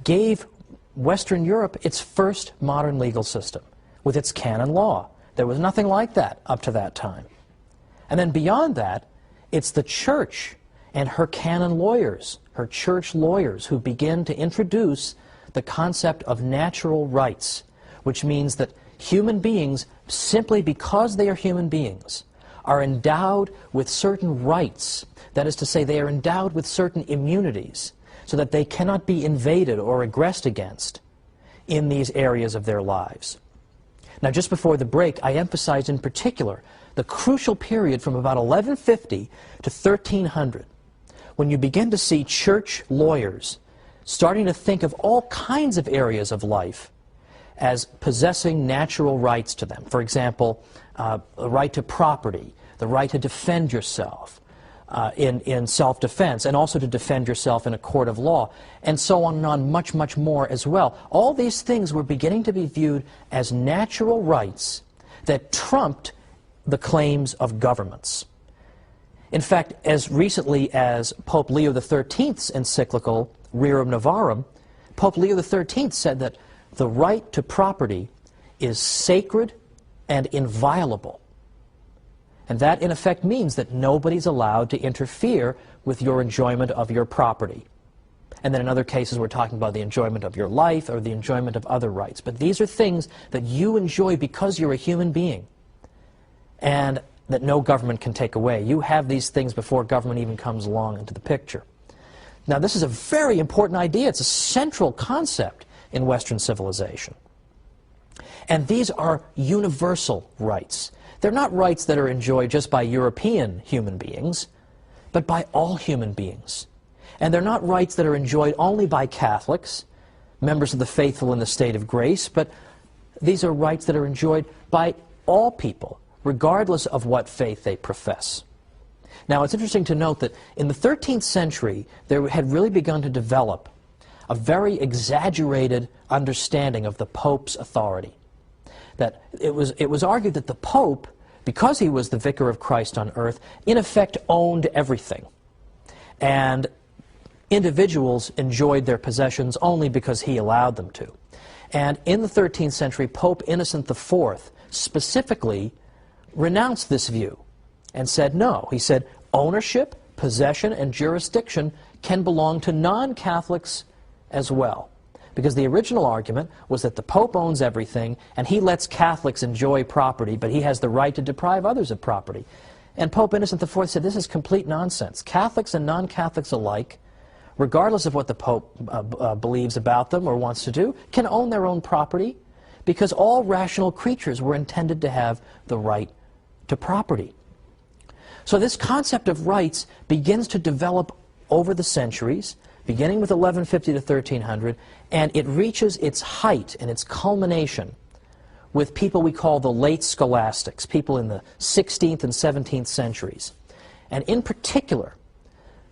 gave Western Europe its first modern legal system with its canon law. There was nothing like that up to that time. And then beyond that, it's the Church and her canon lawyers, her church lawyers, who begin to introduce the concept of natural rights, which means that human beings, simply because they are human beings, are endowed with certain rights. That is to say, they are endowed with certain immunities so that they cannot be invaded or aggressed against in these areas of their lives. Now, just before the break, I emphasized in particular the crucial period from about 1150 to 1300, when you begin to see church lawyers starting to think of all kinds of areas of life as possessing natural rights to them. For example, the right to property, the right to defend yourself in self-defense, and also to defend yourself in a court of law, and so on and on, much, much more as well. All these things were beginning to be viewed as natural rights that trumped the claims of governments. In fact, as recently as Pope Leo XIII's encyclical, Rerum Novarum, Pope Leo XIII said that the right to property is sacred and inviolable. And that, in effect, means that nobody's allowed to interfere with your enjoyment of your property. And then in other cases, we're talking about the enjoyment of your life or the enjoyment of other rights. But these are things that you enjoy because you're a human being, and that no government can take away. You have these things before government even comes along into the picture. Now, this is a very important idea. It's a central concept in Western civilization. And these are universal rights. They're not rights that are enjoyed just by European human beings, but by all human beings. And they're not rights that are enjoyed only by Catholics, members of the faithful in the state of grace, but these are rights that are enjoyed by all people, regardless of what faith they profess. Now, it's interesting to note that in the 13th century, there had really begun to develop a very exaggerated understanding of the Pope's authority. That it was argued that the Pope, because he was the vicar of Christ on earth, in effect owned everything. And individuals enjoyed their possessions only because he allowed them to. And in the 13th century, Pope Innocent IV specifically renounced this view and said no. He said ownership, possession, and jurisdiction can belong to non-Catholics as well. Because the original argument was that the Pope owns everything, and he lets Catholics enjoy property, but he has the right to deprive others of property. And Pope Innocent IV said this is complete nonsense. Catholics and non-Catholics alike, regardless of what the Pope believes about them or wants to do, can own their own property, because all rational creatures were intended to have the right to property. So this concept of rights begins to develop over the centuries, beginning with 1150 to 1300, and it reaches its height and its culmination with people we call the late scholastics, people in the 16th and 17th centuries. And in particular,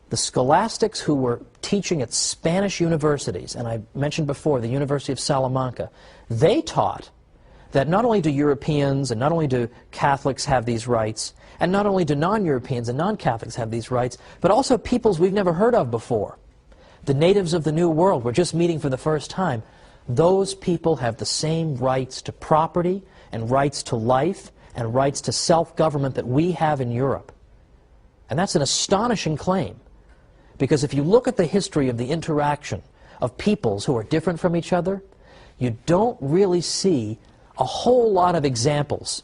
the scholastics who were teaching at Spanish universities, and I mentioned before the University of Salamanca, they taught that not only do Europeans and not only do Catholics have these rights, and not only do non-Europeans and non-Catholics have these rights, but also peoples we've never heard of before. The natives of the New World, we're just meeting for the first time. Those people have the same rights to property and rights to life and rights to self-government that we have in Europe. And that's an astonishing claim, because if you look at the history of the interaction of peoples who are different from each other, you don't really see a whole lot of examples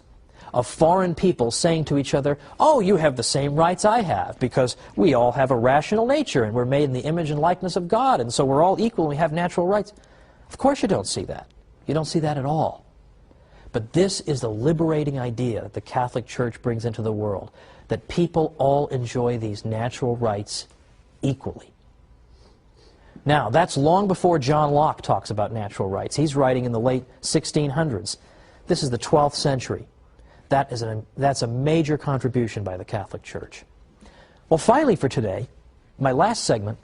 of foreign people saying to each other, oh, you have the same rights I have, because we all have a rational nature and we're made in the image and likeness of God, and so we're all equal and we have natural rights. Of course you don't see that. You don't see that at all. But this is the liberating idea that the Catholic Church brings into the world, that people all enjoy these natural rights equally. Now, that's long before John Locke talks about natural rights. He's writing in the late 1600s. This is the 12th century. That's a major contribution by the Catholic Church. Well, finally for today, my last segment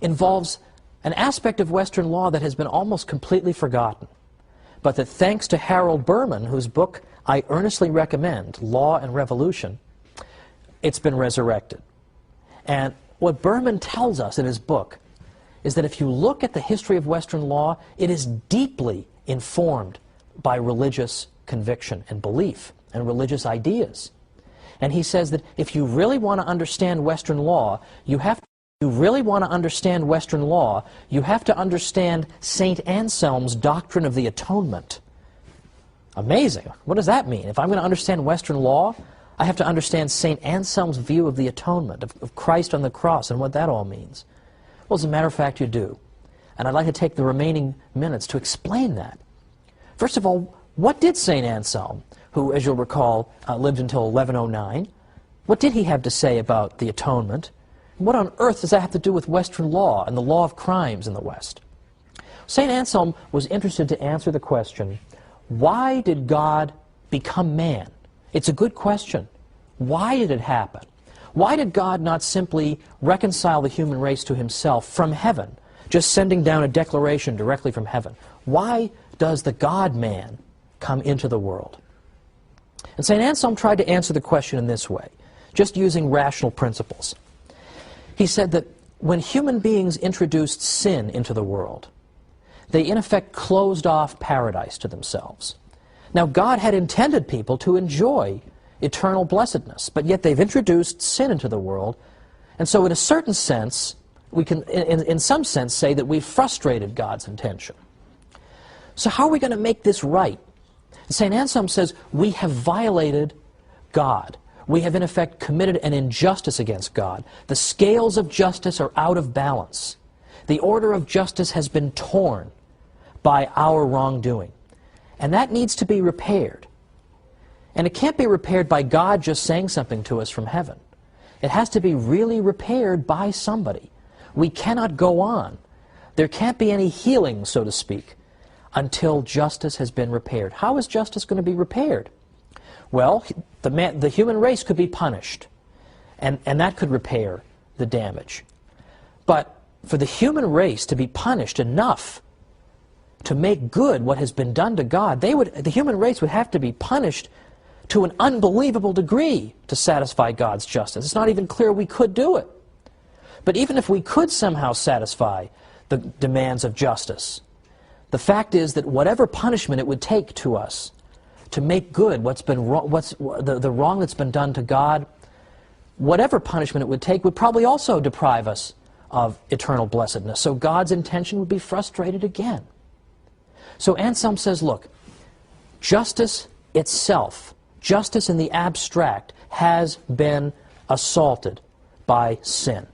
involves an aspect of Western law that has been almost completely forgotten, but that thanks to Harold Berman, whose book I earnestly recommend, Law and Revolution, it's been resurrected. And what Berman tells us in his book is that if you look at the history of Western law, it is deeply informed by religious conviction and belief and religious ideas. And he says that if you really want to understand Western law, you have to understand St. Anselm's doctrine of the atonement. Amazing. What does that mean? If I'm going to understand Western law, I have to understand St. Anselm's view of the atonement, of Christ on the cross, and what that all means. Well, as a matter of fact, you do. And I'd like to take the remaining minutes to explain that. First of all, what did St. Anselm, who, as you'll recall, lived until 1109, what did he have to say about the atonement? And what on earth does that have to do with Western law and the law of crimes in the West? St. Anselm was interested to answer the question, why did God become man? It's a good question. Why did it happen? Why did God not simply reconcile the human race to himself from heaven, just sending down a declaration directly from heaven? Why does the God-man come into the world? And St. Anselm tried to answer the question in this way, just using rational principles. He said that when human beings introduced sin into the world, they in effect closed off paradise to themselves. Now, God had intended people to enjoy eternal blessedness, but yet they've introduced sin into the world, and so in a certain sense, we can, in some sense, say that we've frustrated God's intention. So how are we going to make this right? St. Anselm says we have violated God. We have in effect committed an injustice against God. The scales of justice are out of balance. The order of justice has been torn by our wrongdoing. And that needs to be repaired. And it can't be repaired by God just saying something to us from heaven. It has to be really repaired by somebody. We cannot go on. There can't be any healing, so to speak, until justice has been repaired. How is justice going to be repaired? Well, the human race could be punished, and that could repair the damage. But for the human race to be punished enough to make good what has been done to God, the human race would have to be punished to an unbelievable degree to satisfy God's justice. It's not even clear we could do it. But even if we could somehow satisfy the demands of justice, the fact is that whatever punishment it would take to us to make good what's been wrong, the wrong that's been done to God, whatever punishment it would take would probably also deprive us of eternal blessedness. So God's intention would be frustrated again. So Anselm says, look, justice itself, justice in the abstract, has been assaulted by sin.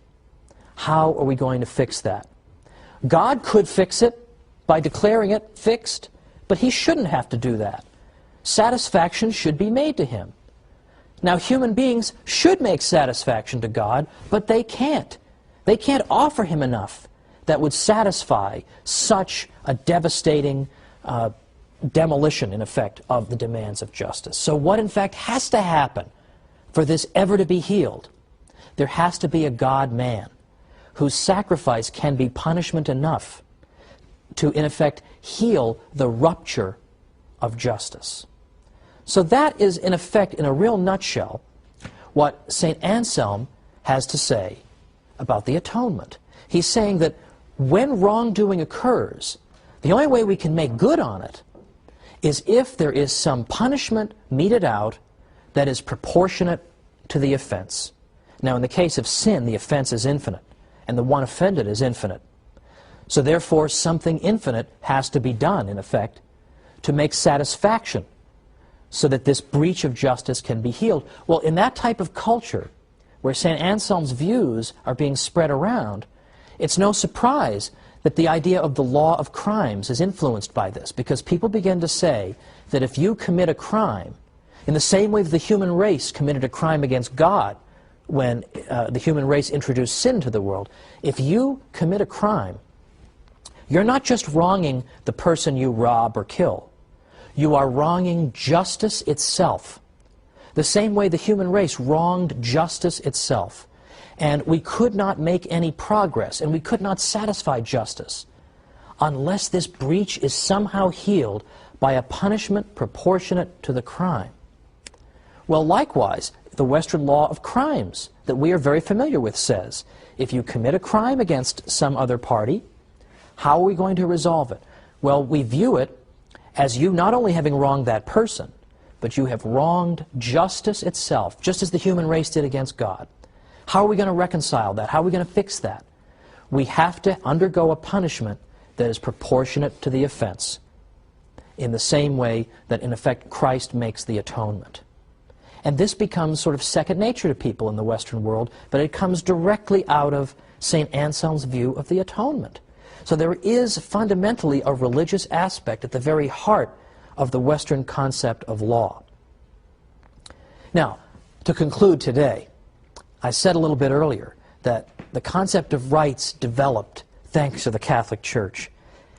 How are we going to fix that? God could fix it by declaring it fixed, but he shouldn't have to do that. Satisfaction should be made to him. Now, human beings should make satisfaction to God, but they can't. They can't offer him enough that would satisfy such a devastating demolition, in effect, of the demands of justice. So what, in fact, has to happen for this ever to be healed? There has to be a God-man whose sacrifice can be punishment enough to, in effect, heal the rupture of justice. So that is, in effect, in a real nutshell, what St. Anselm has to say about the atonement. He's saying that when wrongdoing occurs, the only way we can make good on it is if there is some punishment meted out that is proportionate to the offense. Now, in the case of sin, the offense is infinite, and the one offended is infinite. So therefore, something infinite has to be done, in effect, to make satisfaction so that this breach of justice can be healed. Well, in that type of culture, where St. Anselm's views are being spread around, it's no surprise that the idea of the law of crimes is influenced by this, because people begin to say that if you commit a crime, in the same way that the human race committed a crime against God when the human race introduced sin to the world, if you commit a crime, you're not just wronging the person you rob or kill. You are wronging justice itself. The same way the human race wronged justice itself. And we could not make any progress, and we could not satisfy justice unless this breach is somehow healed by a punishment proportionate to the crime. Well, likewise, the Western law of crimes that we are very familiar with says, if you commit a crime against some other party, how are we going to resolve it? Well, we view it as you not only having wronged that person, but you have wronged justice itself, just as the human race did against God. How are we going to reconcile that? How are we going to fix that? We have to undergo a punishment that is proportionate to the offense, in the same way that, in effect, Christ makes the atonement. And this becomes sort of second nature to people in the Western world, but it comes directly out of St. Anselm's view of the atonement. So there is fundamentally a religious aspect at the very heart of the Western concept of law. Now, to conclude today, I said a little bit earlier that the concept of rights developed thanks to the Catholic Church,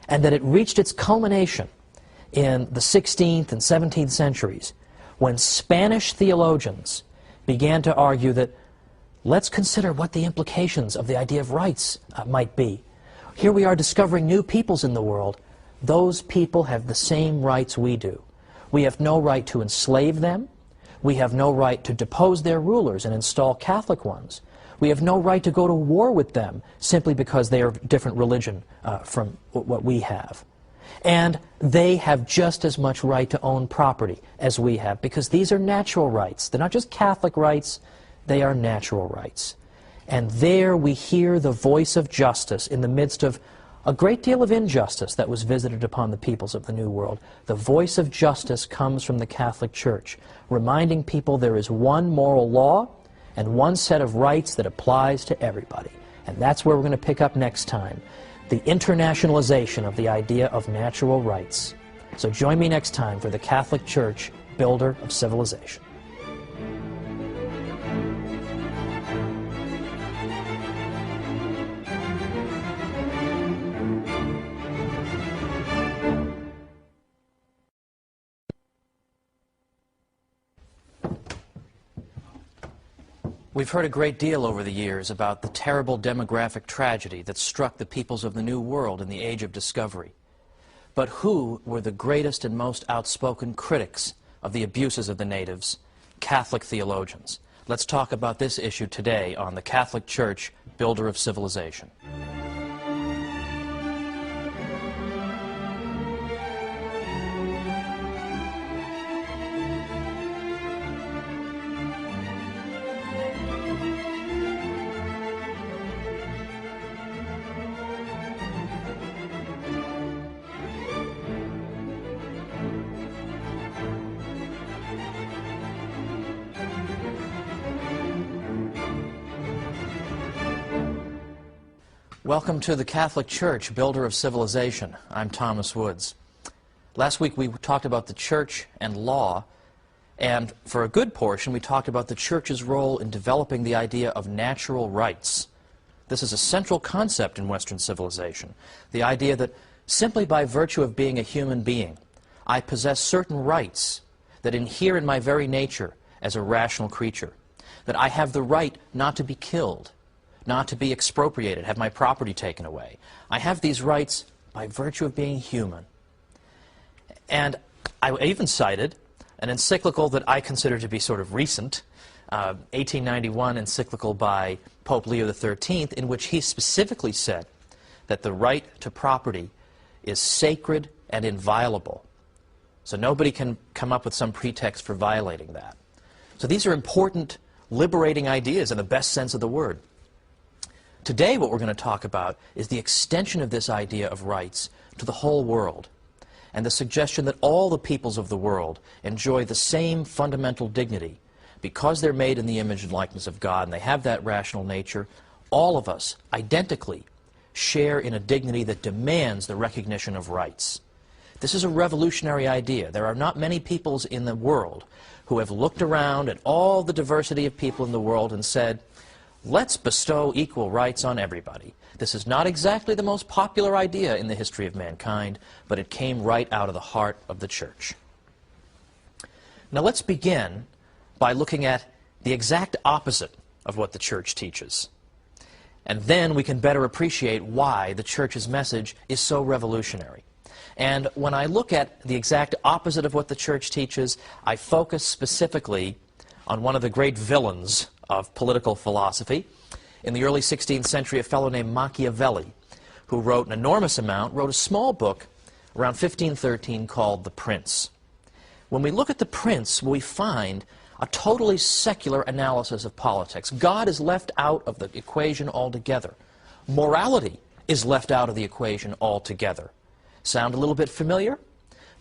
and that it reached its culmination in the 16th and 17th centuries when Spanish theologians began to argue that let's consider what the implications of the idea of rights might be. Here we are discovering new peoples in the world. Those people have the same rights we do. We have no right to enslave them. We have no right to depose their rulers and install Catholic ones. We have no right to go to war with them simply because they are a different religion from what we have. And they have just as much right to own property as we have, because these are natural rights. They're not just Catholic rights, they are natural rights. And there we hear the voice of justice in the midst of a great deal of injustice that was visited upon the peoples of the New World. The voice of justice comes from the Catholic Church, reminding people there is one moral law and one set of rights that applies to everybody. And that's where we're going to pick up next time, the internationalization of the idea of natural rights. So join me next time for the Catholic Church, Builder of Civilization. We've heard a great deal over the years about the terrible demographic tragedy that struck the peoples of the New World in the Age of Discovery. But who were the greatest and most outspoken critics of the abuses of the natives? Catholic theologians. Let's talk about this issue today on the Catholic Church, Builder of Civilization. Welcome to the Catholic Church, builder of civilization. I'm Thomas Woods. Last week we talked about the church and law, and for a good portion we talked about the church's role in developing the idea of natural rights. This is a central concept in Western civilization, the idea that simply by virtue of being a human being, I possess certain rights that inhere in my very nature as a rational creature, that I have the right not to be killed, not to be expropriated, have my property taken away. I have these rights by virtue of being human. And I even cited an encyclical that I consider to be sort of recent, 1891 encyclical by Pope Leo XIII, in which he specifically said that the right to property is sacred and inviolable. So nobody can come up with some pretext for violating that. So these are important, liberating ideas in the best sense of the word. Today what we're going to talk about is the extension of this idea of rights to the whole world, and the suggestion that all the peoples of the world enjoy the same fundamental dignity because they're made in the image and likeness of God and they have that rational nature. All of us, identically, share in a dignity that demands the recognition of rights. This is a revolutionary idea. There are not many peoples in the world who have looked around at all the diversity of people in the world and said, let's bestow equal rights on everybody. This is not exactly the most popular idea in the history of mankind, but it came right out of the heart of the church. Now let's begin by looking at the exact opposite of what the church teaches. And then we can better appreciate why the church's message is so revolutionary. And when I look at the exact opposite of what the church teaches, I focus specifically on one of the great villains of political philosophy. In the early 16th century, a fellow named Machiavelli, who wrote an enormous amount, wrote a small book around 1513 called The Prince. When we look at The Prince, we find a totally secular analysis of politics. God is left out of the equation altogether. Morality is left out of the equation altogether. Sound a little bit familiar?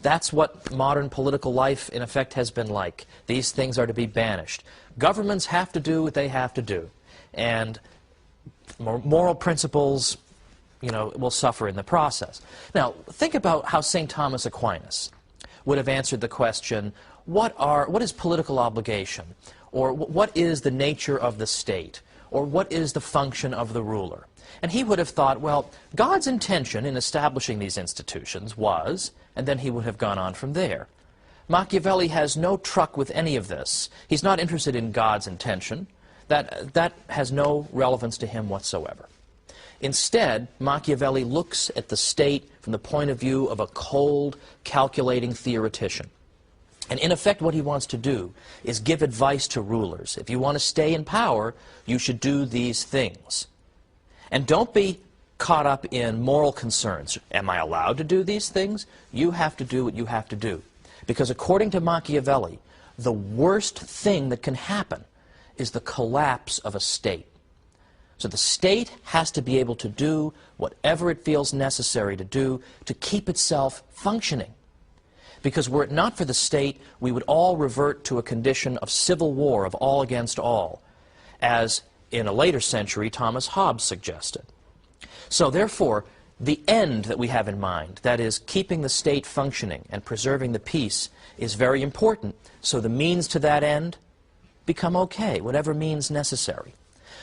That's what modern political life, in effect, has been like. These things are to be banished. Governments have to do what they have to do. And moral principles, will suffer in the process. Now, think about how St. Thomas Aquinas would have answered the question, what is political obligation? Or what is the nature of the state? Or what is the function of the ruler? And he would have thought, well, God's intention in establishing these institutions was, and then he would have gone on from there. Machiavelli has no truck with any of this. He's not interested in God's intention. That has no relevance to him whatsoever. Instead, Machiavelli looks at the state from the point of view of a cold, calculating theoretician. And in effect, what he wants to do is give advice to rulers. If you want to stay in power, you should do these things. And don't be caught up in moral concerns. Am I allowed to do these things? You have to do what you have to do. Because according to Machiavelli, the worst thing that can happen is the collapse of a state. So the state has to be able to do whatever it feels necessary to do to keep itself functioning. Because were it not for the state, we would all revert to a condition of civil war, of all against all, as in a later century Thomas Hobbes suggested. So therefore, the end that we have in mind, that is, keeping the state functioning and preserving the peace, is very important. So the means to that end become okay, whatever means necessary.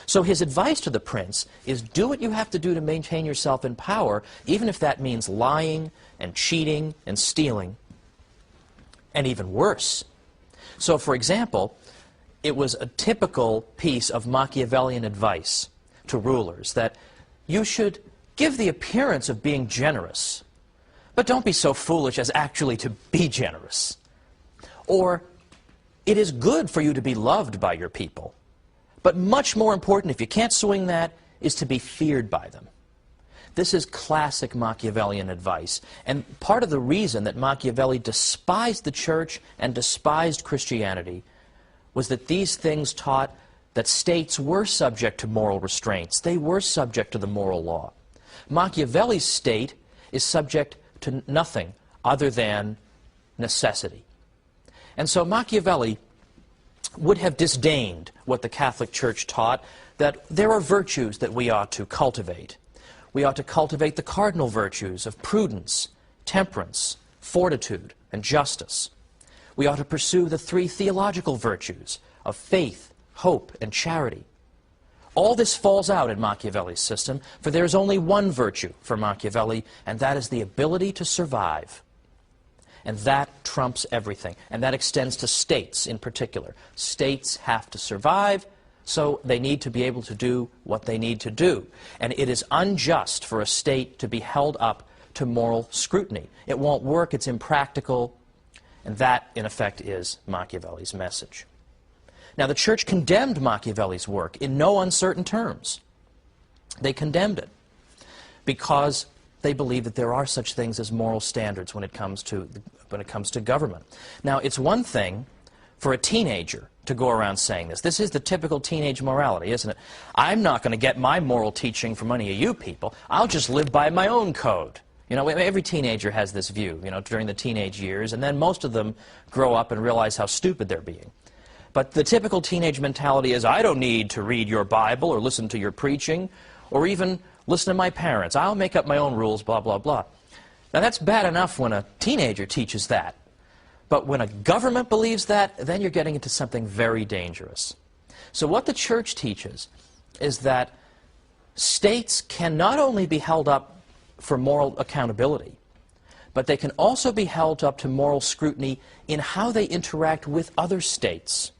So his advice to the prince is do what you have to do to maintain yourself in power, even if that means lying and cheating and stealing, and even worse. So, for example, it was a typical piece of Machiavellian advice to rulers that you should give the appearance of being generous, but don't be so foolish as actually to be generous. Or, it is good for you to be loved by your people, but much more important, if you can't swing that, is to be feared by them. This is classic Machiavellian advice, and part of the reason that Machiavelli despised the church and despised Christianity was that these things taught that states were subject to moral restraints. They were subject to the moral law. Machiavelli's state is subject to nothing other than necessity. And so Machiavelli would have disdained what the Catholic Church taught, that there are virtues that we ought to cultivate. We ought to cultivate the cardinal virtues of prudence, temperance, fortitude, and justice. We ought to pursue the three theological virtues of faith, hope, and charity. All this falls out in Machiavelli's system, for there is only one virtue for Machiavelli, and that is the ability to survive. And that trumps everything, and that extends to states in particular. States have to survive, so they need to be able to do what they need to do. And it is unjust for a state to be held up to moral scrutiny. It won't work, it's impractical, and that, in effect, is Machiavelli's message. Now, the Church condemned Machiavelli's work in no uncertain terms. They condemned it because they believe that there are such things as moral standards when it comes to government. Now, it's one thing for a teenager to go around saying this. This is the typical teenage morality, isn't it? I'm not going to get my moral teaching from any of you people. I'll just live by my own code. You know, every teenager has this view, you know, during the teenage years, and then most of them grow up and realize how stupid they're being. But the typical teenage mentality is, I don't need to read your Bible or listen to your preaching or even listen to my parents. I'll make up my own rules, blah, blah, blah. Now, that's bad enough when a teenager teaches that. But when a government believes that, then you're getting into something very dangerous. So what the Church teaches is that states can not only be held up for moral accountability, but they can also be held up to moral scrutiny in how they interact with other states.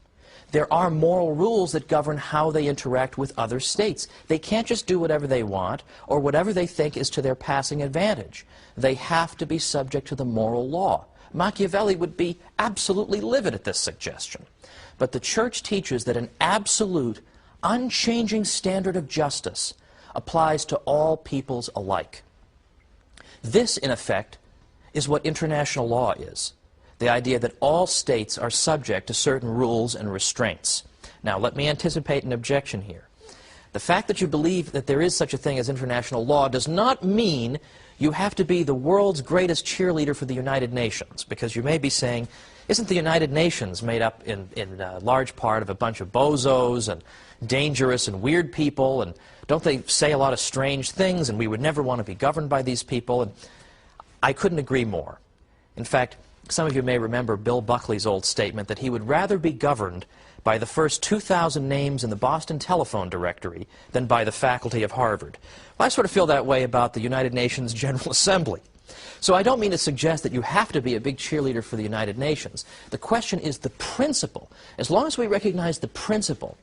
There are moral rules that govern how they interact with other states. They can't just do whatever they want or whatever they think is to their passing advantage. They have to be subject to the moral law. Machiavelli would be absolutely livid at this suggestion. But the Church teaches that an absolute, unchanging standard of justice applies to all peoples alike. This, in effect, is what international law is. The idea that all states are subject to certain rules and restraints. Now, let me anticipate an objection here. The fact that you believe that there is such a thing as international law does not mean you have to be the world's greatest cheerleader for the United Nations, because you may be saying, isn't the United Nations made up in large part of a bunch of bozos and dangerous and weird people, and don't they say a lot of strange things, and we would never want to be governed by these people? And I couldn't agree more. In fact, some of you may remember Bill Buckley's old statement that he would rather be governed by the first 2,000 names in the Boston telephone directory than by the faculty of Harvard. Well, I sort of feel that way about the United Nations General Assembly. So I don't mean to suggest that you have to be a big cheerleader for the United Nations. The question is the principle. As long as we recognize the principle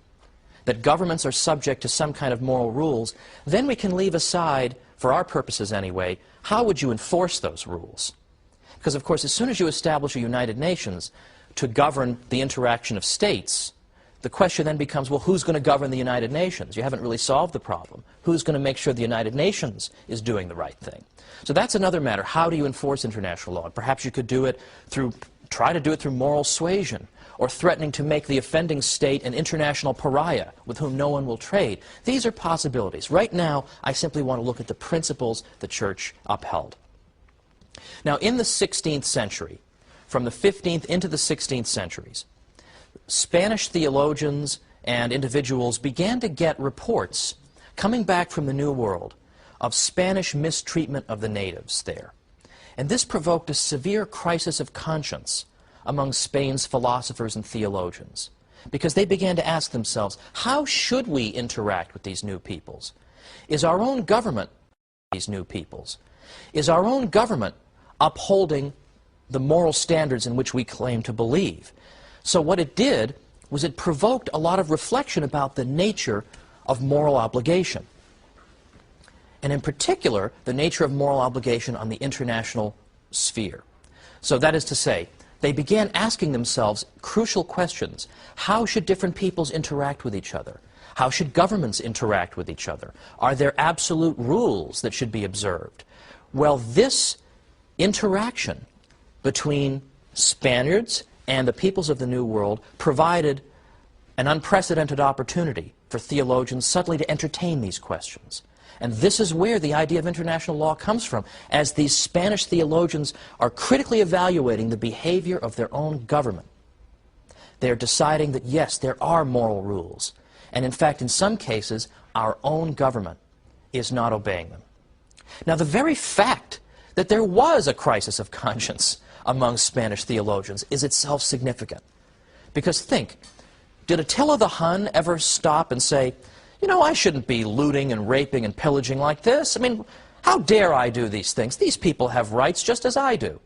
that governments are subject to some kind of moral rules, then we can leave aside, for our purposes anyway, how would you enforce those rules? Because, of course, as soon as you establish a United Nations to govern the interaction of states, the question then becomes, well, who's going to govern the United Nations? You haven't really solved the problem. Who's going to make sure the United Nations is doing the right thing? So that's another matter. How do you enforce international law? Perhaps you could do it through, try to do it through moral suasion, or threatening to make the offending state an international pariah with whom no one will trade. These are possibilities. Right now, I simply want to look at the principles the Church upheld. Now, in the 16th century, from the 15th into the 16th centuries, Spanish theologians and individuals began to get reports coming back from the New World of Spanish mistreatment of the natives there. And this provoked a severe crisis of conscience among Spain's philosophers and theologians, because they began to ask themselves, how should we interact with these new peoples? Is our own government these new peoples? Is our own government upholding the moral standards in which we claim to believe? So what it did was it provoked a lot of reflection about the nature of moral obligation. And in particular, the nature of moral obligation on the international sphere. So that is to say, they began asking themselves crucial questions. How should different peoples interact with each other? How should governments interact with each other? Are there absolute rules that should be observed? Well, this interaction between Spaniards and the peoples of the New World provided an unprecedented opportunity for theologians suddenly to entertain these questions. And this is where the idea of international law comes from, as these Spanish theologians are critically evaluating the behavior of their own government. They're deciding that, yes, there are moral rules. And in fact, in some cases, our own government is not obeying them. Now, the very fact that there was a crisis of conscience among Spanish theologians is itself significant. Because think, did Attila the Hun ever stop and say, you know, I shouldn't be looting and raping and pillaging like this? I mean, how dare I do these things? These people have rights just as I do.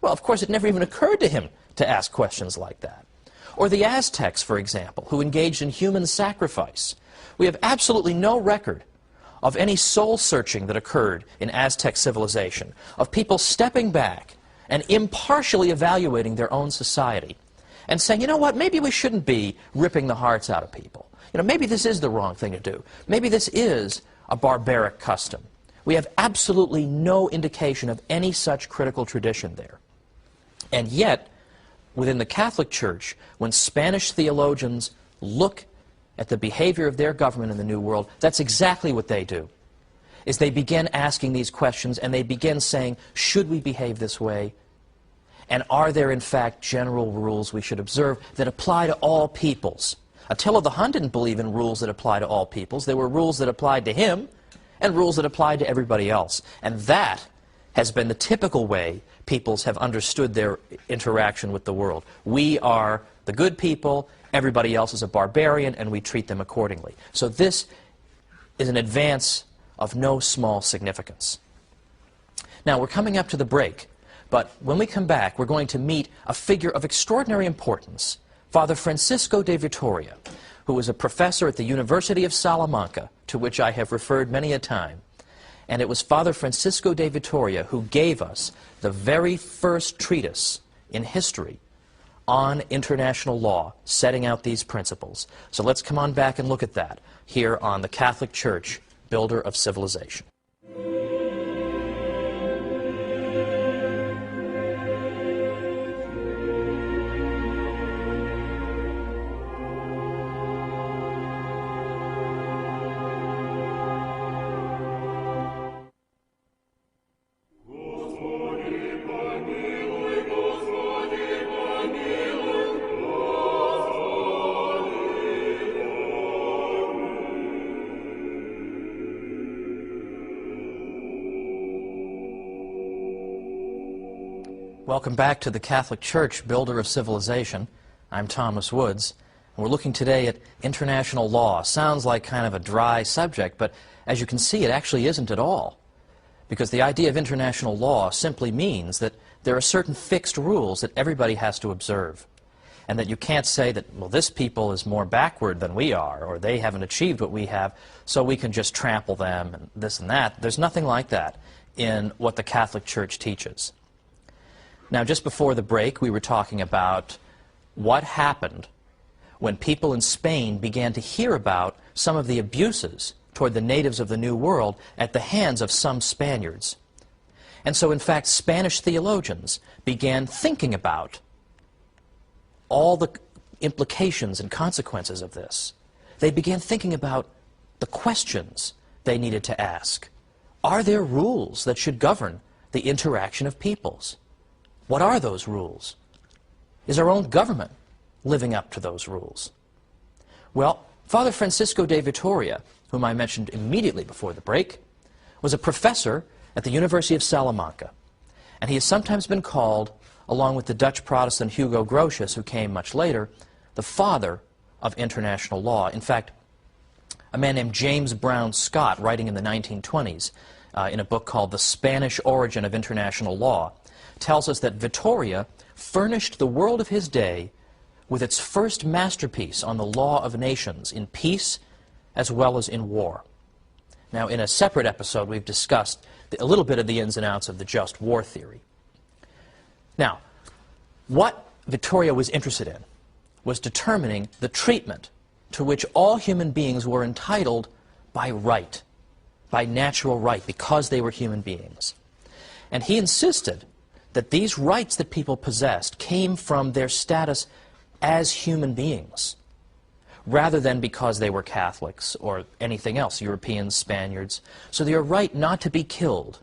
Well, of course, it never even occurred to him to ask questions like that. Or the Aztecs, for example, who engaged in human sacrifice. We have absolutely no record of any soul-searching that occurred in Aztec civilization, of people stepping back and impartially evaluating their own society and saying, you know what, maybe we shouldn't be ripping the hearts out of people. You know, maybe this is the wrong thing to do. Maybe this is a barbaric custom. We have absolutely no indication of any such critical tradition there. And yet, within the Catholic Church, when Spanish theologians look at the behavior of their government in the New World, that's exactly what they do. Is they begin asking these questions and they begin saying, should we behave this way? And are there in fact general rules we should observe that apply to all peoples? Attila the Hun didn't believe in rules that apply to all peoples. There were rules that applied to him and rules that applied to everybody else. And that has been the typical way peoples have understood their interaction with the world. We are the good people, everybody else is a barbarian, and we treat them accordingly. So this is an advance of no small significance. Now, we're coming up to the break, but when we come back, we're going to meet a figure of extraordinary importance, Father Francisco de Vitoria, who was a professor at the University of Salamanca, to which I have referred many a time. And it was Father Francisco de Vitoria who gave us the very first treatise in history on international law, setting out these principles. So let's come on back and look at that here on the Catholic Church, Builder of Civilization. Welcome back to the Catholic Church, Builder of Civilization. I'm Thomas Woods, and we're looking today at international law. Sounds like kind of a dry subject, but as you can see, it actually isn't at all. Because the idea of international law simply means that there are certain fixed rules that everybody has to observe. And that you can't say that, well, this people is more backward than we are, or they haven't achieved what we have, so we can just trample them and this and that. There's nothing like that in what the Catholic Church teaches. Now, just before the break, we were talking about what happened when people in Spain began to hear about some of the abuses toward the natives of the New World at the hands of some Spaniards. And so, in fact, Spanish theologians began thinking about all the implications and consequences of this. They began thinking about the questions they needed to ask. Are there rules that should govern the interaction of peoples? What are those rules? Is our own government living up to those rules? Well, Father Francisco de Vitoria, whom I mentioned immediately before the break, was a professor at the University of Salamanca. And he has sometimes been called, along with the Dutch Protestant Hugo Grotius, who came much later, the father of international law. In fact, a man named James Brown Scott, writing in the 1920s in a book called The Spanish Origin of International Law, tells us that Vitoria furnished the world of his day with its first masterpiece on the law of nations in peace as well as in war. Now, in a separate episode, we've discussed a little bit of the ins and outs of the just war theory. Now, what Vitoria was interested in was determining the treatment to which all human beings were entitled by right, by natural right, because they were human beings. And he insisted that these rights that people possessed came from their status as human beings, rather than because they were Catholics or anything else, Europeans, Spaniards. So their right not to be killed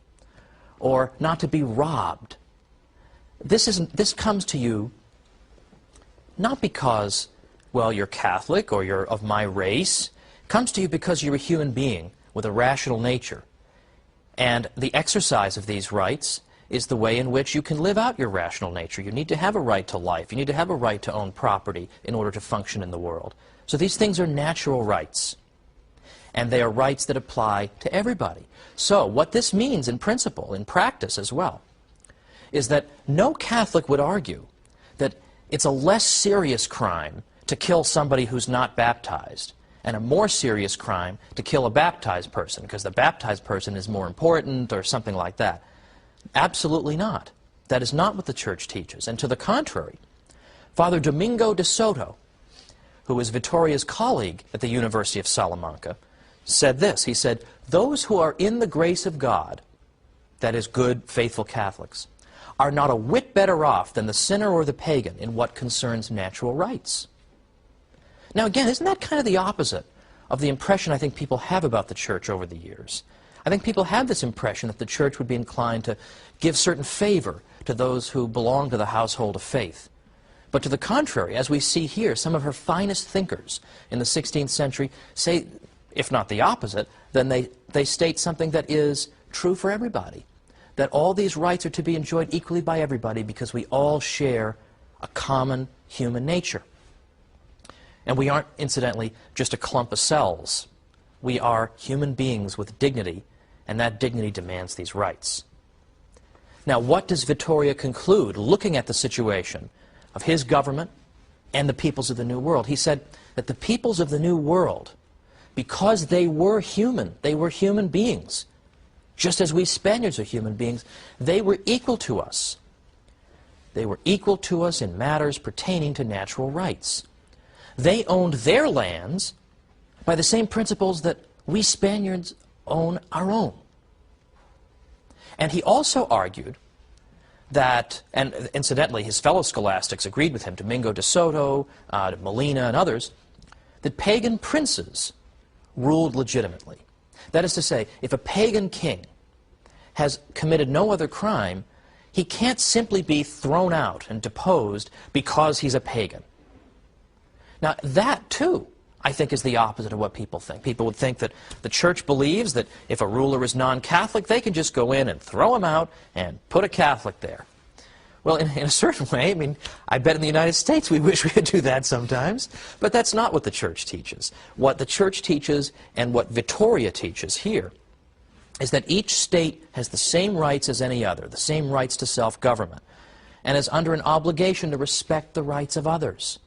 or not to be robbed. This comes to you not because, well, you're Catholic or you're of my race. It comes to you because you're a human being with a rational nature. And the exercise of these rights is the way in which you can live out your rational nature. You need to have a right to life. You need to have a right to own property in order to function in the world. So these things are natural rights. And they are rights that apply to everybody. So what this means in principle, in practice as well, is that no Catholic would argue that it's a less serious crime to kill somebody who's not baptized and a more serious crime to kill a baptized person because the baptized person is more important or something like that. Absolutely not. That is not what the Church teaches. And to the contrary, Father Domingo de Soto, who was Vittoria's colleague at the University of Salamanca, said this. He said, "Those who are in the grace of God, that is, good, faithful Catholics, are not a whit better off than the sinner or the pagan in what concerns natural rights." Now again, isn't that kind of the opposite of the impression I think people have about the Church over the years? I think people have this impression that the Church would be inclined to give certain favor to those who belong to the household of faith. But to the contrary, as we see here, some of her finest thinkers in the 16th century say, if not the opposite, then they state something that is true for everybody, that all these rights are to be enjoyed equally by everybody because we all share a common human nature. And we aren't, incidentally, just a clump of cells. We are human beings with dignity, and that dignity demands these rights. Now, what does Vittoria conclude, looking at the situation of his government and the peoples of the New World? He said that the peoples of the New World, because they were human beings, just as we Spaniards are human beings, they were equal to us. They were equal to us in matters pertaining to natural rights. They owned their lands by the same principles that we Spaniards own our own. And he also argued that, and incidentally his fellow scholastics agreed with him, Domingo de Soto, Molina and others, that pagan princes ruled legitimately. That is to say, if a pagan king has committed no other crime, he can't simply be thrown out and deposed because he's a pagan. Now that, too, I think is the opposite of what people think. People would think that the Church believes that if a ruler is non-Catholic, they can just go in and throw him out and put a Catholic there. Well, in a certain way, I mean, I bet in the United States we wish we could do that sometimes, but that's not what the Church teaches. What the Church teaches and what Vittoria teaches here is that each state has the same rights as any other, the same rights to self-government, and is under an obligation to respect the rights of others.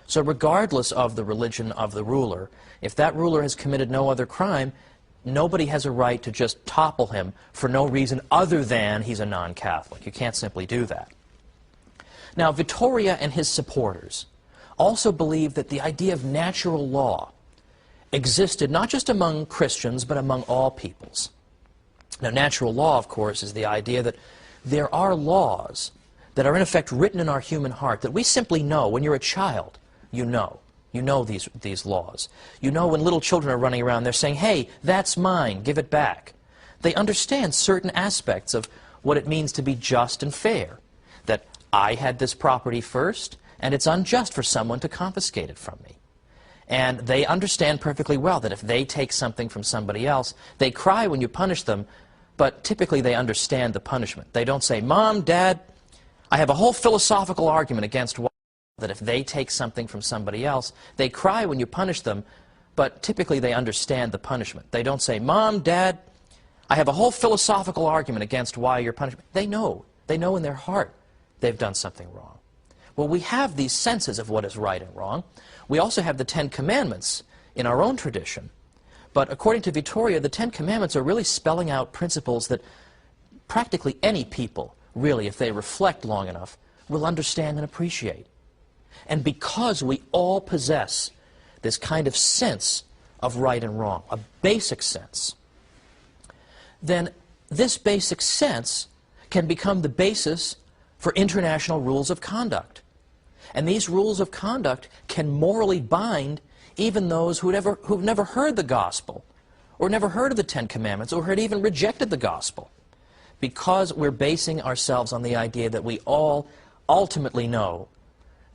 So regardless of the religion of the ruler, if that ruler has committed no other crime, nobody has a right to just topple him for no reason other than he's a non-Catholic. You can't simply do that. Now, Vittoria and his supporters also believed that the idea of natural law existed not just among Christians, but among all peoples. Now, natural law, of course, is the idea that there are laws that are in effect written in our human heart that we simply know. When you're a child, you know these laws. You know when little children are running around, they're saying, "Hey, that's mine, give it back." They understand certain aspects of what it means to be just and fair, that I had this property first, and it's unjust for someone to confiscate it from me. And they understand perfectly well that if they take something from somebody else, they cry when you punish them, but typically they understand the punishment. They don't say, "Mom, Dad, I have a whole philosophical argument against why," that if they take something from somebody else, they cry when you punish them, but typically they understand the punishment. They don't say, "Mom, Dad, I have a whole philosophical argument against why you're punishing." They know in their heart they've done something wrong. Well, we have these senses of what is right and wrong. We also have the Ten Commandments in our own tradition. But according to Vittoria, the Ten Commandments are really spelling out principles that practically any people, really, if they reflect long enough, will understand and appreciate. And because we all possess this kind of sense of right and wrong, a basic sense, then this basic sense can become the basis for international rules of conduct. And these rules of conduct can morally bind even those who've never heard the gospel, or never heard of the Ten Commandments, or had even rejected the gospel, because we're basing ourselves on the idea that we all ultimately know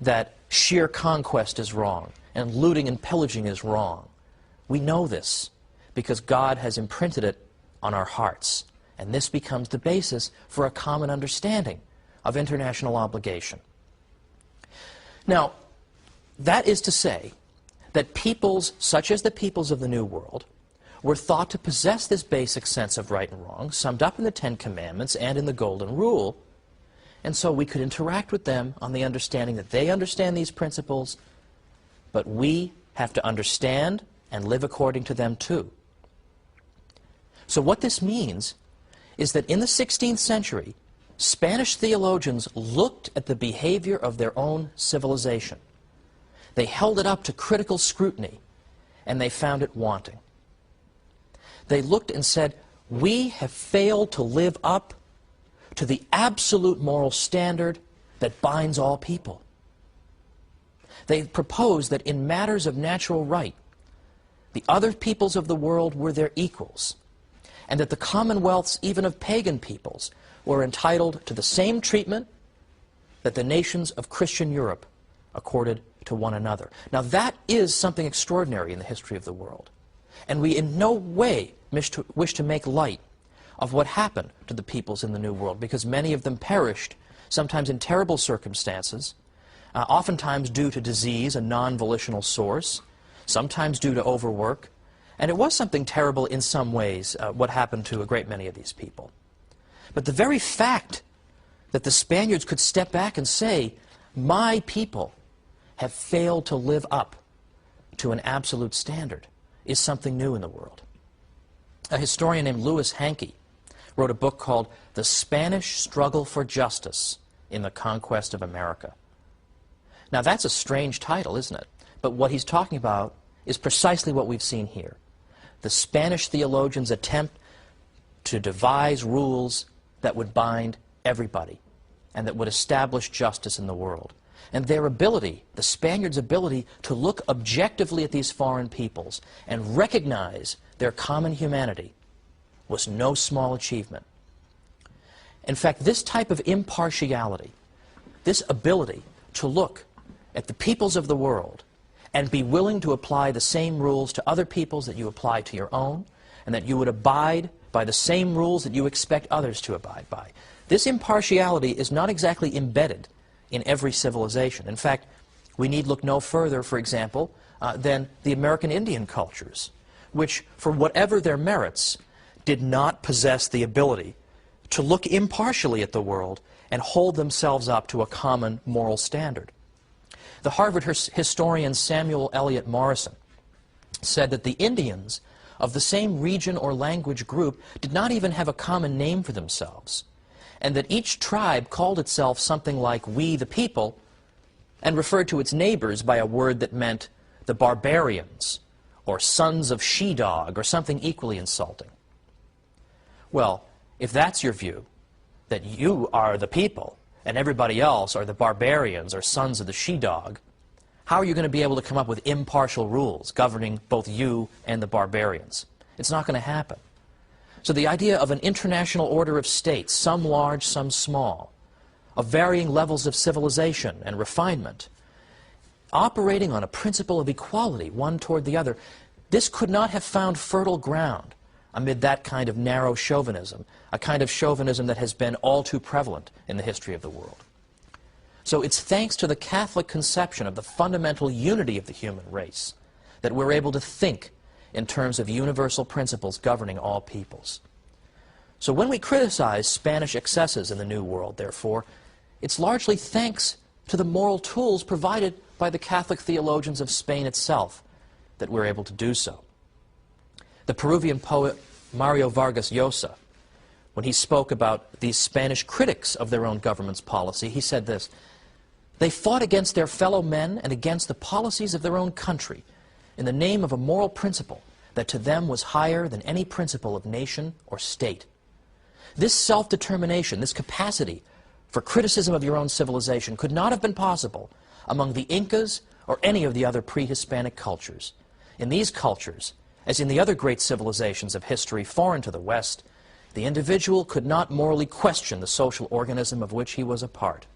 that sheer conquest is wrong, and looting and pillaging is wrong. We know this because God has imprinted it on our hearts, And this becomes the basis for a common understanding of international obligation. Now, that is to say that peoples such as the peoples of the New World were thought to possess this basic sense of right and wrong, summed up in the Ten Commandments and in the Golden Rule, and so we could interact with them on the understanding that they understand these principles, but we have to understand and live according to them too. So what this means is that in the 16th century, Spanish theologians looked at the behavior of their own civilization. They held it up to critical scrutiny, and they found it wanting. They looked and said, we have failed to live up to the absolute moral standard that binds all people. They proposed that in matters of natural right, the other peoples of the world were their equals, and that the commonwealths, even of pagan peoples, were entitled to the same treatment that the nations of Christian Europe accorded to one another. Now that is something extraordinary in the history of the world, and we in no way wish to make light of what happened to the peoples in the New World, because many of them perished, sometimes in terrible circumstances, oftentimes due to disease, a non-volitional source, sometimes due to overwork. And it was something terrible in some ways, what happened to a great many of these people. But the very fact that the Spaniards could step back and say, my people have failed to live up to an absolute standard, is something new in the world. A historian named Louis Hankey wrote a book called The Spanish Struggle for Justice in the Conquest of America. Now that's a strange title, isn't it? But what he's talking about is precisely what we've seen here. The Spanish theologians' attempt to devise rules that would bind everybody and that would establish justice in the world. And their ability, the Spaniards' ability to look objectively at these foreign peoples and recognize their common humanity was no small achievement. In fact, this type of impartiality, this ability to look at the peoples of the world and be willing to apply the same rules to other peoples that you apply to your own, and that you would abide by the same rules that you expect others to abide by. This impartiality is not exactly embedded in every civilization. In fact, we need look no further, for example, than the American Indian cultures, which, for whatever their merits, did not possess the ability to look impartially at the world and hold themselves up to a common moral standard. The Harvard historian Samuel Eliot Morison said that the Indians of the same region or language group did not even have a common name for themselves, and that each tribe called itself something like "we the people" and referred to its neighbors by a word that meant the barbarians or sons of she-dog or something equally insulting. Well, if that's your view, that you are the people and everybody else are the barbarians or sons of the she-dog, how are you going to be able to come up with impartial rules governing both you and the barbarians? It's not going to happen. So the idea of an international order of states, some large, some small, of varying levels of civilization and refinement, operating on a principle of equality, one toward the other, this could not have found fertile ground amid that kind of narrow chauvinism, a kind of chauvinism that has been all too prevalent in the history of the world. So it's thanks to the Catholic conception of the fundamental unity of the human race that we're able to think in terms of universal principles governing all peoples. So when we criticize Spanish excesses in the New World, therefore, it's largely thanks to the moral tools provided by the Catholic theologians of Spain itself that we're able to do so. The Peruvian poet Mario Vargas Llosa, when he spoke about these Spanish critics of their own government's policy, he said this: "They fought against their fellow men and against the policies of their own country in the name of a moral principle that to them was higher than any principle of nation or state. This self-determination, this capacity for criticism of your own civilization could not have been possible among the Incas or any of the other pre-Hispanic cultures. In these cultures, as in the other great civilizations of history foreign to the West, the individual could not morally question the social organism of which he was a part."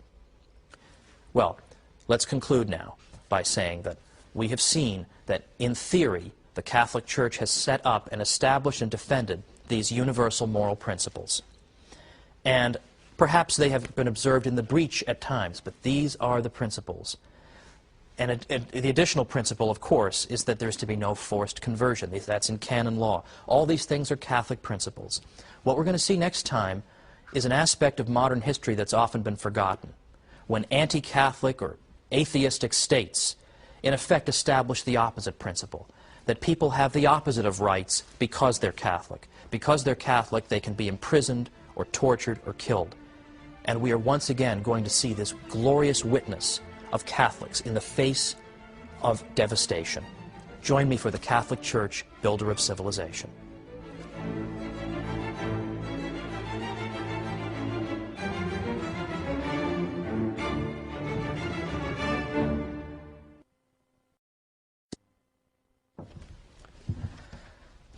Well, let's conclude now by saying that we have seen that, in theory, the Catholic Church has set up and established and defended these universal moral principles. And perhaps they have been observed in the breach at times, but these are the principles. And the additional principle, of course, is that there's to be no forced conversion. That's in canon law. All these things are Catholic principles. What we're going to see next time is an aspect of modern history that's often been forgotten, when anti-Catholic or atheistic states, in effect, establish the opposite principle, that people have the opposite of rights because they're Catholic. Because they're Catholic, they can be imprisoned or tortured or killed. And we are once again going to see this glorious witness of Catholics in the face of devastation. Join me for the Catholic Church, Builder of Civilization.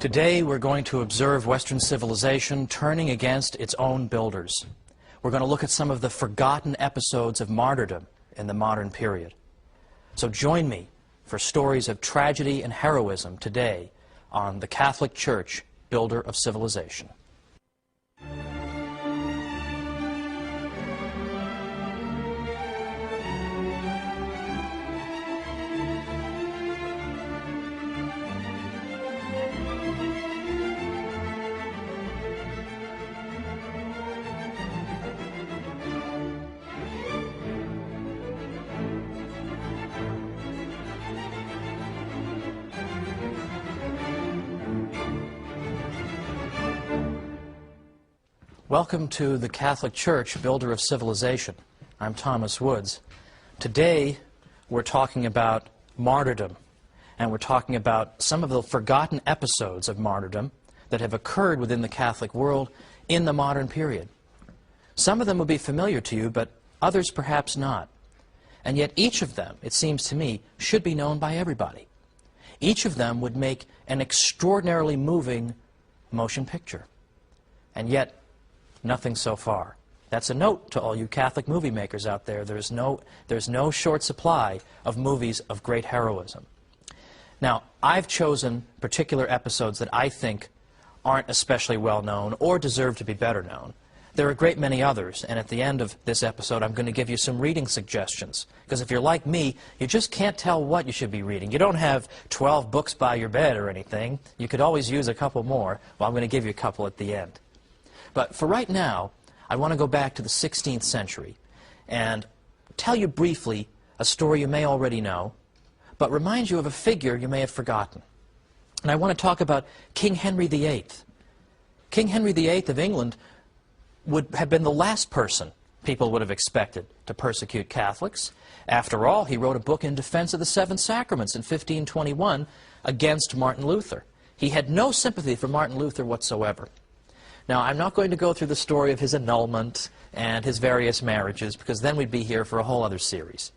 Today we're going to observe Western civilization turning against its own builders. We're going to look at some of the forgotten episodes of martyrdom in the modern period. So join me for stories of tragedy and heroism today on the Catholic Church, Builder of Civilization. Welcome to the Catholic Church, Builder of Civilization. I'm Thomas Woods. Today we're talking about martyrdom, and we're talking about some of the forgotten episodes of martyrdom that have occurred within the Catholic world in the modern period. Some of them will be familiar to you, but others perhaps not. And yet each of them, it seems to me, should be known by everybody. Each of them would make an extraordinarily moving motion picture. And yet, nothing so far. That's a note to all you Catholic movie makers out there. There's no short supply of movies of great heroism. Now, I've chosen particular episodes that I think aren't especially well known or deserve to be better known. There are a great many others, and at the end of this episode I'm going to give you some reading suggestions. Because if you're like me, you just can't tell what you should be reading. You don't have 12 books by your bed or anything. You could always use a couple more. Well, I'm going to give you a couple at the end. But for right now, I want to go back to the 16th century and tell you briefly a story you may already know, but remind you of a figure you may have forgotten. And I want to talk about King Henry VIII. King Henry VIII of England would have been the last person people would have expected to persecute Catholics. After all, he wrote a book in defense of the Seven Sacraments in 1521 against Martin Luther. He had no sympathy for Martin Luther whatsoever. Now, I'm not going to go through the story of his annulment and his various marriages, because then we'd be here for a whole other series.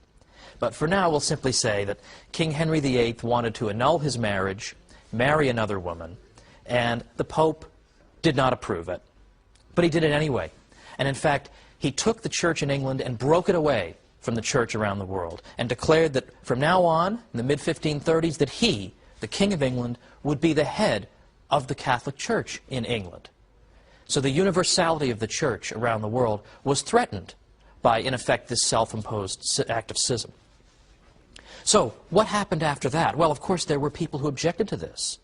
But for now, we'll simply say that King Henry VIII wanted to annul his marriage, marry another woman, and the Pope did not approve it. But he did it anyway. And in fact, he took the church in England and broke it away from the church around the world, and declared that from now on, in the mid-1530s, that he, the King of England, would be the head of the Catholic Church in England. So the universality of the church around the world was threatened by, in effect, this self-imposed act of schism. So what happened after that? Well, of course, there were people who objected to this.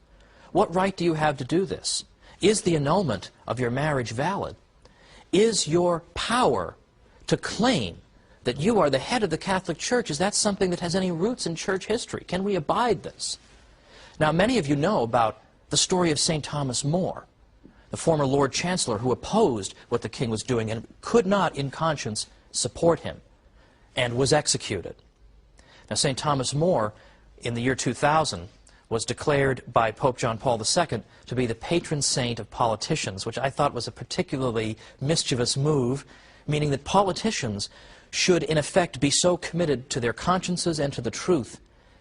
What right do you have to do this? Is the annulment of your marriage valid? Is your power to claim that you are the head of the Catholic Church, is that something that has any roots in church history? Can we abide this? Now, many of you know about the story of St. Thomas More, the former Lord Chancellor who opposed what the king was doing and could not, in conscience, support him, and was executed. Now, St. Thomas More, in the year 2000, was declared by Pope John Paul II to be the patron saint of politicians, which I thought was a particularly mischievous move, meaning that politicians should, in effect, be so committed to their consciences and to the truth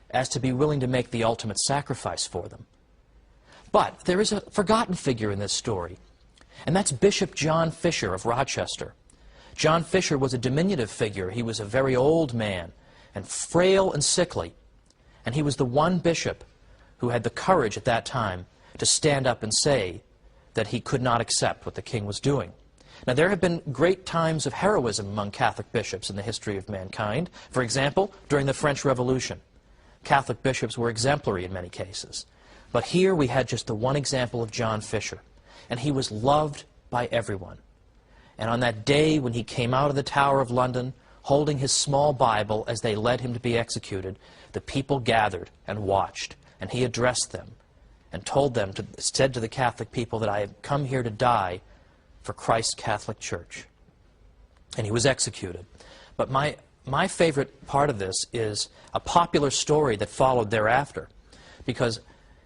as to be willing to make the ultimate sacrifice for them. But there is a forgotten figure in this story, and that's Bishop John Fisher of Rochester. John Fisher was a diminutive figure. He was a very old man and frail and sickly, and he was the one bishop who had the courage at that time to stand up and say that he could not accept what the king was doing. Now, there have been great times of heroism among Catholic bishops in the history of mankind. For example, during the French Revolution, Catholic bishops were exemplary in many cases. But here we had just the one example of John Fisher, and he was loved by everyone. And on that day when he came out of the Tower of London, holding his small Bible as they led him to be executed, the people gathered and watched, and he addressed them and said to the Catholic people that I have come here to die for Christ's Catholic Church. And he was executed. But my favorite part of this is a popular story that followed thereafter, because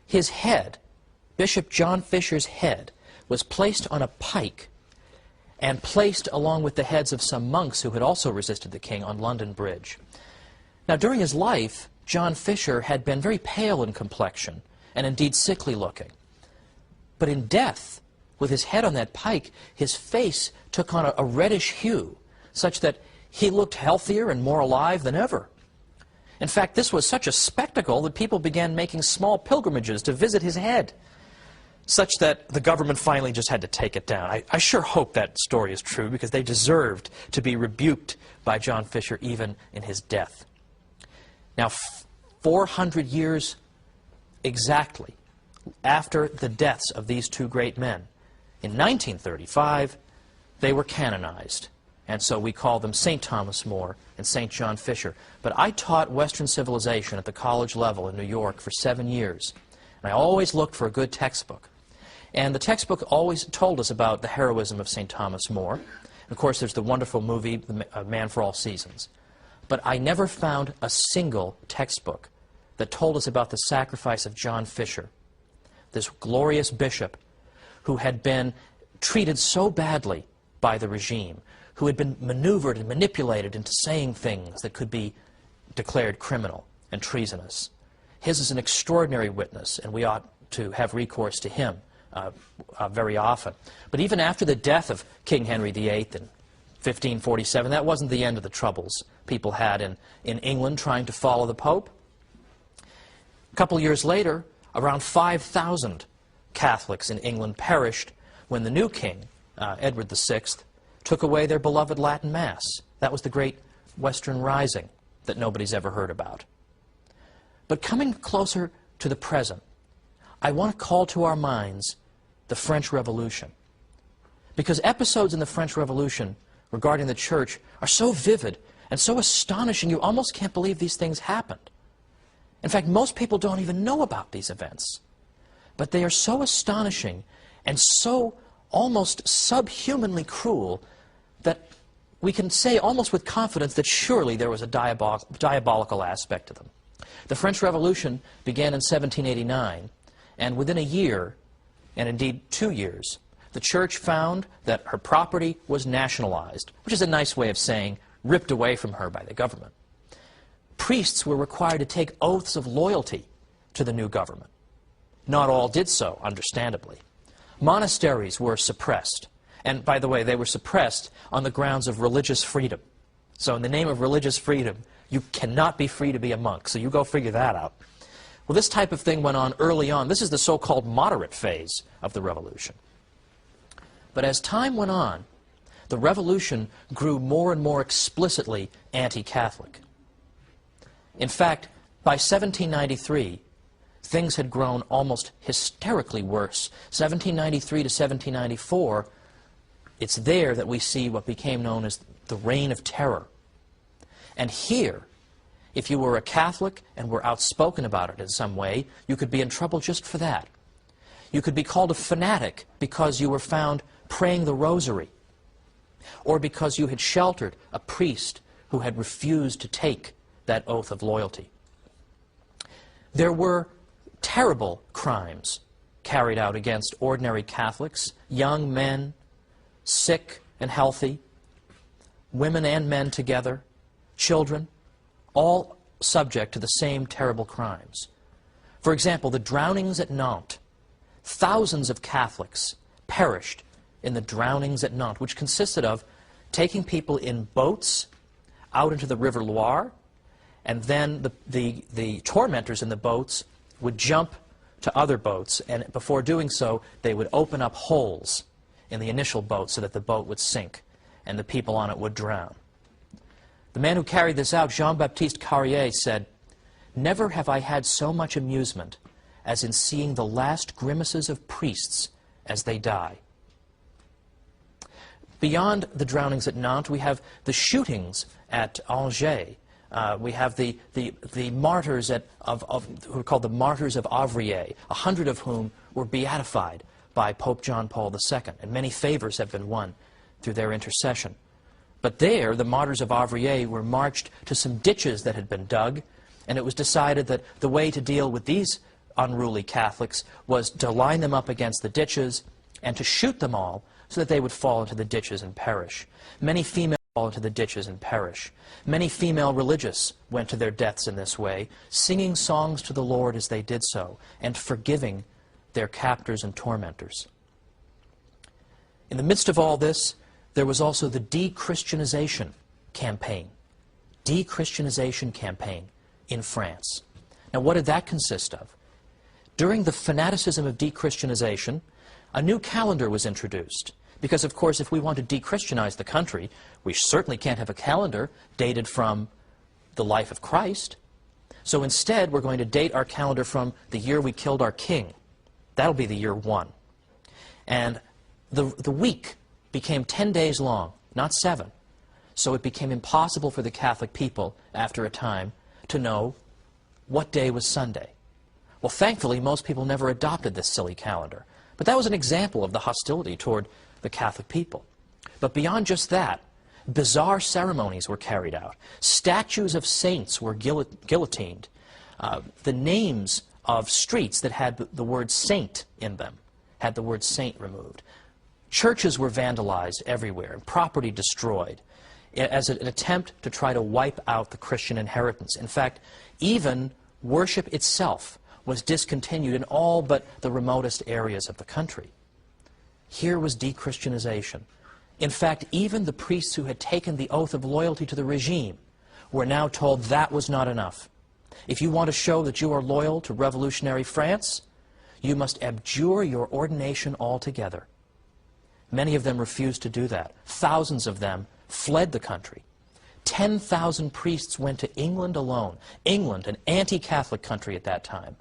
his head, Bishop John Fisher's head, was placed on a pike and placed along with the heads of some monks who had also resisted the king on London Bridge. Now, during his life, John Fisher had been very pale in complexion and indeed sickly looking. But in death, with his head on that pike, his face took on a reddish hue, such that he looked healthier and more alive than ever. In fact, this was such a spectacle that people began making small pilgrimages to visit his head, such that the government finally just had to take it down. I sure hope that story is true, because they deserved to be rebuked by John Fisher even in his death. Now, 400 years exactly after the deaths of these two great men, in 1935, they were canonized. And so we call them St. Thomas More and St. John Fisher. But I taught Western civilization at the college level in New York for 7 years. And I always looked for a good textbook. And the textbook always told us about the heroism of St. Thomas More. And of course, there's the wonderful movie, The Man for All Seasons. But I never found a single textbook that told us about the sacrifice of John Fisher, this glorious bishop who had been treated so badly by the regime, who had been maneuvered and manipulated into saying things that could be declared criminal and treasonous. His is an extraordinary witness, and we ought to have recourse to him very often. But even after the death of King Henry VIII in 1547, that wasn't the end of the troubles people had in England trying to follow the Pope. A couple years later, around 5,000 Catholics in England perished when the new king, Edward VI, took away their beloved Latin Mass. That was the great Western Rising that nobody's ever heard about. But coming closer to the present, I want to call to our minds the French Revolution. Because episodes in the French Revolution regarding the church are so vivid and so astonishing, you almost can't believe these things happened. In fact, most people don't even know about these events. But they are so astonishing and so almost subhumanly cruel that we can say almost with confidence that surely there was a diabolical aspect to them. The French Revolution began in 1789, and within a year, and indeed 2 years, the church found that her property was nationalized, which is a nice way of saying ripped away from her by the government. Priests were required to take oaths of loyalty to the new government. Not all did so, understandably. Monasteries were suppressed. And, by the way, they were suppressed on the grounds of religious freedom. So in the name of religious freedom, you cannot be free to be a monk. So you go figure that out. Well, this type of thing went on early on. This is the so-called moderate phase of the revolution. But as time went on, the revolution grew more and more explicitly anti-Catholic. In fact, by 1793, things had grown almost hysterically worse. 1793 to 1794, it's there that we see what became known as the Reign of Terror. And here, if you were a Catholic and were outspoken about it in some way, you could be in trouble just for that. You could be called a fanatic because you were found praying the rosary, or because you had sheltered a priest who had refused to take that oath of loyalty. There were terrible crimes carried out against ordinary Catholics, young men, sick and healthy, women and men together, children, all subject to the same terrible crimes. For example, the drownings at Nantes. Thousands of Catholics perished in the drownings at Nantes, which consisted of taking people in boats out into the River Loire, and then the tormentors in the boats would jump to other boats, and before doing so, they would open up holes in the initial boat so that the boat would sink and the people on it would drown. The man who carried this out, Jean-Baptiste Carrier, said, "Never have I had so much amusement as in seeing the last grimaces of priests as they die." Beyond the drownings at Nantes, we have the shootings at Angers. We have the martyrs who are called the Martyrs of Avrillé, 100 of whom were beatified by Pope John Paul II, and many favors have been won through their intercession. But there, the Martyrs of Avrillé were marched to some ditches that had been dug, and it was decided that the way to deal with these unruly Catholics was to line them up against the ditches and to shoot them all so that they would fall into the ditches and perish. Many females fall into the ditches and perish. Many female religious went to their deaths in this way, singing songs to the Lord as they did so, and forgiving their captors and tormentors. In the midst of all this, there was also the de-Christianization campaign. De-Christianization campaign in France. Now, what did that consist of? During the fanaticism of de-Christianization, a new calendar was introduced. Because, of course, if we want to de-Christianize the country, we certainly can't have a calendar dated from the life of Christ. So instead, we're going to date our calendar from the year we killed our king. That'll be the year 1. And the week became 10 days long, not 7. So it became impossible for the Catholic people, after a time, to know what day was Sunday. Well, thankfully, most people never adopted this silly calendar. But that was an example of the hostility toward the Catholic people. But beyond just that, bizarre ceremonies were carried out. Statues of saints were guillotined. The names of streets that had the word saint in them had the word saint removed. Churches were vandalized everywhere, and property destroyed, as an attempt to try to wipe out the Christian inheritance. In fact, even worship itself was discontinued in all but the remotest areas of the country. Here was de-Christianization. In fact, even the priests who had taken the oath of loyalty to the regime were now told that was not enough. If you want to show that you are loyal to revolutionary France, you must abjure your ordination altogether. Many of them refused to do that. Thousands of them fled the country. 10,000 priests went to England alone. England, an anti-Catholic country at that time,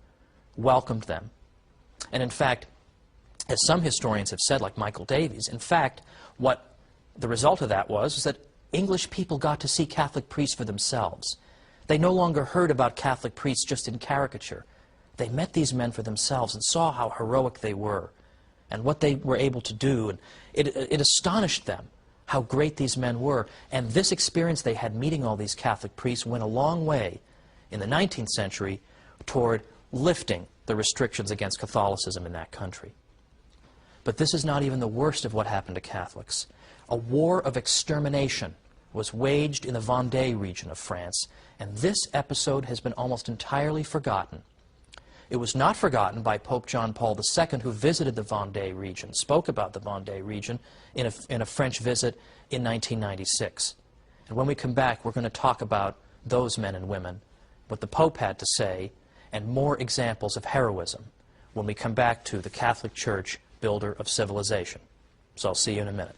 welcomed them. And in fact, as some historians have said, like Michael Davies, in fact, what the result of that was that English people got to see Catholic priests for themselves. They no longer heard about Catholic priests just in caricature. They met these men for themselves and saw how heroic they were and what they were able to do. And it astonished them how great these men were. And this experience they had meeting all these Catholic priests went a long way in the 19th century toward lifting the restrictions against Catholicism in that country. But this is not even the worst of what happened to Catholics. A war of extermination was waged in the Vendée region of France, and this episode has been almost entirely forgotten. It was not forgotten by Pope John Paul II, who visited the Vendée region, spoke about the Vendée region in a French visit in 1996. And when we come back, we're going to talk about those men and women, what the Pope had to say, and more examples of heroism when we come back to the Catholic Church, builder of civilization. So I'll see you in a minute.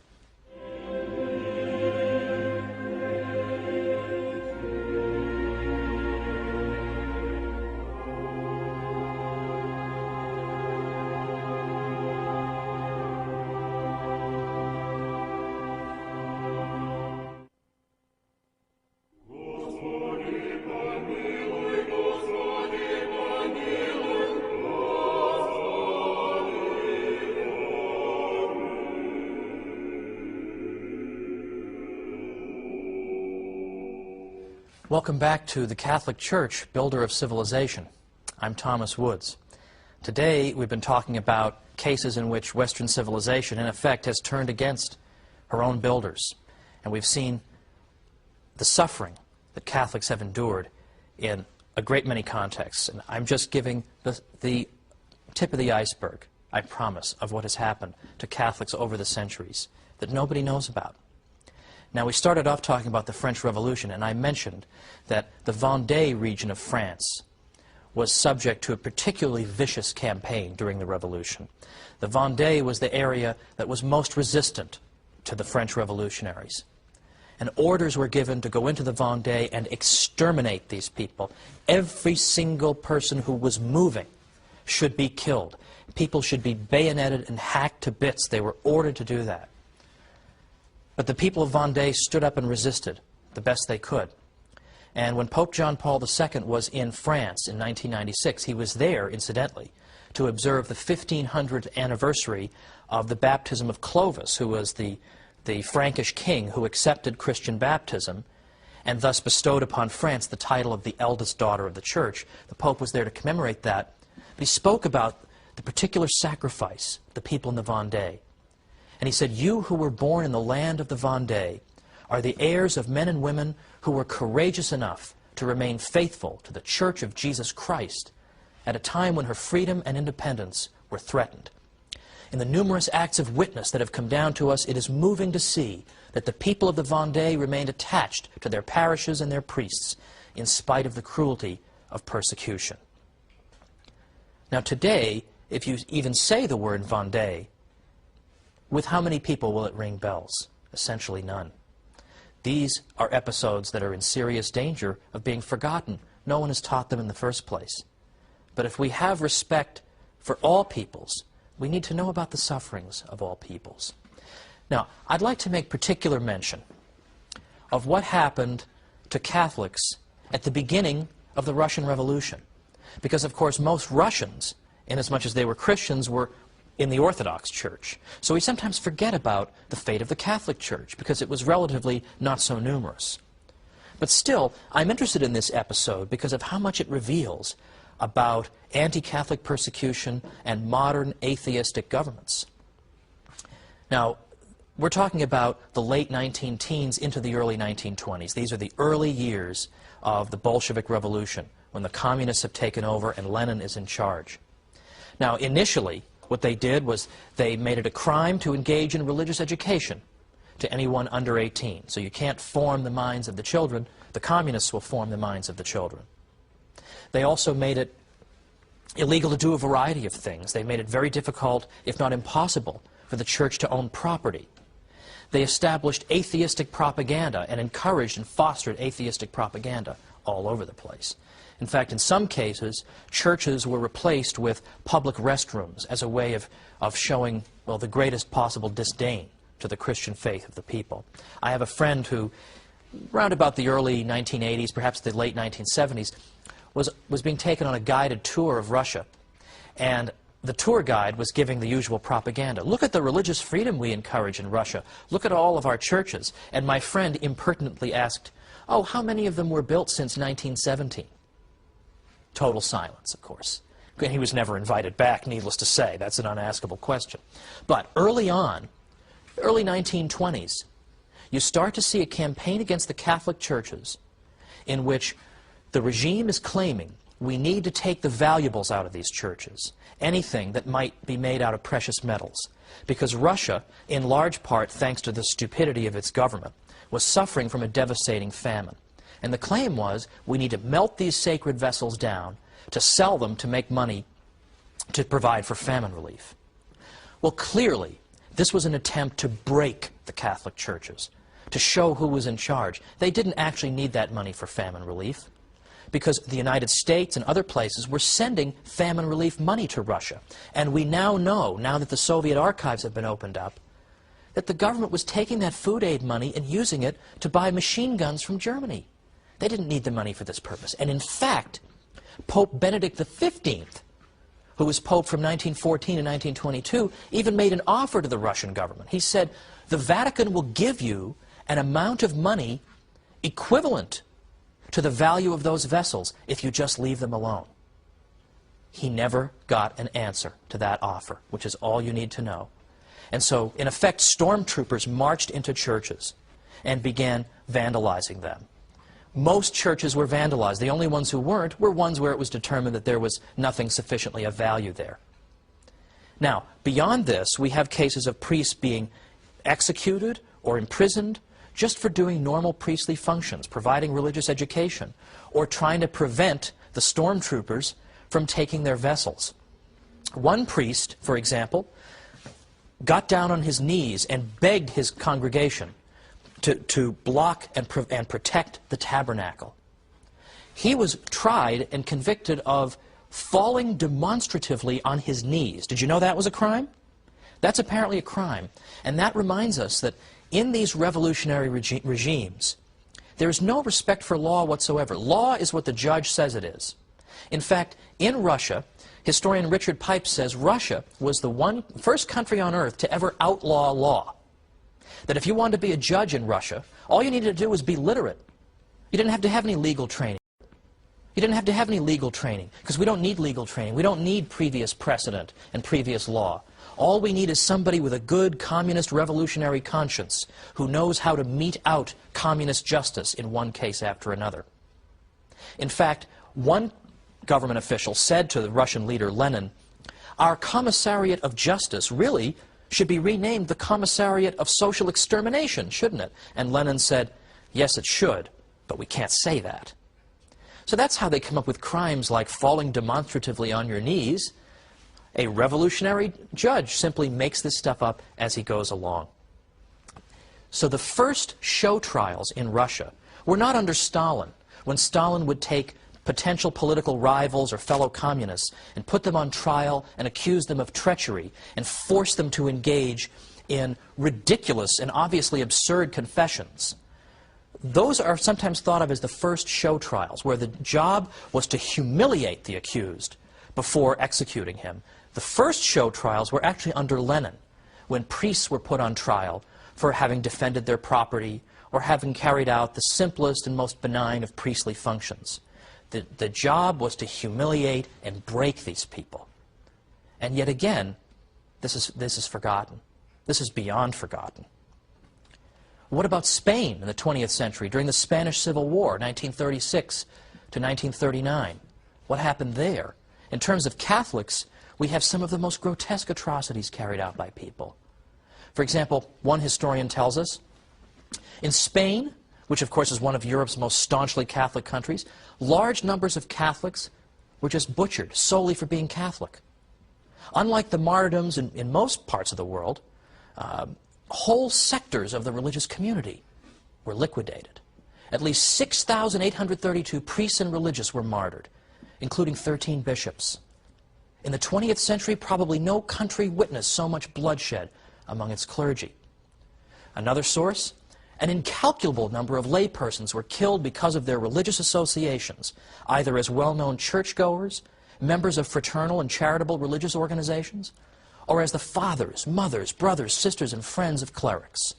Welcome back to the Catholic Church, builder of civilization. I'm Thomas Woods. Today we've been talking about cases in which Western civilization, in effect, has turned against her own builders. And we've seen the suffering that Catholics have endured in a great many contexts. And I'm just giving the tip of the iceberg, I promise, of what has happened to Catholics over the centuries that nobody knows about. Now, we started off talking about the French Revolution, and I mentioned that the Vendée region of France was subject to a particularly vicious campaign during the Revolution. The Vendée was the area that was most resistant to the French revolutionaries. And orders were given to go into the Vendée and exterminate these people. Every single person who was moving should be killed. People should be bayoneted and hacked to bits. They were ordered to do that. But the people of Vendée stood up and resisted the best they could. And when Pope John Paul II was in France in 1996, he was there, incidentally, to observe the 1500th anniversary of the baptism of Clovis, who was the Frankish king who accepted Christian baptism and thus bestowed upon France the title of the eldest daughter of the Church. The Pope was there to commemorate that. But he spoke about the particular sacrifice of the people in the Vendée. And he said, "You who were born in the land of the Vendée are the heirs of men and women who were courageous enough to remain faithful to the Church of Jesus Christ at a time when her freedom and independence were threatened. In the numerous acts of witness that have come down to us, it is moving to see that the people of the Vendée remained attached to their parishes and their priests in spite of the cruelty of persecution." Now today, if you even say the word Vendée, with how many people will it ring bells? Essentially none. These are episodes that are in serious danger of being forgotten. No one has taught them in the first place. But if we have respect for all peoples, we need to know about the sufferings of all peoples. Now, I'd like to make particular mention of what happened to Catholics at the beginning of the Russian Revolution. Because, of course, most Russians, inasmuch as they were Christians, were in the Orthodox Church. So we sometimes forget about the fate of the Catholic Church because it was relatively not so numerous. But still, I'm interested in this episode because of how much it reveals about anti-Catholic persecution and modern atheistic governments. Now, we're talking about the late 19-teens into the early 1920s. These are the early years of the Bolshevik Revolution, when the communists have taken over and Lenin is in charge. Now, initially, what they did was they made it a crime to engage in religious education to anyone under 18. So you can't form the minds of the children. The communists will form the minds of the children. They also made it illegal to do a variety of things. They made it very difficult, if not impossible, for the church to own property. They established atheistic propaganda and encouraged and fostered atheistic propaganda all over the place. In fact, in some cases, churches were replaced with public restrooms as a way of showing, well, the greatest possible disdain to the Christian faith of the people. I have a friend who, round about the early 1980s, perhaps the late 1970s, was being taken on a guided tour of Russia. And the tour guide was giving the usual propaganda. Look at the religious freedom we encourage in Russia. Look at all of our churches. And my friend impertinently asked, "Oh, how many of them were built since 1917? Total silence, of course. And he was never invited back, needless to say. That's an unaskable question. But early on, early 1920s, you start to see a campaign against the Catholic churches in which the regime is claiming we need to take the valuables out of these churches, anything that might be made out of precious metals, because Russia, in large part thanks to the stupidity of its government, was suffering from a devastating famine. And the claim was, we need to melt these sacred vessels down to sell them to make money to provide for famine relief. Well, clearly, this was an attempt to break the Catholic churches, to show who was in charge. They didn't actually need that money for famine relief, because the United States and other places were sending famine relief money to Russia. And we now know, now that the Soviet archives have been opened up, that the government was taking that food aid money and using it to buy machine guns from Germany. They didn't need the money for this purpose. And in fact, Pope Benedict XV, who was Pope from 1914 to 1922, even made an offer to the Russian government. He said, the Vatican will give you an amount of money equivalent to the value of those vessels if you just leave them alone. He never got an answer to that offer, which is all you need to know. And so, in effect, stormtroopers marched into churches and began vandalizing them. Most churches were vandalized. The only ones who weren't were ones where it was determined that there was nothing sufficiently of value there. Now, beyond this, we have cases of priests being executed or imprisoned just for doing normal priestly functions, providing religious education, or trying to prevent the stormtroopers from taking their vessels. One priest, for example, got down on his knees and begged his congregation to block and protect the tabernacle. He was tried and convicted of falling demonstratively on his knees. Did you know that was a crime? That's apparently a crime. And that reminds us that in these revolutionary regimes, there is no respect for law whatsoever. Law is what the judge says it is. In fact, in Russia, historian Richard Pipes says Russia was the first country on earth to ever outlaw law. That if you wanted to be a judge in Russia, all you needed to do was be literate. You didn't have to have any legal training. You didn't have to have any legal training, because we don't need legal training. We don't need previous precedent and previous law. All we need is somebody with a good communist revolutionary conscience who knows how to mete out communist justice in one case after another. In fact, one government official said to the Russian leader Lenin, "Our Commissariat of Justice really should be renamed the Commissariat of Social Extermination, shouldn't it?" And Lenin said, "Yes, it should, but we can't say that." So that's how they come up with crimes like falling demonstratively on your knees. A revolutionary judge simply makes this stuff up as he goes along. So the first show trials in Russia were not under Stalin, when Stalin would take potential political rivals or fellow communists and put them on trial and accuse them of treachery and force them to engage in ridiculous and obviously absurd confessions. Those are sometimes thought of as the first show trials, where the job was to humiliate the accused before executing him. The first show trials were actually under Lenin, when priests were put on trial for having defended their property or having carried out the simplest and most benign of priestly functions. The job was to humiliate and break these people. And yet again, this is forgotten. This is beyond forgotten. What about Spain in the 20th century during the Spanish Civil War, 1936 to 1939? What happened there? In terms of Catholics, we have some of the most grotesque atrocities carried out by people. For example, one historian tells us, in Spain, which of course is one of Europe's most staunchly Catholic countries, large numbers of Catholics were just butchered solely for being Catholic. Unlike the martyrdoms in most parts of the world, whole sectors of the religious community were liquidated. At least 6,832 priests and religious were martyred, including 13 bishops. In the 20th century, probably no country witnessed so much bloodshed among its clergy. Another source, an incalculable number of laypersons were killed because of their religious associations, either as well-known churchgoers, members of fraternal and charitable religious organizations, or as the fathers, mothers, brothers, sisters, and friends of clerics.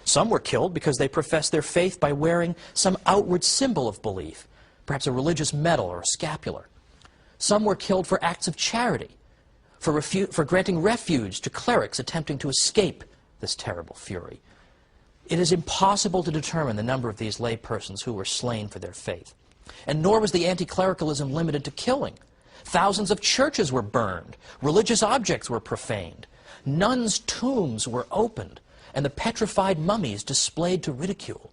Some were killed because they professed their faith by wearing some outward symbol of belief, perhaps a religious medal or a scapular. Some were killed for acts of charity, for granting refuge to clerics attempting to escape this terrible fury. It is impossible to determine the number of these laypersons who were slain for their faith. And nor was the anti-clericalism limited to killing. Thousands of churches were burned, religious objects were profaned, nuns' tombs were opened, and the petrified mummies displayed to ridicule,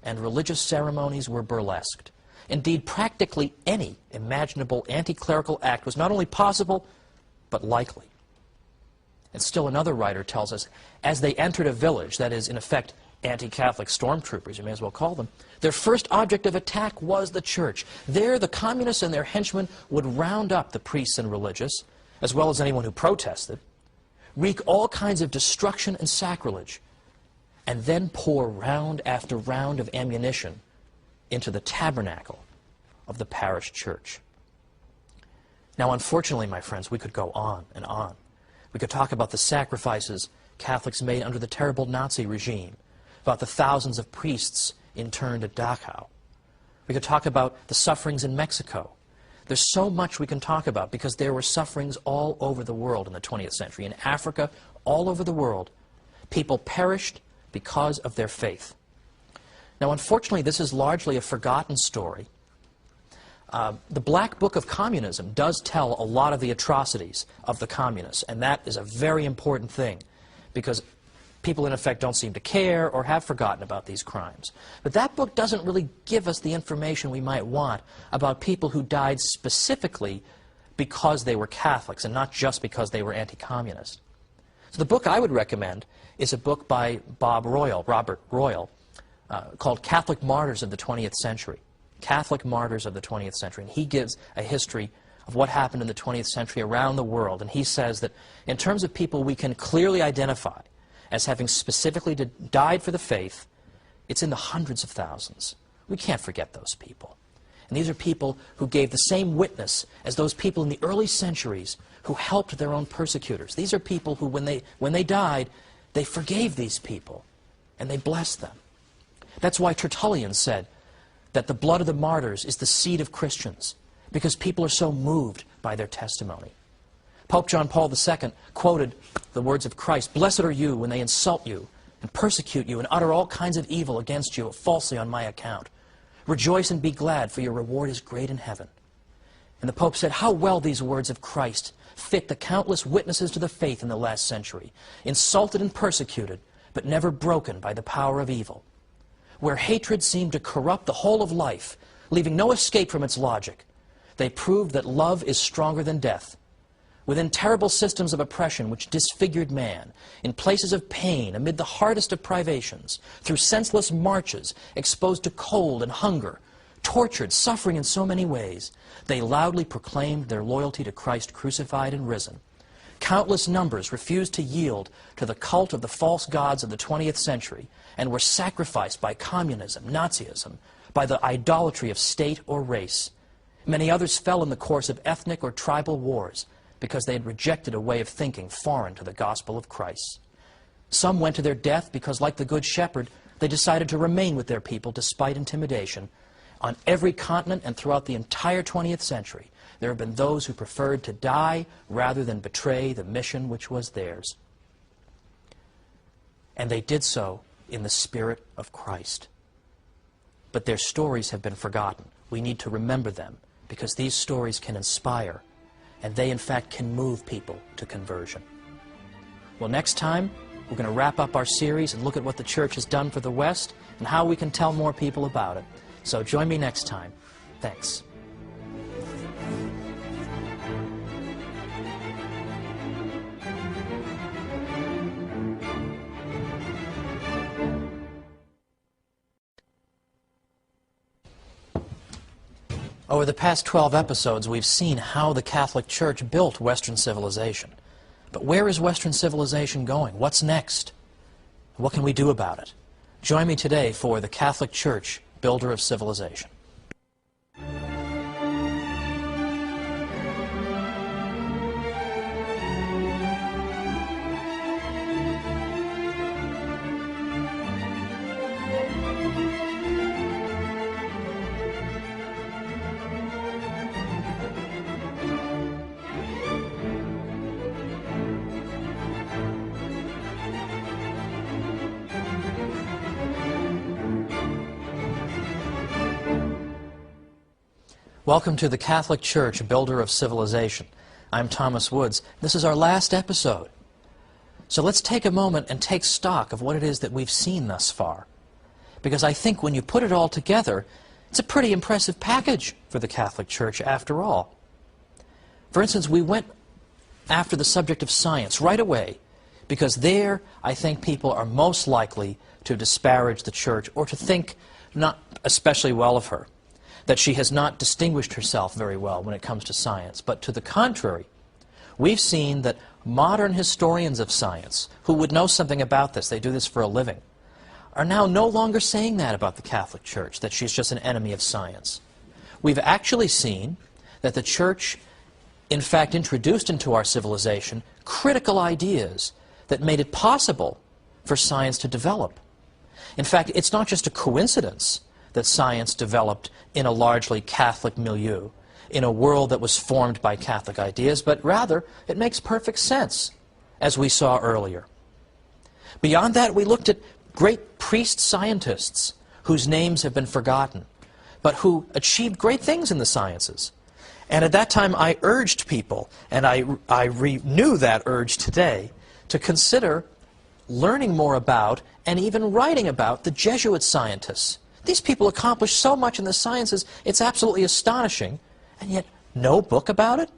and religious ceremonies were burlesqued. Indeed, practically any imaginable anti-clerical act was not only possible, but likely. And still another writer tells us, as they entered a village, that is, in effect, anti-Catholic stormtroopers, you may as well call them, their first object of attack was the church. There, the communists and their henchmen would round up the priests and religious, as well as anyone who protested, wreak all kinds of destruction and sacrilege, and then pour round after round of ammunition into the tabernacle of the parish church. Now, unfortunately, my friends, we could go on and on. We could talk about the sacrifices Catholics made under the terrible Nazi regime, about the thousands of priests interned at Dachau. We could talk about the sufferings in Mexico. There's so much we can talk about because there were sufferings all over the world in the 20th century. In Africa, all over the world, people perished because of their faith. Now, unfortunately, this is largely a forgotten story. The Black Book of Communism does tell a lot of the atrocities of the communists, and that is a very important thing because people, in effect, don't seem to care or have forgotten about these crimes. But that book doesn't really give us the information we might want about people who died specifically because they were Catholics and not just because they were anti-communist. So the book I would recommend is a book by Robert Royal, called Catholic Martyrs of the 20th Century. Catholic Martyrs of the 20th Century. And he gives a history of what happened in the 20th century around the world. And he says that in terms of people we can clearly identify as having specifically died for the faith, it's in the hundreds of thousands. We can't forget those people. And these are people who gave the same witness as those people in the early centuries who helped their own persecutors. These are people who, when they died, they forgave these people and they blessed them. That's why Tertullian said that the blood of the martyrs is the seed of Christians, because people are so moved by their testimony. Pope John Paul II quoted the words of Christ, "Blessed are you when they insult you and persecute you and utter all kinds of evil against you falsely on my account. Rejoice and be glad, for your reward is great in heaven." And the Pope said, how well these words of Christ fit the countless witnesses to the faith in the last century, insulted and persecuted, but never broken by the power of evil. Where hatred seemed to corrupt the whole of life, leaving no escape from its logic, they proved that love is stronger than death. Within terrible systems of oppression which disfigured man, in places of pain, amid the hardest of privations, through senseless marches, exposed to cold and hunger, tortured, suffering in so many ways, they loudly proclaimed their loyalty to Christ crucified and risen. Countless numbers refused to yield to the cult of the false gods of the 20th century and were sacrificed by communism, Nazism, by the idolatry of state or race. Many others fell in the course of ethnic or tribal wars because they had rejected a way of thinking foreign to the gospel of Christ. Some went to their death because, like the Good Shepherd, they decided to remain with their people despite intimidation. On every continent and throughout the entire 20th century, there have been those who preferred to die rather than betray the mission which was theirs. And they did so in the spirit of Christ. But their stories have been forgotten. We need to remember them, because these stories can inspire, and they in fact can move people to conversion. Well, next time, we're going to wrap up our series and look at what the Church has done for the West and how we can tell more people about it. So join me next time. Thanks. Over the past 12 episodes, we've seen how the Catholic Church built Western civilization. But where is Western civilization going? What's next? What can we do about it? Join me today for the Catholic Church, Builder of Civilization. Welcome to the Catholic Church, Builder of Civilization. I'm Thomas Woods. This is our last episode. So let's take a moment and take stock of what it is that we've seen thus far. Because I think when you put it all together, it's a pretty impressive package for the Catholic Church after all. For instance, we went after the subject of science right away, because there I think people are most likely to disparage the Church or to think not especially well of her, that she has not distinguished herself very well when it comes to science. But to the contrary, we've seen that modern historians of science, who would know something about this, they do this for a living, are now no longer saying that about the Catholic Church, that she's just an enemy of science. We've actually seen that the Church, in fact, introduced into our civilization critical ideas that made it possible for science to develop. In fact, it's not just a coincidence that science developed in a largely Catholic milieu, in a world that was formed by Catholic ideas, but rather it makes perfect sense, as we saw earlier. Beyond that, we looked at great priest scientists whose names have been forgotten, but who achieved great things in the sciences. And at that time, I urged people, and I renew that urge today, to consider learning more about and even writing about the Jesuit scientists. These people accomplished so much in the sciences, it's absolutely astonishing, and yet no book about it?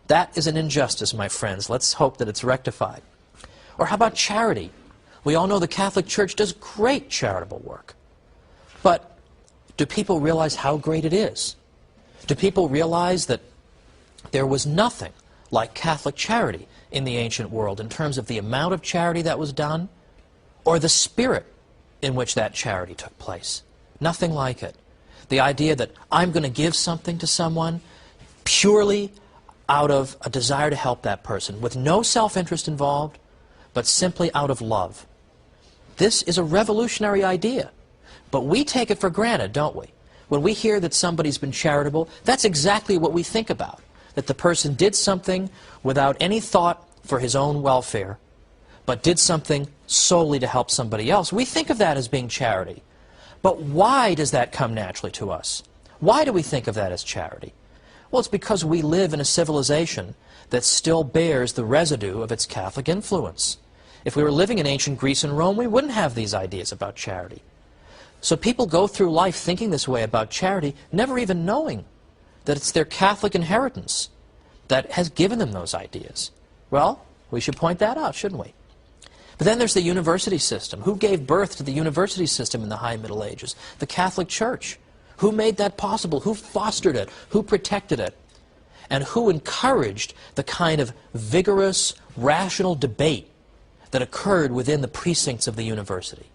That is an injustice, my friends. Let's hope that it's rectified. Or how about charity? We all know the Catholic Church does great charitable work. But do people realize how great it is? Do people realize that there was nothing like Catholic charity in the ancient world in terms of the amount of charity that was done or the spirit in which that charity took place? Nothing like it. The idea that I'm going to give something to someone purely out of a desire to help that person, with no self-interest involved, but simply out of love. This is a revolutionary idea, but we take it for granted, don't we? When we hear that somebody's been charitable, that's exactly what we think about, that the person did something without any thought for his own welfare, but did something solely to help somebody else. We think of that as being charity. But why does that come naturally to us? Why do we think of that as charity? Well, it's because we live in a civilization that still bears the residue of its Catholic influence. If we were living in ancient Greece and Rome, we wouldn't have these ideas about charity. So people go through life thinking this way about charity, never even knowing that it's their Catholic inheritance that has given them those ideas. Well, we should point that out, shouldn't we? But then there's the university system. Who gave birth to the university system in the High Middle Ages? The Catholic Church. Who made that possible? Who fostered it? Who protected it? And who encouraged the kind of vigorous, rational debate that occurred within the precincts of the university?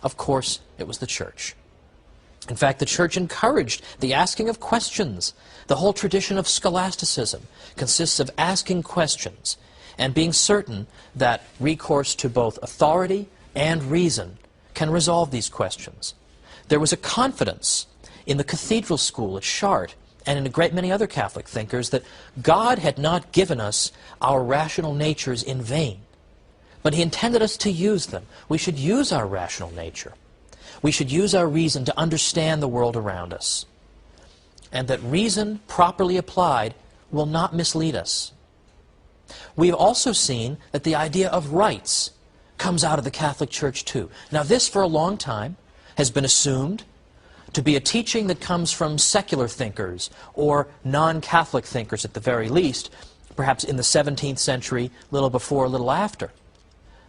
Of course, it was the Church. In fact, the Church encouraged the asking of questions. The whole tradition of scholasticism consists of asking questions and being certain that recourse to both authority and reason can resolve these questions. There was a confidence in the cathedral school at Chartres and in a great many other Catholic thinkers that God had not given us our rational natures in vain, but He intended us to use them. We should use our rational nature. We should use our reason to understand the world around us, and that reason properly applied will not mislead us. We've also seen that the idea of rights comes out of the Catholic Church too. Now this, for a long time, has been assumed to be a teaching that comes from secular thinkers or non-Catholic thinkers at the very least, perhaps in the 17th century, little before, little after.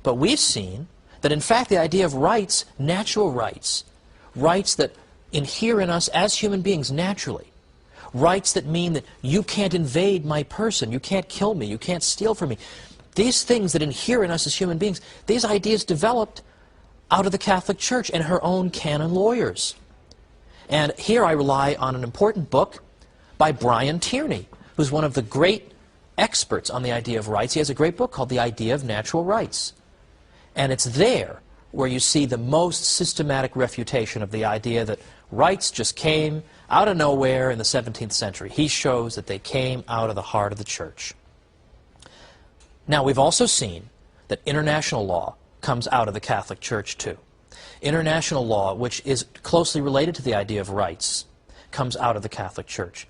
But we've seen that in fact the idea of rights, natural rights, rights that inhere in us as human beings naturally, rights that mean that you can't invade my person, you can't kill me, you can't steal from me, these things that inhere in us as human beings, these ideas developed out of the Catholic Church and her own canon lawyers. And here I rely on an important book by Brian Tierney, who's one of the great experts on the idea of rights. He has a great book called The Idea of Natural Rights. And it's there where you see the most systematic refutation of the idea that rights just came out of nowhere in the 17th century. He shows that they came out of the heart of the Church. Now, we've also seen that international law comes out of the Catholic Church too. International law, which is closely related to the idea of rights, comes out of the Catholic Church.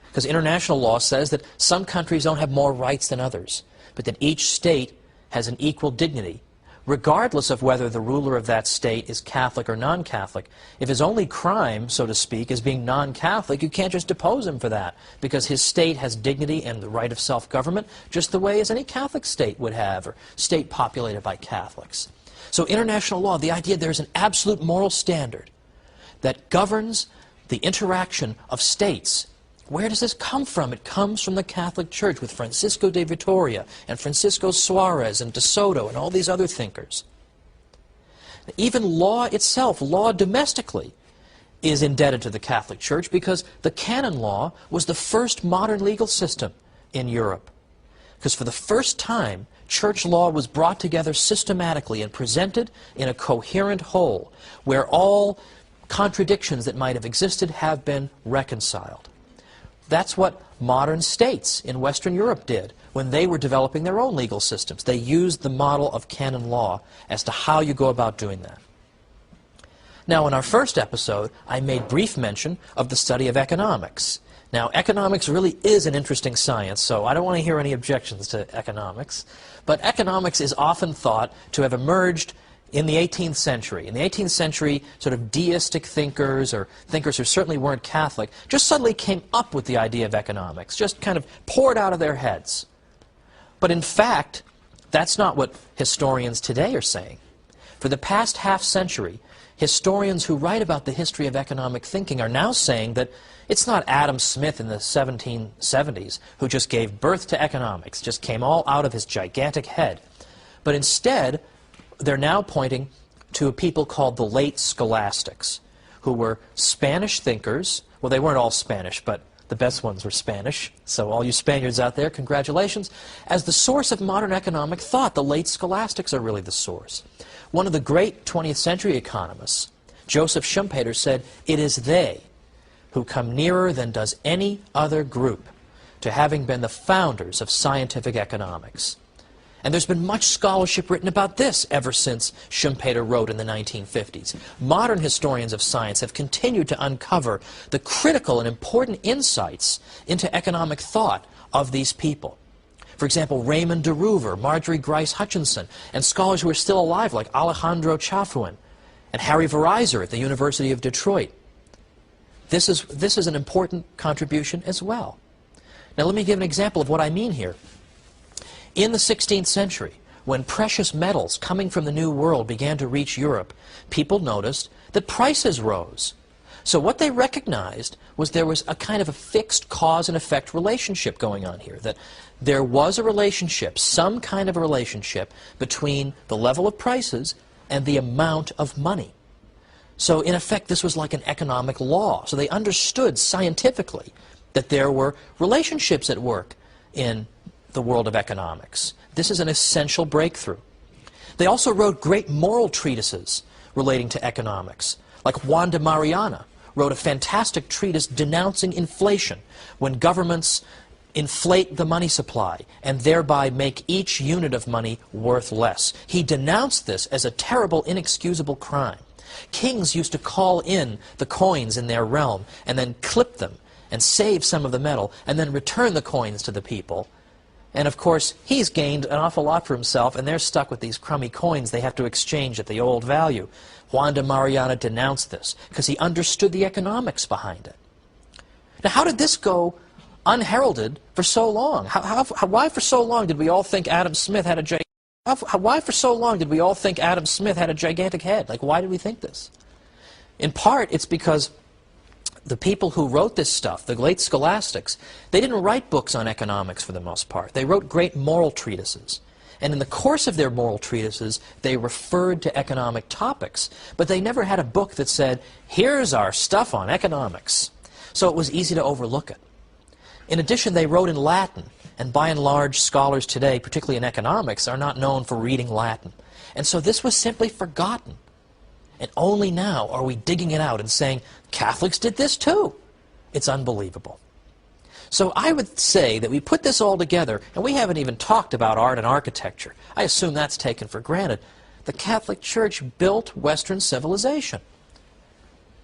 Because international law says that some countries don't have more rights than others, but that each state has an equal dignity, regardless of whether the ruler of that state is Catholic or non-Catholic. If his only crime, so to speak, is being non-Catholic, you can't just depose him for that, because his state has dignity and the right of self-government just the way as any Catholic state would have, or state populated by Catholics. So international law, the idea there's an absolute moral standard that governs the interaction of states. Where does this come from? It comes from the Catholic Church with Francisco de Vitoria and Francisco Suarez and de Soto and all these other thinkers. Even law itself, law domestically, is indebted to the Catholic Church because the canon law was the first modern legal system in Europe. Because for the first time, church law was brought together systematically and presented in a coherent whole, where all contradictions that might have existed have been reconciled. That's what modern states in Western Europe did when they were developing their own legal systems. They used the model of canon law as to how you go about doing that. Now, in our first episode, I made brief mention of the study of economics. Now, economics really is an interesting science, so I don't want to hear any objections to economics. But economics is often thought to have emerged in the 18th century. In the 18th century, sort of deistic thinkers, or thinkers who certainly weren't Catholic, just suddenly came up with the idea of economics, just kind of poured out of their heads. But in fact, that's not what historians today are saying. For the past half century, historians who write about the history of economic thinking are now saying that it's not Adam Smith in the 1770s who just gave birth to economics, just came all out of his gigantic head. But instead, they're now pointing to a people called the late scholastics, who were Spanish thinkers. Well, they weren't all Spanish, but the best ones were Spanish. So all you Spaniards out there, congratulations. As the source of modern economic thought, the late scholastics are really the source. One of the great 20th century economists, Joseph Schumpeter, said, "It is they who come nearer than does any other group to having been the founders of scientific economics." And there's been much scholarship written about this ever since Schumpeter wrote in the 1950s. Modern historians of science have continued to uncover the critical and important insights into economic thought of these people. For example, Raymond de Roover, Marjorie Grice Hutchinson, and scholars who are still alive like Alejandro Chafuin and Harry Vereiser at the University of Detroit. This is an important contribution as well. Now let me give an example of what I mean here. In the 16th century, when precious metals coming from the New World began to reach Europe, people noticed that prices rose. So what they recognized was there was a kind of a fixed cause and effect relationship going on here, that there was a relationship, some kind of a relationship, between the level of prices and the amount of money. So in effect, this was like an economic law. So they understood scientifically that there were relationships at work in the world of economics. This is an essential breakthrough. They also wrote great moral treatises relating to economics, like Juan de Mariana wrote a fantastic treatise denouncing inflation, when governments inflate the money supply and thereby make each unit of money worth less. He denounced this as a terrible, inexcusable crime. Kings used to call in the coins in their realm and then clip them and save some of the metal and then return the coins to the people. And of course, he's gained an awful lot for himself, and they're stuck with these crummy coins they have to exchange at the old value. Juan de Mariana denounced this because he understood the economics behind it. Now, how did this go unheralded for so long? Why for so long did we all think Adam Smith had a why for so long did we all think Adam Smith had a gigantic head? Like, why did we think this? In part, it's because the people who wrote this stuff, the late scholastics, they didn't write books on economics for the most part. They wrote great moral treatises. And in the course of their moral treatises, they referred to economic topics, but they never had a book that said, here's our stuff on economics. So it was easy to overlook it. In addition, they wrote in Latin, and by and large, scholars today, particularly in economics, are not known for reading Latin. And so this was simply forgotten. And only now are we digging it out and saying, Catholics did this too. It's unbelievable. So I would say that we put this all together, and we haven't even talked about art and architecture. I assume that's taken for granted. The Catholic Church built Western civilization.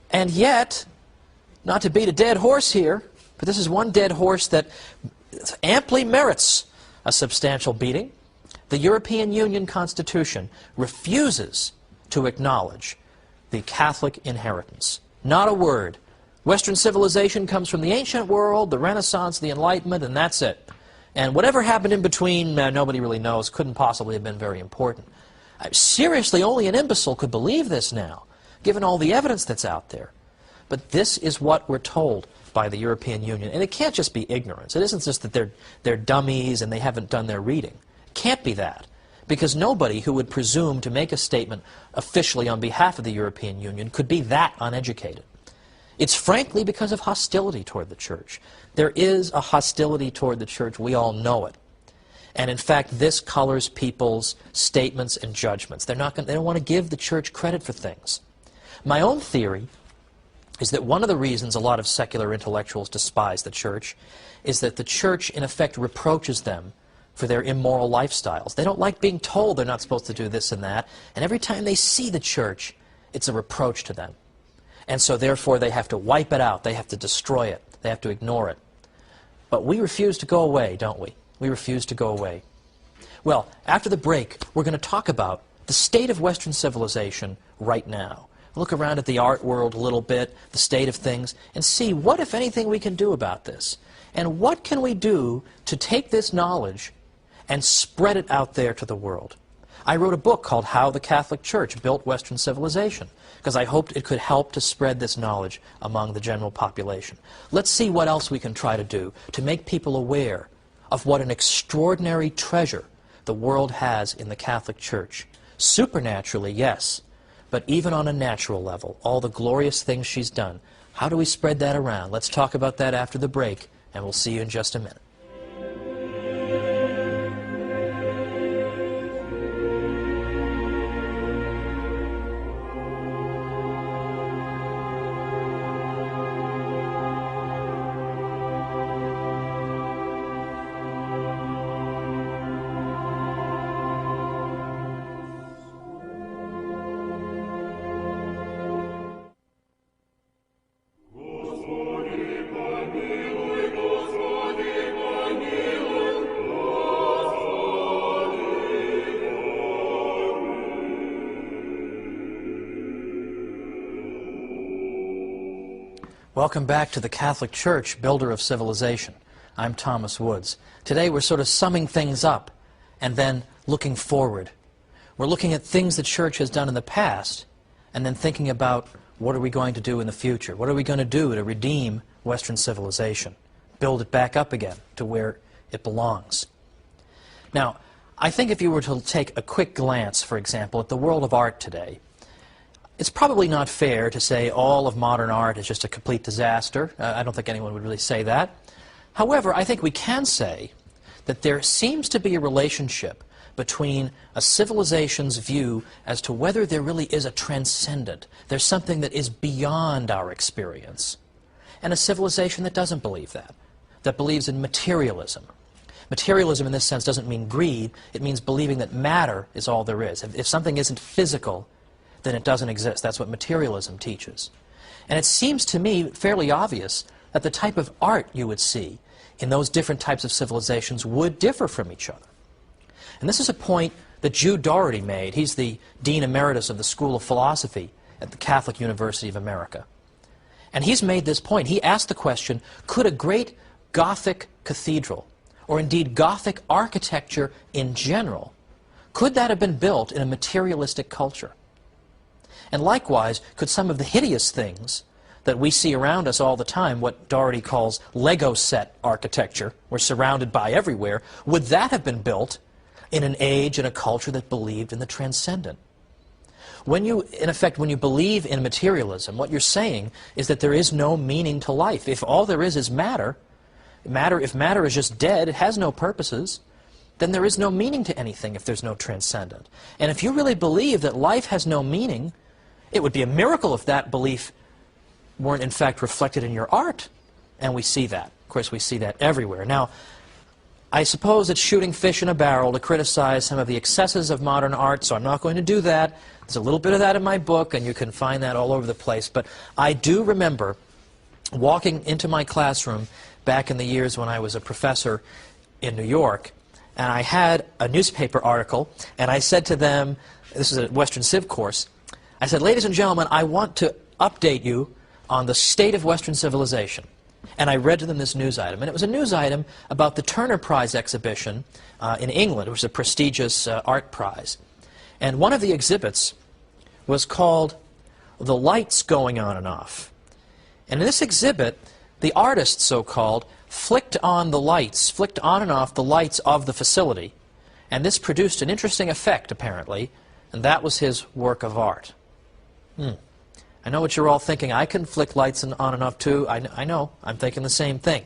And yet, not to beat a dead horse here, but this is one dead horse that amply merits a substantial beating. The European Union Constitution refuses to acknowledge the Catholic inheritance. Not a word. Western civilization comes from the ancient world, the Renaissance, the Enlightenment, and that's it. And whatever happened in between, nobody really knows, couldn't possibly have been very important. Seriously, only an imbecile could believe this now, given all the evidence that's out there. But this is what we're told by the European Union. And it can't just be ignorance. It isn't just that they're dummies and they haven't done their reading. It can't be that. Because nobody who would presume to make a statement officially on behalf of the European Union could be that uneducated. It's frankly because of hostility toward the Church. There is a hostility toward the Church. We all know it. And in fact, this colors people's statements and judgments. They don't want to give the Church credit for things. My own theory is that one of the reasons a lot of secular intellectuals despise the Church is that the Church, in effect, reproaches them for their immoral lifestyles. They don't like being told they're not supposed to do this and that, and every time they see the Church, it's a reproach to them. And so therefore they have to wipe it out, they have to destroy it, they have to ignore it. But we refuse to go away, don't we? We refuse to go away. Well, after the break, we're going to talk about the state of Western civilization right now. Look around at the art world a little bit, the state of things, and see what, if anything, we can do about this. And what can we do to take this knowledge and spread it out there to the world? I wrote a book called How the Catholic Church Built Western Civilization, because I hoped it could help to spread this knowledge among the general population. Let's see what else we can try to do to make people aware of what an extraordinary treasure the world has in the Catholic Church. Supernaturally, yes, but even on a natural level, all the glorious things she's done. How do we spread that around? Let's talk about that after the break, and we'll see you in just a minute. Welcome back to the Catholic Church, Builder of Civilization. I'm Thomas Woods. Today we're sort of summing things up and then looking forward. We're looking at things the Church has done in the past and then thinking about what are we going to do in the future? What are we going to do to redeem Western civilization? Build it back up again to where it belongs. Now, I think if you were to take a quick glance, for example, at the world of art today, it's probably not fair to say all of modern art is just a complete disaster. I don't think anyone would really say that. However, I think we can say that there seems to be a relationship between a civilization's view as to whether there really is a transcendent, there's something that is beyond our experience, and a civilization that doesn't believe that believes in materialism. Materialism in this sense doesn't mean greed, it means believing that matter is all there is. If something isn't physical, then it doesn't exist. That's what materialism teaches. And it seems to me fairly obvious that the type of art you would see in those different types of civilizations would differ from each other. And this is a point that Jude Doherty made. He's the Dean Emeritus of the School of Philosophy at the Catholic University of America. And he's made this point. He asked the question, could a great Gothic cathedral, or indeed Gothic architecture in general, could that have been built in a materialistic culture? And likewise, could some of the hideous things that we see around us all the time, what Doherty calls Lego set architecture, we're surrounded by everywhere, would that have been built in an age and a culture that believed in the transcendent? When you, in effect, when you believe in materialism, what you're saying is that there is no meaning to life. If all there is matter, if matter is just dead, it has no purposes, then there is no meaning to anything if there's no transcendent. And if you really believe that life has no meaning, it would be a miracle if that belief weren't in fact reflected in your art. And we see that. Of course, we see that everywhere. Now, I suppose it's shooting fish in a barrel to criticize some of the excesses of modern art, so I'm not going to do that. There's a little bit of that in my book, and you can find that all over the place. But I do remember walking into my classroom back in the years when I was a professor in New York, and I had a newspaper article, and I said to them, this is a Western Civ course, I said, ladies and gentlemen, I want to update you on the state of Western civilization. And I read to them this news item. And it was a news item about the Turner Prize exhibition in England. It was a prestigious art prize. And one of the exhibits was called The Lights Going On and Off. And in this exhibit, the artist, so-called, flicked on and off the lights of the facility. And this produced an interesting effect, apparently, and that was his work of art. I know what you're all thinking. I can flick lights on and off too. I know. I'm thinking the same thing.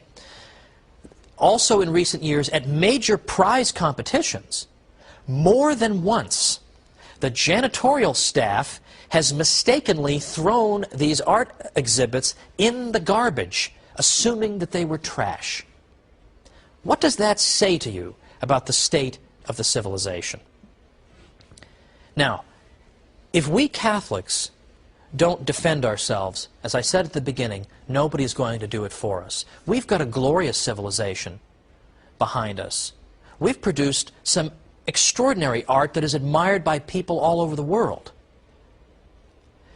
Also in recent years, at major prize competitions, more than once, the janitorial staff has mistakenly thrown these art exhibits in the garbage, assuming that they were trash. What does that say to you about the state of the civilization? Now, if we Catholics don't defend ourselves, as I said at the beginning, nobody's going to do it for us. We've got a glorious civilization behind us. We've produced some extraordinary art that is admired by people all over the world.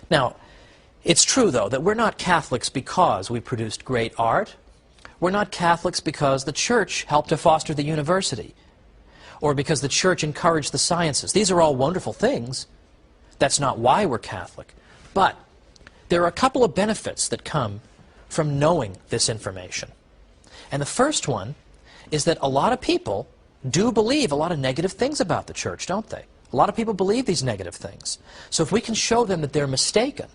Now, it's true, though, that we're not Catholics because we produced great art. We're not Catholics because the Church helped to foster the university, or because the Church encouraged the sciences. These are all wonderful things. That's not why we're Catholic. But there are a couple of benefits that come from knowing this information. And the first one is that a lot of people do believe a lot of negative things about the Church, don't they? A lot of people believe these negative things. So if we can show them that they're mistaken,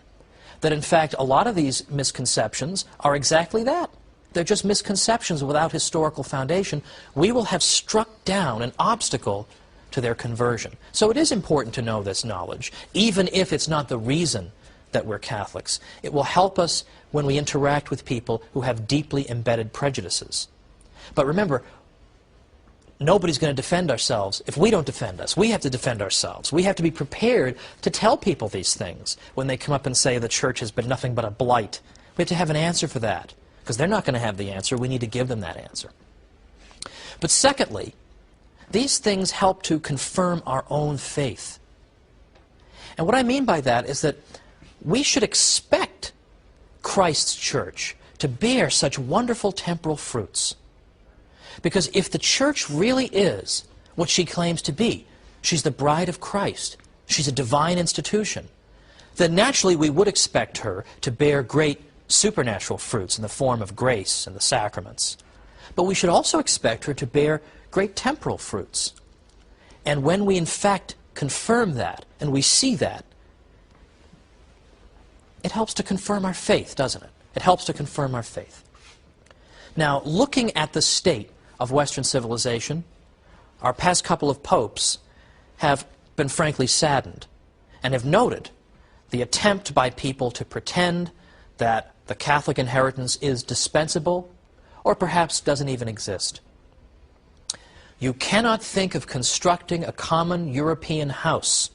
that in fact a lot of these misconceptions are exactly that. They're just misconceptions without historical foundation, we will have struck down an obstacle to their conversion. So it is important to know this knowledge, even if it's not the reason that we're Catholics. It will help us when we interact with people who have deeply embedded prejudices. But remember, nobody's going to defend ourselves if we don't defend us. We have to defend ourselves. We have to be prepared to tell people these things when they come up and say the Church has been nothing but a blight. We have to have an answer for that, because they're not going to have the answer. We need to give them that answer. But secondly, these things help to confirm our own faith. And what I mean by that is that we should expect Christ's Church to bear such wonderful temporal fruits. Because if the Church really is what she claims to be, she's the bride of Christ, she's a divine institution, then naturally we would expect her to bear great supernatural fruits in the form of grace and the sacraments. But we should also expect her to bear great temporal fruits. And when we in fact confirm that, and we see that, it helps to confirm our faith, doesn't it? It helps to confirm our faith. Now, looking at the state of Western civilization, our past couple of popes have been frankly saddened and have noted the attempt by people to pretend that the Catholic inheritance is dispensable or perhaps doesn't even exist. You cannot think of constructing a common European house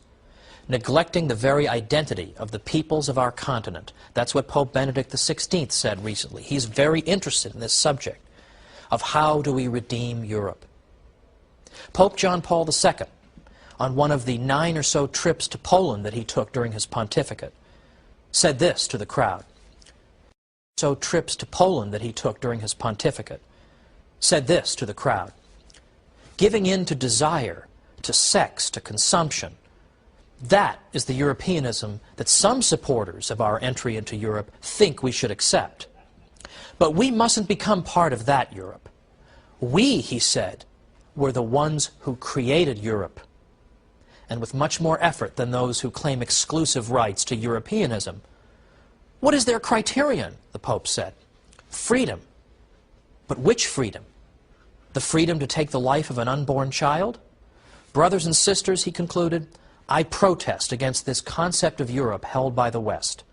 neglecting the very identity of the peoples of our continent. That's what Pope Benedict XVI said recently. He's very interested in this subject of how do we redeem Europe. Pope John Paul II, on one of the 9 or so trips to Poland that he took during his pontificate, said this to the crowd. Said this to the crowd. Giving in to desire, to sex, to consumption, that is the Europeanism that some supporters of our entry into Europe think we should accept. But we mustn't become part of that Europe. We, he said, were the ones who created Europe, and with much more effort than those who claim exclusive rights to Europeanism. What is their criterion, the Pope said? Freedom. But which freedom? The freedom to take the life of an unborn child? Brothers and sisters, he concluded, I protest against this concept of Europe held by the West.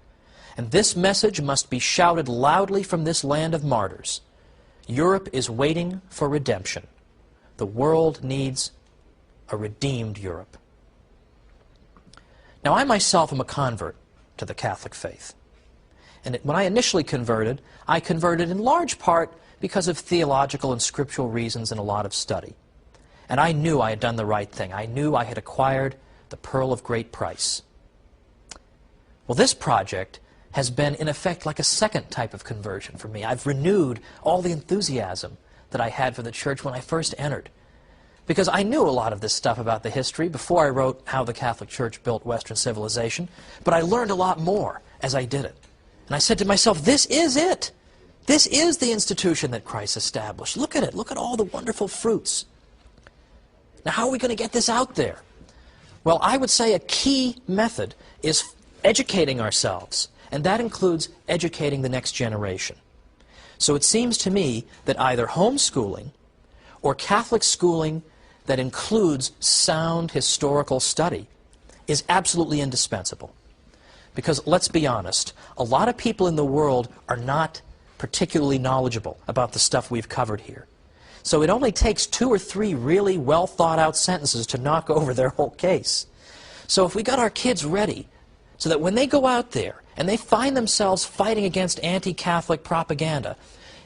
And this message must be shouted loudly from this land of martyrs. Europe is waiting for redemption. The world needs a redeemed Europe. Now, I myself am a convert to the Catholic faith. And when I initially converted, I converted in large part because of theological and scriptural reasons and a lot of study. And I knew I had done the right thing. I knew I had acquired the pearl of great price. Well, this project has been, in effect, like a second type of conversion for me. I've renewed all the enthusiasm that I had for the Church when I first entered. Because I knew a lot of this stuff about the history before I wrote How the Catholic Church Built Western Civilization, but I learned a lot more as I did it. And I said to myself, this is it. This is the institution that Christ established. Look at it. Look at all the wonderful fruits. Now, how are we going to get this out there? Well, I would say a key method is educating ourselves, and that includes educating the next generation. So it seems to me that either homeschooling or Catholic schooling that includes sound historical study is absolutely indispensable. Because let's be honest, a lot of people in the world are not particularly knowledgeable about the stuff we've covered here. So it only takes 2 or 3 really well thought out sentences to knock over their whole case. So if we got our kids ready so that when they go out there and they find themselves fighting against anti-Catholic propaganda,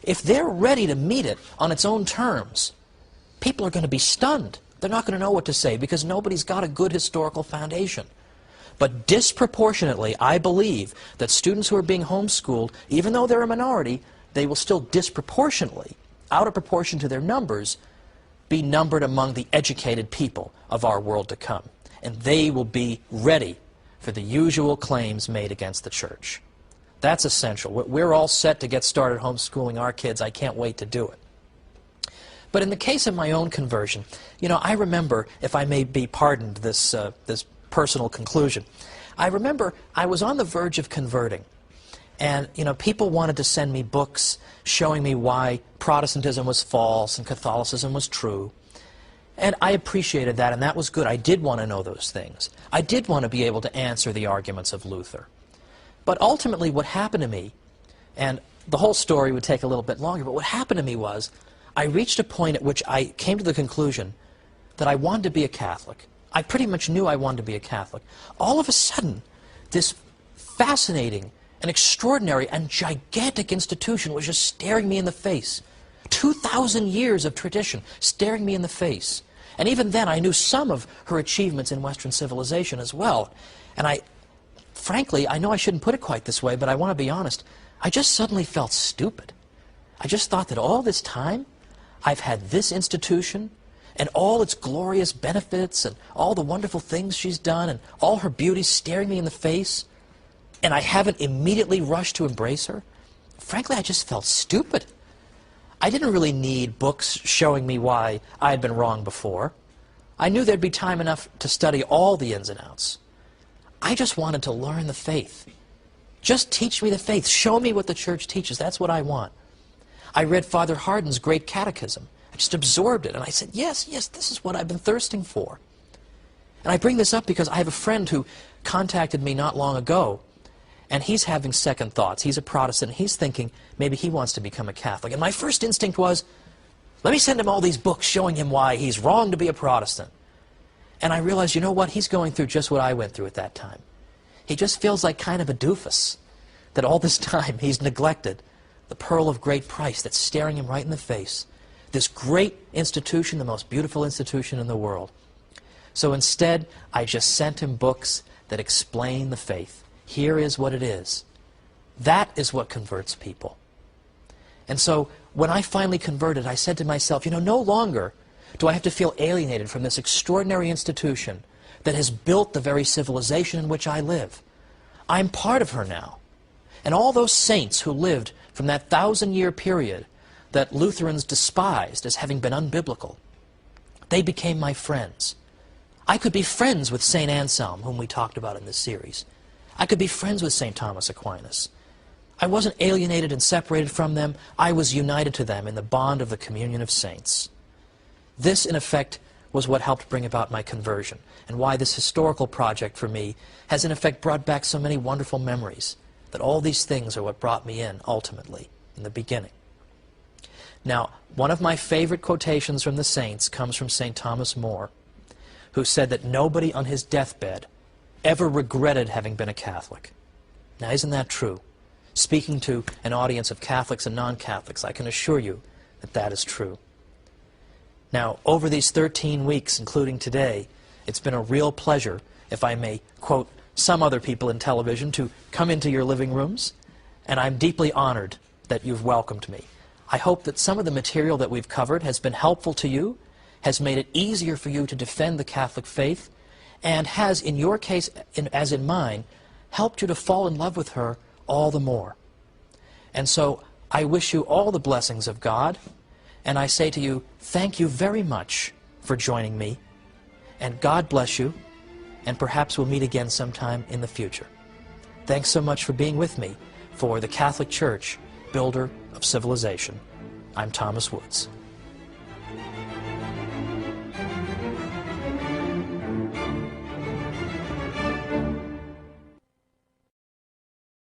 if they're ready to meet it on its own terms, people are going to be stunned They're not going to know what to say because nobody's got a good historical foundation. But disproportionately, I believe that students who are being homeschooled, even though they're a minority, they will still disproportionately, out of proportion to their numbers, be numbered among the educated people of our world to come. And they will be ready for the usual claims made against the church. That's essential. We're all set to get started homeschooling our kids. I can't wait to do it. But in the case of my own conversion, you know, I remember, if I may be pardoned this personal conclusion, I remember I was on the verge of converting. And, you know, people wanted to send me books showing me why Protestantism was false and Catholicism was true. And I appreciated that, and that was good. I did want to know those things. I did want to be able to answer the arguments of Luther. But ultimately what happened to me, and the whole story would take a little bit longer, but what happened to me was I reached a point at which I came to the conclusion that I wanted to be a Catholic. I pretty much knew I wanted to be a Catholic. All of a sudden, this fascinating and extraordinary and gigantic institution was just staring me in the face. 2,000 years of tradition staring me in the face. And even then, I knew some of her achievements in Western civilization as well. And frankly, I know I shouldn't put it quite this way, but I want to be honest, I just suddenly felt stupid. I just thought that all this time, I've had this institution, and all its glorious benefits, and all the wonderful things she's done, and all her beauty staring me in the face, and I haven't immediately rushed to embrace her. Frankly, I just felt stupid. I didn't really need books showing me why I had been wrong before. I knew there'd be time enough to study all the ins and outs. I just wanted to learn the faith. Just teach me the faith. Show me what the church teaches. That's what I want. I read Father Hardin's Great Catechism. I just absorbed it, and I said, yes, this is what I've been thirsting for. And I bring this up because I have a friend who contacted me not long ago, and he's having second thoughts. He's a Protestant, and he's thinking maybe he wants to become a Catholic. And my first instinct was, let me send him all these books showing him why he's wrong to be a Protestant. And I realized, you know what, he's going through just what I went through at that time. He just feels like kind of a doofus, that all this time he's neglected the pearl of great price that's staring him right in the face. This great institution, the most beautiful institution in the world. So instead, I just sent him books that explain the faith. Here is what it is. That is what converts people. And so when I finally converted, I said to myself, you know, no longer do I have to feel alienated from this extraordinary institution that has built the very civilization in which I live. I'm part of her now. And all those saints who lived from that 1,000-year period that Lutherans despised as having been unbiblical, they became my friends. I could be friends with St. Anselm, whom we talked about in this series. I could be friends with St. Thomas Aquinas. I wasn't alienated and separated from them. I was united to them in the bond of the communion of saints. This, in effect, was what helped bring about my conversion, and why this historical project for me has, in effect, brought back so many wonderful memories, that all these things are what brought me in, ultimately, in the beginning. Now, one of my favorite quotations from the saints comes from St. Thomas More, who said that nobody on his deathbed ever regretted having been a Catholic. Now, isn't that true? Speaking to an audience of Catholics and non-Catholics, I can assure you that that is true. Now, over these 13 weeks, including today, it's been a real pleasure, if I may quote some other people in television, to come into your living rooms, and I'm deeply honored that you've welcomed me. I hope that some of the material that we've covered has been helpful to you, has made it easier for you to defend the Catholic faith, and has, in your case, as in mine, helped you to fall in love with her all the more. And so I wish you all the blessings of God, and I say to you, thank you very much for joining me, and God bless you, and perhaps we'll meet again sometime in the future. Thanks so much for being with me for the Catholic Church, Builder of Civilization. I'm Thomas Woods.